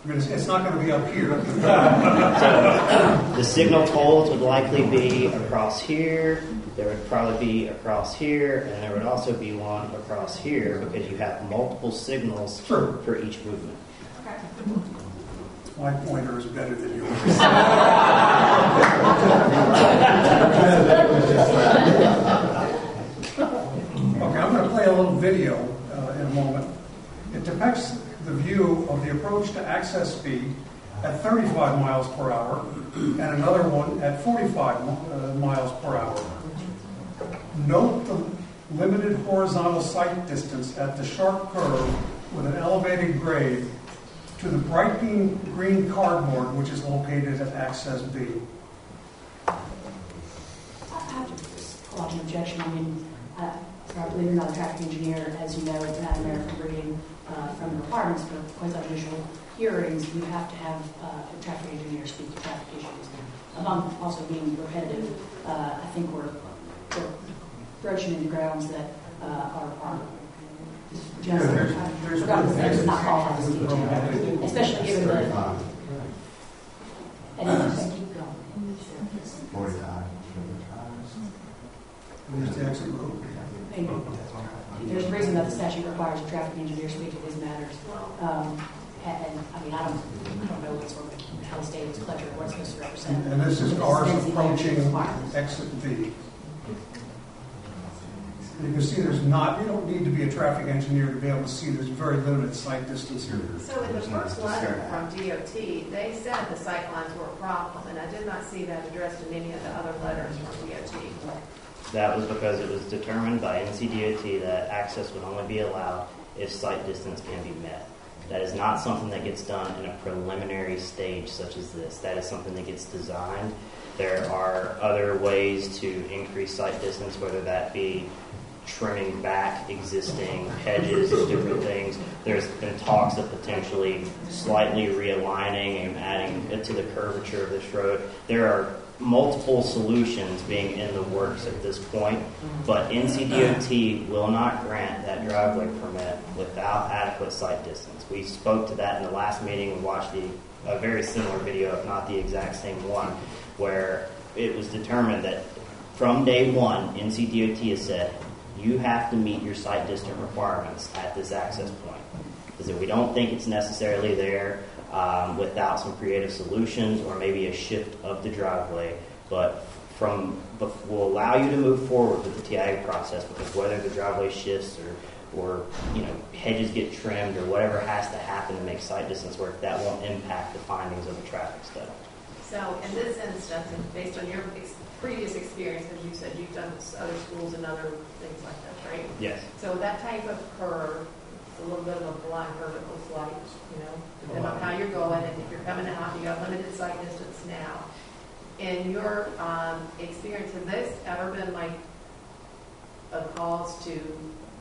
I mean, it's not going to be up here. So, the signal poles would likely be across here. There would probably be across here, and there would also be one across here because you have multiple signals for each movement. My pointer is better than yours. Okay, I'm going to play a little video in a moment. It depicts the view of the approach to Access B at 35 miles per hour and another one at 45 miles per hour. Note the limited horizontal sight distance at the sharp curve with an elevated grade to the bright green cardboard, which is located at Access B. I have to lodge an objection. I mean, I believe you're not a traffic engineer. As you know, Madam Mayor, from reading from the requirements for quasi-judicial hearings, you have to have a traffic engineer speak to traffic issues. Among also being repetitive, I think we're broaching into grounds that are just not qualified as DOT, especially given the. And keep going. Where's the exit road? There's a reason that the statute requires a traffic engineer to speak to these matters. And I mean, I don't know what sort of how the state is collected or what it's supposed to represent. And this is cars It's approaching requirements. exit V. You can see there's not, you don't need to be a traffic engineer to be able to see there's very limited sight distance here. So in the first letter from DOT, they said the sight lines were a problem, and I did not see that addressed in any of the other letters from DOT. That was because it was determined by NCDOT that access would only be allowed if sight distance can be met. That is not something that gets done in a preliminary stage such as this. That is something that gets designed. There are other ways to increase sight distance, whether that be trimming back existing hedges and different things. There's been talks of potentially slightly realigning and adding to the curvature of this road. There are multiple solutions being in the works at this point, but NCDOT will not grant that driveway permit without adequate sight distance. We spoke to that in the last meeting. We watched a very similar video, if not the exact same one, where it was determined that from day one, NCDOT has said, you have to meet your sight distance requirements at this access point. Because if we don't think it's necessarily there without some creative solutions or maybe a shift of the driveway, but will allow you to move forward with the TIA process, because whether the driveway shifts or hedges get trimmed or whatever has to happen to make sight distance work, that won't impact the findings of the traffic study. So in this instance, and based on your previous experience, as you said, you've done other schools and other things like that, right? Yes. So that type of curve, it's a little bit of a blind curve, it looks like, depending on how you're going, and if you're coming out, you got limited sight distance now. In your experience, has this ever been like a cause to,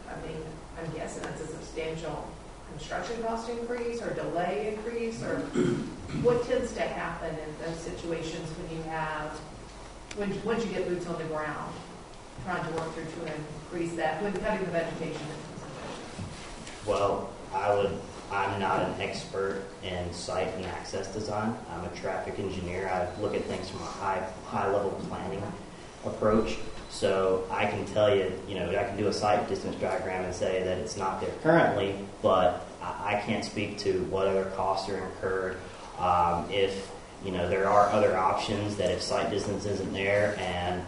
I'm guessing that's a substantial construction cost increase or delay increase, or what tends to happen in those situations when you have, once you get boots on the ground, trying to work through to increase that, when cutting the vegetation? Well, I'm not an expert in site and access design. I'm a traffic engineer. I look at things from a high level planning approach. So I can tell you, I can do a site distance diagram and say that it's not there currently, but I can't speak to what other costs are incurred. If there are other options that if site distance isn't there and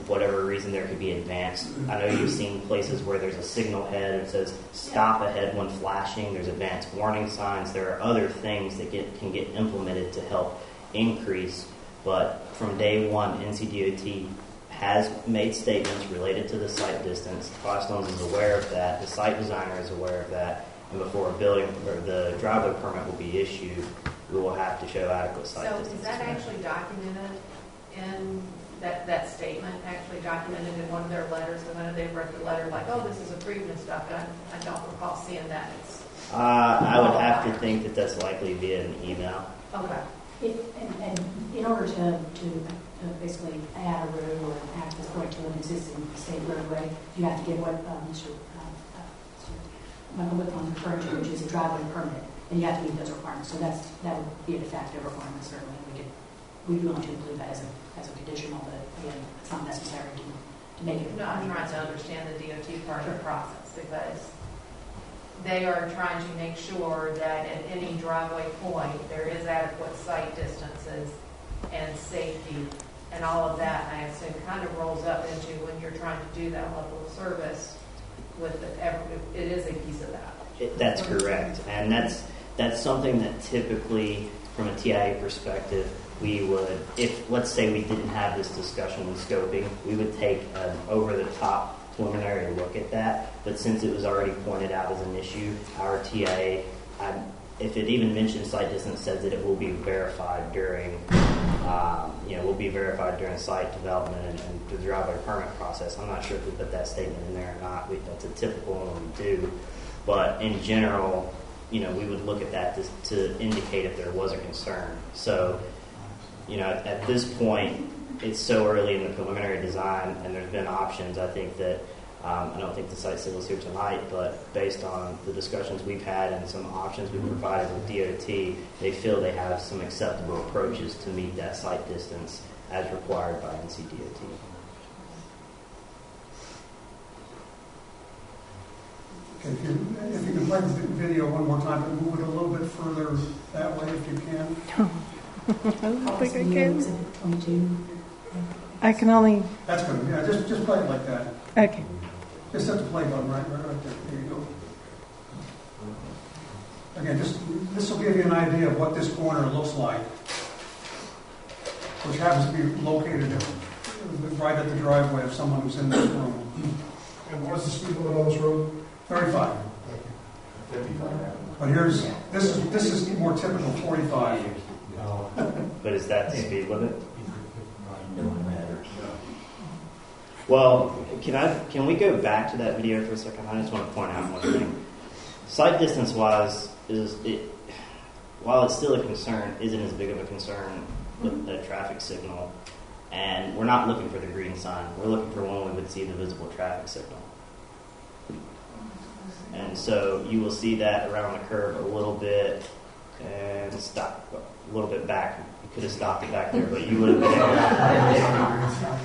whatever reason there could be advanced. I know you've seen places where there's a signal head that says stop ahead when flashing. There's advanced warning signs. There are other things that can get implemented to help increase. But from day one, NCDOT has made statements related to the site distance. Five Stones is aware of that. The site designer is aware of that. And before a building or the driveway permit will be issued, we will have to show adequate site distance. So is that actually documented in that statement, actually documented in one of their letters? And I know they've read the letter like, oh, this is approved and stuff, but I don't recall seeing that. I would have to think that that's likely via an email. Okay. And in order to basically add a road or an access point to an existing state roadway, you have to get what Mr. Michael Whitcomb referred to, which is a driveway permit, and you have to meet those requirements. So that would be a de facto requirement, certainly. We'd want to include that as a conditional, but again, it's not necessary to make it. No, I'm trying to understand the DOT part of the process, because they are trying to make sure that at any driveway point there is adequate sight distances and safety, and all of that, I assume, kind of rolls up into when you're trying to do that level of service with it is a piece of that. That's correct, and that's something that typically, from a TIA perspective, we would, if let's say we didn't have this discussion with scoping, we would take an over-the-top preliminary look at that. But since it was already pointed out as an issue, our TIA, if it even mentions site distance, says that it will be verified during, site development and the driveway permit process. I'm not sure if we put that statement in there or not. That's a typical one we do. But in general, we would look at that to indicate if there was a concern. So, at this point, it's so early in the preliminary design, and there's been options. I think that, I don't think the site seal is here tonight, but based on the discussions we've had and some options we've provided with DOT, they feel they have some acceptable approaches to meet that site distance as required by NCDOT. If you can play the video one more time, but move it a little bit further that way if you can. I don't think I can. 22. I can only. That's good. Yeah, just play it like that. Okay. Just hit the play button right there. There you go. Again, this will give you an idea of what this corner looks like, which happens to be located right at the driveway of someone who's in this room. And what is the speed limit on this road? 35. Thank you. But this is more typical 45. But is that the speed limit? Well, can we go back to that video for a second? I just want to point out one thing. Sight distance wise, while it's still a concern, isn't as big of a concern with a traffic signal. And we're not looking for the green sign. We're looking for one we would see the visible traffic signal. And so you will see that around the curve a little bit and stop a little bit back. You could have stopped it back there, but you would have been able to.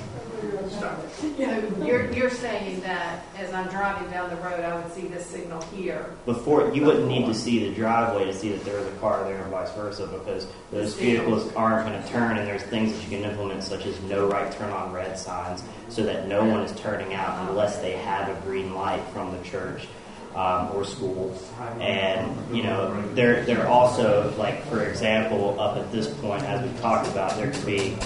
You're saying that as I'm driving down the road, I would see this signal here. Before, you wouldn't need to see the driveway to see that there was a car there and vice versa, because those vehicles aren't going to turn, and there's things that you can implement such as no right turn on red signs so that no one is turning out unless they have a green light from the church or school. And they're also, like, for example, up at this point, as we talked about, there could be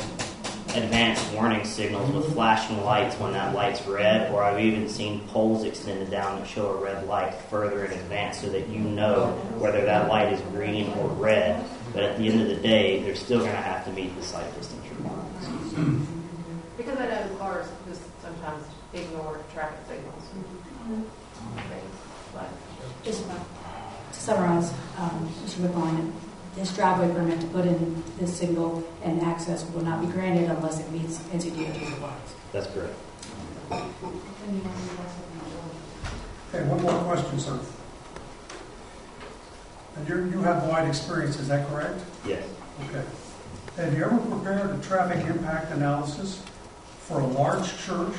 advanced warning signals with flashing lights when that light's red, or I've even seen poles extended down that show a red light further in advance so that you know whether that light is green or red. But at the end of the day, they're still going to have to meet the sight distance requirements. Because I know cars just sometimes ignore traffic signals. Just to summarize, Mr. Whitline, this driveway permit to put in this signal and access will not be granted unless it meets NCDOT requirements. That's correct. Okay, one more question, sir. And you have wide experience, is that correct? Yes. Okay. Have you ever prepared a traffic impact analysis for a large church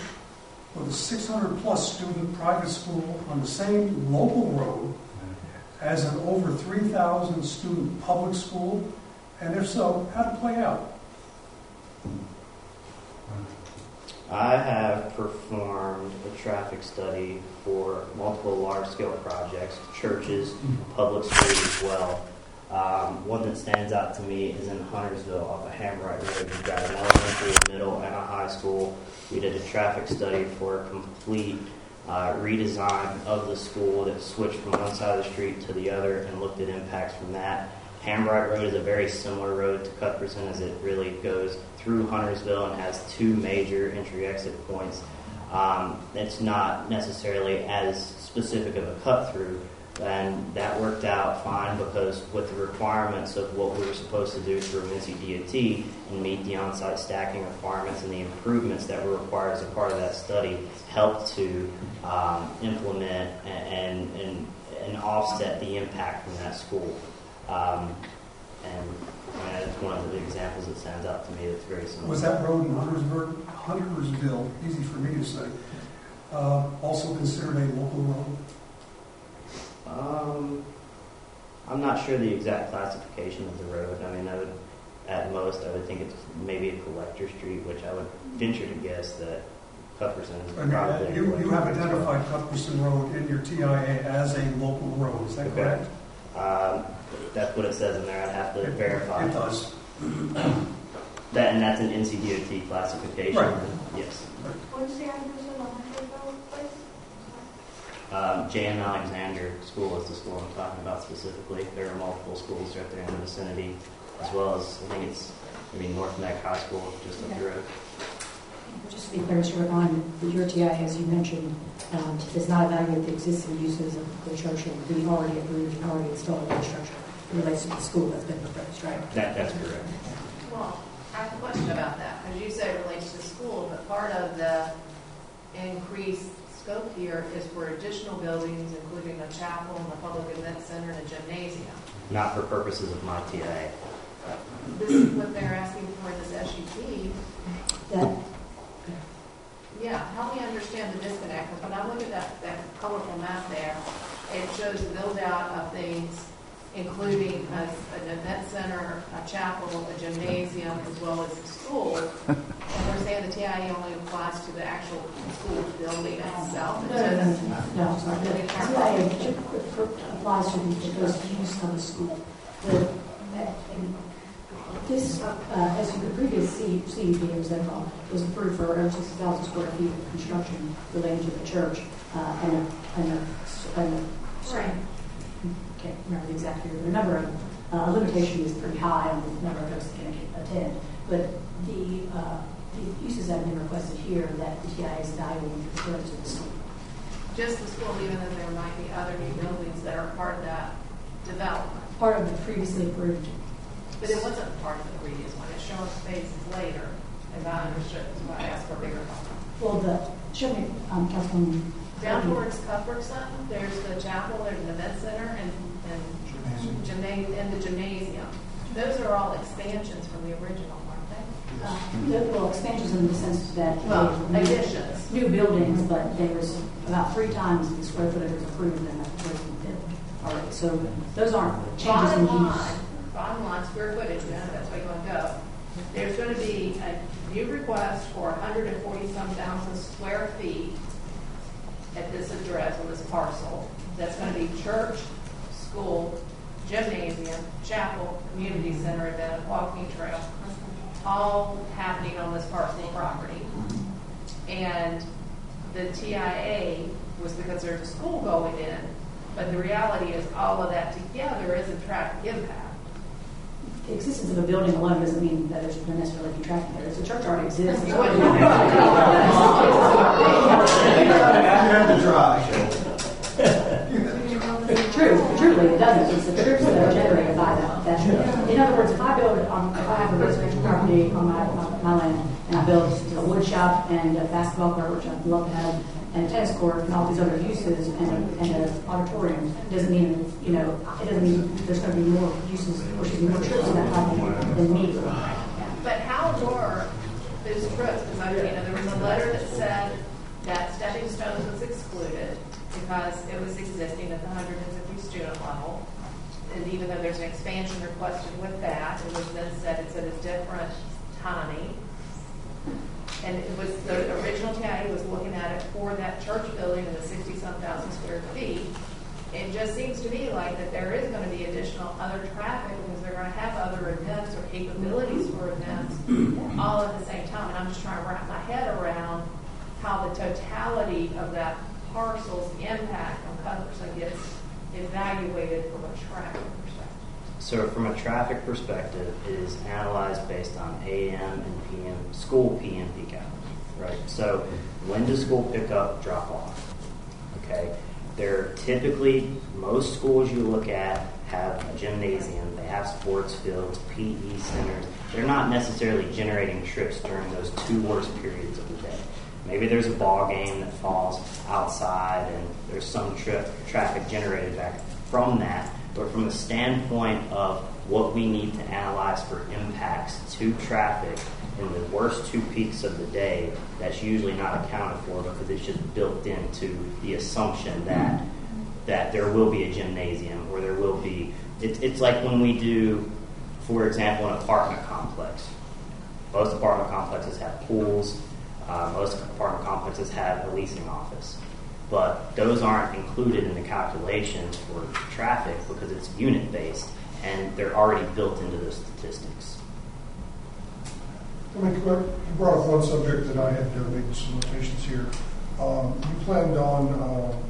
with a 600-plus student private school on the same local road as an over 3,000 student public school? And if so, how'd it play out? I have performed a traffic study for multiple large-scale projects, churches, public schools as well. One that stands out to me is in Huntersville off of Hambright Road. We've got an elementary, a middle, and a high school. We did a traffic study for a complete redesign of the school that switched from one side of the street to the other and looked at impacts from that. Hambright Road is a very similar road to Cuthbertson, as it really goes through Huntersville and has two major entry-exit points. It's not necessarily as specific of a cut-through, and that worked out fine because with the requirements of what we were supposed to do through NCDOT and meet the on-site stacking requirements and the improvements that were required as a part of that study helped to implement and offset the impact from that school. And it's one of the examples that stands out to me that's very similar. Was that road in Huntersville, easy for me to say, also considered a local road? I'm not sure the exact classification of the road. I mean, at most, I would think it's maybe a collector street, which I would venture to guess that Cuthbertson is probably. You have identified Cuthbertson Road in your TIA as a local road, is that correct? That's what it says in there. I'd have to verify. It does. And that's an NCDOT classification. Right. Yes. What's the address of Huntersville place? J.M. Alexander School is the school I'm talking about specifically. There are multiple schools right there in the vicinity, as well as I think it's maybe North Neck High School just up the road. Just to be clear, Mr. Whitline, your TI, as you mentioned, does not evaluate the existing uses of the church and the already approved and already installed infrastructure. It relates to the school that's been proposed, right? That's correct. Well, I have a question about that, because you say it relates to school, but part of the increased scope here is for additional buildings, including a chapel and a public event center and a gymnasium. Not for purposes of my TIA. This is what they're asking for in this SUP. Yeah, help me understand the disconnect. When I look at that colorful map there, it shows the build out of things, including an event center, a chapel, a gymnasium, as well as a school. And we're saying the TIA only applies to the actual school building itself. It doesn't- No, sorry. The TIA applies to the proposed use of a school. This, as you could previously see, was approved for over 60,000 square feet of construction related to the church and Right. can't remember the exact figure, but the number of limitation is pretty high on the number of folks that can attend. But the uses that have been requested here that the TIA is evaluating with regards to the school. Just the school, even though there might be other new buildings that are part of that development. Part of the previously approved. But it wasn't part of the previous one. It showed spaces later, if I understood, so I asked for bigger. Well, show me, Councilwoman. Down towards Cuthbert Sutton, there's the chapel, there's an event center, and the gymnasium. Those are all expansions from the original, aren't they? Well, expansions in the sense that additions, new buildings, but there was about 3 times the square footage was approved than that was built. All right, so those aren't changes in use. Bottom line, square footage, that's where you want to go. There's going to be a new request for 140-some thousand square feet at this address on this parcel. That's going to be church, school, gymnasium, chapel, community center, event, walking trail, all happening on this parcel of property. And the TIA was because there's a school going in, but the reality is all of that together is a traffic impact. The existence of a building alone doesn't mean that there's not necessarily be traffic there. The church already exists. You had to drive. Truly, it doesn't. It's the trips that are generated by that. In other words, if I have a residential property on my land, and I build a wood shop and a basketball court, which I'd love to have, and a tennis court, and all these other uses, and an auditorium, doesn't mean, it doesn't mean there's going to be more uses, or should be more trips in that property than needed. But how were those trips? Because there was a letter that said that Stepping Stones was excluded because it was existing at the 150 student level. And even though there's an expansion requested with that, it was then said it's at a different timing. And it was the original TIA was looking at it for that church building in the 60-some thousand square feet. It just seems to me like that there is going to be additional other traffic because they're going to have other events or capabilities for events all at the same time. And I'm just trying to wrap my head around how the totality of that parcel's impact on Cuthbertson gets evaluated from a traffic perspective. So from a traffic perspective, it is analyzed based on AM and PM, school PM peak hours, right? So when does school pick up, drop off? Okay. They're typically, most schools you look at have a gymnasium, they have sports fields, PE centers. They're not necessarily generating trips during those 2 worst periods of the day. Maybe there's a ball game that falls outside and there's some traffic generated back from that. But from the standpoint of what we need to analyze for impacts to traffic in the worst 2 peaks of the day, that's usually not accounted for because it's just built into the assumption that there will be a gymnasium or there will be. It's like when we do, for example, an apartment complex. Most apartment complexes have pools. Most apartment complexes have a leasing office. But those aren't included in the calculations for traffic because it's unit-based and they're already built into those statistics. I mean, you brought up one subject that I had made some notations here. You planned on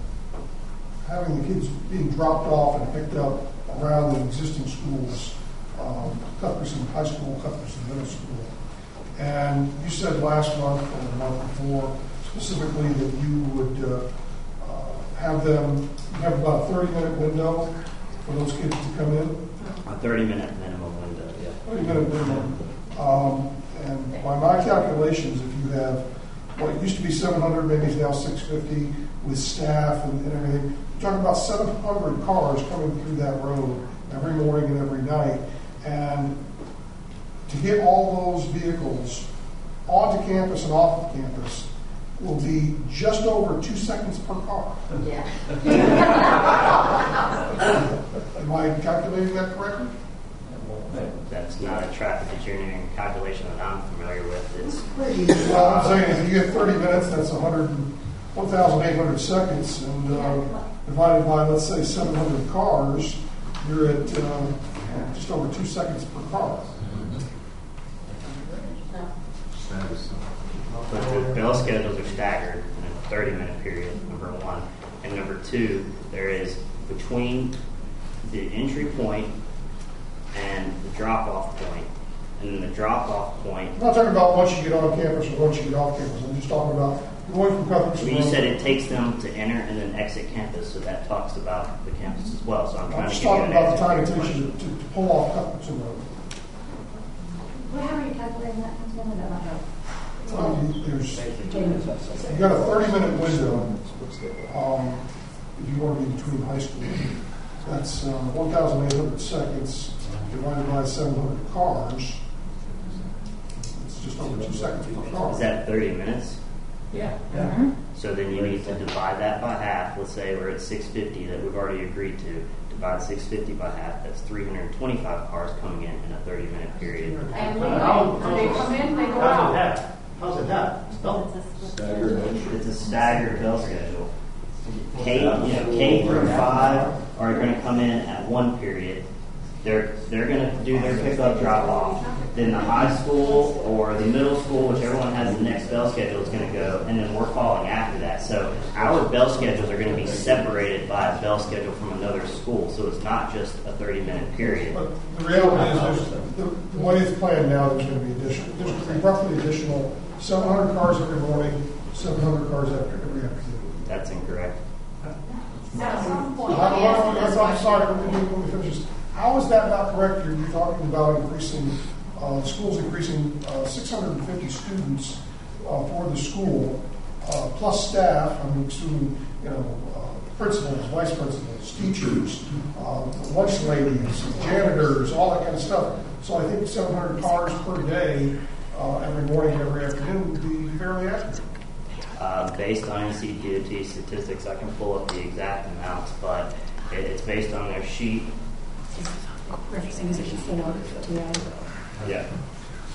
having the kids being dropped off and picked up around the existing schools, Cuthbertson High School, Cuthbertson Middle School. And you said last month or the month before specifically that you would have about a 30-minute window for those kids to come in. A 30-minute minimum window, yeah. 30-minute minimum. And by my calculations, if you have what used to be 700, maybe it's now 650 with staff and everything, you're talking about 700 cars coming through that road every morning and every night. And to get all those vehicles onto campus and off of campus will be just over 2 seconds per car. Yeah. Am I calculating that correctly? That's not a traffic engineering calculation that I'm familiar with. It's Well, I'm saying if you get 30 minutes, that's 1,800 seconds, and divided by, let's say, 700 cars, you're at just over 2 seconds per car. But the bell schedules are staggered in a 30-minute period, number one. And number two, there is between the entry point and the drop-off point. And then the drop-off point. I'm not talking about once you get on campus or once you get off campus. I'm just talking about going from campus to You said it takes them to enter and then exit campus, so that talks about the campus as well. So I'm trying I'm to just give you talking an about the answer. time it takes you to pull off Cutler's Road. Well, how are you calculating that? You got a 30-minute window if you want to be between high school. That's 1,800 seconds divided by 700 cars. It's just over 2 seconds per car. Is that 30 minutes? Yeah. So then you need to divide that by half. Let's say we're at 650 that we've already agreed to. Divide 650 by half. That's 325 cars coming in a 30-minute period. And they come in, they go out. How's it happen? It's a staggered bell schedule. K through 5 are going to come in at one period. They're going to do their pickup drop off. Then the high school or the middle school, whichever one has the next bell schedule, is going to go, and then we're following after that. So our bell schedules are going to be separated by a bell schedule from another school. So it's not just a 30-minute period. But the reality is, the way it's planned now, there's going to be additional. There's going to be roughly additional 700 cars every morning, 700 cars every afternoon. That's incorrect. At some point, I'm sorry, let me finish this. How is that not correct? You're talking about increasing, schools increasing 650 students for the school, plus staff, I'm assuming, principals, vice principals, teachers, lunch ladies, janitors, all that kind of stuff. So I think 700 cars per day, every morning, every afternoon would be fairly accurate. Based on NCDOT statistics, I can pull up the exact amounts, but it's based on their sheet. Yeah.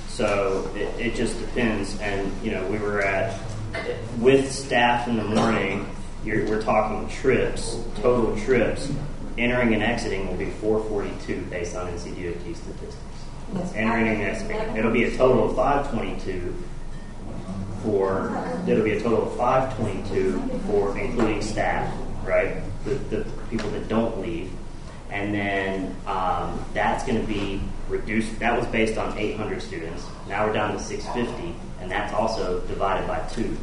So it just depends, and we were at with staff in the morning. We're talking trips, total trips. Entering and exiting will be 442 based on NCDOT statistics. Entering and exiting, it'll be a total of 522. It'll be a total of 522 for including staff, right? The people that don't leave. And then that's going to be reduced. That was based on 800 students. Now we're down to 650, and that's also divided by 2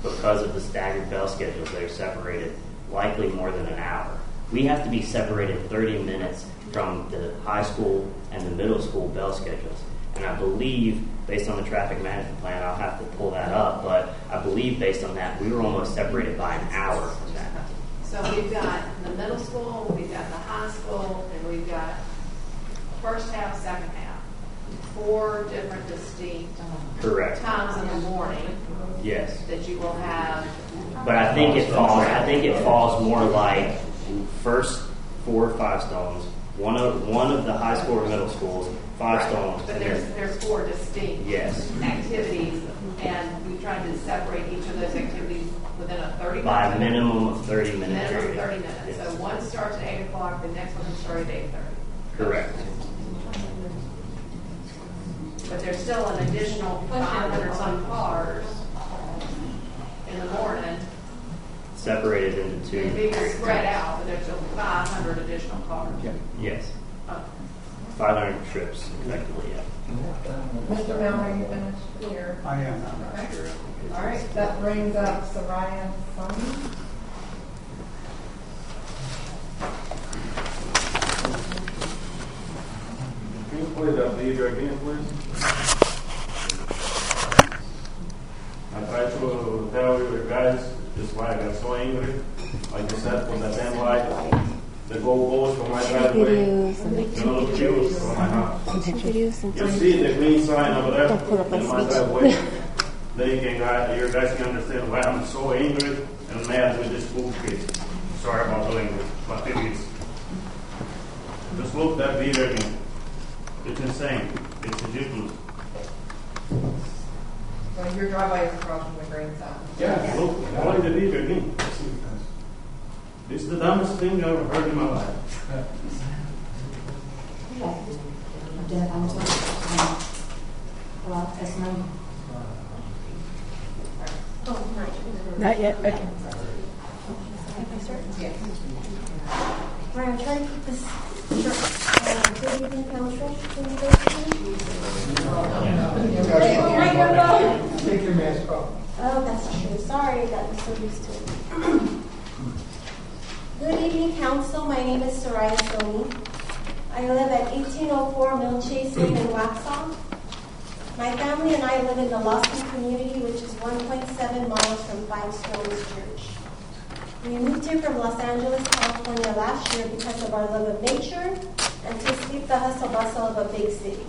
because of the staggered bell schedules. They're separated likely more than an hour. We have to be separated 30 minutes from the high school and the middle school bell schedules. And I believe, based on the traffic management plan, I'll have to pull that up, but I believe based on that, we were almost separated by an hour from that. So we've got the middle school, we've got the high school, and we've got first half, second half. 4 different distinct Correct. times in the morning. Yes. That you will have. But I think it falls more like first 4 or 5 stones, one of the high school or middle schools, 5 stones. But there's 4 distinct activities, and we tried to separate each of those activities within a 30 minutes. By a minimum of 30 minutes. Minimum of 30 minutes. Yes. So one starts at 8 o'clock, the next one starts at 8:30. Correct. But there's still an additional 500 some cars in the morning. Separated into 2. They're spread out, but there's still 500 additional cars. Yes. 500 trips, effectively, yeah. Mr. Mel, are you finished here? I am. Okay. All right, that brings up Soraya Sunny. Can you play that video again, please? I try to tell you guys, just like I'm so angry, like you said, from the 10 light, the goes from my driveway, the views from my house. You see the green sign over there in my driveway. you guys can understand why I'm so angry and mad with this school kids. Sorry about the language, but it is. Just look that video again. It's insane. It's ridiculous. So your driveway is across from the green sign. Yeah, look, watch the video again. This is the dumbest thing I've ever heard in my life. Not yet, okay. Right, I'm trying to keep this short. Good evening, Council. Can you guys hear me? Take your mask off. Oh, that's true. Sorry, I got so used to it. Good evening, Council. My name is Soraya Soni. I live at 1804 Mill Chase Lane in Waxhaw. My family and I live in the Lawson community, which is 1.7 miles from Five Stones Church. We moved here from Los Angeles, California last year because of our love of nature and to escape the hustle bustle of a big city.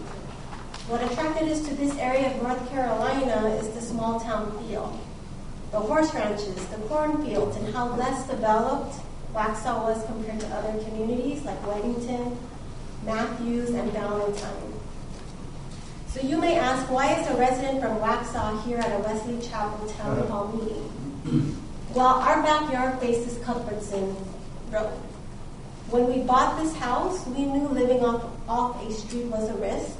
What attracted us to this area of North Carolina is the small town feel. The horse ranches, the cornfields, and how less developed Waxhaw was compared to other communities like Weddington, Matthews, and Valentine. So you may ask, why is a resident from Waxhaw here at a Wesley Chapel Town Hall meeting? Well, our backyard faces Cuthbertson Road. When we bought this house, we knew living off a street was a risk.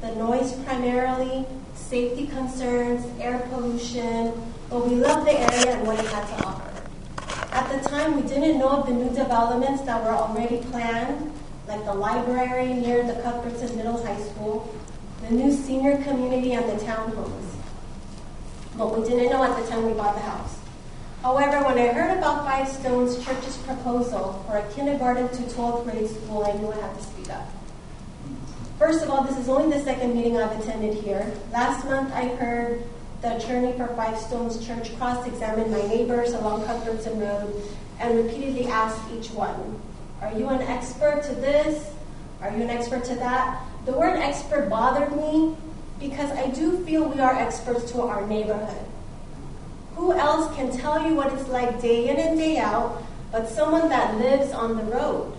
The noise primarily, safety concerns, air pollution, but we loved the area and what it had to offer. At the time, we didn't know of the new developments that were already planned, like the library near the Cuthbertson Middle High School, the new senior community, and the townhomes. But we didn't know at the time we bought the house. However, when I heard about Five Stones Church's proposal for a kindergarten to 12th grade school, I knew I had to speak up. First of all, this is only the second meeting I've attended here. Last month, I heard the attorney for Five Stones Church cross-examine my neighbors along Cuthbertson Road and repeatedly asked each one, are you an expert to this? Are you an expert to that? The word expert bothered me because I do feel we are experts to our neighborhood. Who else can tell you what it's like day in and day out but someone that lives on the road?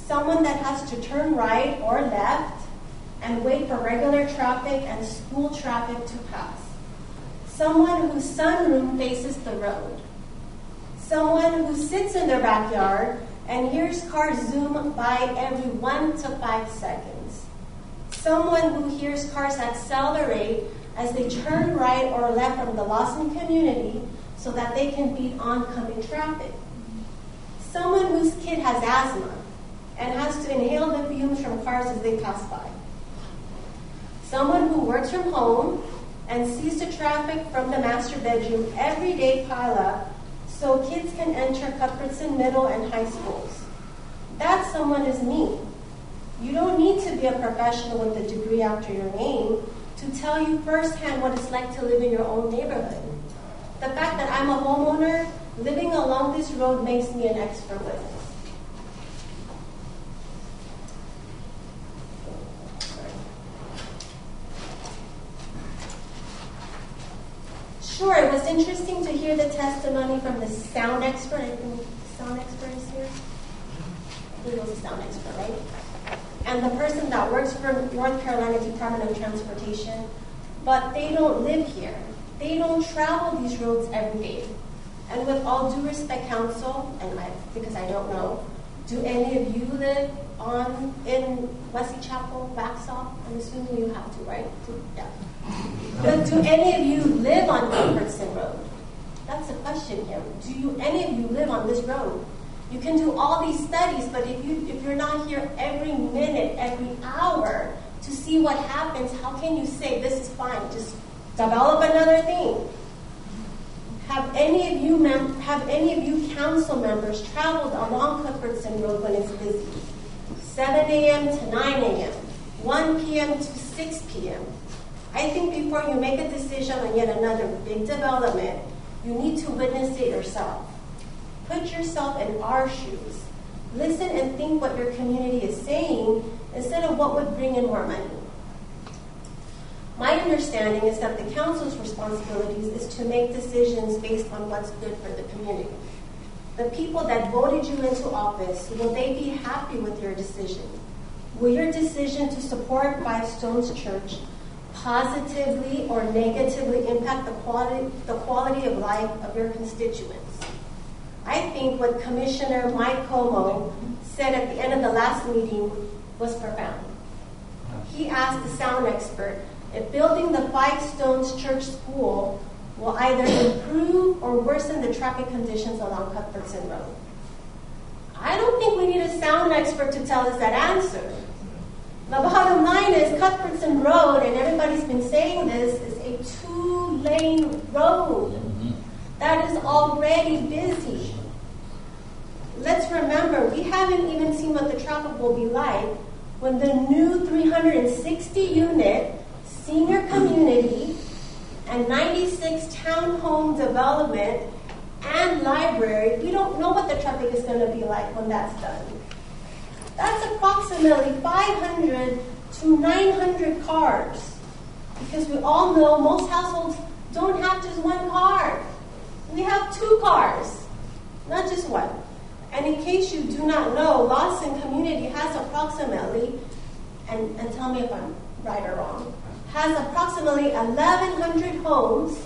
Someone that has to turn right or left and wait for regular traffic and school traffic to pass. Someone whose sunroom faces the road. Someone who sits in their backyard and hears cars zoom by every 1 to 5 seconds. Someone who hears cars accelerate as they turn right or left from the Lawson community so that they can beat oncoming traffic. Someone whose kid has asthma and has to inhale the fumes from cars as they pass by. Someone who works from home and sees the traffic from the master bedroom every day pile up so kids can enter Cuthbertson Middle and high schools. That someone is me. You don't need to be a professional with a degree after your name to tell you firsthand what it's like to live in your own neighborhood. The fact that I'm a homeowner living along this road makes me an expert witness. Sure, it was interesting to hear the testimony from the sound expert. I think the sound expert is here. I think it was a sound expert, right? And the person that works for North Carolina Department of Transportation, but they don't live here. They don't travel these roads every day. And with all due respect, counsel, and because I don't know, do any of you live in Wesley Chapel, Waxhaw? I'm assuming you have to, right? Yeah. But do any of you live on Cuthbertson Road? That's the question here. Do any of you live on this road? You can do all these studies, but if you're not here every minute, every hour to see what happens, how can you say this is fine? Just develop another thing. Have any of you council members traveled along Cuthbertson Road when it's busy? 7 a.m. to 9 a.m., 1 p.m. to 6 p.m. I think before you make a decision on yet another big development, you need to witness it yourself. Put yourself in our shoes. Listen and think what your community is saying instead of what would bring in more money. My understanding is that the council's responsibilities is to make decisions based on what's good for the community. The people that voted you into office, will they be happy with your decision? Will your decision to support Five Stones Church positively or negatively impact the quality of life of your constituents? I think what Commissioner Mike Como said at the end of the last meeting was profound. He asked the sound expert if building the Five Stones Church School will either improve or worsen the traffic conditions along Cuthbertson Road. I don't think we need a sound expert to tell us that answer. The bottom line is Cuthbertson Road, and everybody's been saying this, is a 2-lane road that is already busy. Let's remember, we haven't even seen what the traffic will be like when the new 360-unit senior community and 96 townhome development and library, we don't know what the traffic is going to be like when that's done. That's approximately 500 to 900 cars. Because we all know most households don't have just one car. We have 2 cars, not just one. And in case you do not know, Lawson Community has approximately, and tell me if I'm right or wrong, has approximately 1,100 homes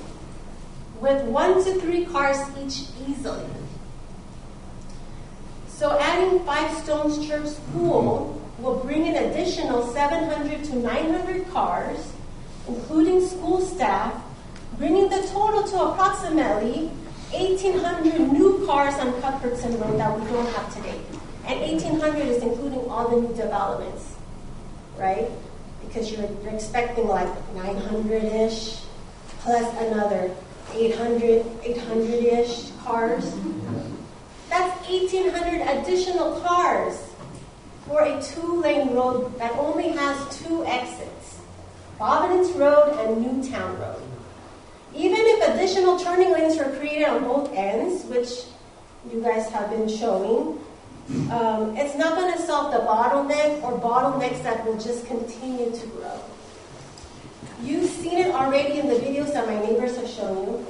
with 1 to 3 cars each easily. So adding Five Stones Church School will bring an additional 700 to 900 cars, including school staff, bringing the total to approximately 1,800 new cars on Cuthbertson Road that we don't have today. And 1,800 is including all the new developments, right? Because you're expecting like 900-ish plus another 800-ish cars. That's 1,800 additional cars for a 2-lane road that only has 2 exits, Providence Road and Newtown Road. Even if additional turning lanes were created on both ends, which you guys have been showing, it's not going to solve the bottleneck or bottlenecks that will just continue to grow. You've seen it already in the videos that my neighbors have shown you.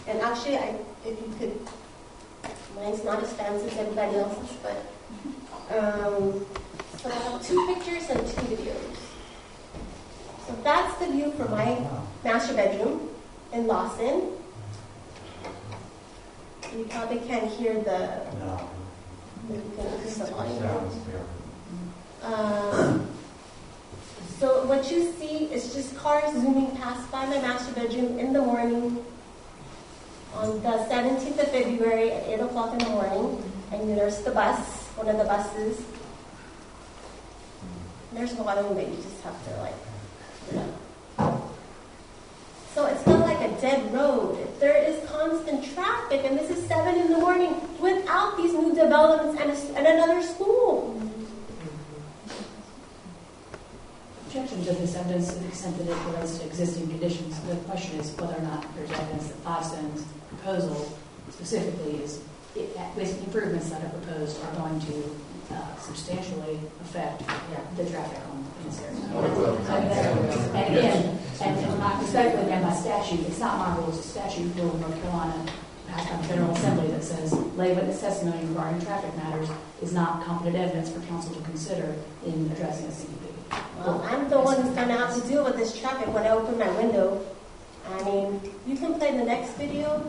And actually, if you could, mine's not as fancy as everybody else's, but so I have 2 pictures and 2 videos. So that's the view from my master bedroom in Lawson. You probably can't hear the so what you see is just cars zooming past by my master bedroom in the morning on the 17th of February at 8 o'clock in the morning. And there's the bus, one of the buses. There's one of them that you just have to So it's not like a dead road. There is constant traffic, and this is 7 in the morning without these new developments and another school. Objection to this evidence to the extent that it relates to existing conditions. The question is whether or not there's evidence that Five Stones' proposal specifically is, with improvements that are proposed, are going to substantially affect the traffic on this area. And again, and my perspective and by statute, it's not my rules, it's statute rule of North Carolina passed by the General Assembly that says lay witness testimony regarding traffic matters is not competent evidence for council to consider in addressing a CUP. Well, I'm the one who's going to have to deal with this traffic when I open my window. I mean, you can play the next video,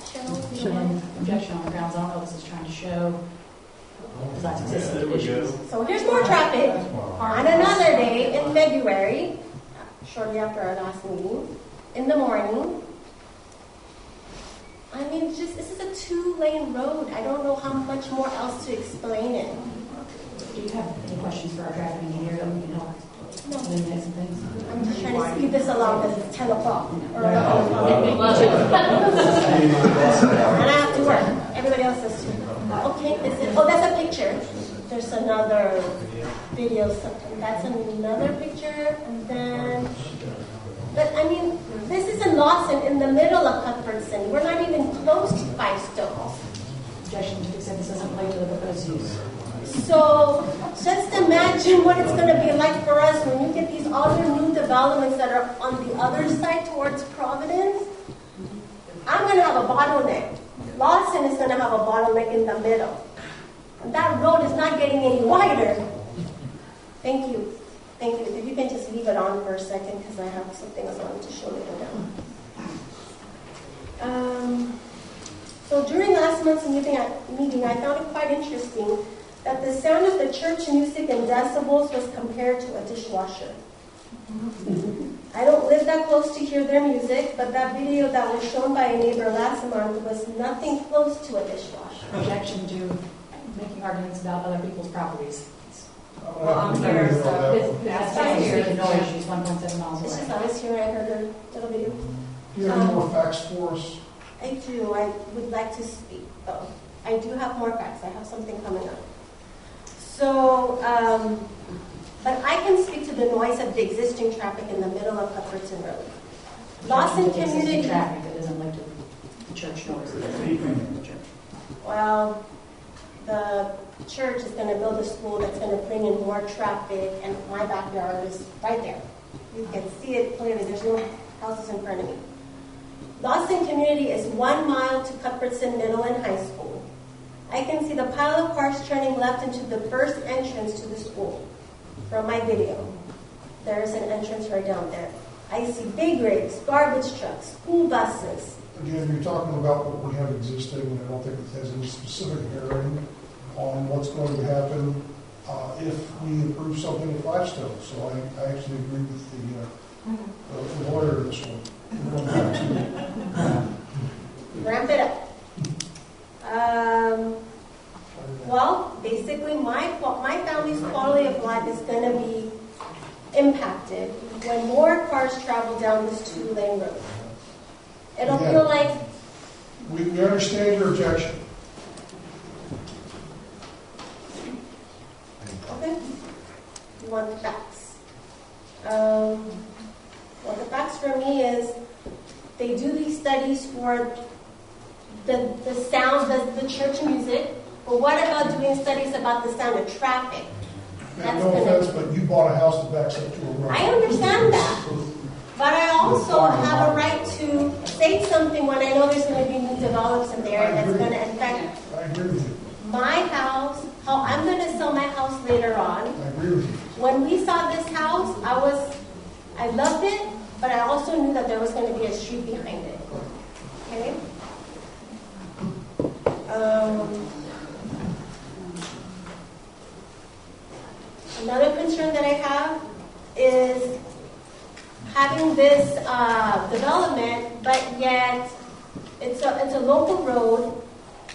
Cheryl. Objection on the grounds. I don't know what this is trying to show. Besides existing conditions. So here's more traffic on another day in February, shortly after our last meeting, in the morning. I mean, this is a 2-lane road. I don't know how much more else to explain it. Do you have any questions for our traffic engineer that we can help? No. Things? I'm just trying to speed this along because it's 10 o'clock. Or 11 o'clock. And I have to work. Everybody else does too. Okay, that's a picture. There's another video. That's another picture. And then, but I mean, this is in Lawson, in the middle of Cuthbertson. We're not even close to Five Stones. Objection to the extent this doesn't play to the proposed use. So just imagine what it's going to be like for us when you get these other new developments that are on the other side towards Providence, I'm going to have a bottleneck. Lawson is going to have a bottleneck in the middle. And that road is not getting any wider. Thank you. Thank you. If you can just leave it on for a second, because I have something else I wanted to show you now. So during last month's meeting, I found it quite interesting that the sound of the church music in decibels was compared to a dishwasher. I don't live that close to hear their music, but that video that was shown by a neighbor last month was nothing close to a dishwasher. Objection to making arguments about other people's properties. Well, I'm there, so that's the noise. She's 1.7 miles It's away. just nice here. I heard her little video. Do you have any more facts for us? I do. I would like to speak, though. I do have more facts. I have something coming up. So, but I can speak to the noise of the existing traffic in the middle of Cuthbertson Road. Lawson Community Traffic that isn't linked to the church noise. Well, the church is going to build a school that's going to bring in more traffic, and my backyard is right there. You can see it clearly. There's no houses in front of me. Lawson Community is 1 mile to Cuthbertson Middle and High School. I can see the pile of cars turning left into the first entrance to the school from my video. There's an entrance right down there. I see big rigs, garbage trucks, school buses. Again, you're talking about what we have existing, and I don't think it has any specific bearing on what's going to happen if we approve something at Flagstone. So I actually agree with the lawyer in this one. Ramp it up. Well, basically, my family's quality of life is going to be impacted when more cars travel down this 2-lane road. It'll feel like... We understand your objection. Okay. You want the facts? Well, the facts for me is they do these studies for the sound, the church music, but what about doing studies about the sound of traffic? No offense, but you bought a house that backs up to a road. I understand that. But I also have a right to say something when I know there's going to be new developments in there that's going to affect I agree with you. my house, how I'm going to sell my house later on. I agree with you. When we saw this house, I loved it, but I also knew that there was going to be a street behind it. Okay? Another concern that I have is having this development, but yet it's a local road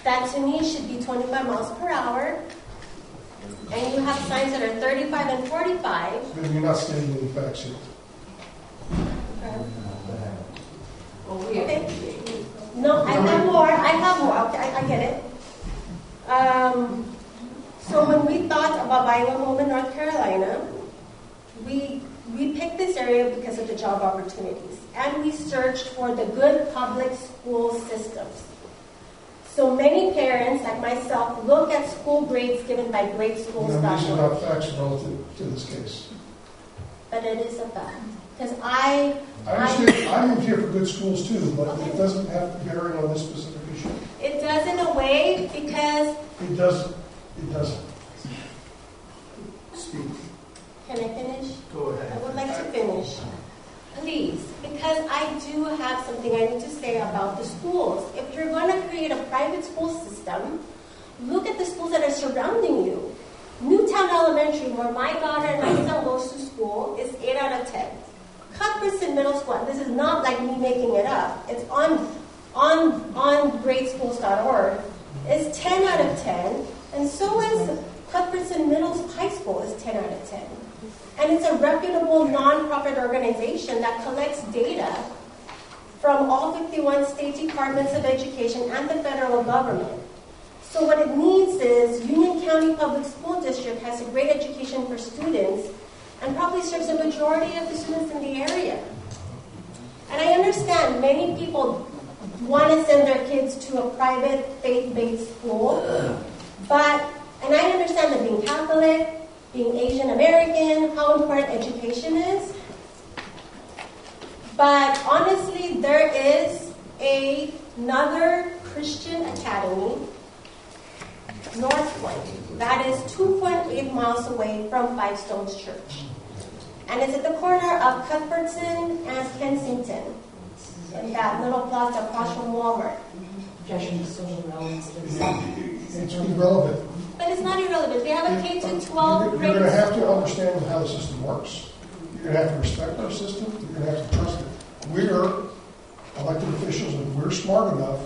that to me should be 25 miles per hour, and you have signs that are 35 and 45. Then you're not stating any facts here. Okay. No, I have more. Okay, I get it. So when we thought about buying a home in North Carolina, we picked this area because of the job opportunities, and we searched for the good public school systems. So many parents, like myself, look at school grades given by gradeschools.org. These are not facts relative to this case. But it is a fact. Because I understand. I moved here for good schools too, but it doesn't have bearing on this specific issue. It does in a way because... It doesn't. It doesn't. Speak. Can I finish? Go ahead. I would like to finish. Please, because I do have something I need to say about the schools. If you're going to create a private school system, look at the schools that are surrounding you. Newtown Elementary, where my daughter and my son goes to school, is 8 out of 10. Cuthbertson Middle School, and this is not like me making it up, it's on gradeschools.org, is 10 out of 10, and so is Cuthbertson Middle High School is 10 out of 10. And it's a reputable nonprofit organization that collects data from all 51 state departments of education and the federal government. So what it means is Union County Public School District has a great education for students and probably serves a majority of the students in the area. And I understand many people want to send their kids to a private faith-based school, and I understand that being Catholic, being Asian American, how important education is. But honestly, there is another Christian academy, North Point, that is 2.8 miles away from Five Stones Church. And it's at the corner of Cuthbertson and Kensington, in that little plaza across from Walmart. It's irrelevant. But it's not irrelevant. We have a K-12 You're going to have to understand how the system works. You're going to have to respect our system. You're going to have to trust it. We're elected officials, and we're smart enough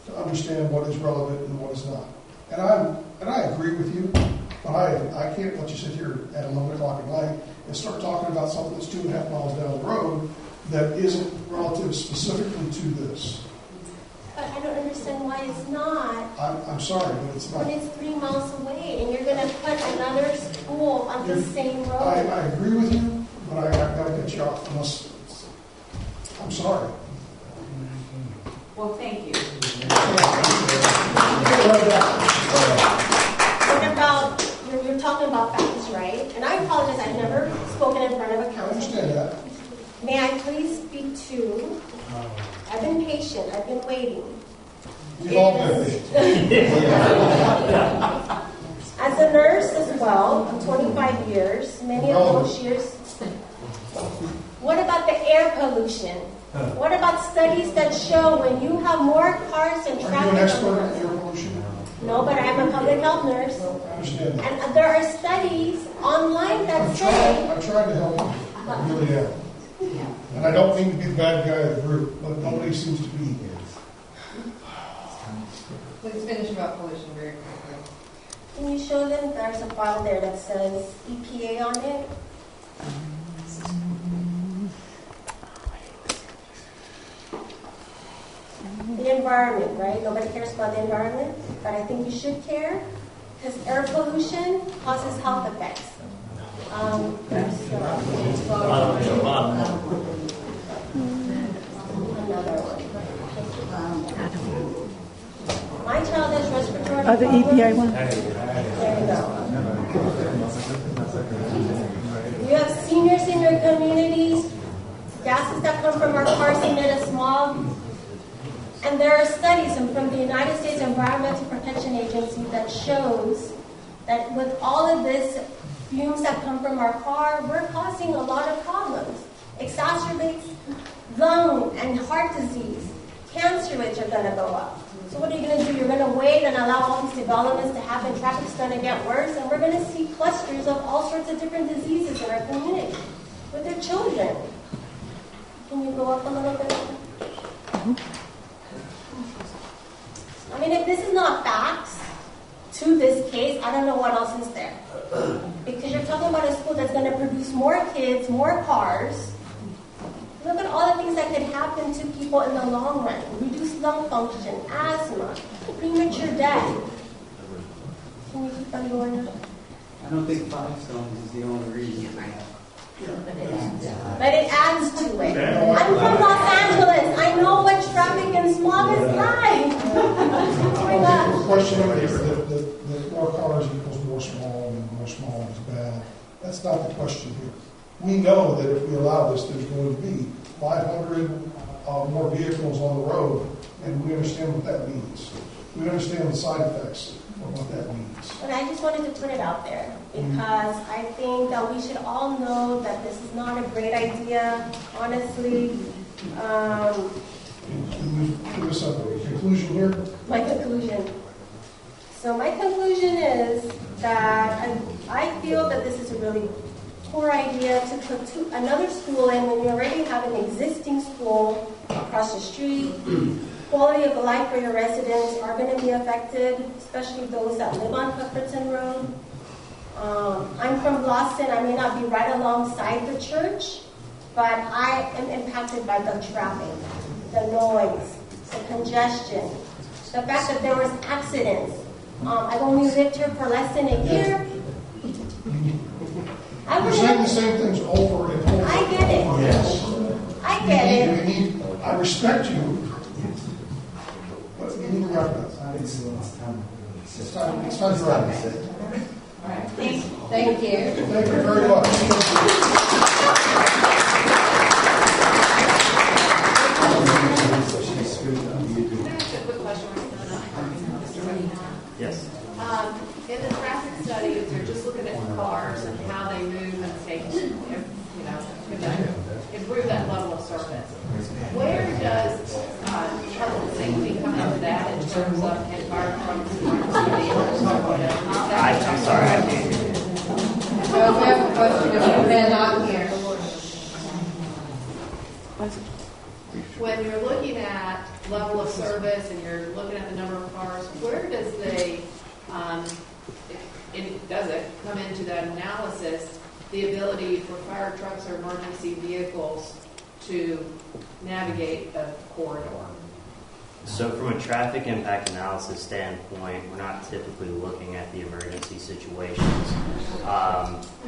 to understand what is relevant and what is not. And I agree with you, but I can't let you sit here at 11 o'clock at night and start talking about something that's 2.5 miles down the road that isn't relative specifically to this. But I don't understand why it's not. I'm sorry, but it's not. When it's 3 miles away, and you're going to put another school on the same road. I agree with you, but I've got to get you off unless. I'm sorry. Well, thank you. What about, you're talking about facts, right? And I apologize, I've never spoken in front of a council. I understand that. May I please speak to, I've been patient, I've been waiting. We've all been patient. As a nurse as well, 25 years, many of those years. What about the air pollution? What about studies that show when you have more cars and traffic? Are you an expert in air pollution? No, but I'm a public health nurse. I understand that. And there are studies online that say... I'm trying to help you. I really am. And I don't mean to be the bad guy of the group, but nobody seems to be. Let's finish about pollution very quickly. Can you show them? There's a file there that says EPA on it. The environment, right? Nobody cares about the environment, but I think you should care because air pollution causes health effects. Another one. My child has respiratory The EPA one? There you go. You have seniors in your communities. Gases that come from our cars emit a smog. And there are studies from the United States Environmental Protection Agency that shows that with all of this fumes that come from our car, we're causing a lot of problems. Exacerbates lung and heart disease. Cancer rates are going to go up. So what are you going to do? You're going to wait and allow all these developments to happen. Traffic's going to get worse, and we're going to see clusters of all sorts of different diseases in our community with their children. Can you go up a little bit? I mean, if this is not facts to this case, I don't know what else is there. Because you're talking about a school that's going to produce more kids, more cars. Look at all the things that could happen to people in the long run. Reduced lung function, asthma, premature death. Can you keep on going? I don't think Five Stones is the only reason. But it adds to it. I'm from Los Angeles. I know what traffic and smog is like. Oh my gosh. The question over here that more cars equals more smog and more smog is bad. That's not the question here. We know that if we allow this, there's going to be 500 more vehicles on the road, and we understand what that means. We understand the side effects of what that means. But I just wanted to put it out there because I think that we should all know that this is not a great idea, honestly. Give us a conclusion here. My conclusion. So my conclusion is that I feel that this is a really poor idea to put another school in when you already have an existing school across the street. Quality of life for your residents are going to be affected, especially those that live on Cuthbertson Road. I'm from Boston. I may not be right alongside the church, but I am impacted by the traffic, the noise, the congestion, the fact that there was accidents. I've only lived here for less than a year. You're saying the same things over and over. I get it. Yes. I get it. I respect you. But you need to wrap it up. It's time to wrap it up. All right. Thank you. Thank you very much. Yes. In the traffic studies, they're just looking at cars and how they move and stay, improve that level of service. Where does public safety come into that in terms of fire trucks and I'm sorry, I can't hear you. So we have a question of Ben on here. When you're looking at level of service and you're looking at the number of cars, where does does it come into that analysis, the ability for fire trucks or emergency vehicles to navigate a corridor? So from a traffic impact analysis standpoint, we're not typically looking at the emergency situations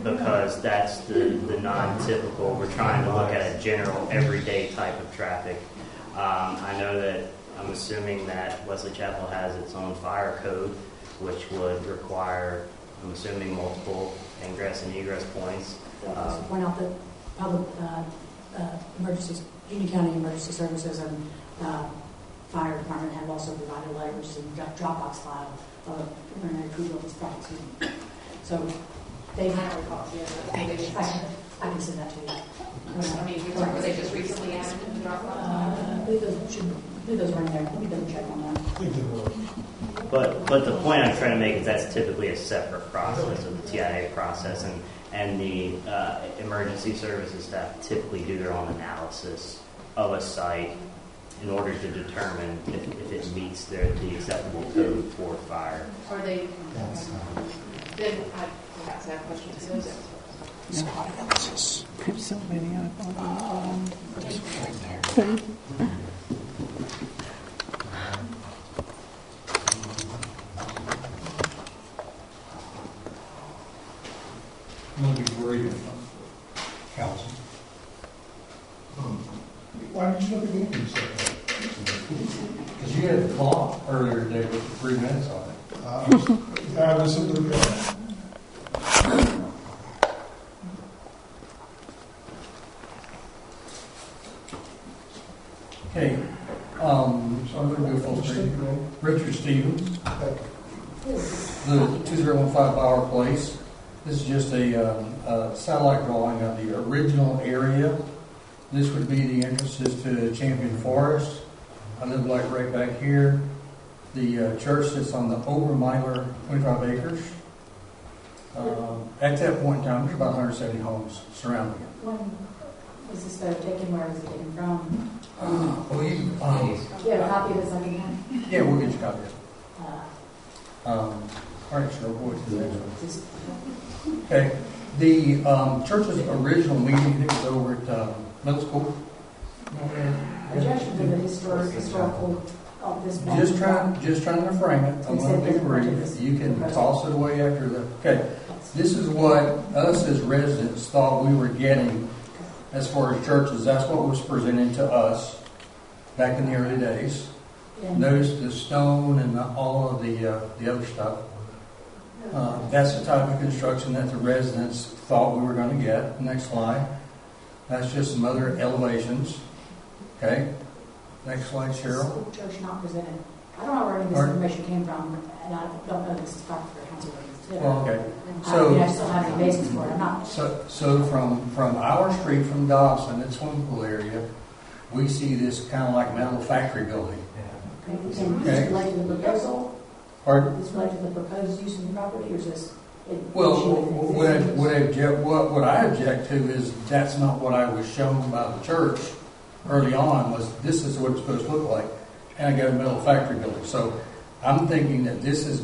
because that's the non-typical. We're trying to look at a general everyday type of traffic. I know that I'm assuming that Wesley Chapel has its own fire code, which would require, I'm assuming, multiple ingress and egress points. Point out that public emergencies, Union County Emergency Services and Fire Department have also provided letters and Dropbox file of preliminary approval of this project. So they have I can send that to you. Were they just recently added to the Dropbox? I believe those were in there. Let me double check on that. But the point I'm trying to make is that's typically a separate process of the TIA process, and the emergency services staff typically do their own analysis of a site in order to determine if it meets the acceptable code for fire. Are they? Then I perhaps have questions to those. There's so many of them. I'm going to be worried about council. Why did you look at me and say that? Because you had a clock earlier today with 3 minutes on it. I listened to the Okay, so I'm going to go full screen. Richard Stevens, the 2015 Bauer Place. This is just a satellite drawing of the original area. This would be the entrances to Champion Forest. I live like right back here. The church sits on the Obermeiler 25 acres. At that point in time, there's about 170 homes surrounding it. When was this photo taken? Where was it taken from? Do you have a copy of this on your hand? Yeah, we'll get you a copy of it. All right, sure. We'll go to the next one. Okay. The church's original meeting, it was over at middle school. Objection to the historical of this map. Just trying to frame it. I'm going to be brief. You can toss it away after that. Okay. This is what us as residents thought we were getting as far as churches. That's what was presented to us back in the early days. Yeah. Notice the stone and all of the other stuff. That's the type of construction that the residents thought we were going to get. Next slide. That's just some other elevations. Okay. Next slide, Cheryl. Church not presented. I don't know where any of this information came from, and I don't know this is proper for council. Well, okay. So I still have any basis for it. I'm not. So from our street, from Dobson, that swimming pool area, we see this kind of like metal factory building. Okay. Is this related to the proposal? Pardon? Is this related to the proposed use of the property, or is this? Well, what I object to is that's not what I was shown by the church early on. Was this is what it's supposed to look like, and I got a metal factory building. So I'm thinking that this is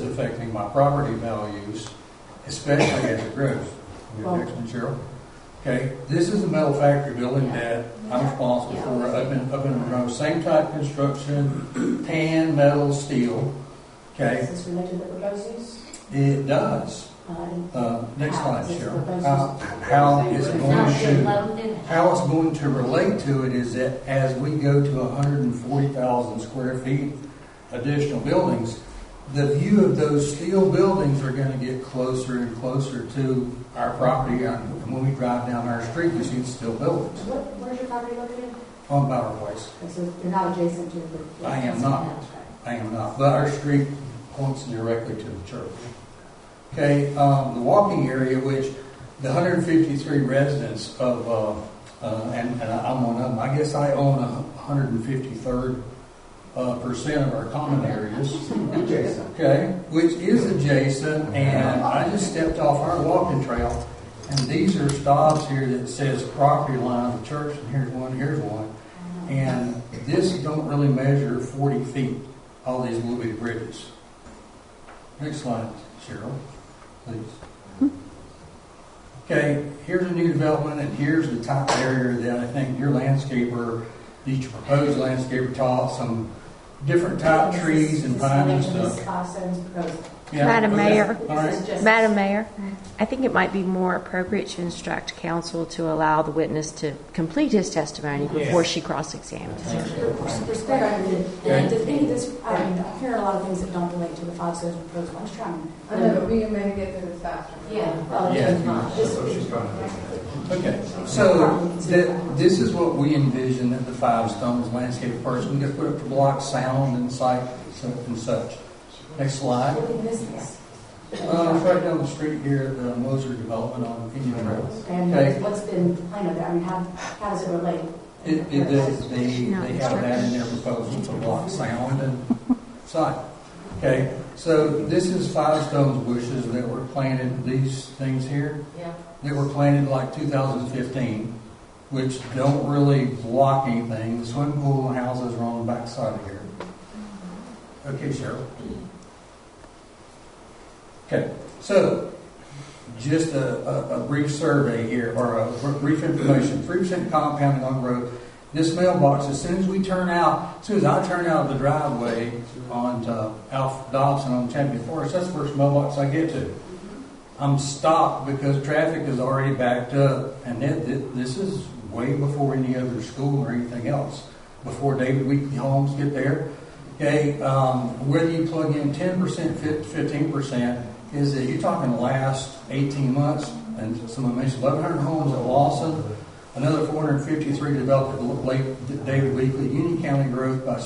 affecting my property values, especially as it grows. Next one, Cheryl. Okay, this is a metal factory building that I'm responsible for up in Monroe. Same type of construction, tan, metal, steel. Okay. Is this related to the proposed use? It does. Next slide, Cheryl. How it's going to relate to it is that as we go to 140,000 square feet additional buildings, the view of those steel buildings are going to get closer and closer to our property. And when we drive down our street, we see the steel buildings Where's your property located? on Bauer Place. Okay, so you're not adjacent to the... I am not. I am not. But our street points directly to the church. Okay, the walking area, which the 153 residents of, and I'm one of them, I guess I own 153rd percent of our common areas. Adjacent. Okay, which is adjacent, and I just stepped off our walking trail, and these are stops here that says property line of the church, and here's one. And this don't really measure 40 feet, all these little bitty bridges. Next slide, Cheryl, please. Okay, here's a new development, and here's the type of area that I think your landscaper, each proposed landscaper taught some different type trees and pines and stuff. Yeah, Madam Mayor, all right. Madam Mayor, I think it might be more appropriate to instruct counsel to allow the witness to complete his testimony before she cross-examines him. Respectfully, and does any of this, I mean, I'm hearing a lot of things that don't relate to the 5 stones proposal. I'm just trying to... I know, but we can maybe get through this faster. Yeah. Well, Okay, so this is what we envision that the 5 stones landscape person gets put up to block sound and sight and such. Next slide. It's right down the street here at the Moser Development on Indian Road. And what's been planned there? I mean, how does it relate? They have that in their proposal to block sound and sight. Okay, so this is 5 stones bushes that were planted, these things here, that were planted like 2015, which don't really block anything. The swimming pool and houses are on the back side of here. Okay, Cheryl. Okay, so just a brief survey here, or a brief information. 3% compounding on growth. This mailbox, as soon as I turn out of the driveway on Alf Dobson on Champion Forest, that's the first mailbox I get to. I'm stopped because traffic is already backed up, and this is way before any other school or anything else, before David Weekley homes get there. Okay, whether you plug in 10%, 15%, is that you're talking the last 18 months, and someone mentioned 1,100 homes at Lawson, another 453 developed at Lake David Weekley. Union County growth by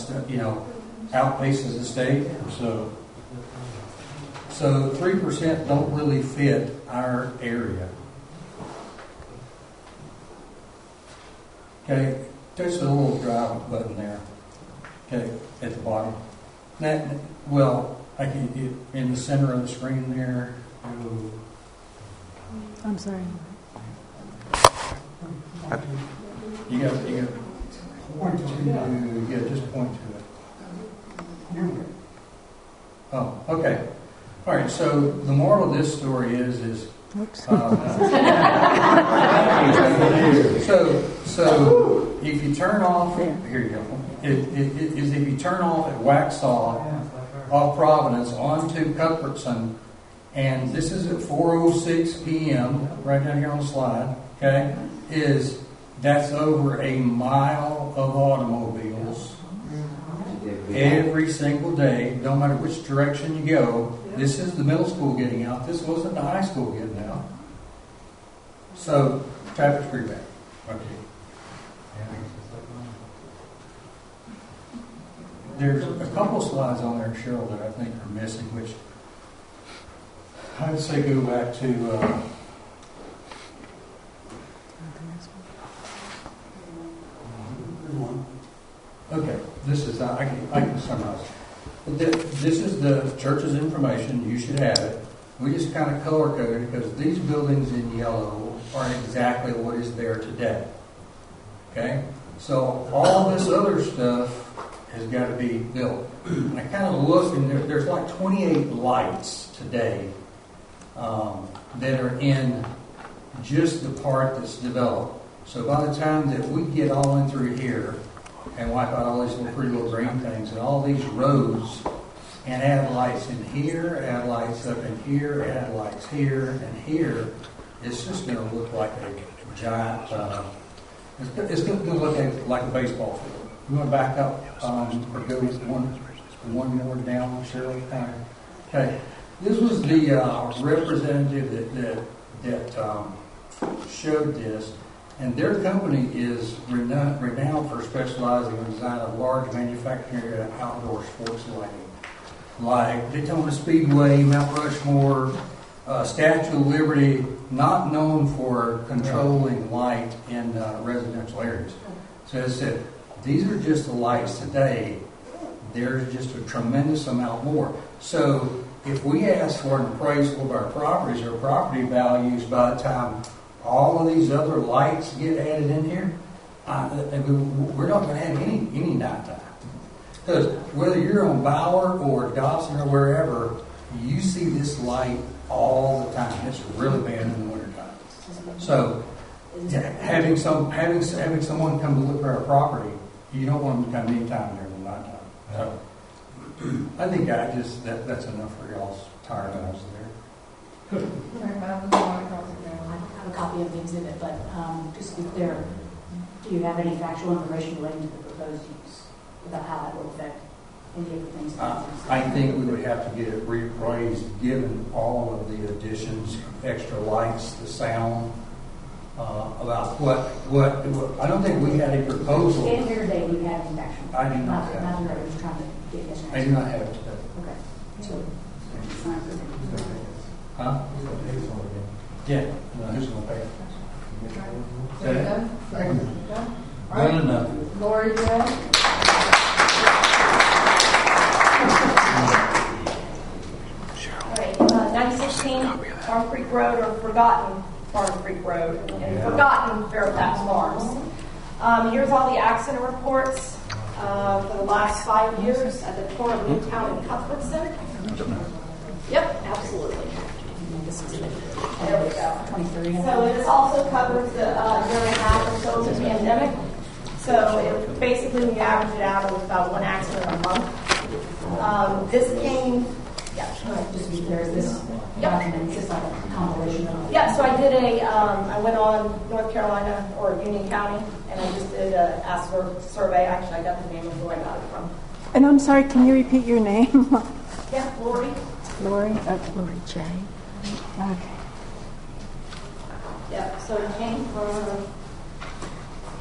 outpaces the state. So 3% don't really fit our area. Okay, touch the little drive button there. Okay, at the bottom. I can in the center of the screen there. I'm sorry. You got point to just point to it. Oh, okay. All right. So the moral of this story is so if you turn off, here you go. If you turn off at Waxhaw off Providence onto Cuthbertson, and this is at 4:06 p.m. right down here on the slide. Okay, that's over a mile of automobiles every single day, no matter which direction you go. This is the middle school getting out. This wasn't the high school getting out. So traffic's pretty bad. Okay. There's a couple slides on there, Cheryl, that I think are missing, which I'd say go back to okay, this is, I can summarize. This is the church's information. You should have it. We just kind of color coded because these buildings in yellow are exactly what is there today. Okay? So all this other stuff has got to be built. And I kind of look, and there's like 28 lights today that are in just the part that's developed. So by the time that we get all in through here and wipe out all these little pretty little green things and all these rows and add lights in here, add lights up in here, add lights here and here, it's just going to look like a giant, it's going to look like a baseball field. You want to back up or go one One more down, Shirley. Okay. This was the representative that showed this, and their company is renowned for specializing in the design of large manufactured outdoor sports lighting, like Daytona Speedway, Mount Rushmore, Statue of Liberty, not known for controlling light in residential areas. So as I said, these are just the lights today. There's just a tremendous amount more. So if we ask for an appraisal of our properties or property values by the time all of these other lights get added in here, we're not going to have any nighttime. Because whether you're on Bauer or Dawson or wherever, you see this light all the time. It's really bad in the wintertime. So having someone come to look at our property, you don't want them to come anytime during the nighttime. So I think that's enough for y'all's tired eyes there. I have a copy of the exhibit, but just to be clear, do you have any factual information relating to the proposed use about how that will affect any of the things? I think we would have to get it reappraised, given all of the additions, extra lights, the sound, about what I don't think we had a proposal. Stand here today, do you have any factual? I do not have. I was trying to get yes or no. I do not have it today. Okay. So, Huh? Yeah. No, who's going to pay it? Thank you. Good enough. Lori Gray? All right, 916 Farm Creek Road, or forgotten Farm Creek Road, and forgotten Fairfax Farms. Here's all the accident reports for the last 5 years at the corner of Newtown and Cuthbertson. Yep, absolutely. There we go. 23. So this also covers the year and a half or so of the pandemic. So it basically, we average it out, it was about one accident a month. This came, Just to be clear, is this document, is this like a compilation of? yeah, so I went on North Carolina or Union County, and I just did a ask for survey. Actually, I got the name of who I got it from. And I'm sorry, can you repeat your name? Yeah, Lori. Lori? Lori J. Okay. Yeah, so it came from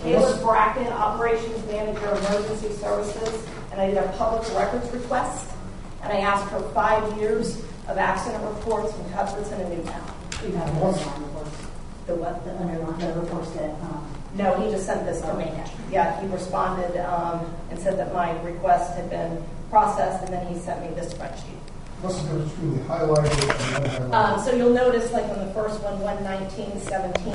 Caleb Bracken, Operations Manager, Emergency Services, and I did a public records request, and I asked for 5 years of accident reports from Cuthbertson and Newtown. You have the underlying reports? The what? The underlying reports that... No, he just sent this to me. Yeah, he responded and said that my request had been processed, and then he sent me this spreadsheet. What's the difference between the highlighted and the unhighlighted? So you'll notice, like on the first one, 119, 17,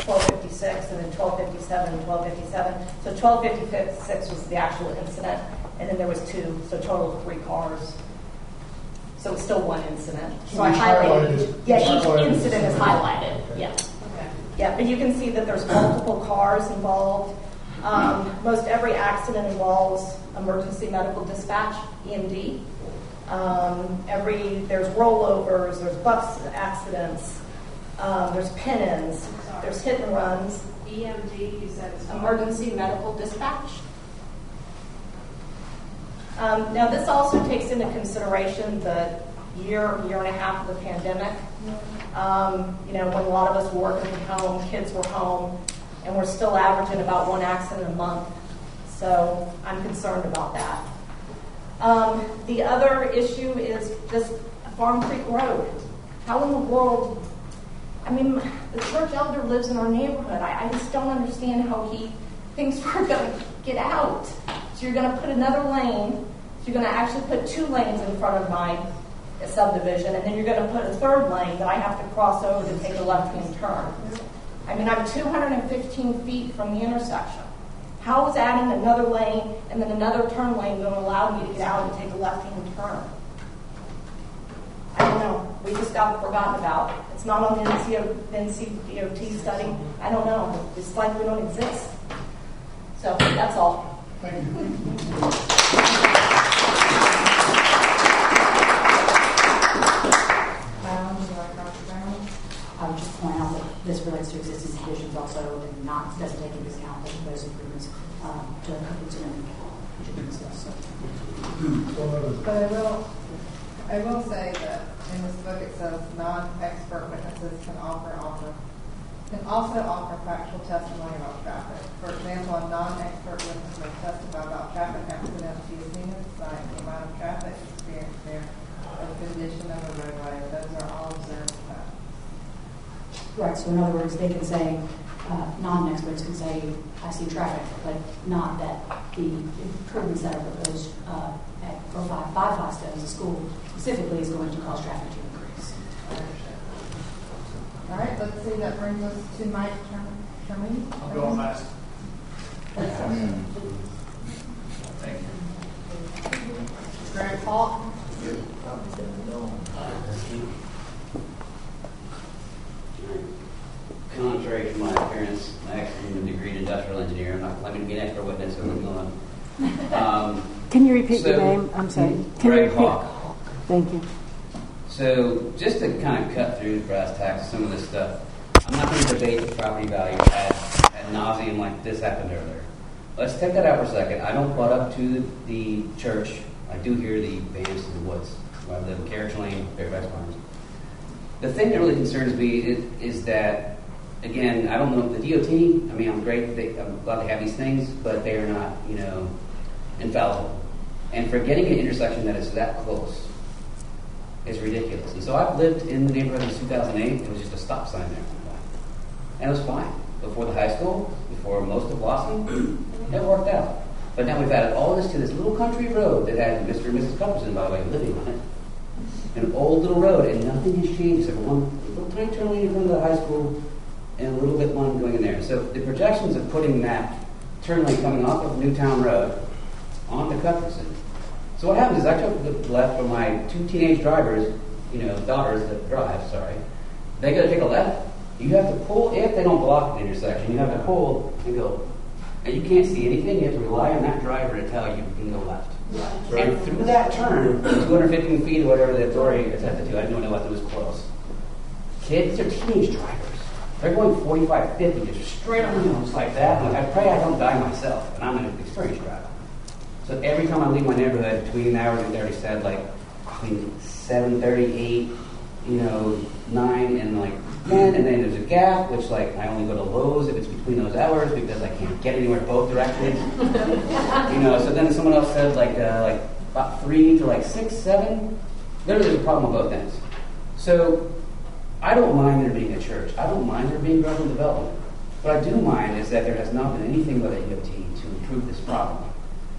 1256, and then 1257, 1257. So 1256 was the actual incident, and then there was 2, so total of 3 cars. So it's still one incident. So I highlighted. Yeah, each incident is highlighted. Yeah. Okay. Yeah, but you can see that there's multiple cars involved. Most every accident involves emergency medical dispatch, EMD. There's rollovers, there's bus accidents, there's pin-ins, there's hit and runs. EMD, you said it's emergency medical dispatch. Now this also takes into consideration the year and a half of the pandemic. When a lot of us were working from home, kids were home, and we're still averaging about 1 accident a month. So I'm concerned about that. The other issue is just Farm Creek Road. How in the world, the church elder lives in our neighborhood. I just don't understand how he thinks we're going to get out. So you're going to put another lane, so you're going to actually put 2 lanes in front of my subdivision, and then you're going to put a 3rd lane that I have to cross over to take a left-hand turn. I'm 215 feet from the intersection. How is adding another lane and then another turn lane going to allow me to get out and take a left-hand turn? I don't know. We just got forgotten about. It's not on the NCDOT study. I don't know. It's like we don't exist. So that's all. Thank you. I would just point out that this relates to existing conditions also, and doesn't take into account those improvements to Cuthbertson and discussed. So. But I will say that in this book it says non-expert witnesses can also offer factual testimony about traffic. For example, a non-expert witness may testify about traffic accidents he has seen at the site, the amount of traffic experienced there, or the condition of the roadway. Those are all observed facts. Right, so in other words, they can say, non-experts can say, I see traffic, but not that the improvements that are proposed at 455 Stones, the school specifically, is going to cause traffic to increase. All right, let's see, that brings us to Mike Sherman. I'll go last. Thank you. Greg Paul. Contrary to my appearance, I actually am a degreed industrial engineer. I'm not claiming to be an expert witness, so we're going on. Can you repeat your name? I'm sorry. Can Greg you repeat? Hawk. Thank you. So just to kind of cut through the brass tacks, some of this stuff, I'm not going to debate the property value ad nauseum like this happened earlier. Let's take that out for a second. I don't butt up to the church. I do hear the bands in the woods where I live in Carriage Lane, Fairfax Farms. The thing that really concerns me is that, again, I don't know the DOT. I mean, I'm glad they have these things, but they are not, infallible. And for getting an intersection that is that close is ridiculous. And so I've lived in the neighborhood since 2008. It was just a stop sign there. And it was fine. Before the high school, before most of Blossom, it worked out. But now we've added all this to this little country road that had Mr. and Mrs. Cupperson, by the way, living on it. An old little road, and nothing has changed except one little tiny turn lane in front of the high school and a little bit one going in there. So the projections of putting that turn lane coming off of Newtown Road onto Cupperson. So what happens is I took the left for my two teenage drivers, daughters that drive, they got to take a left. You have to pull, if they don't block the intersection, you have to pull and go. And you can't see anything, you have to rely on that driver to tell you can go left. Right. And through that turn, 215 feet or whatever the authority attested to, I don't know what, it was close. Kids are teenage drivers. They're going 45, 50, just straight on the nose like that. And I pray I don't die myself, and I'm an experienced driver. So every time I leave my neighborhood, between hours and 30, said between 7:38, 9 and 10, and then there's a gap, which I only go to Lowe's if it's between those hours because I can't get anywhere both directions. So then someone else said about 3 to 6, 7. Literally, there's a problem with both ends. So I don't mind there being a church. I don't mind there being growth and development. What I do mind is that there has not been anything by the EOT to improve this problem.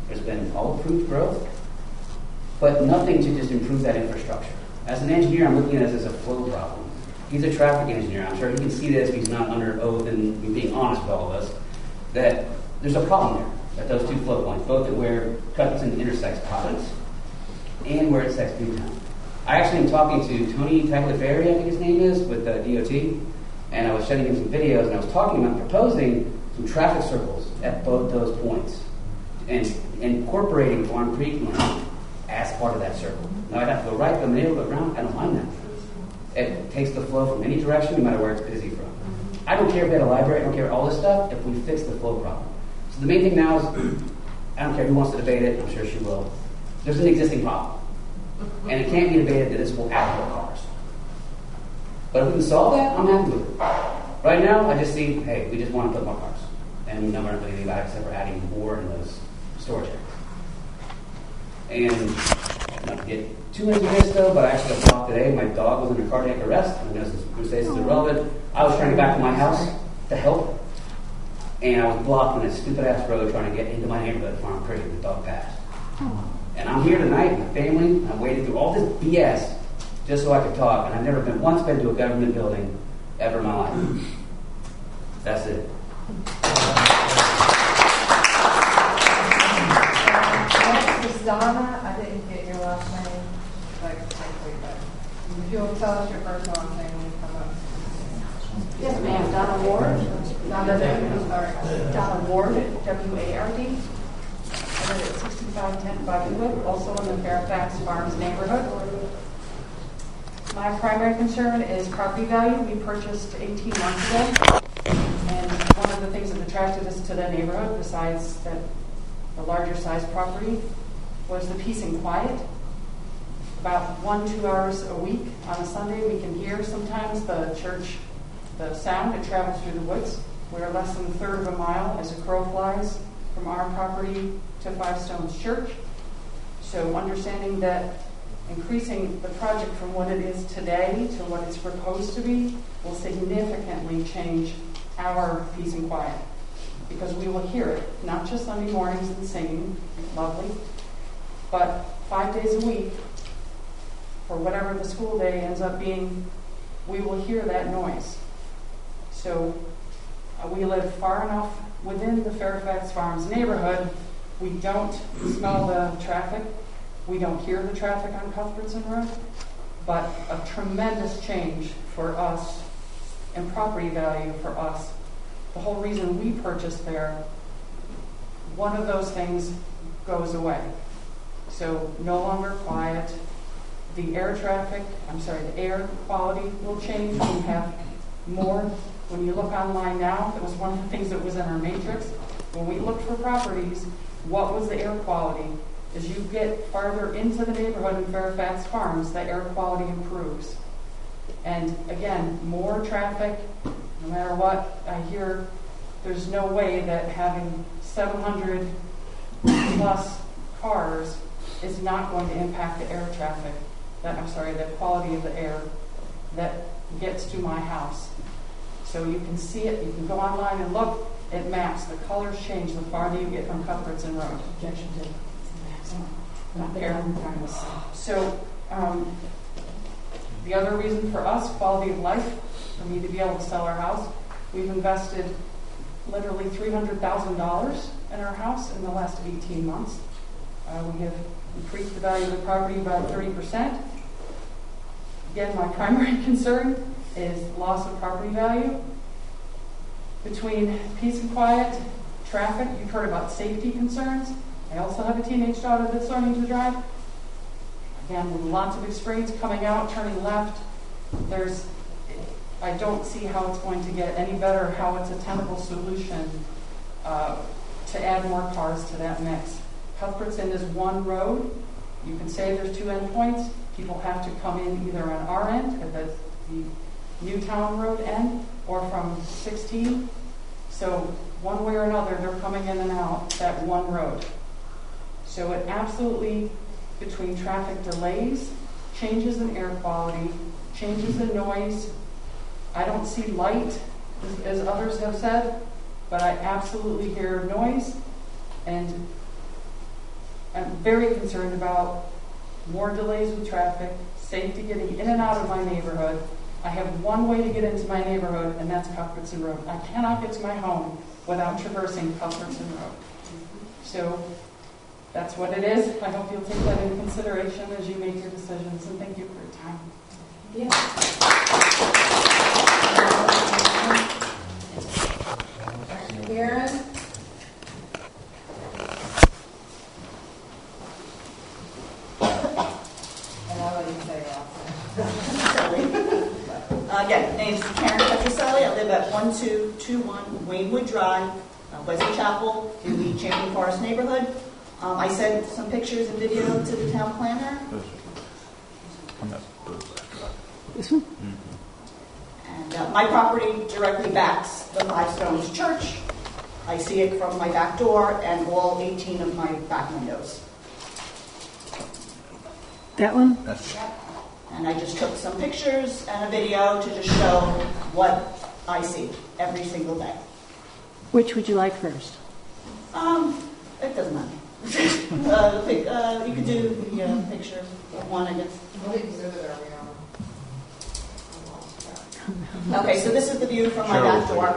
There's been all approved growth, but nothing to just improve that infrastructure. As an engineer, I'm looking at this as a flow problem. He's a traffic engineer. I'm sure he can see this. He's not under oath and being honest with all of us. That there's a problem there at those two flow points, both at where Cupperson intersects Providence and where it intersects Newtown. I actually am talking to Tony Tagliaferri, I think his name is, with DOT, and I was showing him some videos, and I was talking about proposing some traffic circles at both those points and incorporating Farm Creek money as part of that circle. Now I'd have to go right, go middle, go around. I don't mind that. It takes the flow from any direction, no matter where it's busy from. I don't care if we had a library, I don't care all this stuff, if we fix the flow problem. So the main thing now is, I don't care who wants to debate it, I'm sure she will. There's an existing problem. And it can't be debated that this will add more cars. But if we can solve that, I'm happy with it. Right now, I just see, hey, we just want to put more cars. And we're not doing anything about it except for adding more in those storage areas. And not to get too into this though, but I actually got stopped today. My dog was under cardiac arrest. I know who says it's irrelevant. I was trying to get back to my house to help, and I was blocked on this stupid ass road trying to get into my neighborhood, Farm Creek, and the dog passed. And I'm here tonight with my family. I waited through all this BS just so I could talk, and I've never once been to a government building ever in my life. That's it. Next is Donna. I didn't get your last name. If you'll tell us your first and last name when you come up. Yes, ma'am. Donna Ward. Donna Ward, W-A-R-D. I live at 6510 Buckenwood, also in the Fairfax Farms neighborhood. My primary concern is property value. We purchased 18 months ago, and one of the things that attracted us to the neighborhood, besides the larger size property, was the peace and quiet. About 1-2 hours a week on a Sunday, we can hear sometimes the church, the sound. It travels through the woods. We're less than a third of a mile as a crow flies from our property to Five Stones Church. So understanding that increasing the project from what it is today to what it's proposed to be will significantly change our peace and quiet, because we will hear it, not just Sunday mornings and singing, lovely, but 5 days a week, or whatever the school day ends up being, we will hear that noise. So we live far enough within the Fairfax Farms neighborhood. We don't smell the traffic. We don't hear the traffic on Cuthbertson Road, but a tremendous change for us and property value for us. The whole reason we purchased there, one of those things goes away. So no longer quiet. The air quality will change. We have more. When you look online now, that was one of the things that was in our matrix. When we looked for properties, what was the air quality? As you get farther into the neighborhood in Fairfax Farms, the air quality improves. And again, more traffic, no matter what, I hear there's no way that having 700 plus cars is not going to impact the air traffic, the quality of the air that gets to my house. So you can see it, you can go online and look at maps. The colors change the farther you get from Cuthbertson Road. Objection to So the other reason for us, quality of life, for me to be able to sell our house, we've invested literally $300,000 in our house in the last 18 months. We have increased the value of the property by 30%. Again, my primary concern is loss of property value. Between peace and quiet, traffic, you've heard about safety concerns. I also have a teenage daughter that's learning to drive. Again, with lots of experience coming out, turning left. I don't see how it's going to get any better, how it's a tenable solution to add more cars to that mix. Cuthbertson is one road. You can say there's two endpoints. People have to come in either on our end, at the Newtown Road end, or from 16. So one way or another, they're coming in and out that one road. So it absolutely, between traffic delays, changes in air quality, changes in noise. I don't see light, as others have said, but I absolutely hear noise, and I'm very concerned about more delays with traffic, safety getting in and out of my neighborhood. I have one way to get into my neighborhood, and that's Cuthbertson Road. I cannot get to my home without traversing Cuthbertson Road. So that's what it is. I hope you'll take that into consideration as you make your decisions, and thank you for your time. Karen? And I'll let you say Again, name's Karen Petroselli. I live at 1221 Waynewood Drive, Wesley Chapel, in the Champion Forest neighborhood. I sent some pictures and video to the town planner. This one? And my property directly backs the Five Stones Church. I see it from my back door and all 18 of my back windows. That one? And I just took some pictures and a video to just show what I see every single day. Which would you like first? It doesn't matter. You could do the picture of one, I guess. What exhibit are we on? Okay, so this is the view from my back door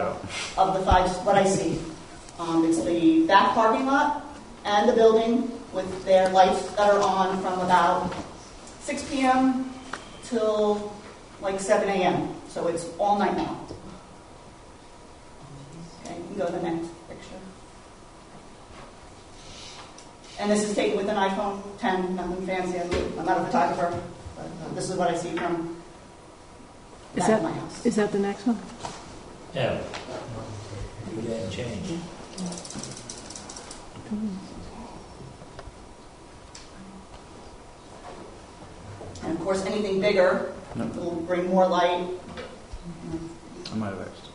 of the five, what I see. It's the back parking lot and the building with their lights that are on from about 6 p.m. till like 7 a.m. So it's all night now. Okay, you can go to the next picture. And this is taken with an iPhone 10, nothing fancy. I'm not a photographer, but this is what I see from back of my house. Is that the next one? Yeah. You didn't change. course, anything bigger will bring more light. I might have asked.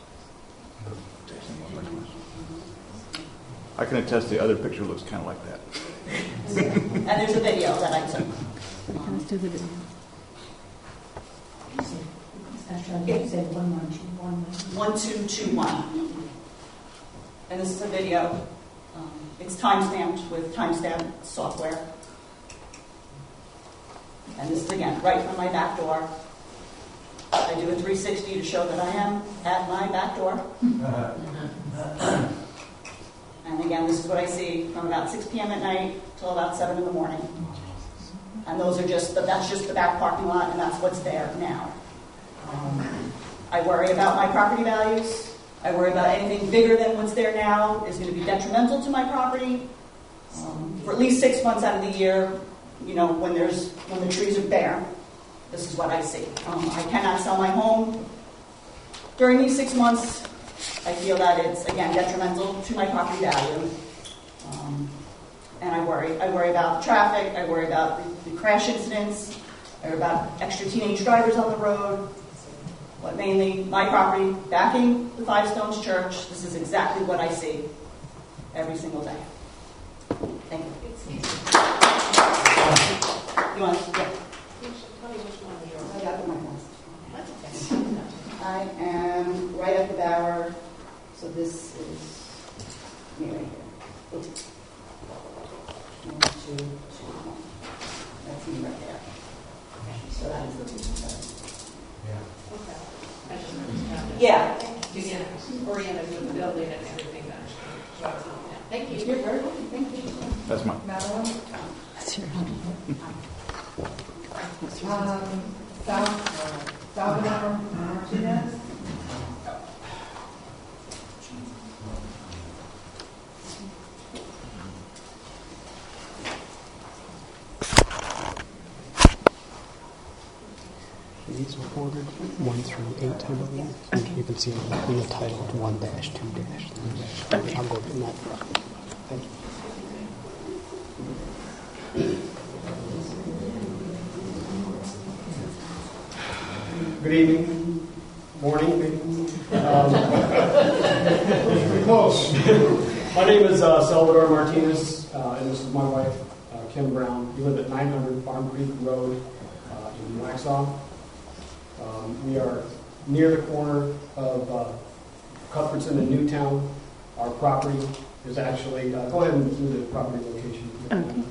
I can attest the other picture looks kind of like that. And there's a video that I took. Let's do the video. You said 1221. And this is a video. It's timestamped with timestamp software. And this is, again, right from my back door. I do a 360 to show that I am at my back door. And again, this is what I see from about 6 p.m. at night till about 7 in the morning. And those are that's just the back parking lot, and that's what's there now. I worry about my property values. I worry about anything bigger than what's there now is going to be detrimental to my property for at least 6 months out of the year. You know, when the trees are bare, this is what I see. I cannot sell my home during these 6 months. I feel that it's, again, detrimental to my property value. And I worry about traffic. I worry about the crash incidents. I worry about extra teenage drivers on the road. But mainly my property backing the Five Stones Church. This is exactly what I see every single day. Thank you. You want to? Yeah. I got my list. I am right at the Bower, so this is me right here. 1, 2, 2, 1. That's me right there. So that is the people. Okay. I just understand it. Yeah. You get oriented with the building and everything. Thank you. You're very welcome. Thank you. That's mine. Madeline? That's your Salvador Martinez? These were ordered 1 through 8, I believe. You can see them in the title 1-2-3-. I'll go in that. Thank you. Good evening, morning, maybe. Pretty close. My name is Salvador Martinez, and this is my wife, Kim Brown. We live at 900 Farm Creek Road in Waxhaw. We are near the corner of Cuthbertson and Newtown. Our property is actually, go ahead and do the property location. Okay.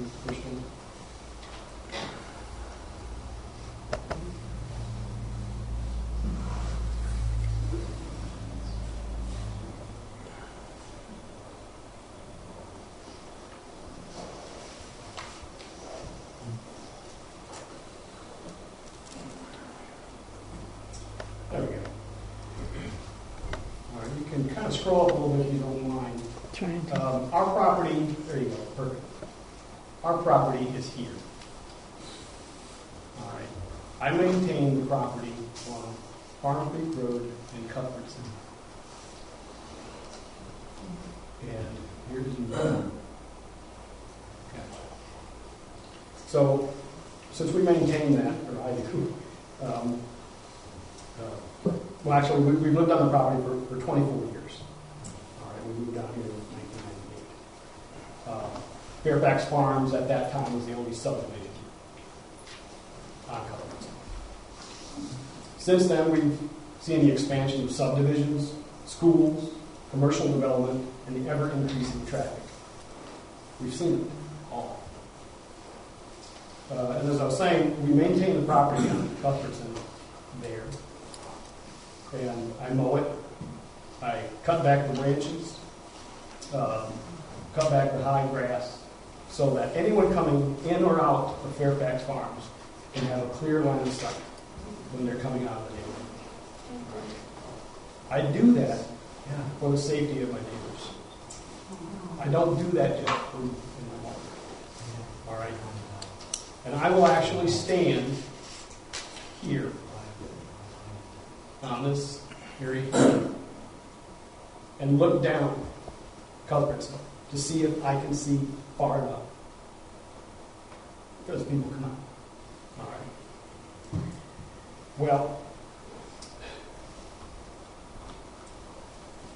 There we go. All right, you can kind of scroll up a little bit if you don't mind. Trying to. Our property, there you go, perfect. Our property is here. All right. I maintain the property on Farm Creek Road in Cuthbertson. And here's the So, since we maintain that, or I do, well, actually, we've lived on the property for 24 years. All right, we moved down here in 1998. Fairfax Farms at that time was the only subdivision on Cuthbertson. Since then, we've seen the expansion of subdivisions, schools, commercial development, and the ever-increasing traffic. We've seen it all. And as I was saying, we maintain the property on Cuthbertson there. And I mow it. I cut back the branches, cut back the high grass, so that anyone coming in or out of Fairfax Farms can have a clear line of sight when they're coming out of the neighborhood. I do that for the safety of my neighbors. I don't do that just for in my home. All right? And I will actually stand here on this area and look down Cuthbertson to see if I can see far enough. Because people come out. All right. Well,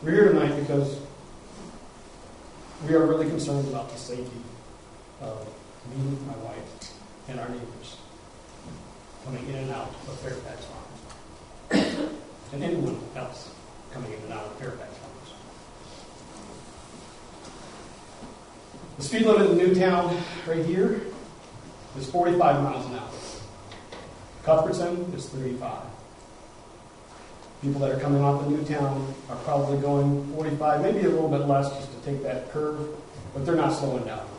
we're here tonight because we are really concerned about the safety of me, my wife, and our neighbors coming in and out of Fairfax Farms, and anyone else coming in and out of Fairfax Farms. The speed limit in Newtown, right here, is 45 miles an hour. Cuthbertson is 35. People that are coming off of Newtown are probably going 45, maybe a little bit less just to take that curve, but they're not slowing down much.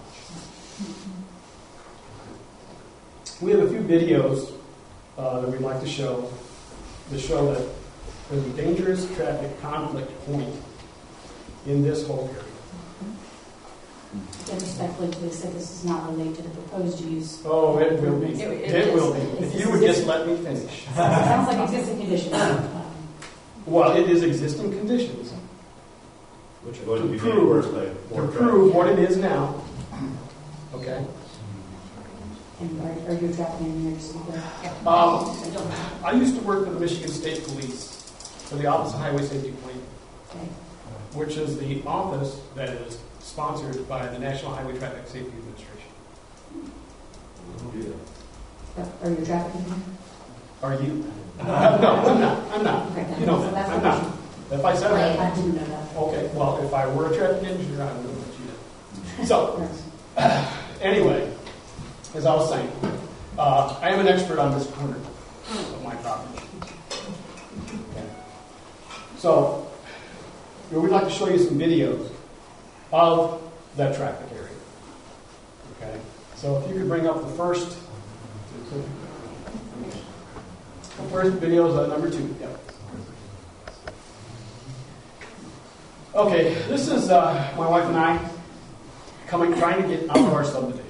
We have a few videos that we'd like to show that there's a dangerous traffic conflict point in this whole area. Respectfully, please say this is not related to the proposed use. Oh, it will be. It will be. If you would just let me finish. Sounds like existing conditions. Well, it is existing conditions. Which are going to be To prove what it is now. Okay. And are you a traffic engineer to speak there? I used to work for the Michigan State Police for the Office of Highway Safety Plan, which is the office that is sponsored by the National Highway Traffic Safety Administration. Are you a traffic engineer? Are you? No, I'm not. I'm not. Okay, you know that. I'm not. If I said that. I didn't know that. Okay, well, if I were a traffic engineer, I would know what you did. So, anyway, as I was saying, I am an expert on this corner of my property. Okay. So, we'd like to show you some videos of that traffic area. Okay. So, if you could bring up the first video is number 2. Yep. Okay, this is my wife and I trying to get out of our subdivision.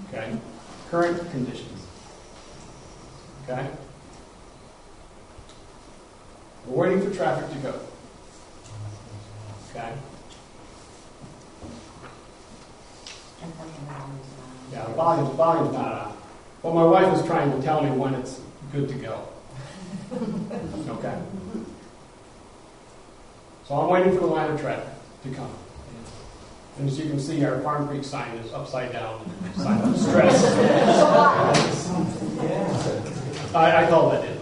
Okay, current conditions. Okay, we're waiting for traffic to go. Okay. Yeah, the volume's not on. Well, my wife is trying to tell me when it's good to go. Okay. So I'm waiting for the line of traffic to come. And as you can see, our Farm Creek sign is upside down, sign of stress. I call that it.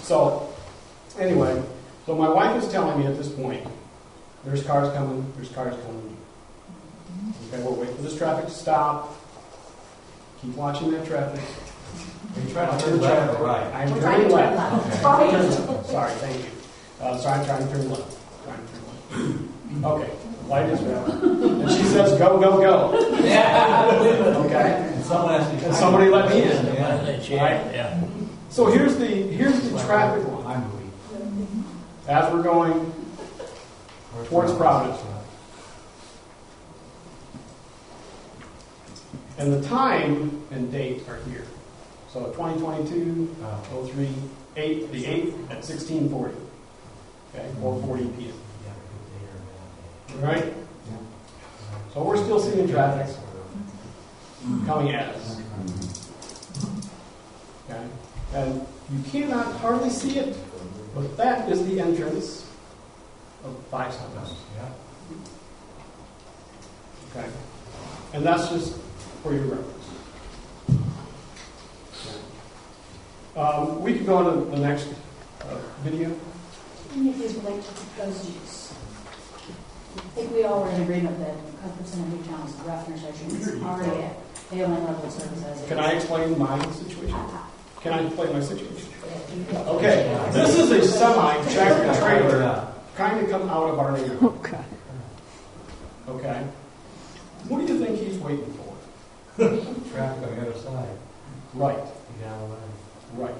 So, anyway, so my wife is telling me at this point, there's cars coming. Okay, we'll wait for this traffic to stop. Keep watching that traffic. Are you trying to turn left or right? I'm turning left. Sorry, thank you. Sorry, I'm trying to turn left. Okay, light is red. And she says, go, go, go. Okay? And someone has to. And somebody let me in. Right? Yeah. So here's the traffic line. As we're going towards Providence. And the time and date are here. So 2022, 03, the 8th at 16:40. Okay, 4:40 p.m. All right? So we're still seeing traffic coming at us. Okay? And you cannot hardly see it, but that is the entrance of Five Stones. Okay? And that's just for your reference. We could go on to the next video. Any of these relate to proposed use? I think we all were in agreement that Cuthbertson and Newtown is a rough intersection. It's already at AON level of service as it is. Can I explain my situation? Can I explain my situation? Okay, this is a semi-tractor trailer trying to come out of our neighborhood. Okay. What do you think he's waiting for? Traffic on the other side. Right. Down the line. Right.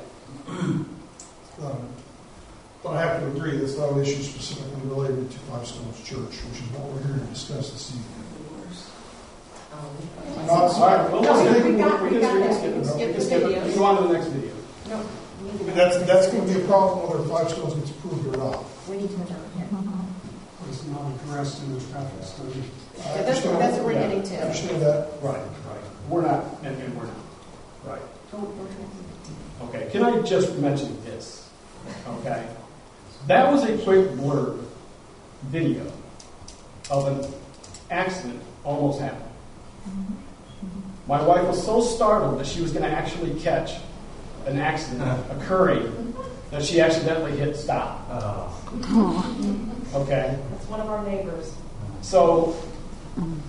But I have to agree, that's not an issue specifically related to Five Stones Church, which is what we're here to discuss this evening. All right, well, we can skip the skip it. videos. Go on to the next video. No. That's going to be a problem whether Five Stones gets approved or not. We need to move on here. It's not addressed in the traffic study. That's what we're getting to. I understand that. Right. We're not, and we're not. Right. Okay, can I just mention this? Okay. That was a quick blurb video of an accident almost happened. My wife was so startled that she was going to actually catch an accident occurring that she accidentally hit stop. Okay? That's one of our neighbors. So,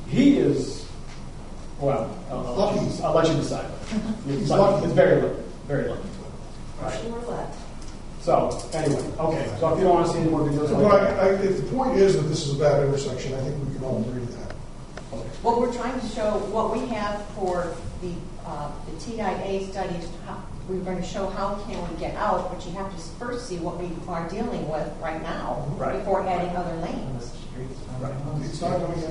he is, well, I'll let you decide. It's very lucky. Very lucky. Right. So, anyway, okay. So if you don't want to see any more videos like that. If the point is that this is a bad intersection, I think we can all agree to that. Well, we're trying to show what we have for the TIA study. We're going to show how can we get out, but you have to first see what we are dealing with right now before adding other lanes. Right. It's not going to get.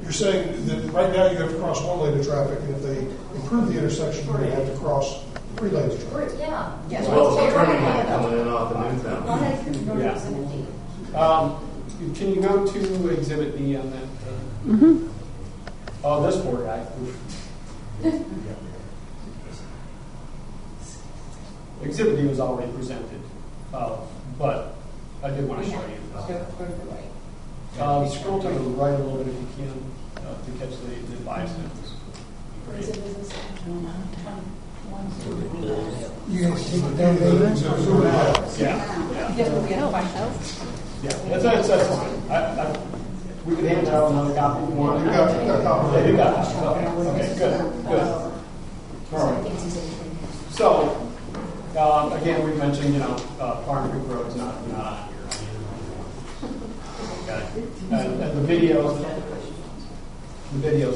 You're saying that right now you have to cross one lane of traffic, and if they improve the intersection, you're going to have to cross 3 lanes of traffic. Yeah. Yes. Well, it's a turning lane coming in off of Newtown. Can you go to Exhibit D on that? Oh, this poor guy. Exhibit D was already presented, but I did want to show you. Scroll to the right a little bit if you can to catch the bystanders. You can keep it down there. That's fine. We can hand out another copy if you want. You got a copy. Yeah, you got it. Okay, good. All right. So, again, we mentioned, Farm Creek Road is not on here. Okay. And the videos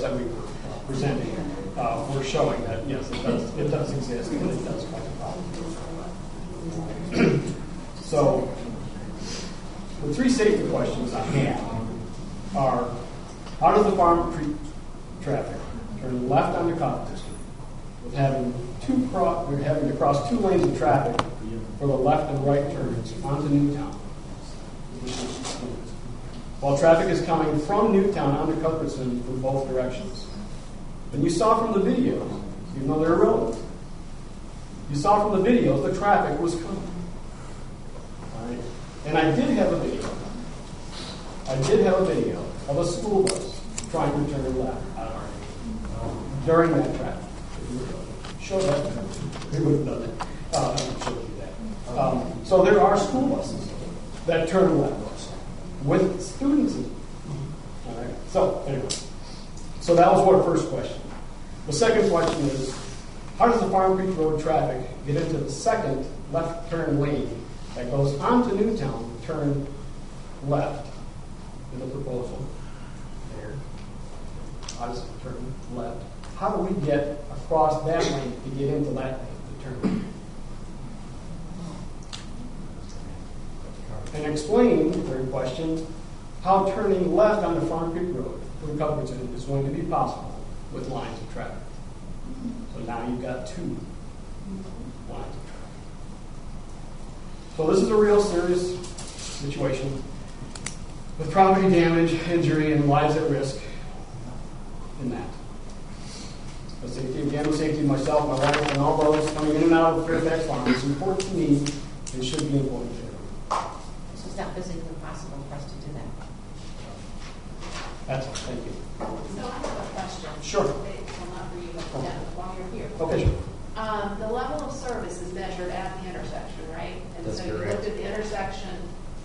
that we were presenting were showing that, yes, it does exist and it does cause a problem. So, the 3 safety questions I have are, how does the Farm Creek traffic turn left onto Copperton with having to cross 2 lanes of traffic for the left and right turns onto Newtown? While traffic is coming from Newtown onto Cuthbertson from both directions. And you saw from the videos, even though they're irrelevant, you saw from the videos the traffic was coming. All right? And I did have a video of a school bus trying to turn left out of our neighborhood during that traffic. Show that. We would have done it. I would show you that. So there are school buses that turn left with students in them. All right. So anyway, so that was our first question. The second question is, how does the Farm Creek Road traffic get into the second left turn lane that goes onto Newtown to turn left in the proposal there? How does it turn left? How do we get across that lane to get into that lane to turn left? And explain, the third question, how turning left on the Farm Creek Road from Cuthbertson is going to be possible with lines of traffic. So now you've got 2 lines of traffic. So this is a real serious situation with property damage, injury, and lives at risk in that. The safety of myself, my wife, and all those coming in and out of Fairfax Farm is important to me and should be important to everyone. It's not physically possible for us to do that. That's all. Thank you. So I have a question. Sure. Well, not for you, but while you're here. Okay, sure. The level of service is measured at the intersection, right? And That's so correct. you looked at the intersection.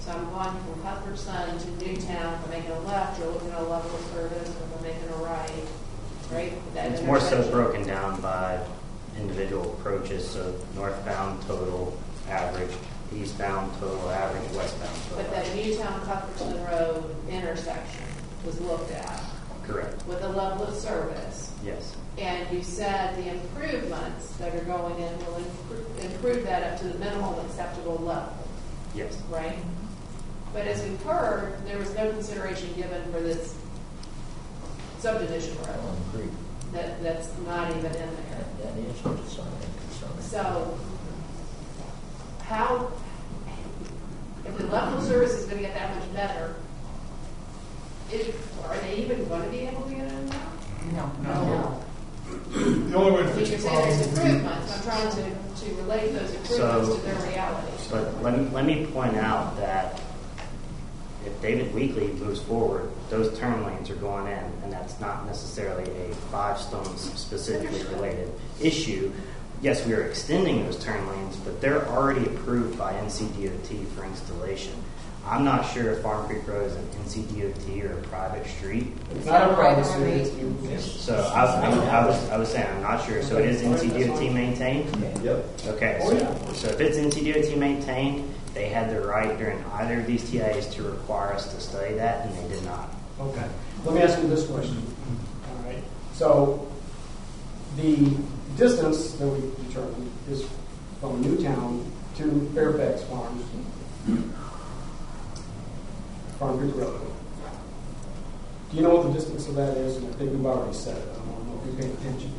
So I'm going from Cuthbertson to Newtown. If I'm making a left, you're looking at a level of service. If I'm making a right, right? It's more so broken down by individual approaches. So northbound total average, eastbound total average, westbound total. But that Newtown Cuthbertson Road intersection was looked at. Correct. With a level of service. Yes. And you said the improvements that are going in will improve that up to the minimum acceptable level. Yes. Right? But as we've heard, there was no consideration given for this subdivision road. That's not even in there. So, how, if the level of service is going to get that much better, are they even going to be able to get in there? No. The only way to fix the You say problem there's would be. improvements, I'm trying to relate those improvements to their reality. But let me point out that if David Weekley moves forward, those turn lanes are going in, and that's not necessarily a Five Stones specifically related issue. Yes, we are extending those turn lanes, but they're already approved by NCDOT for installation. I'm not sure if Farm Creek Road is an NCDOT or a private street. It's not a private street. So I was saying I'm not sure. So it is NCDOT maintained? Yep. Okay. So if it's NCDOT maintained, they had the right during either of these TIAs to require us to study that, and they did not. Okay. Let me ask you this question. All right. So the distance that we determined is from Newtown to Fairfax Farms, Farm Creek Road. Do you know what the distance of that is? And I think we've already said it. I don't know if you're paying attention.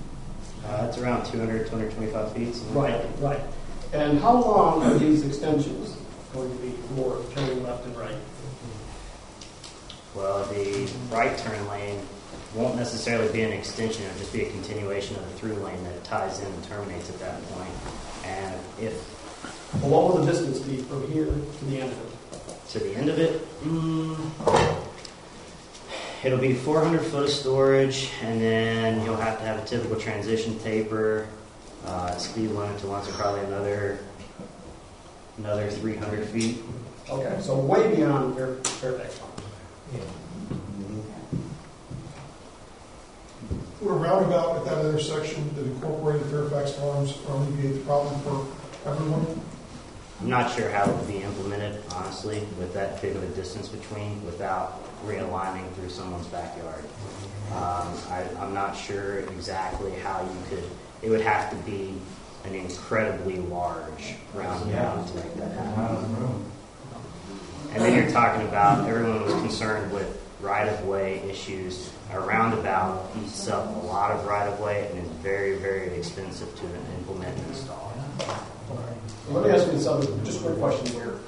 It's around 200, 225 feet. Right, right. And how long are these extensions going to be for turning left and right? Well, the right turn lane won't necessarily be an extension. It'll just be a continuation of the through lane that ties in and terminates at that point. And Well, what will the distance be from here to the end of it? To the end of it, it'll be 400 foot of storage, and then you'll have to have a typical transition taper. Speed limit to once, probably another 300 feet. Okay, so way beyond Fairfax Farms. Would a roundabout at that intersection that incorporated Fairfax Farms alleviate the problem for everyone? I'm not sure how it would be implemented, honestly, with that big of a distance between without realigning through someone's backyard. I'm not sure exactly how you could. It would have to be an incredibly large roundabout to make that happen. And then you're talking about everyone was concerned with right-of-way issues. A roundabout eats up a lot of right-of-way and is very, very expensive to implement and install. Let me ask you something, just a quick question here.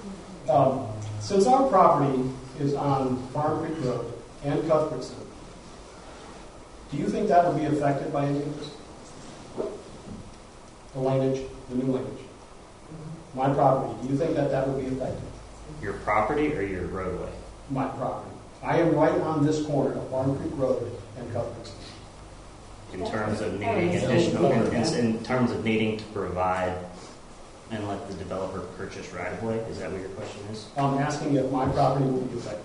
Since our property is on Farm Creek Road and Cuthbertson, do you think that would be affected by any of this? The lineage, the new lineage? My property, do you think that would be affected? Your property or your roadway? My property. I am right on this corner of Farm Creek Road and Cuthbertson. In terms of needing additional, in terms of needing to provide and let the developer purchase right of way? Is that what your question is? I'm asking if my property will be affected.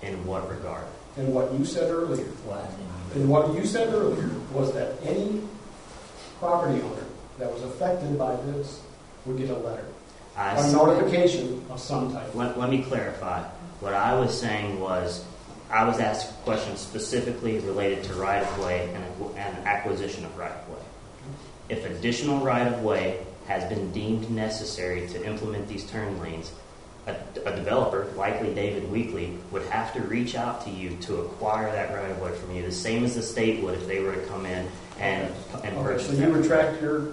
In what regard? In what you said earlier. And what you said earlier was that any property owner that was affected by this would get a letter. A notification of some type. Let me clarify. What I was saying was, I was asked a question specifically related to right of way and acquisition of right of way. If additional right of way has been deemed necessary to implement these turn lanes, a developer, likely David Weekley, would have to reach out to you to acquire that right of way from you, the same as the state would if they were to come in and purchase so that. you retract your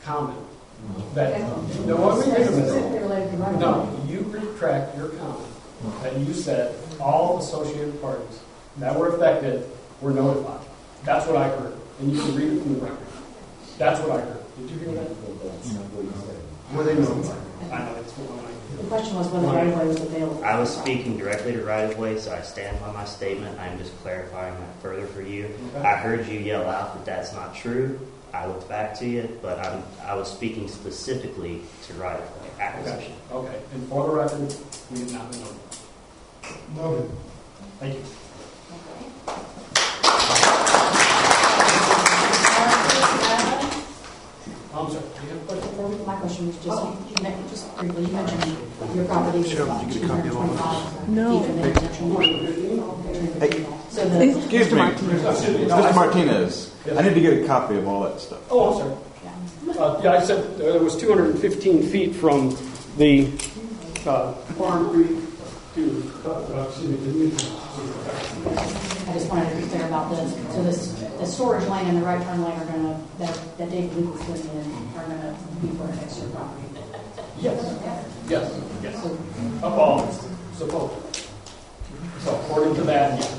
comment. That, no, wait a minute. No, you retract your comment that you said all associated parties that were affected were notified. That's what I heard. And you can read it from the record. That's what I heard. Did you hear that? Were they notified? I know it's the question was whether right of way was available. I was speaking directly to right of way, so I stand by my statement. I'm just clarifying that further for you. Okay. I heard you yell out that that's not true. I looked back to you, but I was speaking specifically to right of way acquisition. Okay. And for the record, we did not know. Noted. Thank you. I'm sorry. Do you have a question for me? My question was just briefly, you mentioned your property is about 225 No. feet from the residential. So Excuse me, Mr. Martinez. I need to get a copy of all that stuff. Oh, I'm sorry. I said there was 215 feet from the Farm Creek to, I just wanted to be clear about this. So the storage lane and the right turn lane are going to, that Dave Luke was putting in, are going to be for next to your property. Yes. Yes. Yes. Of all, supposedly. So according to that, yes.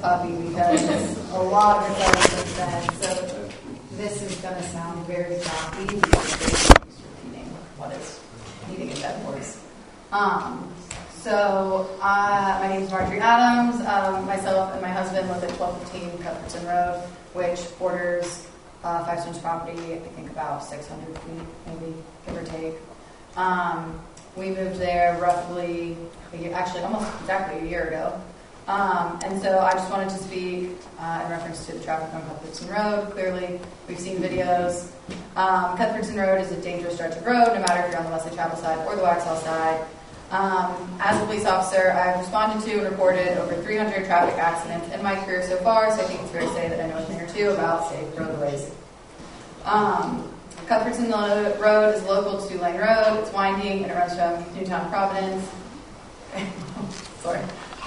copy because a lot of it has been said. So this is going to sound very choppy because they're repeating what is needing a dead voice. My name is Marjorie Adams. Myself and my husband live at 1215 Cuthbertson Road, which borders Five Stones property, I think about 600 feet, maybe, give or take. We moved there roughly, almost exactly a year ago. And so I just wanted to speak in reference to the traffic on Cuthbertson Road. Clearly, we've seen videos. Cuthbertson Road is a dangerous stretch of road, no matter if you're on the Wesley Chapel side or the Waxhaw side. As a police officer, I've responded to and reported over 300 traffic accidents in my career so far, so I think it's fair to say that I know a thing or two about safe roadways. Cuthbertson Road is local to Lane Road. It's winding and it runs from Newtown, Providence. Sorry,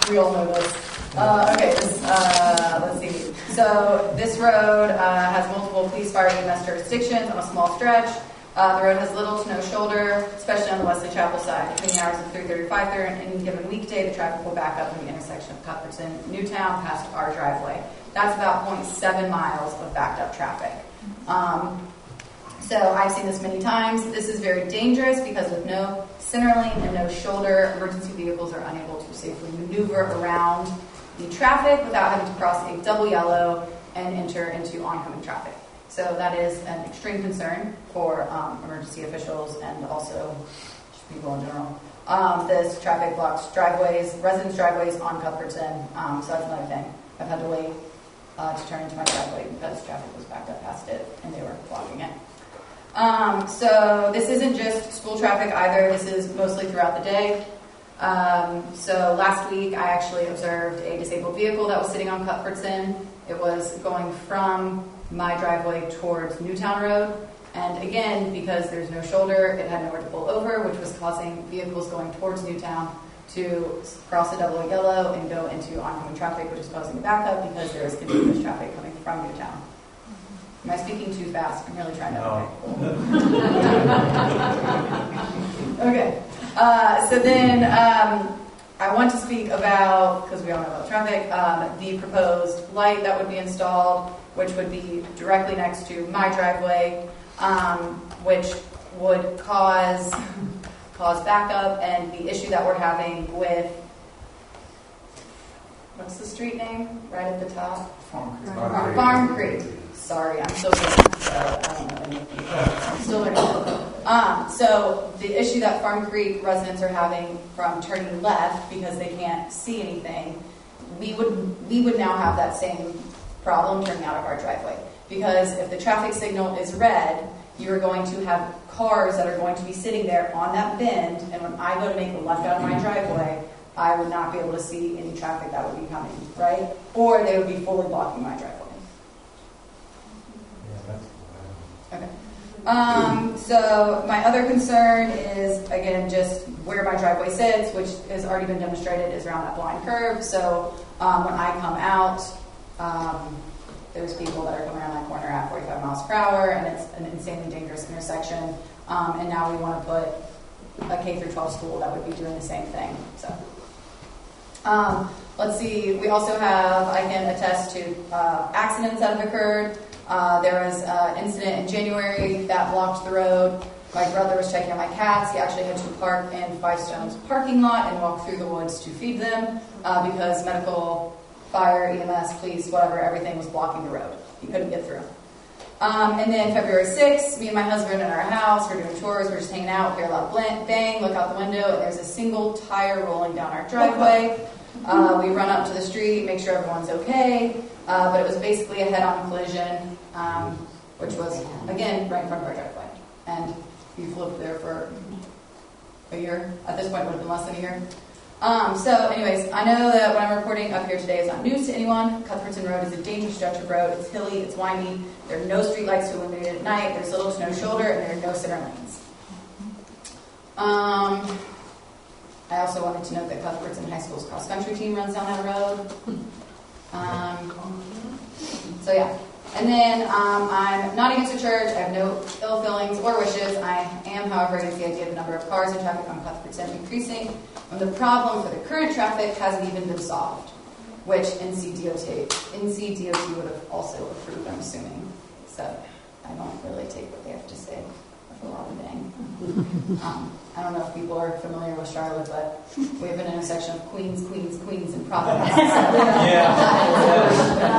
we all know this. Let's see. So this road has multiple police, fire, and EMS jurisdictions on a small stretch. The road has little to no shoulder, especially on the Wesley Chapel side. Between the hours of 3:30 to 5:30 on any given weekday, the traffic will back up in the intersection of Cuthbertson and Newtown past our driveway. That's about 0.7 miles of backed up traffic. So I've seen this many times. This is very dangerous because with no center lane and no shoulder, emergency vehicles are unable to safely maneuver around the traffic without having to cross a double yellow and enter into oncoming traffic. So that is an extreme concern for emergency officials and also just people in general. This traffic blocks driveways, residents' driveways on Cuthbertson. So that's another thing. I've had to wait to turn into my driveway because traffic was backed up past it and they were blocking it. So this isn't just school traffic either. This is mostly throughout the day. So last week I actually observed a disabled vehicle that was sitting on Cuthbertson. It was going from my driveway towards Newtown Road. And again, because there's no shoulder, it had nowhere to pull over, which was causing vehicles going towards Newtown to cross a double yellow and go into oncoming traffic, which is causing a backup because there is continuous traffic coming from Newtown. Am I speaking too fast? I'm really trying to. Okay. So then I want to speak about, because we all know about traffic, the proposed light that would be installed, which would be directly next to my driveway, which would cause backup, and the issue that we're having with, what's the street name right at the top? Farm Creek. Sorry, I'm still learning, so I don't know anything. I'm still learning. So the issue that Farm Creek residents are having from turning left because they can't see anything, we would now have that same problem turning out of our driveway. Because if the traffic signal is red, you're going to have cars that are going to be sitting there on that bend, and when I go to make a left out of my driveway, I would not be able to see any traffic that would be coming, right? Or they would be fully blocking my driveway. Okay. So my other concern is, again, just where my driveway sits, which has already been demonstrated is around that blind curve. So when I come out, there's people that are coming around that corner at 45 miles per hour, and it's an insanely dangerous intersection. And now we want to put a K through 12 school that would be doing the same thing. So let's see. We also have, I can attest to accidents that have occurred. There was an incident in January that blocked the road. My brother was checking on my cats. He actually had to park in Five Stones parking lot and walk through the woods to feed them because medical, fire, EMS, police, whatever, everything was blocking the road. He couldn't get through. And then February 6th, me and my husband in our house, we're doing chores, we're just hanging out, hear a loud bang, look out the window, and there's a single tire rolling down our driveway. We run up to the street, make sure everyone's okay, but it was basically a head-on collision, which was, again, right in front of our driveway. And we flew there for a year. At this point, it would have been less than a year. So anyways, I know that what I'm reporting up here today is not news to anyone. Cuthbertson Road is a dangerous stretch of road. It's hilly, it's windy. There are no street lights to illuminate it at night. There's little to no shoulder, and there are no center lanes. I also wanted to note that Cuthbertson High School's cross-country team runs down that road. So yeah. And then I'm not against the church. I have no ill feelings or wishes. I am, however, against the idea of the number of cars and traffic on Cuthbertson increasing when the problem for the current traffic hasn't even been solved. which NCDOT would have also approved, I'm assuming. So I don't really take what they have to say with a lot of bang. I don't know if people are familiar with Charlotte, but we have an intersection of Queens, and Providence. Not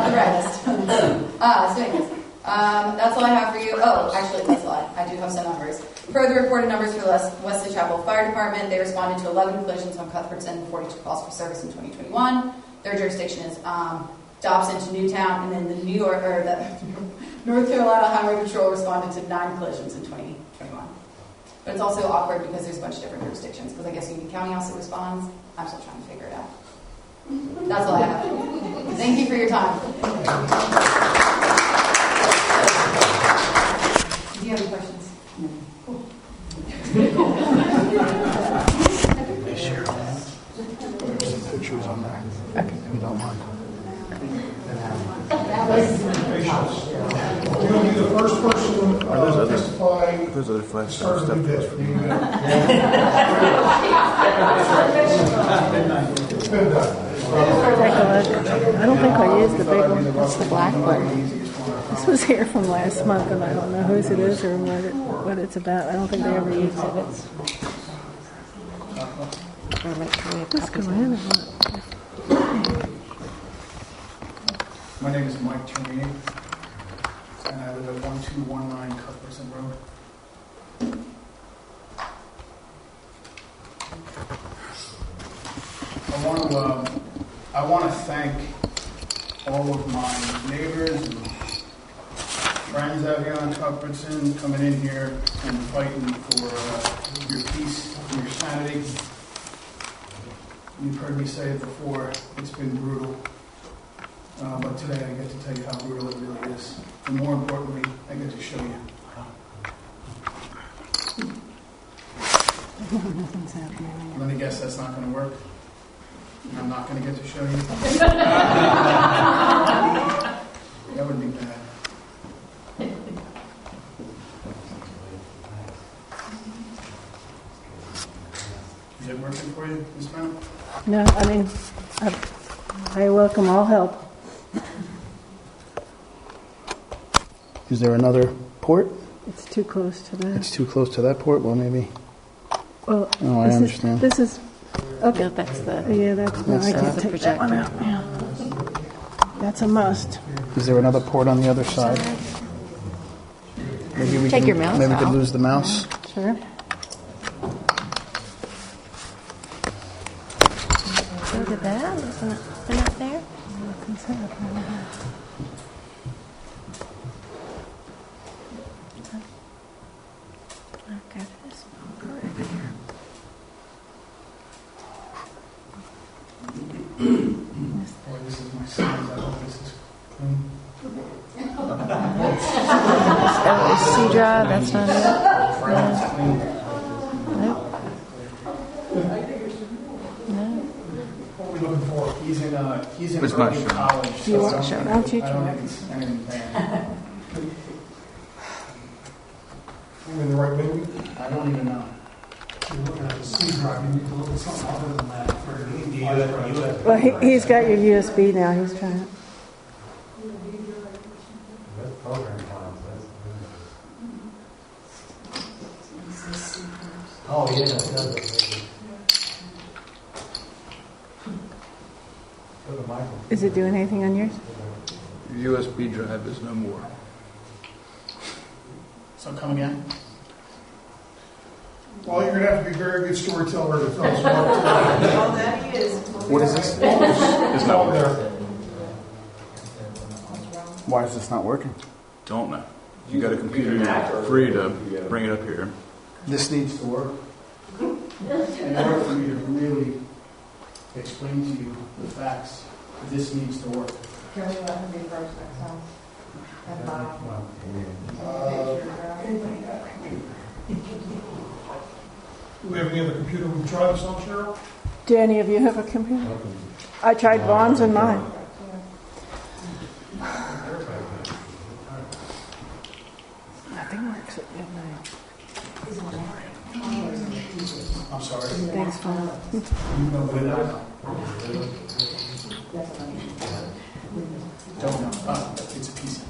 the brightest. So anyways, that's all I have for you. Oh, actually, that's a lie. I do have some numbers. Per the reported numbers for the Wesley Chapel Fire Department, they responded to 11 collisions on Cuthbertson and 42 calls for service in 2021. Their jurisdiction is Dobson to Newtown, and then the North Carolina Highway Patrol responded to 9 collisions in 2021. But it's also awkward because there's a bunch of different jurisdictions, because I guess Union County also responds. I'm still trying to figure it out. That's all I have. Thank you for your time. Do you have any questions? Hey, Cheryl. There's some pictures on there. Okay. If you don't mind. You're going to be the first person to testify. There's other flash Start stuff. to do this. It's been done. I don't think I used the big one. That's the black one. This was here from last month, and I don't know whose it is or what it's about. I don't think they ever used it. Let's go in. My name is Mike Chiarini, and I live at 1219 Cuthbertson Road. I want to thank all of my neighbors and friends out here on Cuthbertson coming in here and fighting for your peace and your sanity. You've heard me say it before, it's been brutal. But today I get to tell you how brutal it really is. And more importantly, I get to show you. Nothing's happening. Let me guess that's not going to work. I'm not going to get to show you. That would be bad. Is it working for you, Ms. Brown? No, I mean, I welcome all help. Is there another port? It's too close to that. It's too close to that port? Well, maybe. Well, Oh, I understand. This is okay. No, that's the. Yeah, that's no. I can't take that one out. Yeah. That's a must. Is there another port on the other side? Maybe we Take can, your mouse maybe we could out. lose the mouse. Sure. Look at that. Isn't it? They're not there. Nothing's happening. Okay, this over here. Boy, this is my son's. I hope this is clean. C drive. That's not it. Nope. No. What are we looking for? He's in It's not early sure. college. Do you so want I to show? don't Why don't you think- I don't try? think it's anything bad. I'm in the right menu. I don't even know. You're looking at the C drive. You need to look at something other than that for the Well, he's got your USB now. He's trying it. Oh, yeah. Is it doing anything on yours? USB drive is no more. So come again? Well, you're going to have to be a very good storyteller to tell us what. Oh, that he is. What is this? It's not there. Why is this not working? Don't know. You got a computer, you're free to bring it up here. This needs to work. In order for me to really explain to you the facts, this needs to work. Can we let him be first next time? And Bob? Do we have any other computer we can try this on, Cheryl? Do any of you have a computer? I tried Vaughn's and mine. Nothing works at midnight. I'm sorry. Thanks, Vaughn. You know that. Don't know. It's a PC.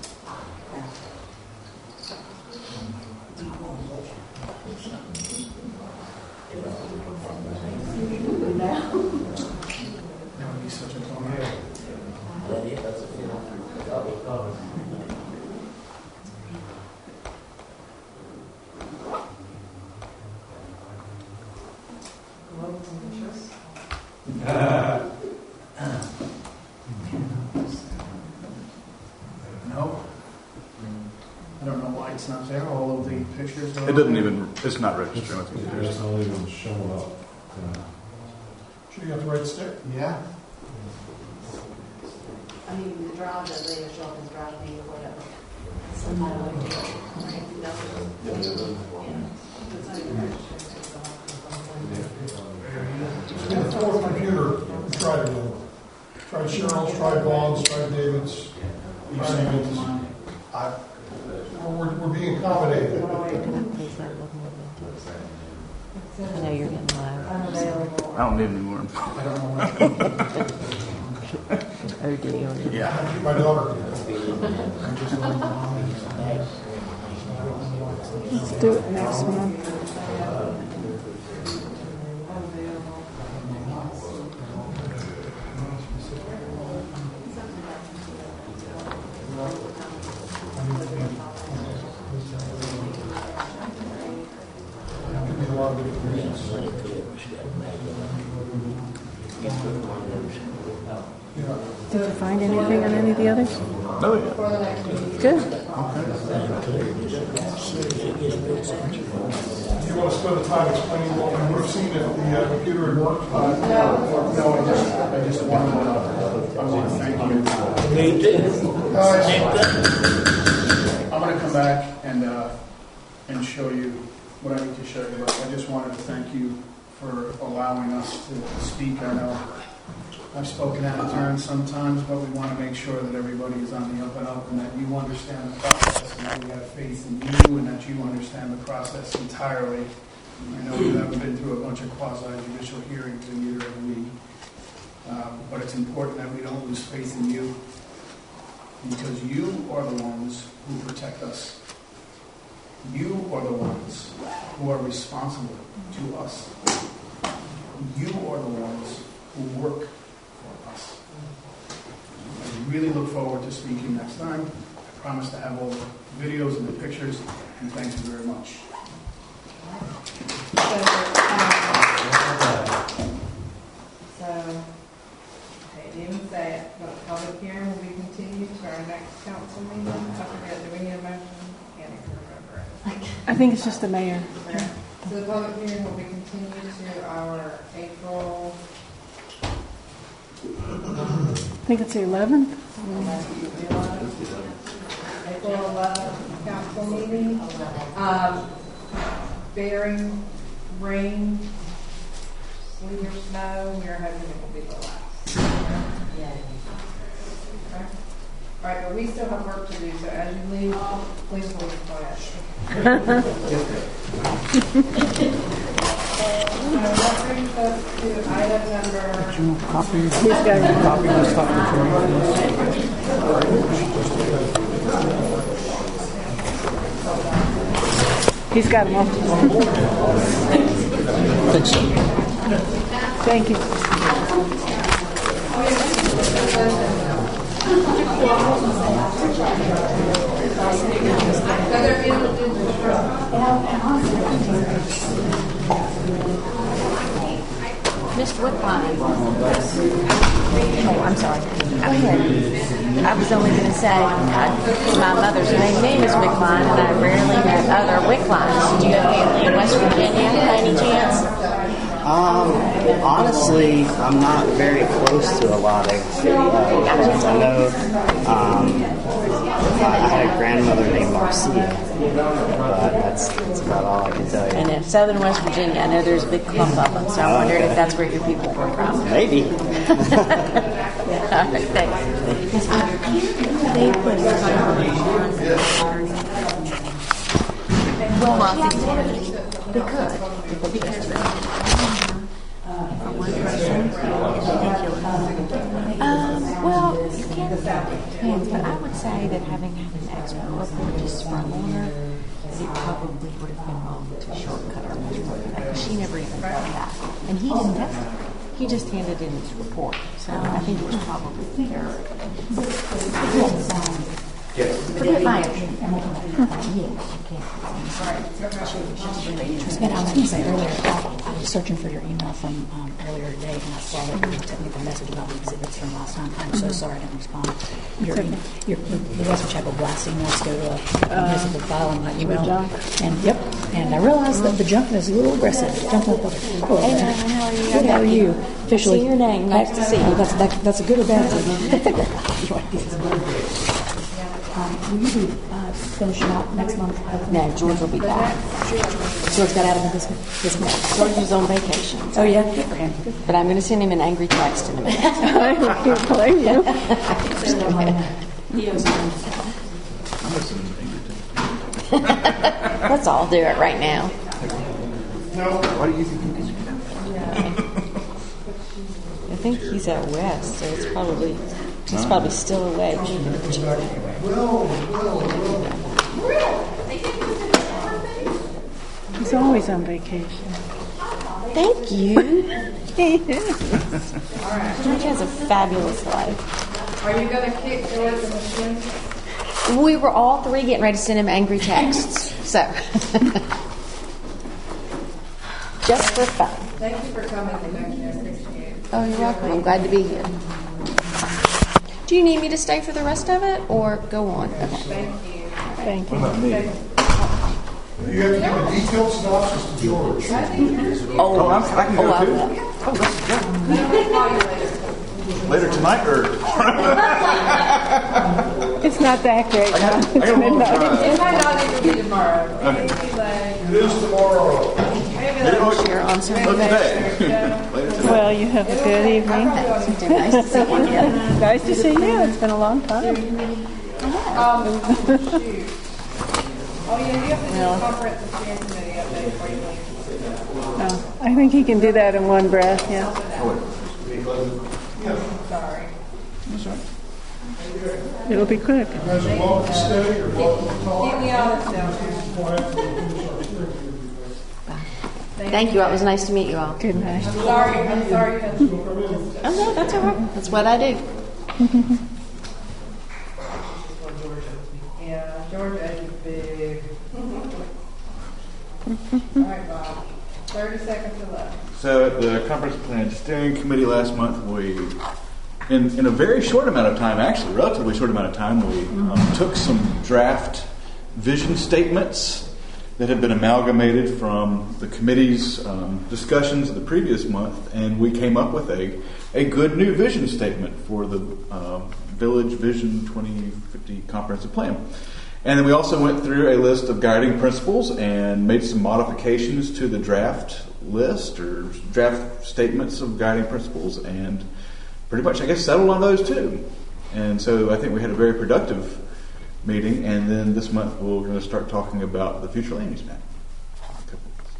That would be such a bummer. No. I don't know why it's not there. All of the pictures are It doesn't even, it's not registering with me. It's not even showing up. Sure you got the right stick? Yeah. I mean, the drive that they show up as drive B or whatever. It's been the fourth computer we tried it on. Tried Cheryl's, tried Vaughn's, tried David's. We're being accommodated. I know you're getting loud. I don't need any more. I don't know. Oh, do you? Yeah. My daughter. Let's do it next month. Did you find anything on any of the others? No, yeah. Good. Do you want to spend the time explaining what we would have seen if the computer had worked? No, I just want to thank you. Me too. I'm going to come back and show you what I need to show you, but I just wanted to thank you for allowing us to speak. I know I've spoken out of turn sometimes, but we want to make sure that everybody is on the up and up and that you understand the process and that we have faith in you and that you understand the process entirely. I know you haven't been through a bunch of quasi-judicial hearings and neither have we, but it's important that we don't lose faith in you because you are the ones who protect us. You are the ones who are responsible to us. You are the ones who work for us. I really look forward to speaking next time. I promise to have all the videos and the pictures, and thank you very much. Okay, didn't say it, but the public hearing will be continued to our next council meeting. I forget, do we need a motion? Can't even remember it. I think it's just the mayor. Okay. So the public hearing will be continued to our April I think it's the 11th. April 11th council meeting. Bearing rain, sleet or snow, we are hoping it will be the last. Okay. All right, but we still have work to do, so as you leave, please hold quiet. So that brings us to item number... Do you want a copy? He's got a copy of this He's got them all. Thanks. Thank you. Mr. Wickline. Oh, I'm sorry. Go ahead. I was only going to say, my mother's maiden name is Wickline, and I rarely met other Wicklines. Do you have family in West Virginia by any chance? Honestly, I'm not very close to a lot of cousins. I know I had a grandmother named Marcia, but that's about all I can tell you. And in southern West Virginia, I know there's a big clump of them, so I wondered if that's where your people were from. Maybe. All right, thanks. They put they could, because for one person, it's ridiculous. the south. Depends, but I would say that having had an expert report just sprung on her, that it probably would have been wrong to shortcut our measurement because she never even felt that. And he didn't test it. He just handed in his report. So I think it was probably error. Yes. Pretty fine. And I was going to say earlier, I was searching for your email from earlier today, and I saw that you sent me the message about the exhibits from last time. I'm so sorry I didn't respond. The Western Chapel Blast emails go to a municipal file on my email. And I realized that the junk is a little aggressive. Junk up there. Hey, Marilyn, how are you? Good, how are you? Officially. See your name. Nice to see you. That's a good or bad thing. Will you be finishing up next month? No, George will be back. George got out of it this month. George is on vacation. Oh, yeah? Good for him. But I'm going to send him an angry text in a minute. I can't blame you. Let's all do it right now. Why do you think he's I think he's out west, so he's probably still away. He's always on vacation. Thank you. George has a fabulous life. Are you going to kick George in the shin? We were all three getting ready to send him angry texts. So, just for fun. Thank you for coming today. I appreciate it. Oh, you're welcome. I'm glad to be here. Do you need me to stay for the rest of it or go on? Okay. Thank you. Thank you. What about me? You have to give a detailed synopsis to George. Oh, I can go too. Oh, that's good. Later tonight, or It's not that great. I got It's a long midnight. drive. It might not even be tomorrow. Okay. It is tomorrow. Not today. Later today. Well, you have a good evening. Nice to see you. Nice to see you. It's been a long time. Shoot. Oh, yeah, you have to do a conference and steering committee update before you leave. Oh, I think he can do that in one breath, yeah. Sorry. It'll be quick. You guys are welcome to stay or welcome to talk. Keep me honest down here. Thank you. It was nice to meet you all. Good night. I'm sorry you had to. Oh, no, that's all right. That's what I do. Yeah, Georgia is big. All right, Bob. 30 seconds left. So at the Conference Plan Steering Committee last month, we, in a very short amount of time, actually, relatively short amount of time, we took some draft vision statements that had been amalgamated from the committee's discussions of the previous month, and we came up with a good new vision statement for the Village Vision 2050 Comprehensive Plan. And then we also went through a list of guiding principles and made some modifications to the draft list or draft statements of guiding principles, and pretty much, I guess, settled on those too. And so I think we had a very productive meeting, and then this month we're going to start talking about the future land use map.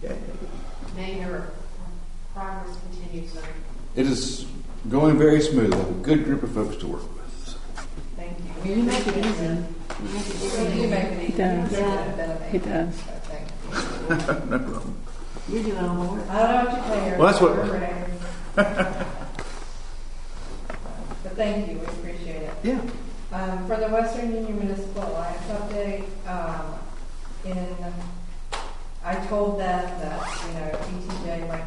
Yay. May your progress continue, sir. It is going very smoothly. We have a good group of folks to work with. Thank you. You make it easy. You make it easy. He does. Yeah. He does. No problem. You're doing all the work. I don't know what you think. Well, that's what. But thank you. We appreciate it. Yeah. For the Western Union Municipal Alliance update, I told them that, ETJ might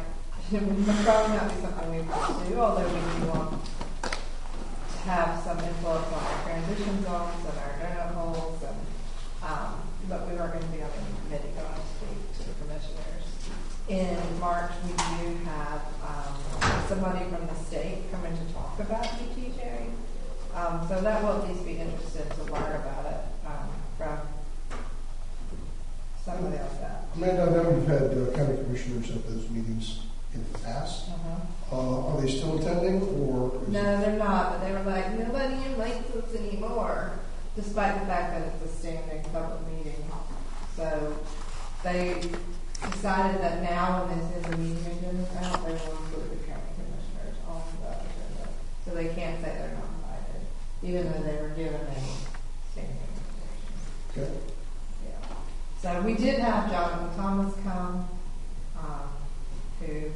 probably not be something we pursue, although we do want to have some influence on our transition zones and our donut holes, but we weren't going to be on any committee going to speak to the commissioners. In March, we do have somebody from the state coming to talk about ETJ. So that will at least be interested to learn about it from somebody like that. Amanda, I know you've had county commissioners at those meetings in the past. Are they still attending, or? No, they're not, but they were like, nobody invites us anymore, despite the fact that it's a standing public meeting. So they decided that now, when this is a meeting agenda, they will include the county commissioners on the agenda. So they can't say they're not invited. even though they were given any standing invitations. Okay. Yeah. So we did have Jonathan Thomas come, who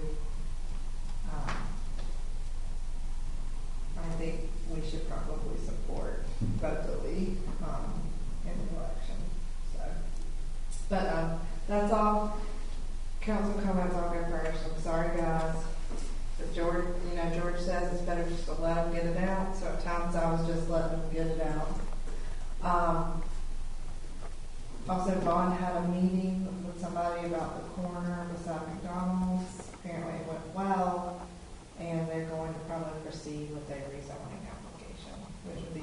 I think we should probably support vocally in the election. So, but that's all. Council comments. I'll go first. I'm sorry, guys. But George says it's better just to let them get it out. So at times I was just letting them get it out. Also, Vaughn had a meeting with somebody about the corner beside McDonald's. Apparently it went well, and they're going to probably proceed with their rezoning application, which would be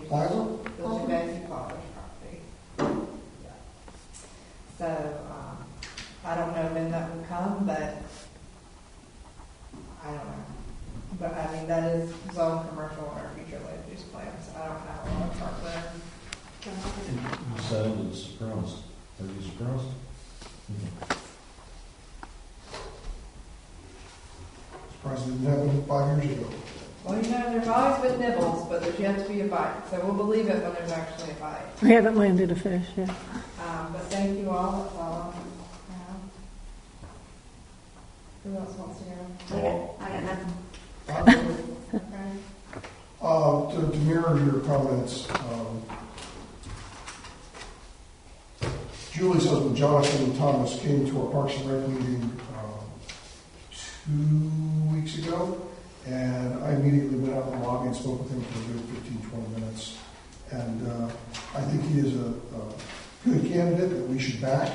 Billy Bessie Plaza's property. Yeah. So I don't know when that will come, but I don't know. But I mean, that is zone commercial in our future land use plan, so I don't have a lot of part there. You sounded surprised. Are you surprised? Surprised it didn't happen 5 years ago. Well, there's always been nibbles, but there's yet to be a bite. So we'll believe it when there's actually a bite. We haven't landed a fish yet. But thank you all. That's all I have. Who else wants to go? Okay, I got nothing. To mirror your comments, Julie's husband, Jonathan Thomas, came to our Parks and Rec meeting 2 weeks ago, and I immediately went out in the lobby and spoke with him for a good 15, 20 minutes. And I think he is a good candidate that we should back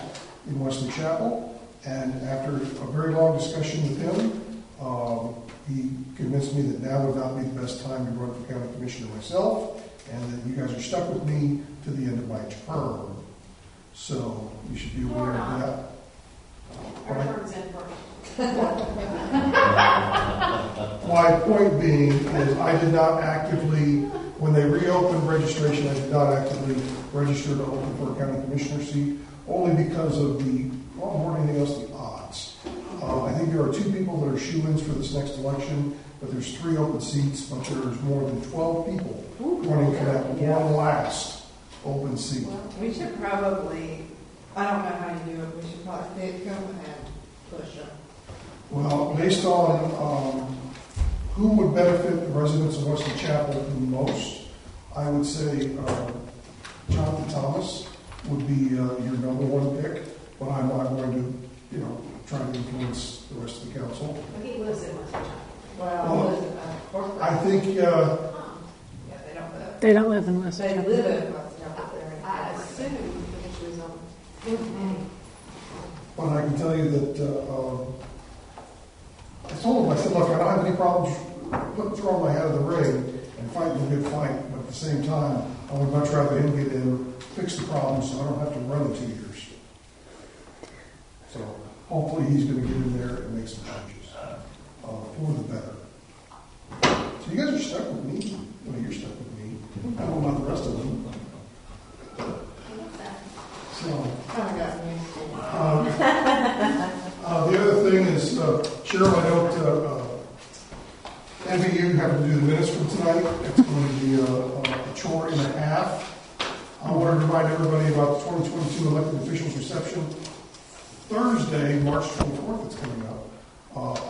in Wesley Chapel. And after a very long discussion with him, he convinced me that now would not be the best time to run for county commissioner myself, and that you guys are stuck with me to the end of my term. So you should be aware of that. Our term's in first. My point being is I did not actively, when they reopened registration, I did not actively register to open for a county commissioner seat, only because of more than anything else, the odds. I think there are 2 people that are shoo-ins for this next election, but there's 3 open seats, but there's more than 12 people running for that one last open seat. We should probably, I don't know how you do it, we should probably come and push them. Well, based on who would benefit the residents of Wesley Chapel the most, I would say Jonathan Thomas would be your number 1 pick, but I'm not going to, try to influence the rest of the council. He lives in Wesley Chapel. Well, I think... yeah, they don't live. They don't live in Wesley They Chapel. live in Wesley Chapel. I assume that she was on. But I can tell you that I told him, I said, look, I don't have any problems throwing my head in the ring and fighting a good fight, but at the same time, I would much rather him get in, fix the problem, so I don't have to run in 2 years. So hopefully he's going to get in there and make some changes for the better. So you guys are stuck with me. Well, you're stuck with me. I don't know about the rest of them. So, the other thing is, Cheryl, I don't envy you having to do the minutes from tonight. It's going to be a chore and a half. I want to remind everybody about the 2022 elected officials reception. Thursday, March 24th, it's coming up.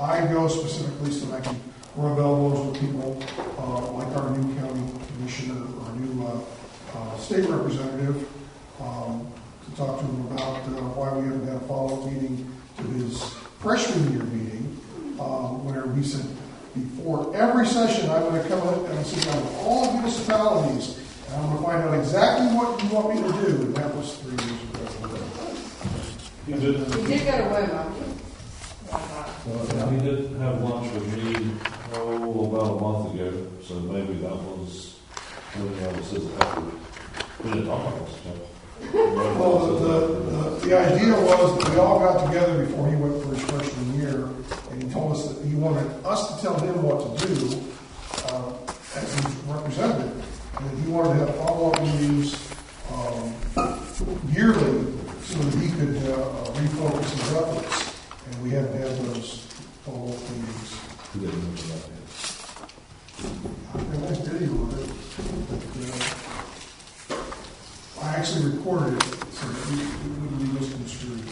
I go specifically so I can rub elbows with people like our new county commissioner, our new state representative, to talk to him about why we haven't had a follow-up meeting to his freshman year meeting, where we said before every session I'm going to come up and sit down with all municipalities and I'm going to find out exactly what you want me to do, and that was 3 years ago. He did go to Weymouth. He did have lunch with me, about a month ago, so maybe that was when I was his effort. We didn't talk about this. Well, the idea was that we all got together before he went for his freshman year, and he told us that he wanted us to tell him what to do as his representative, and that he wanted to have follow-up meetings yearly so that he could refocus his efforts, and we haven't had those follow-up meetings. He didn't mention that yet. have video of it. But, I actually recorded it, so it wouldn't be misconstrued.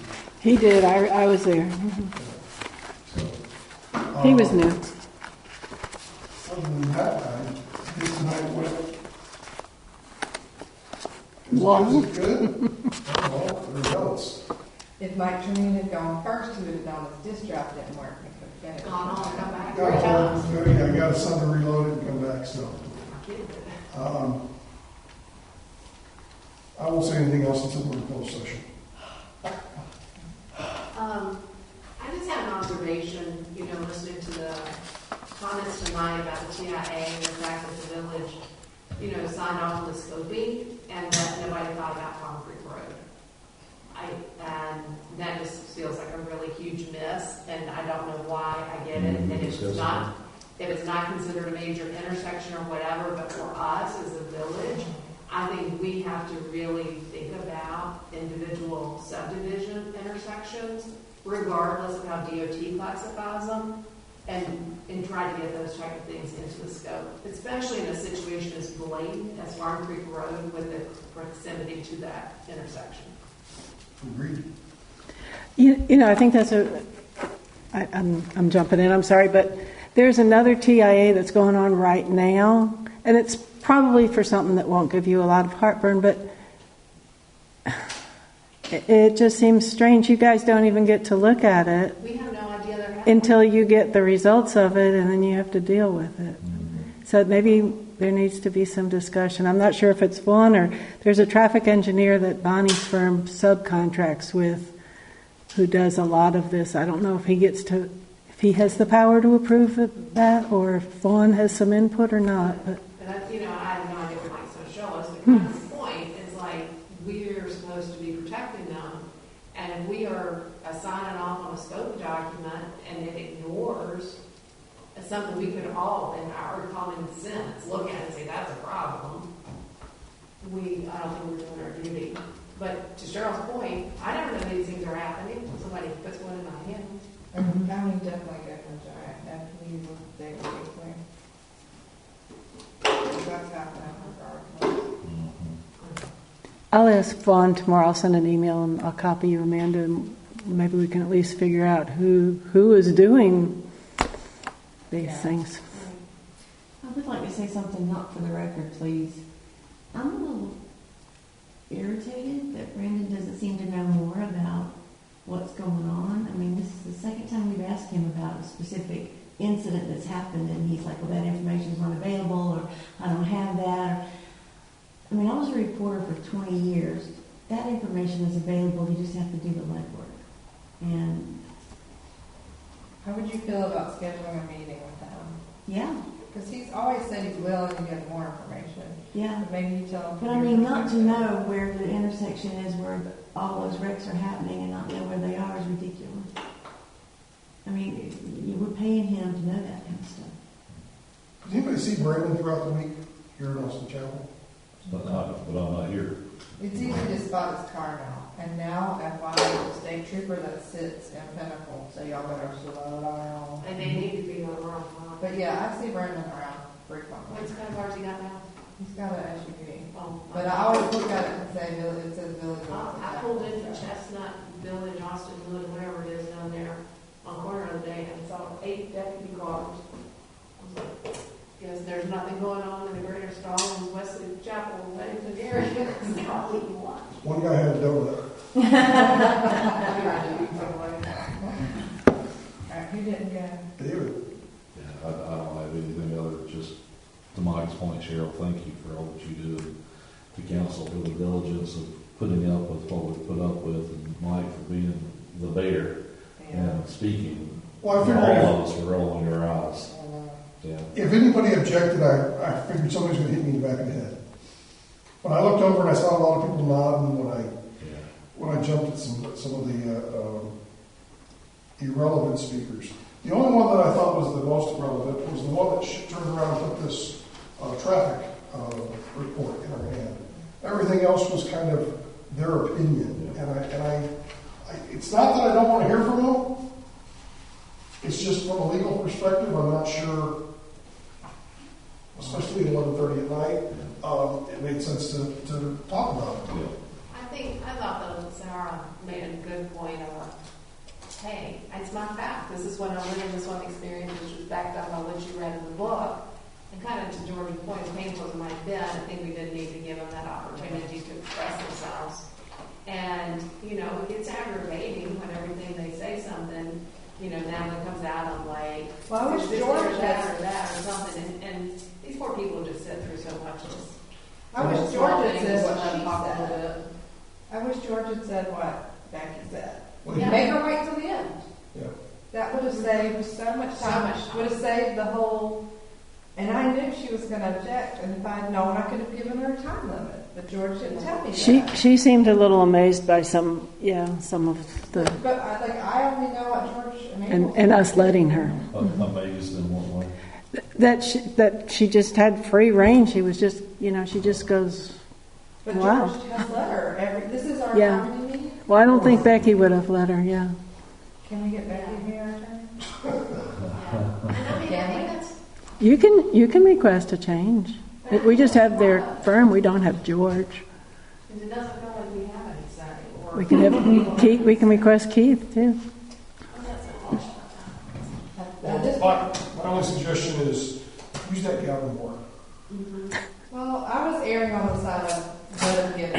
He did. I was there. He was new. Other than that, I think tonight went long. Good. Well, there else. If Mike Tremaine had gone first, he would have known his disk drive didn't work. He could have Gone on, come back. I got a son to reload it and come back, so. I won't say anything else until we're in closed session. I just had an observation, listening to the comments tonight about the TIA and the fact that the village, signed off on the scoping and that nobody thought about Palm Creek Road. And that just feels like a really huge miss, and I don't know why. I get it, and if it's not considered a major intersection or whatever, but for us as a village, I think we have to really think about individual subdivision intersections, regardless of how DOT classifies them, and try to get those type of things into the scope, especially in a situation as blatant as Farm Creek Road with the proximity to that intersection. Agreed. I think that's I'm jumping in, I'm sorry, but there's another TIA that's going on right now, and it's probably for something that won't give you a lot of heartburn, but it just seems strange. You guys don't even get to look at it. We have no idea they're happening. Until you get the results of it, and then you have to deal with it. So maybe there needs to be some discussion. I'm not sure if it's Vaughn or there's a traffic engineer that Bonnie's firm subcontracts with who does a lot of this. I don't know if he has the power to approve that, or if Vaughn has some input or not. But I have no idea what Mike's going to show us. But kind of the point is we're supposed to be protecting them, and if we are signing off on a scope document and it ignores something we could all, in our common sense, look at and say that's a problem. I don't think we're doing our duty. But to Cheryl's point, I never know these things are happening. Somebody puts one in my hand. And the county definitely got no giant after we were there weekly. That's happening regardless. I'll ask Vaughn tomorrow. I'll send an email and I'll copy you, Amanda, and maybe we can at least figure out who is doing these things. I would like to say something, not for the record, please. I'm a little irritated that Brandon doesn't seem to know more about what's going on. I mean, this is the second time we've asked him about a specific incident that's happened, and he's like, well, that information's not available, or I don't have that. I mean, I was a reporter for 20 years. That information is available. You just have to do the legwork. And how would you feel about scheduling a meeting with him? Yeah. Because he's always said he's willing to get more information. Yeah. But maybe you tell him. But I mean, not to know where the intersection is, where all those wrecks are happening, and not know where they are is ridiculous. I mean, you were paying him to know that kind of stuff. Does anybody see Brandon throughout the week here in Austin Chapel? But I'm not here. It's easy to spot his car now. And now, FYI, there's a state trooper that sits in Pinnacle, so y'all better slow down. And they need to be on the wrong line. But yeah, I see Brandon around frequently. What kind of cars he got now? He's got an SUV. Oh, but I always look at it and say, it says Village. I pulled into Chestnut Village, Austin Wood, whatever it is down there on the corner of the day and saw 8 deputy cars. I was like, yes, there's nothing going on in the Greater Stallings, Wesley Chapel, Weddington area. They're all eating lunch. One guy had a donut. Who didn't go? David. Yeah, I don't have anything other than just, to Mike's point, Cheryl, thank you for all that you do to council for the diligence of putting up with what we put up with, and Mike for being the bear and speaking. Well, I all figured of us were rolling your eyes. Yeah. If anybody objected, I figured somebody's going to hit me in the back of the head. When I looked over and I saw a lot of people nodding when I jumped at some of the irrelevant speakers. The only one that I thought was the most relevant was the one that turned around and put this traffic report in her hand. Everything else was kind of their opinion, and I it's not that I don't want to hear from them. It's just from a legal perspective, I'm not sure. especially at 11:30 at night, it made sense to talk about it. I thought that Sarah made a good point of, hey, it's my fact. This is what I'm living, this one experience, which was backed up by what you read in the book. And kind of to George's point, as painful as it might have been, I think we did need to give them that opportunity to express themselves. And, it's aggravating when everything they say something, now it comes out of like, well, I wish this George or that or that or something. And these poor people just sit through so much. I wish George had said what let them she talk a little said. bit. I wish George had said what Becky said. Well, Make her wait till the end. Yeah. That would have saved so much time. Would have saved the whole. And I knew she was going to object, and if I had known, I could have given her a time limit. But George didn't tell me that. She seemed a little amazed by some of the But I only know what George and us letting her. Amazed in what way? That she just had free reign. She was just she just goes. But Wow. George has let her. This is our Yeah. harmony meeting. Well, I don't think Becky would have let her. Yeah. Can we get Becky to be our attorney? I think that's You can request a change. We just have their firm. We don't have George. because it doesn't feel like we have any say. Or We can have Keith. We can request Keith too. My only suggestion is use that Galvin more. Well, I was erring on the side of let her get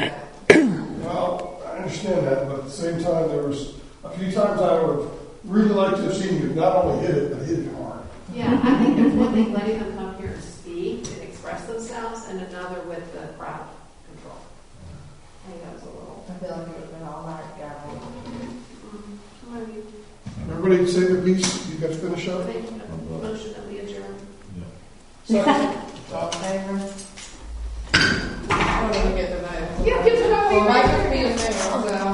it. Well, I understand that, but at the same time, there was a few times I would have really liked to have seen you not only hit it, but hit it hard. Yeah, I think there's one thing letting them come here and speak and express themselves, and another with the crowd control. I think that was a little. I feel like it would have been all night, Gavin. Everybody say their piece. You guys finish up. Motion that we adjourn. All in favor? I don't even get the vote. Yeah,